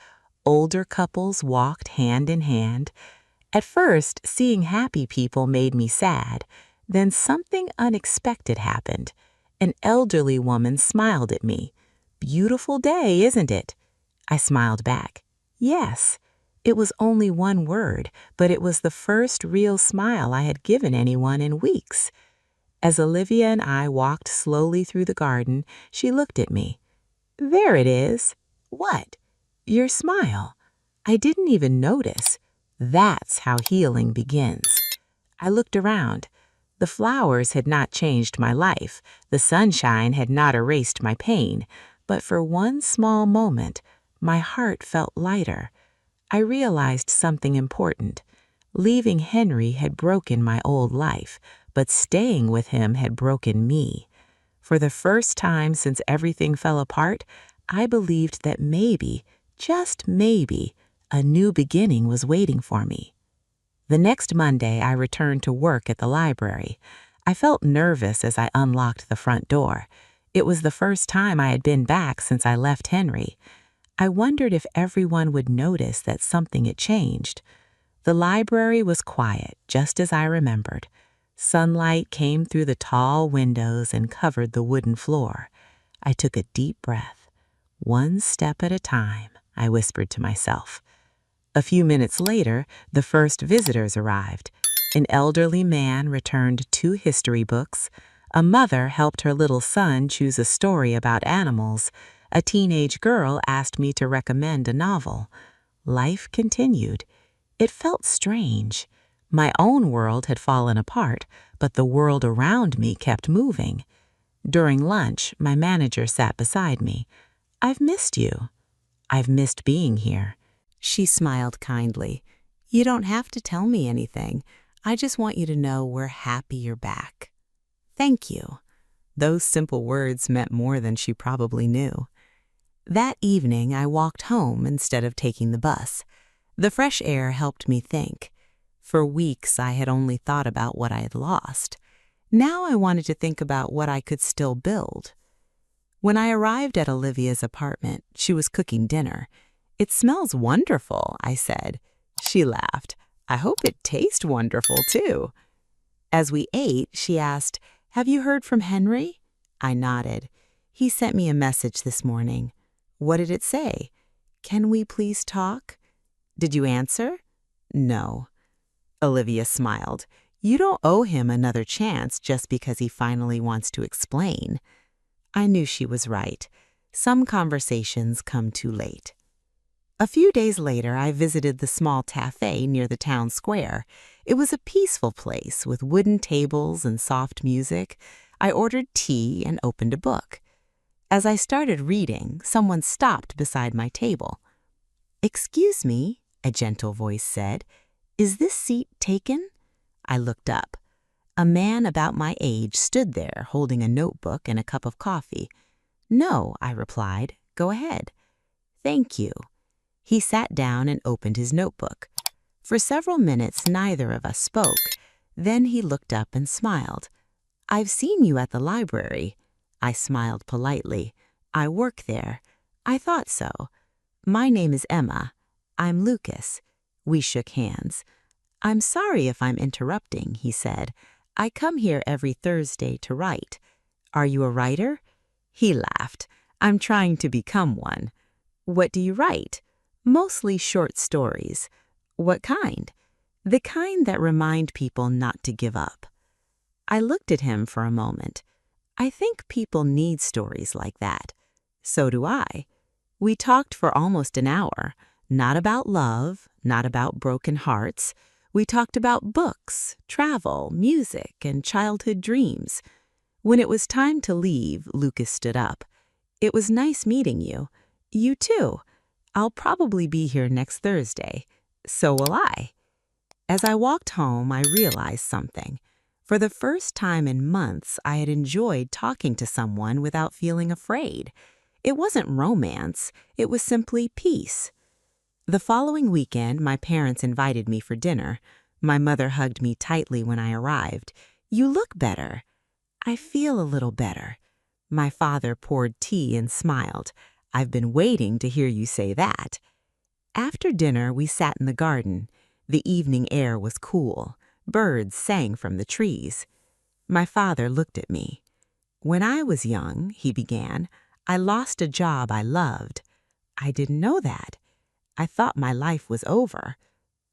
Older couples walked hand in hand. At first, seeing happy people made me sad. Then something unexpected happened. An elderly woman smiled at me. "Beautiful day, isn't it?" I smiled back. "Yes." It was only one word, but it was the first real smile I had given anyone in weeks. As Olivia and I walked slowly through the garden, she looked at me. "There it is." "What?" "Your smile." I didn't even notice. That's how healing begins. I looked around. The flowers had not changed my life. The sunshine had not erased my pain. But for one small moment, my heart felt lighter. I realized something important. Leaving Henry had broken my old life, but staying with him had broken me. For the first time since everything fell apart, I believed that maybe, just maybe, a new beginning was waiting for me. The next Monday, I returned to work at the library. I felt nervous as I unlocked the front door. It was the first time I had been back since I left Henry. I wondered if everyone would notice that something had changed. The library was quiet, just as I remembered. Sunlight came through the tall windows and covered the wooden floor. I took a deep breath. One step at a time, I whispered to myself. A few minutes later, the first visitors arrived. An elderly man returned 2 history books. A mother helped her little son choose a story about animals. A teenage girl asked me to recommend a novel. Life continued. It felt strange. My own world had fallen apart, but the world around me kept moving. During lunch, my manager sat beside me. "I've missed you." "I've missed being here." She smiled kindly. "You don't have to tell me anything. I just want you to know we're happy you're back." "Thank you." Those simple words meant more than she probably knew. That evening, I walked home instead of taking the bus. The fresh air helped me think. For weeks, I had only thought about what I had lost. Now I wanted to think about what I could still build. When I arrived at Olivia's apartment, she was cooking dinner. "It smells wonderful," I said. She laughed. "I hope it tastes wonderful, too." As we ate, she asked, "Have you heard from Henry?" I nodded. "He sent me a message this morning." "What did it say?" "Can we please talk?" "Did you answer?" "No." Olivia smiled. "You don't owe him another chance just because he finally wants to explain." I knew she was right. Some conversations come too late. A few days later, I visited the small cafe near the town square. It was a peaceful place with wooden tables and soft music. I ordered tea and opened a book. As I started reading, someone stopped beside my table. "Excuse me," a gentle voice said. "Is this seat taken?" I looked up. A man about my age stood there holding a notebook and a cup of coffee. "No," I replied. "Go ahead." "Thank you." He sat down and opened his notebook. For several minutes, neither of us spoke. Then he looked up and smiled. "I've seen you at the library." I smiled politely. "I work there." "I thought so." "My name is Emma." "I'm Lucas." We shook hands. "I'm sorry if I'm interrupting," he said. "I come here every Thursday to write." "Are you a writer?" He laughed. "I'm trying to become one." "What do you write?" "Mostly short stories." "What kind?" "The kind that remind people not to give up." I looked at him for a moment. I think people need stories like that. So do I. We talked for almost an hour. Not about love, not about broken hearts. We talked about books, travel, music, and childhood dreams. When it was time to leave, Lucas stood up. "It was nice meeting you." "You too." "I'll probably be here next Thursday." "So will I." As I walked home, I realized something. For the first time in months, I had enjoyed talking to someone without feeling afraid. It wasn't romance, it was simply peace. The following weekend, my parents invited me for dinner. My mother hugged me tightly when I arrived. "You look better." "I feel a little better." My father poured tea and smiled. "I've been waiting to hear you say that." After dinner, we sat in the garden. The evening air was cool. Birds sang from the trees. My father looked at me. "When I was young," he began, "I lost a job I loved." "I didn't know that." "I thought my life was over."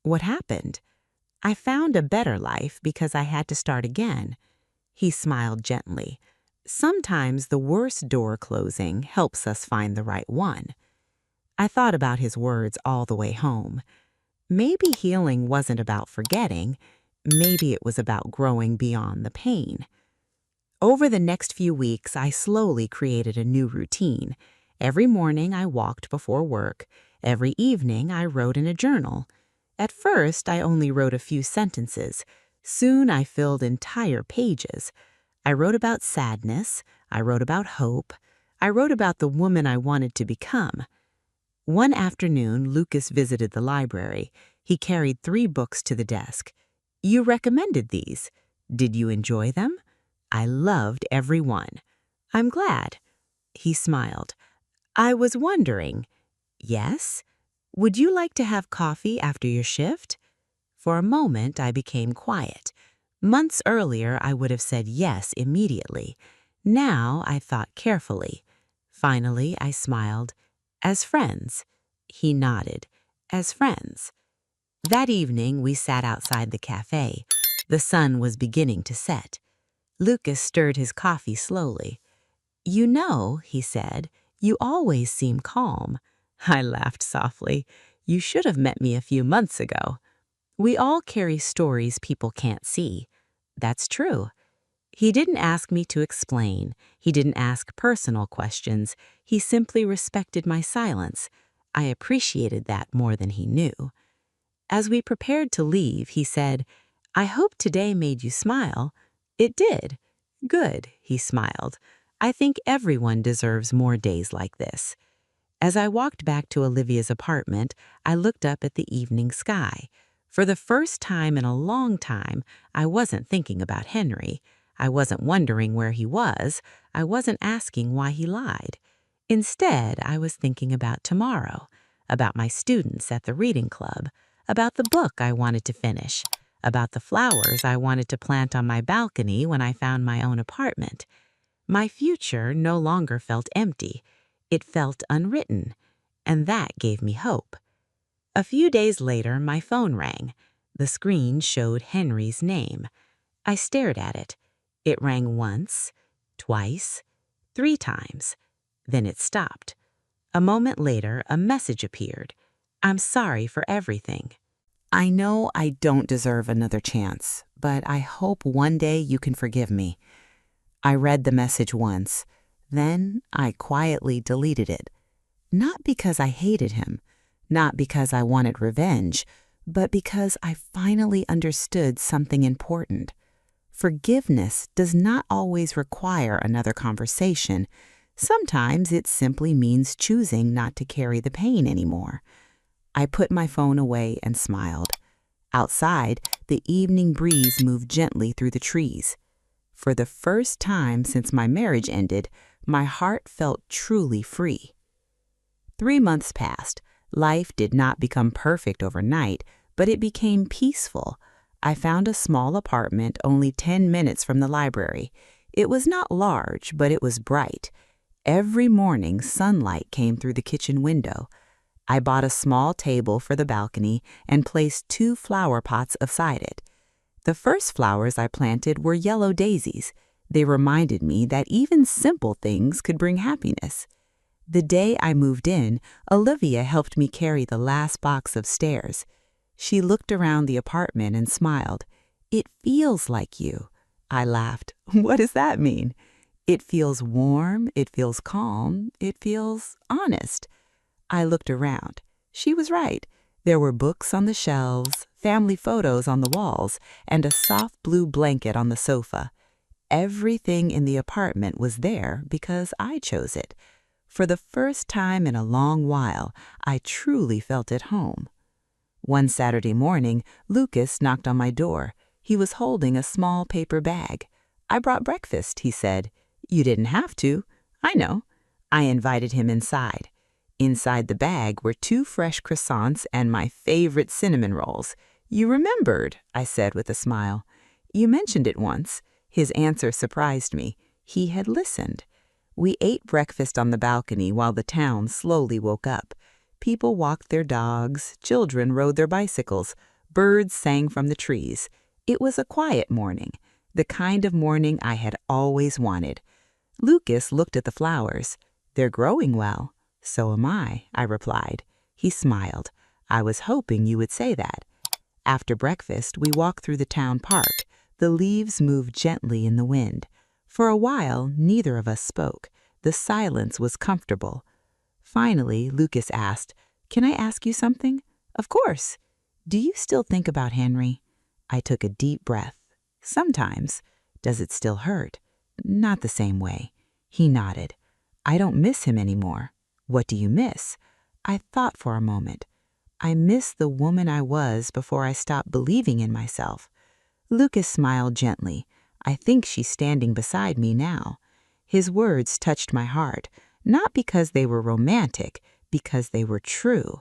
"What happened?" "I found a better life because I had to start again." He smiled gently. "Sometimes the worst door closing helps us find the right one." I thought about his words all the way home. Maybe healing wasn't about forgetting. Maybe it was about growing beyond the pain. Over the next few weeks, I slowly created a new routine. Every morning, I walked before work. Every evening, I wrote in a journal. At first, I only wrote a few sentences. Soon, I filled entire pages. I wrote about sadness. I wrote about hope. I wrote about the woman I wanted to become. One afternoon, Lucas visited the library. He carried 3 books to the desk. "You recommended these. Did you enjoy them?" "I loved every one." I'm glad. He smiled. I was wondering. Yes? Would you like to have coffee after your shift? For a moment, I became quiet. Months earlier, I would have said yes immediately. Now, I thought carefully. Finally, I smiled. As friends. He nodded. As friends. That evening, we sat outside the cafe. The sun was beginning to set. Lucas stirred his coffee slowly. You know, he said, you always seem calm. I laughed softly. You should have met me a few months ago. We all carry stories people can't see. That's true. He didn't ask me to explain. He didn't ask personal questions. He simply respected my silence. I appreciated that more than he knew. As we prepared to leave, he said, I hope today made you smile. It did. Good, he smiled. I think everyone deserves more days like this. As I walked back to Olivia's apartment, I looked up at the evening sky. For the first time in a long time, I wasn't thinking about Henry. I wasn't wondering where he was. I wasn't asking why he lied. Instead, I was thinking about tomorrow, about my students at the reading club, about the book I wanted to finish, about the flowers I wanted to plant on my balcony when I found my own apartment. My future no longer felt empty. It felt unwritten, and that gave me hope. A few days later, my phone rang. The screen showed Henry's name. I stared at it. It rang once, twice, 3 times. Then it stopped. A moment later, a message appeared. I'm sorry for everything. I know I don't deserve another chance, but I hope one day you can forgive me. I read the message once. Then I quietly deleted it. Not because I hated him, not because I wanted revenge, but because I finally understood something important. Forgiveness does not always require another conversation. Sometimes it simply means choosing not to carry the pain anymore. I put my phone away and smiled. Outside, the evening breeze moved gently through the trees. For the first time since my marriage ended, my heart felt truly free. 3 months passed. Life did not become perfect overnight, but it became peaceful. I found a small apartment only 10 minutes from the library. It was not large, but it was bright. Every morning, sunlight came through the kitchen window. I bought a small table for the balcony and placed 2 flower pots beside it. The first flowers I planted were yellow daisies. They reminded me that even simple things could bring happiness. The day I moved in, Olivia helped me carry the last box of stairs. She looked around the apartment and smiled. It feels like you. I laughed. What does that mean? It feels warm, it feels calm, it feels honest. I looked around. She was right. There were books on the shelves, family photos on the walls, and a soft blue blanket on the sofa. Everything in the apartment was there because I chose it. For the first time in a long while, I truly felt at home. One Saturday morning, Lucas knocked on my door. He was holding a small paper bag. I brought breakfast, he said. You didn't have to. I know. I invited him inside. Inside the bag were 2 fresh croissants and my favorite cinnamon rolls. You remembered, I said with a smile. You mentioned it once. His answer surprised me. He had listened. We ate breakfast on the balcony while the town slowly woke up. People walked their dogs, children rode their bicycles, birds sang from the trees. It was a quiet morning, the kind of morning I had always wanted. Lucas looked at the flowers. They're growing well. So am I replied. He smiled. I was hoping you would say that. After breakfast, we walked through the town park. The leaves moved gently in the wind. For a while, neither of us spoke. The silence was comfortable. Finally, Lucas asked, Can I ask you something? Of course. Do you still think about Henry? I took a deep breath. Sometimes. Does it still hurt? Not the same way. He nodded. I don't miss him anymore. What do you miss? I thought for a moment. I miss the woman I was before I stopped believing in myself. Lucas smiled gently. I think she's standing beside me now. His words touched my heart, not because they were romantic, because they were true.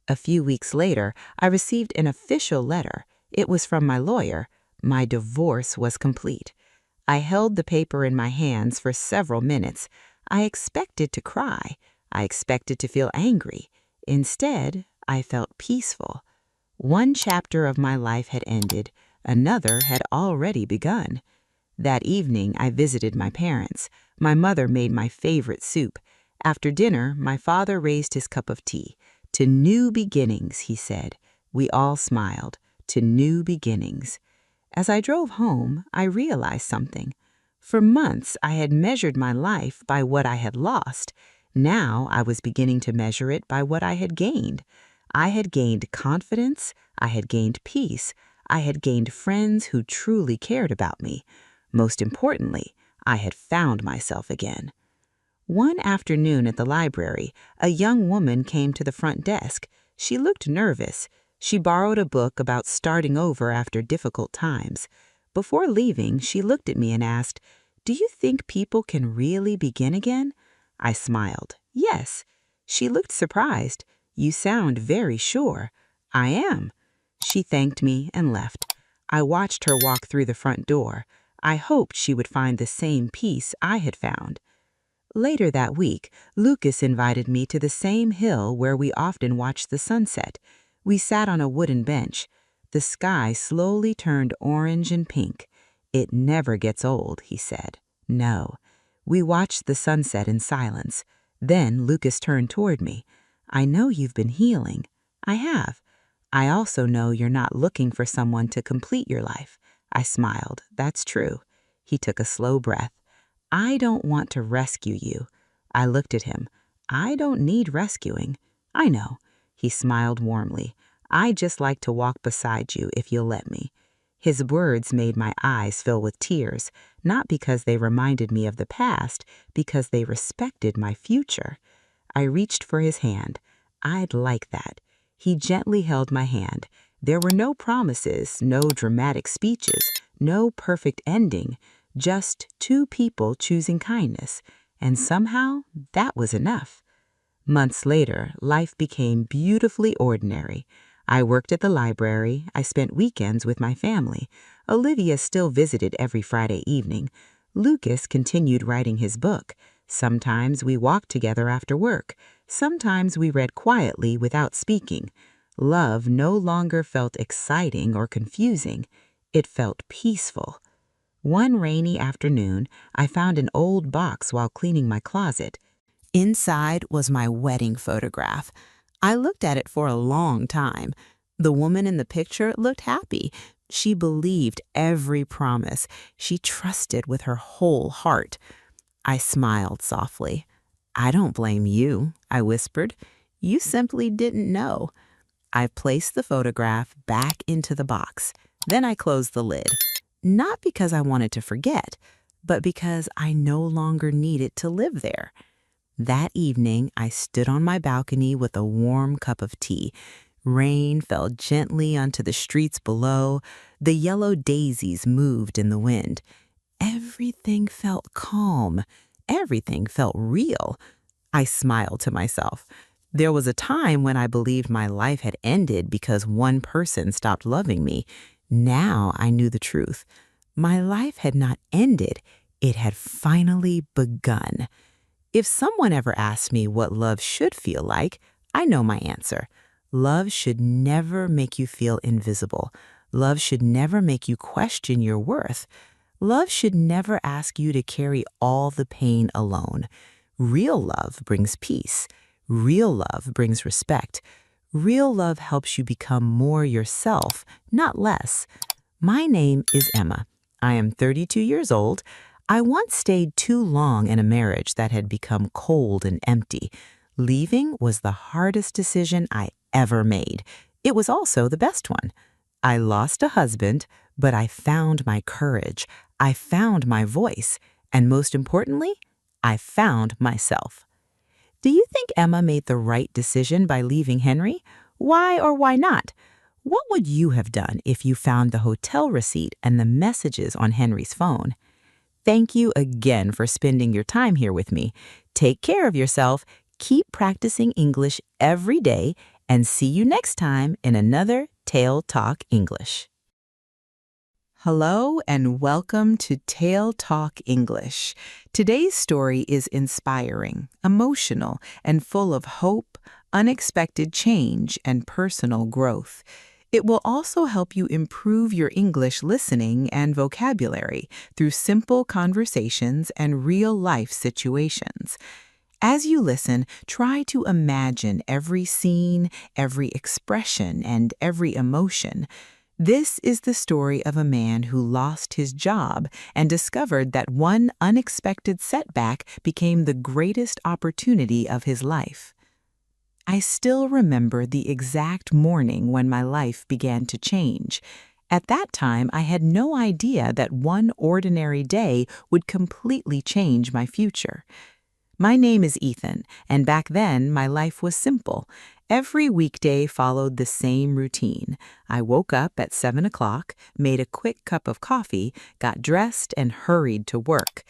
A few weeks later, I received an official letter. It was from my lawyer. My divorce was complete. I held the paper in my hands for several minutes. I expected to cry. I expected to feel angry. Instead, I felt peaceful. One chapter of my life had ended. Another had already begun. That evening, I visited my parents. My mother made my favorite soup. After dinner, my father raised his cup of tea. "To new beginnings," he said. We all smiled. To new beginnings. As I drove home, I realized something. For months, I had measured my life by what I had lost. Now I was beginning to measure it by what I had gained. I had gained confidence. I had gained peace. I had gained friends who truly cared about me. Most importantly, I had found myself again. One afternoon at the library, a young woman came to the front desk. She looked nervous. She borrowed a book about starting over after difficult times. Before leaving, she looked at me and asked, "Do you think people can really begin again?" I smiled. "Yes." She looked surprised. "You sound very sure." "I am." She thanked me and left. I watched her walk through the front door. I hoped she would find the same peace I had found. Later that week, Lucas invited me to the same hill where we often watched the sunset. We sat on a wooden bench. The sky slowly turned orange and pink. "It never gets old," he said. "No." We watched the sunset in silence. Then Lucas turned toward me. "I know you've been healing." "I have." "I also know you're not looking for someone to complete your life." I smiled. "That's true." He took a slow breath. "I don't want to rescue you." I looked at him. "I don't need rescuing." "I know." He smiled warmly. "I just like to walk beside you if you'll let me." His words made my eyes fill with tears, not because they reminded me of the past, because they respected my future. I reached for his hand. "I'd like that." He gently held my hand. There were no promises, no dramatic speeches, no perfect ending, just two people choosing kindness. And somehow, that was enough. Months later, life became beautifully ordinary. I worked at the library. I spent weekends with my family. Olivia still visited every Friday evening. Lucas continued writing his book. Sometimes we walked together after work. Sometimes we read quietly without speaking. Love no longer felt exciting or confusing. It felt peaceful. One rainy afternoon, I found an old box while cleaning my closet. Inside was my wedding photograph. I looked at it for a long time. The woman in the picture looked happy. She believed every promise. She trusted with her whole heart. I smiled softly. "I don't blame you," I whispered. "You simply didn't know." I placed the photograph back into the box. Then I closed the lid. Not because I wanted to forget, but because I no longer needed to live there. That evening, I stood on my balcony with a warm cup of tea. Rain fell gently onto the streets below. The yellow daisies moved in the wind. Everything felt calm. Everything felt real. I smiled to myself. There was a time when I believed my life had ended because one person stopped loving me. Now I knew the truth. My life had not ended. It had finally begun. If someone ever asked me what love should feel like, I know my answer. Love should never make you feel invisible. Love should never make you question your worth. Love should never ask you to carry all the pain alone. Real love brings peace. Real love brings respect. Real love helps you become more yourself, not less. My name is Emma. I am 32 years old. I once stayed too long in a marriage that had become cold and empty. Leaving was the hardest decision I ever made. It was also the best one. I lost a husband, but I found my courage. I found my voice. And most importantly, I found myself. Do you think Emma made the right decision by leaving Henry? Why or why not? What would you have done if you found the hotel receipt and the messages on Henry's phone? Thank you again for spending your time here with me. Take care of yourself, keep practicing English every day, and see you next time in another Tale Talk English. Hello and welcome to Tale Talk English. Today's story is inspiring, emotional, and full of hope, unexpected change, and personal growth. It will also help you improve your English listening and vocabulary through simple conversations and real-life situations. As you listen, try to imagine every scene, every expression, and every emotion. This is the story of a man who lost his job and discovered that one unexpected setback became the greatest opportunity of his life. I still remember the exact morning when my life began to change. At that time, I had no idea that one ordinary day would completely change my future. My name is Ethan, and back then my life was simple. Every weekday followed the same routine. I woke up at 7 o'clock, made a quick cup of coffee, got dressed, and hurried to work.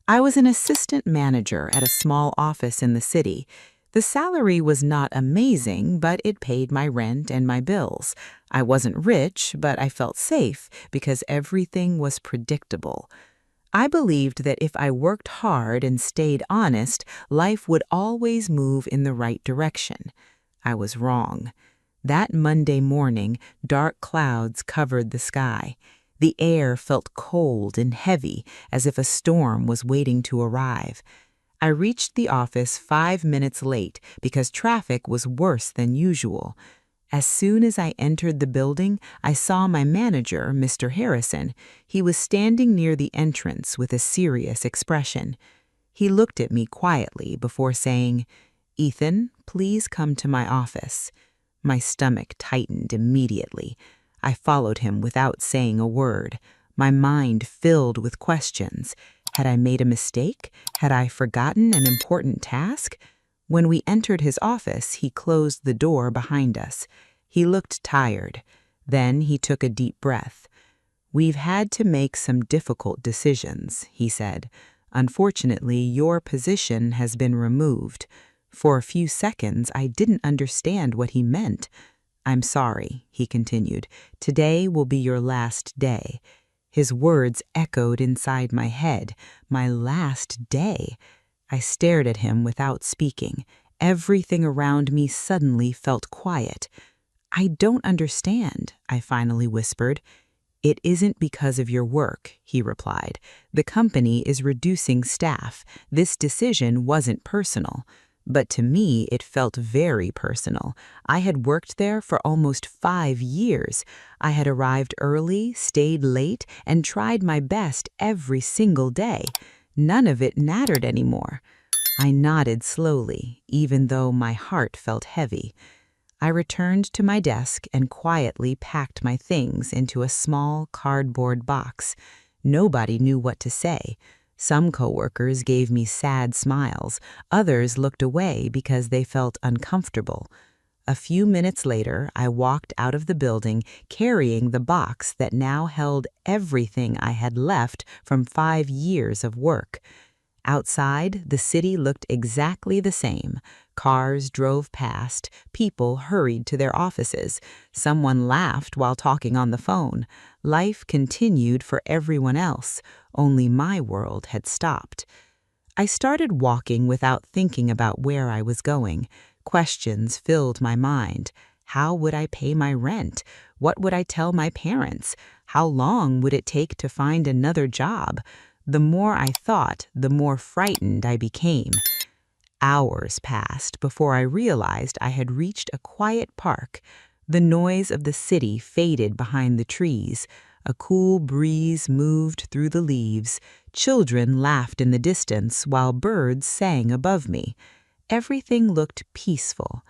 I was an assistant manager at a small office in the city. The salary was not amazing, but it paid my rent and my bills. I wasn't rich, but I felt safe because everything was predictable. I believed that if I worked hard and stayed honest, life would always move in the right direction. I was wrong. That Monday morning, dark clouds covered the sky. The air felt cold and heavy, as if a storm was waiting to arrive. I reached the office 5 minutes late because traffic was worse than usual. As soon as I entered the building, I saw my manager, Mr. Harrison. He was standing near the entrance with a serious expression. He looked at me quietly before saying, "Ethan, please come to my office." My stomach tightened immediately. I followed him without saying a word. My mind filled with questions. Had I made a mistake? Had I forgotten an important task? When we entered his office, he closed the door behind us. He looked tired. Then he took a deep breath. "We've had to make some difficult decisions," he said. "Unfortunately, your position has been removed." For a few seconds, I didn't understand what he meant. "I'm sorry," he continued. "Today will be your last day." His words echoed inside my head. My last day. I stared at him without speaking. Everything around me suddenly felt quiet. "I don't understand," I finally whispered. "It isn't because of your work," he replied. "The company is reducing staff. This decision wasn't personal." But to me, it felt very personal. I had worked there for almost 5 years. I had arrived early, stayed late, and tried my best every single day. None of it mattered anymore. I nodded slowly, even though my heart felt heavy. I returned to my desk and quietly packed my things into a small cardboard box. Nobody knew what to say. Some coworkers gave me sad smiles. Others looked away because they felt uncomfortable. A few minutes later, I walked out of the building carrying the box that now held everything I had left from 5 years of work. Outside, the city looked exactly the same. Cars drove past, people hurried to their offices. Someone laughed while talking on the phone. Life continued for everyone else, only my world had stopped. I started walking without thinking about where I was going. Questions filled my mind. How would I pay my rent? What would I tell my parents? How long would it take to find another job? The more I thought, the more frightened I became. Hours passed before I realized I had reached a quiet park. The noise of the city faded behind the trees. A cool breeze moved through the leaves. Children laughed in the distance while birds sang above me. Everything looked peaceful.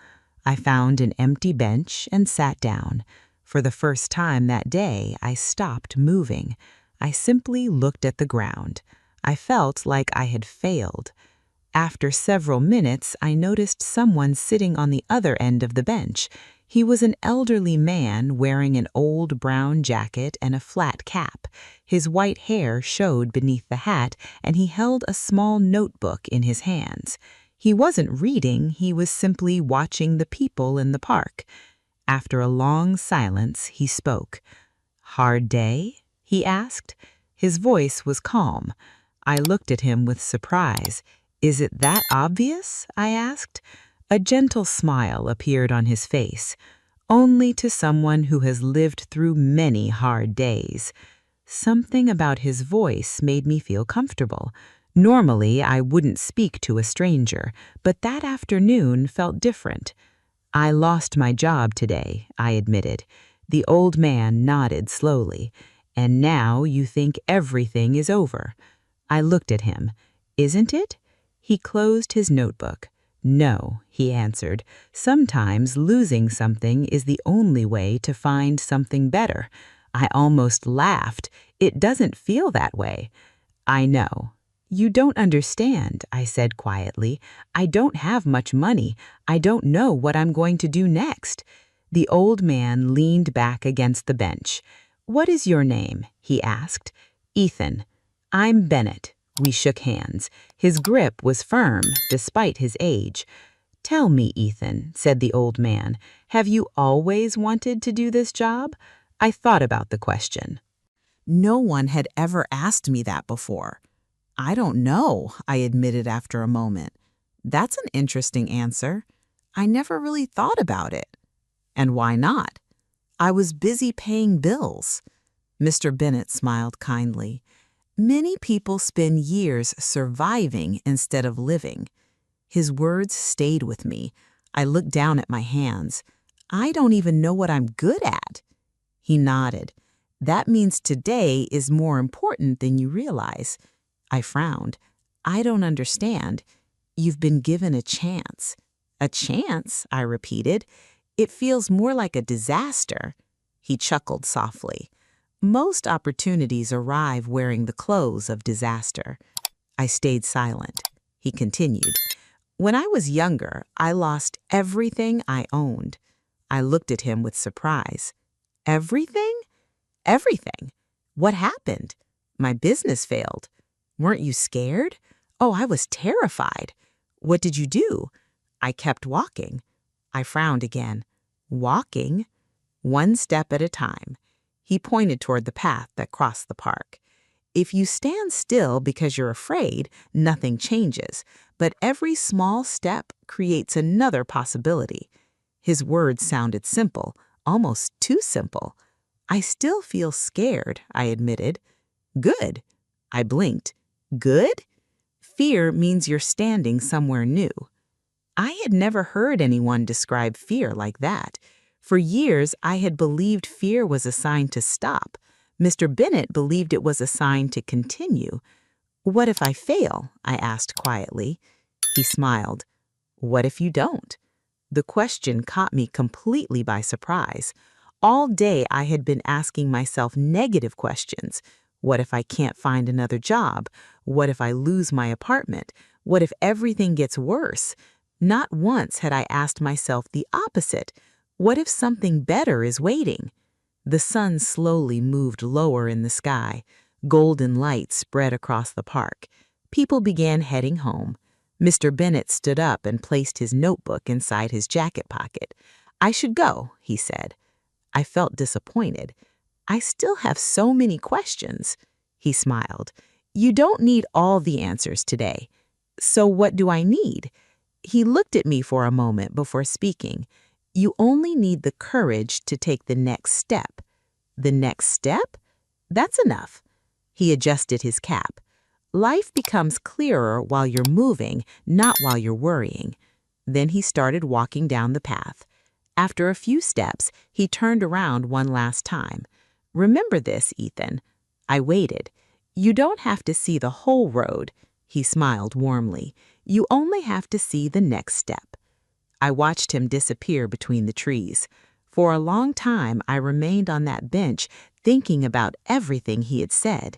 I found an empty bench and sat down. For the first time that day, I stopped moving. I simply looked at the ground. I felt like I had failed. After several minutes, I noticed someone sitting on the other end of the bench. He was an elderly man wearing an old brown jacket and a flat cap. His white hair showed beneath the hat, and he held a small notebook in his hands. He wasn't reading, he was simply watching the people in the park. After a long silence, he spoke. "Hard day?" he asked. His voice was calm. I looked at him with surprise. "Is it that obvious?" I asked. A gentle smile appeared on his face. "Only to someone who has lived through many hard days." Something about his voice made me feel comfortable. Normally, I wouldn't speak to a stranger, but that afternoon felt different. "I lost my job today," I admitted. The old man nodded slowly. "And now you think everything is over." I looked at him. "Isn't it?" He closed his notebook. "No," he answered. "Sometimes losing something is the only way to find something better." I almost laughed. "It doesn't feel that way." "I know." "You don't understand," I said quietly. "I don't have much money. I don't know what I'm going to do next." The old man leaned back against the bench. "What is your name?" he asked. "Ethan." "I'm Bennett." We shook hands. His grip was firm, despite his age. "Tell me, Ethan," said the old man, "have you always wanted to do this job?" I thought about the question. No one had ever asked me that before. "I don't know," I admitted after a moment. "That's an interesting answer. I never really thought about it." "And why not?" "I was busy paying bills." Mr. Bennett smiled kindly. "Many people spend years surviving instead of living." His words stayed with me. I looked down at my hands. "I don't even know what I'm good at." He nodded. "That means today is more important than you realize." I frowned. "I don't understand." "You've been given a chance." "A chance?" I repeated. "It feels more like a disaster." He chuckled softly. "Most opportunities arrive wearing the clothes of disaster." I stayed silent. He continued. "When I was younger, I lost everything I owned." I looked at him with surprise. "Everything?" "Everything." "What happened?" "My business failed." "Weren't you scared?" "Oh, I was terrified." "What did you do?" "I kept walking." I frowned again. "Walking?" "One step at a time." He pointed toward the path that crossed the park. "If you stand still because you're afraid, nothing changes, but every small step creates another possibility." His words sounded simple, almost too simple. "I still feel scared," I admitted. "Good." I blinked. "Good?" "Fear means you're standing somewhere new." I had never heard anyone describe fear like that. For years, I had believed fear was a sign to stop. Mr. Bennett believed it was a sign to continue. "What if I fail?" I asked quietly. He smiled. "What if you don't?" The question caught me completely by surprise. All day I had been asking myself negative questions. What if I can't find another job? What if I lose my apartment? What if everything gets worse? Not once had I asked myself the opposite. What if something better is waiting? The sun slowly moved lower in the sky. Golden light spread across the park. People began heading home. Mr. Bennett stood up and placed his notebook inside his jacket pocket. "I should go," he said. I felt disappointed. "I still have so many questions." He smiled. "You don't need all the answers today." "So what do I need?" He looked at me for a moment before speaking. "You only need the courage to take the next step." "The next step?" "That's enough." He adjusted his cap. "Life becomes clearer while you're moving, not while you're worrying." Then he started walking down the path. After a few steps, he turned around one last time. "Remember this, Ethan." I waited. "You don't have to see the whole road." He smiled warmly. "You only have to see the next step." I watched him disappear between the trees. For a long time, I remained on that bench, thinking about everything he had said.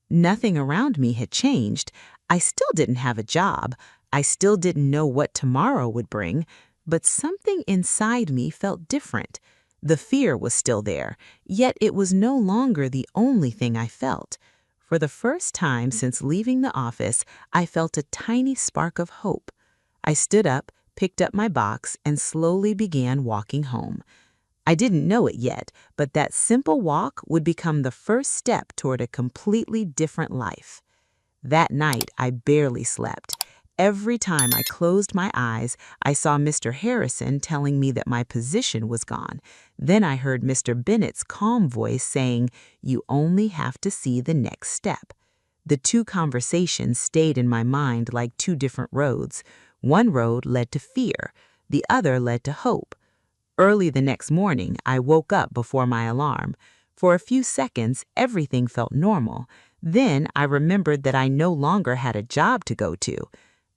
Nothing around me had changed. I still didn't have a job. I still didn't know what tomorrow would bring. But something inside me felt different. The fear was still there, yet it was no longer the only thing I felt. For the first time since leaving the office, I felt a tiny spark of hope. I stood up, picked up my box, and slowly began walking home. I didn't know it yet, but that simple walk would become the first step toward a completely different life. That night, I barely slept. Every time I closed my eyes, I saw Mr. Harrison telling me that my position was gone. Then I heard Mr. Bennett's calm voice saying, "You only have to see the next step." The two conversations stayed in my mind like two different roads. One road led to fear, the other led to hope. Early the next morning, I woke up before my alarm. For a few seconds, everything felt normal. Then I remembered that I no longer had a job to go to.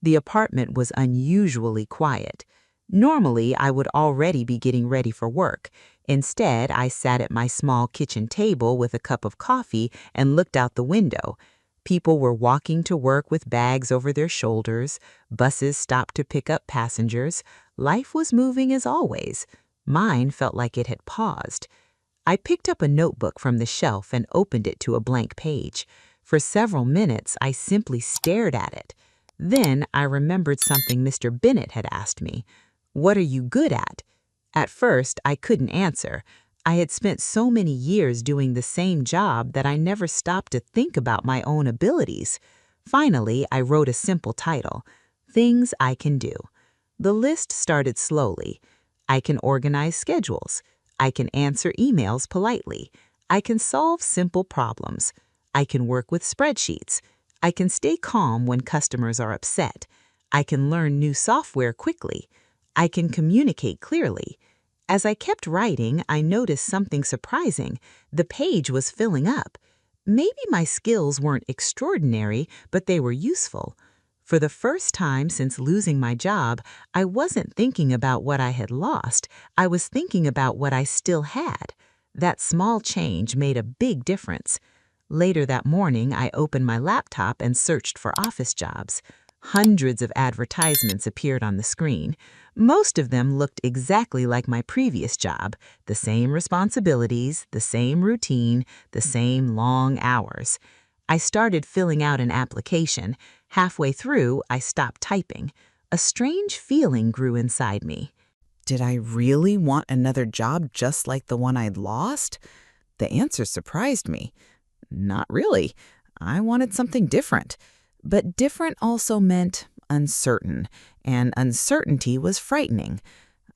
The apartment was unusually quiet. Normally, I would already be getting ready for work. Instead, I sat at my small kitchen table with a cup of coffee and looked out the window. People were walking to work with bags over their shoulders. Buses stopped to pick up passengers. Life was moving as always. Mine felt like it had paused. I picked up a notebook from the shelf and opened it to a blank page. For several minutes, I simply stared at it. Then I remembered something Mr. Bennett had asked me. "What are you good at?" At first, I couldn't answer. I had spent so many years doing the same job that I never stopped to think about my own abilities. Finally, I wrote a simple title, "Things I Can Do." The list started slowly. I can organize schedules. I can answer emails politely. I can solve simple problems. I can work with spreadsheets. I can stay calm when customers are upset. I can learn new software quickly. I can communicate clearly. As I kept writing, I noticed something surprising. The page was filling up. Maybe my skills weren't extraordinary, but they were useful. For the first time since losing my job, I wasn't thinking about what I had lost. I was thinking about what I still had. That small change made a big difference. Later that morning, I opened my laptop and searched for office jobs. Hundreds of advertisements appeared on the screen. Most of them looked exactly like my previous job, the same responsibilities, the same routine, the same long hours. I started filling out an application. Halfway through, I stopped typing. A strange feeling grew inside me. Did I really want another job just like the one I'd lost? The answer surprised me. Not really. I wanted something different. But different also meant uncertain, and uncertainty was frightening.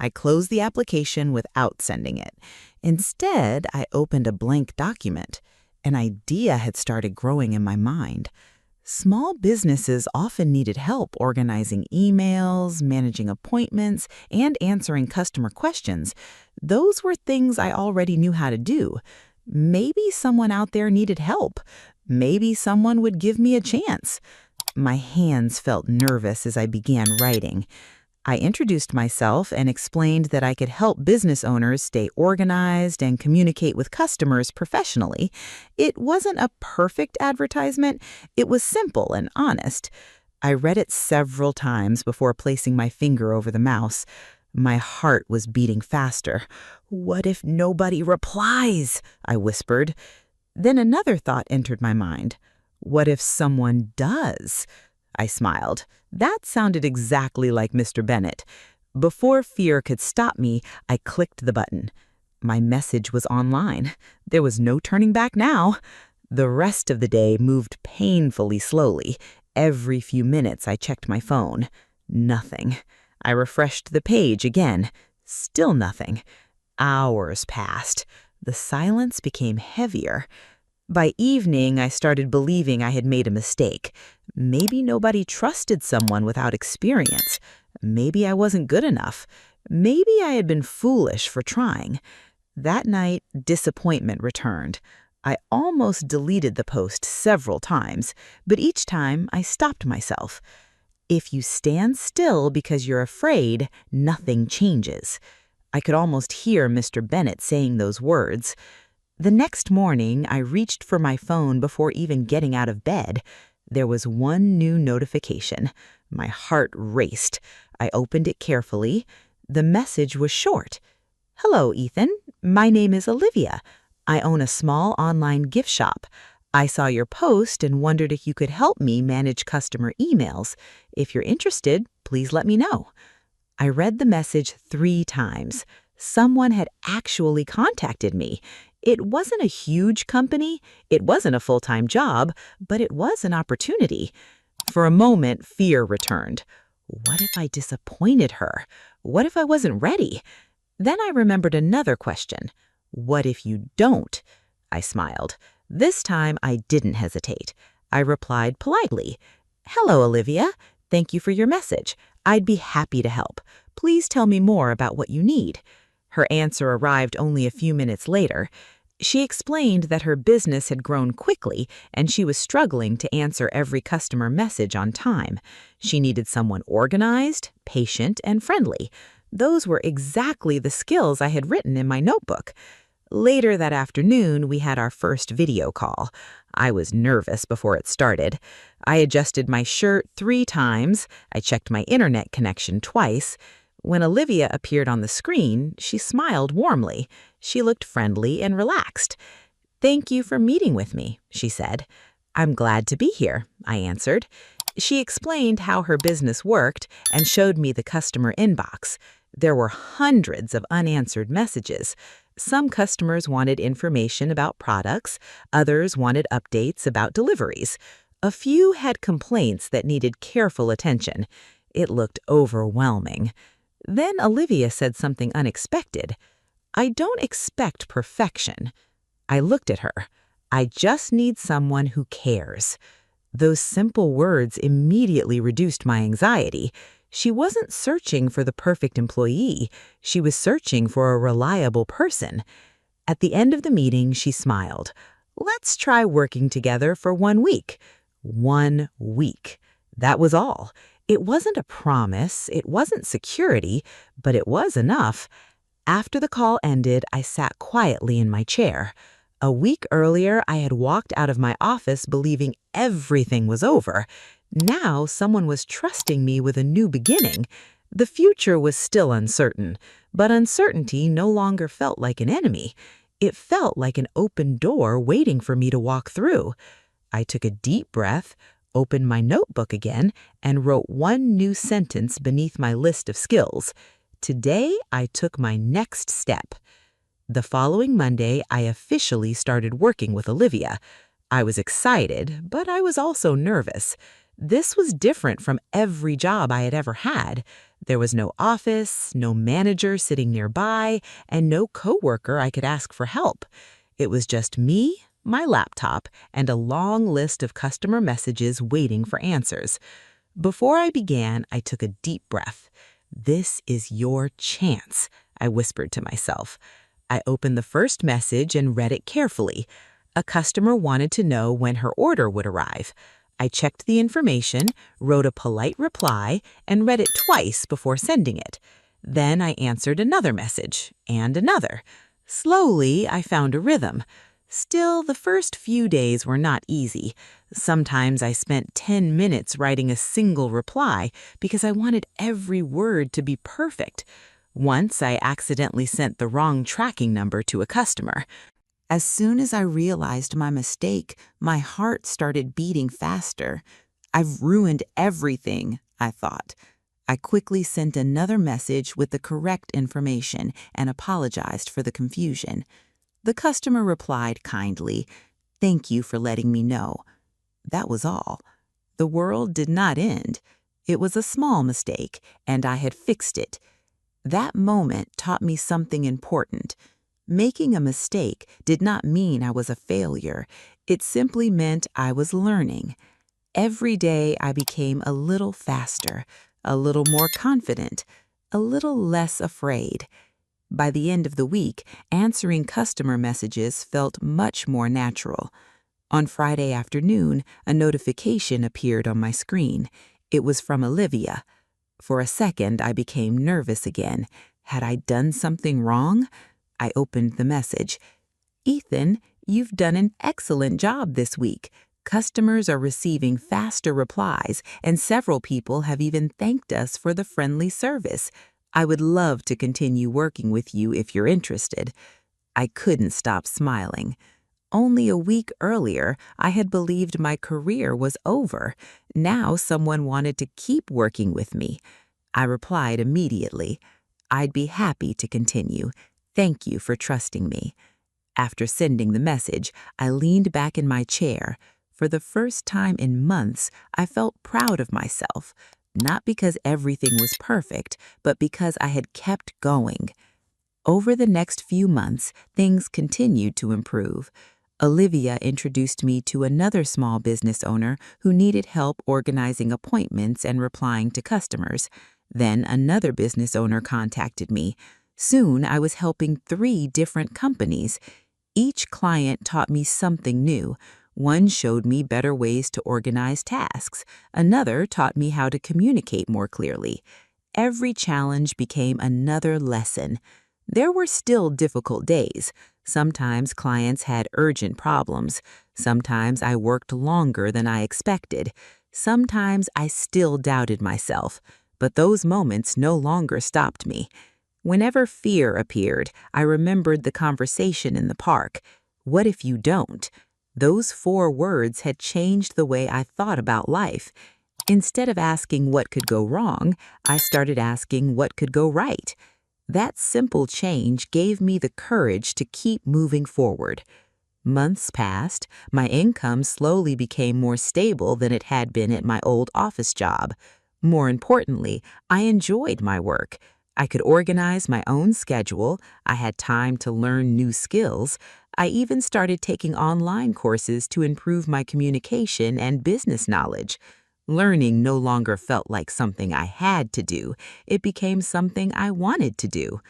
I closed the application without sending it. Instead, I opened a blank document. An idea had started growing in my mind. Small businesses often needed help organizing emails, managing appointments, and answering customer questions. Those were things I already knew how to do. Maybe someone out there needed help. Maybe someone would give me a chance. My hands felt nervous as I began writing. I introduced myself and explained that I could help business owners stay organized and communicate with customers professionally. It wasn't a perfect advertisement. It was simple and honest. I read it several times before placing my finger over the mouse. My heart was beating faster. "What if nobody replies?" I whispered. Then another thought entered my mind. What if someone does? I smiled. That sounded exactly like Mr. Bennett. Before fear could stop me, I clicked the button. My message was online. There was no turning back now. The rest of the day moved painfully slowly. Every few minutes I checked my phone. Nothing. I refreshed the page again. Still nothing. Hours passed. The silence became heavier. By evening, I started believing I had made a mistake. Maybe nobody trusted someone without experience. Maybe I wasn't good enough. Maybe I had been foolish for trying. That night, disappointment returned. I almost deleted the post several times, but each time I stopped myself. If you stand still because you're afraid, nothing changes. I could almost hear Mr. Bennett saying those words. The next morning, I reached for my phone before even getting out of bed. There was one new notification. My heart raced. I opened it carefully. The message was short. "Hello, Ethan. My name is Olivia. I own a small online gift shop. I saw your post and wondered if you could help me manage customer emails. If you're interested, please let me know." I read the message 3 times. Someone had actually contacted me. It wasn't a huge company, it wasn't a full-time job, but it was an opportunity. For a moment, fear returned. What if I disappointed her? What if I wasn't ready? Then I remembered another question. What if you don't? I smiled. This time I didn't hesitate. I replied politely. "Hello, Olivia. Thank you for your message. I'd be happy to help. Please tell me more about what you need." Her answer arrived only a few minutes later. She explained that her business had grown quickly and she was struggling to answer every customer message on time. She needed someone organized, patient, and friendly. Those were exactly the skills I had written in my notebook. Later that afternoon, we had our first video call. I was nervous before it started. I adjusted my shirt 3 times. I checked my internet connection twice. When Olivia appeared on the screen, she smiled warmly. She looked friendly and relaxed. "Thank you for meeting with me," she said. "I'm glad to be here," I answered. She explained how her business worked and showed me the customer inbox. There were hundreds of unanswered messages. Some customers wanted information about products, others wanted updates about deliveries. A few had complaints that needed careful attention. It looked overwhelming. Then Olivia said something unexpected. "I don't expect perfection." I looked at her. "I just need someone who cares." Those simple words immediately reduced my anxiety. She wasn't searching for the perfect employee. She was searching for a reliable person. At the end of the meeting, she smiled. "Let's try working together for 1 week." 1 week. That was all. It wasn't a promise, it wasn't security, but it was enough. After the call ended, I sat quietly in my chair. A week earlier, I had walked out of my office believing everything was over. Now, someone was trusting me with a new beginning. The future was still uncertain, but uncertainty no longer felt like an enemy. It felt like an open door waiting for me to walk through. I took a deep breath, opened my notebook again, and wrote one new sentence beneath my list of skills. Today, I took my next step. The following Monday, I officially started working with Olivia. I was excited, but I was also nervous. This was different from every job I had ever had. There was no office, no manager sitting nearby, and no coworker I could ask for help. It was just me, my laptop, and a long list of customer messages waiting for answers. Before I began, I took a deep breath. "This is your chance," I whispered to myself. I opened the first message and read it carefully. A customer wanted to know when her order would arrive. I checked the information, wrote a polite reply, and read it twice before sending it. Then I answered another message, and another. Slowly, I found a rhythm. Still, the first few days were not easy. Sometimes I spent 10 minutes writing a single reply because I wanted every word to be perfect. Once I accidentally sent the wrong tracking number to a customer. As soon as I realized my mistake, my heart started beating faster. "I've ruined everything," I thought. I quickly sent another message with the correct information and apologized for the confusion. The customer replied kindly, "Thank you for letting me know." That was all. The world did not end. It was a small mistake, and I had fixed it. That moment taught me something important. Making a mistake did not mean I was a failure. It simply meant I was learning. Every day I became a little faster, a little more confident, a little less afraid. By the end of the week, answering customer messages felt much more natural. On Friday afternoon, a notification appeared on my screen. It was from Olivia. For a second, I became nervous again. Had I done something wrong? I opened the message. "Ethan, you've done an excellent job this week. Customers are receiving faster replies, and several people have even thanked us for the friendly service. I would love to continue working with you if you're interested. I couldn't stop smiling. Only a week earlier, I had believed my career was over. Now someone wanted to keep working with me. I replied immediately, "I'd be happy to continue. Thank you for trusting me." After sending the message, I leaned back in my chair. For the first time in months, I felt proud of myself, not because everything was perfect, but because I had kept going. Over the next few months, things continued to improve. Olivia introduced me to another small business owner who needed help organizing appointments and replying to customers. Then another business owner contacted me. Soon I was helping 3 different companies. Each client taught me something new. One showed me better ways to organize tasks. Another taught me how to communicate more clearly. Every challenge became another lesson. There were still difficult days. Sometimes clients had urgent problems. Sometimes I worked longer than I expected. Sometimes I still doubted myself. But those moments no longer stopped me. Whenever fear appeared, I remembered the conversation in the park. What if you don't? Those 4 words had changed the way I thought about life. Instead of asking what could go wrong, I started asking what could go right. That simple change gave me the courage to keep moving forward. Months passed, my income slowly became more stable than it had been at my old office job. More importantly, I enjoyed my work. I could organize my own schedule, I had time to learn new skills. I even started taking online courses to improve my communication and business knowledge. Learning no longer felt like something I had to do. It became something I wanted to do.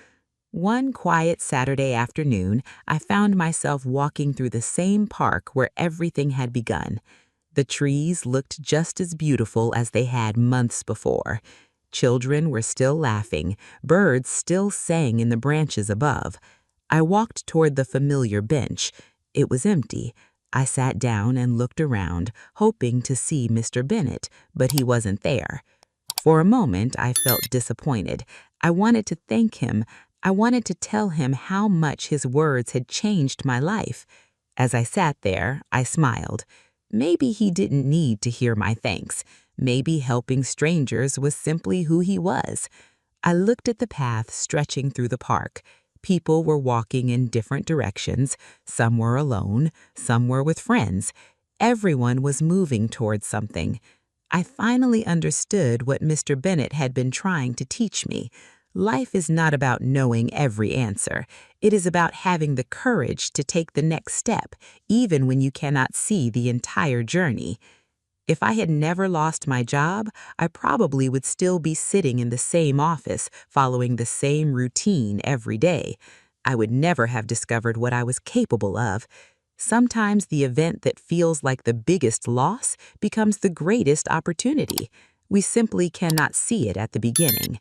One quiet Saturday afternoon, I found myself walking through the same park where everything had begun. The trees looked just as beautiful as they had months before. Children were still laughing, birds still sang in the branches above. I walked toward the familiar bench. It was empty. I sat down and looked around, hoping to see Mr. Bennett, but he wasn't there. For a moment, I felt disappointed. I wanted to thank him. I wanted to tell him how much his words had changed my life. As I sat there, I smiled. Maybe he didn't need to hear my thanks. Maybe helping strangers was simply who he was. I looked at the path stretching through the park. People were walking in different directions. Some were alone, some were with friends. Everyone was moving towards something. I finally understood what Mr. Bennett had been trying to teach me. Life is not about knowing every answer. It is about having the courage to take the next step, even when you cannot see the entire journey. If I had never lost my job, I probably would still be sitting in the same office, following the same routine every day. I would never have discovered what I was capable of. Sometimes the event that feels like the biggest loss becomes the greatest opportunity. We simply cannot see it at the beginning.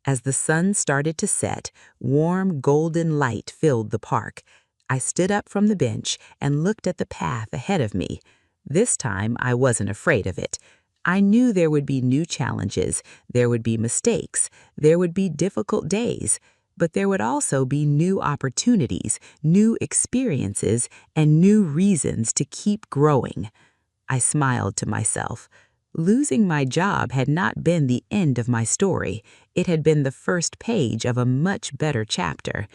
As the sun started to set, warm golden light filled the park. I stood up from the bench and looked at the path ahead of me. This time, I wasn't afraid of it. I knew there would be new challenges, there would be mistakes, there would be difficult days, but there would also be new opportunities, new experiences, and new reasons to keep growing. I smiled to myself. Losing my job had not been the end of my story. It had been the first page of a much better chapter.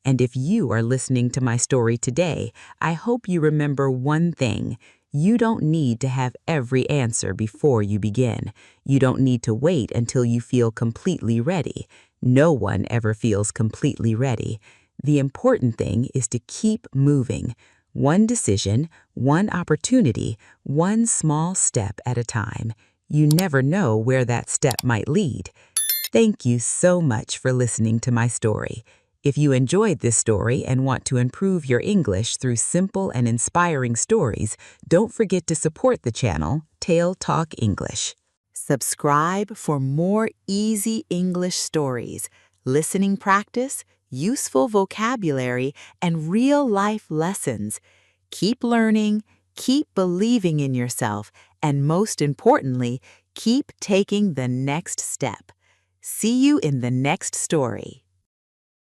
And if you are listening to my story today, I hope you remember one thing. You don't need to have every answer before you begin. You don't need to wait until you feel completely ready. No one ever feels completely ready. The important thing is to keep moving. One decision, one opportunity, one small step at a time. You never know where that step might lead. Thank you so much for listening to my story. If you enjoyed this story and want to improve your English through simple and inspiring stories, don't forget to support the channel, TaleTalk English. Subscribe for more easy English stories, listening practice, useful vocabulary, and real-life lessons. Keep learning, keep believing in yourself, and most importantly, keep taking the next step. See you in the next story.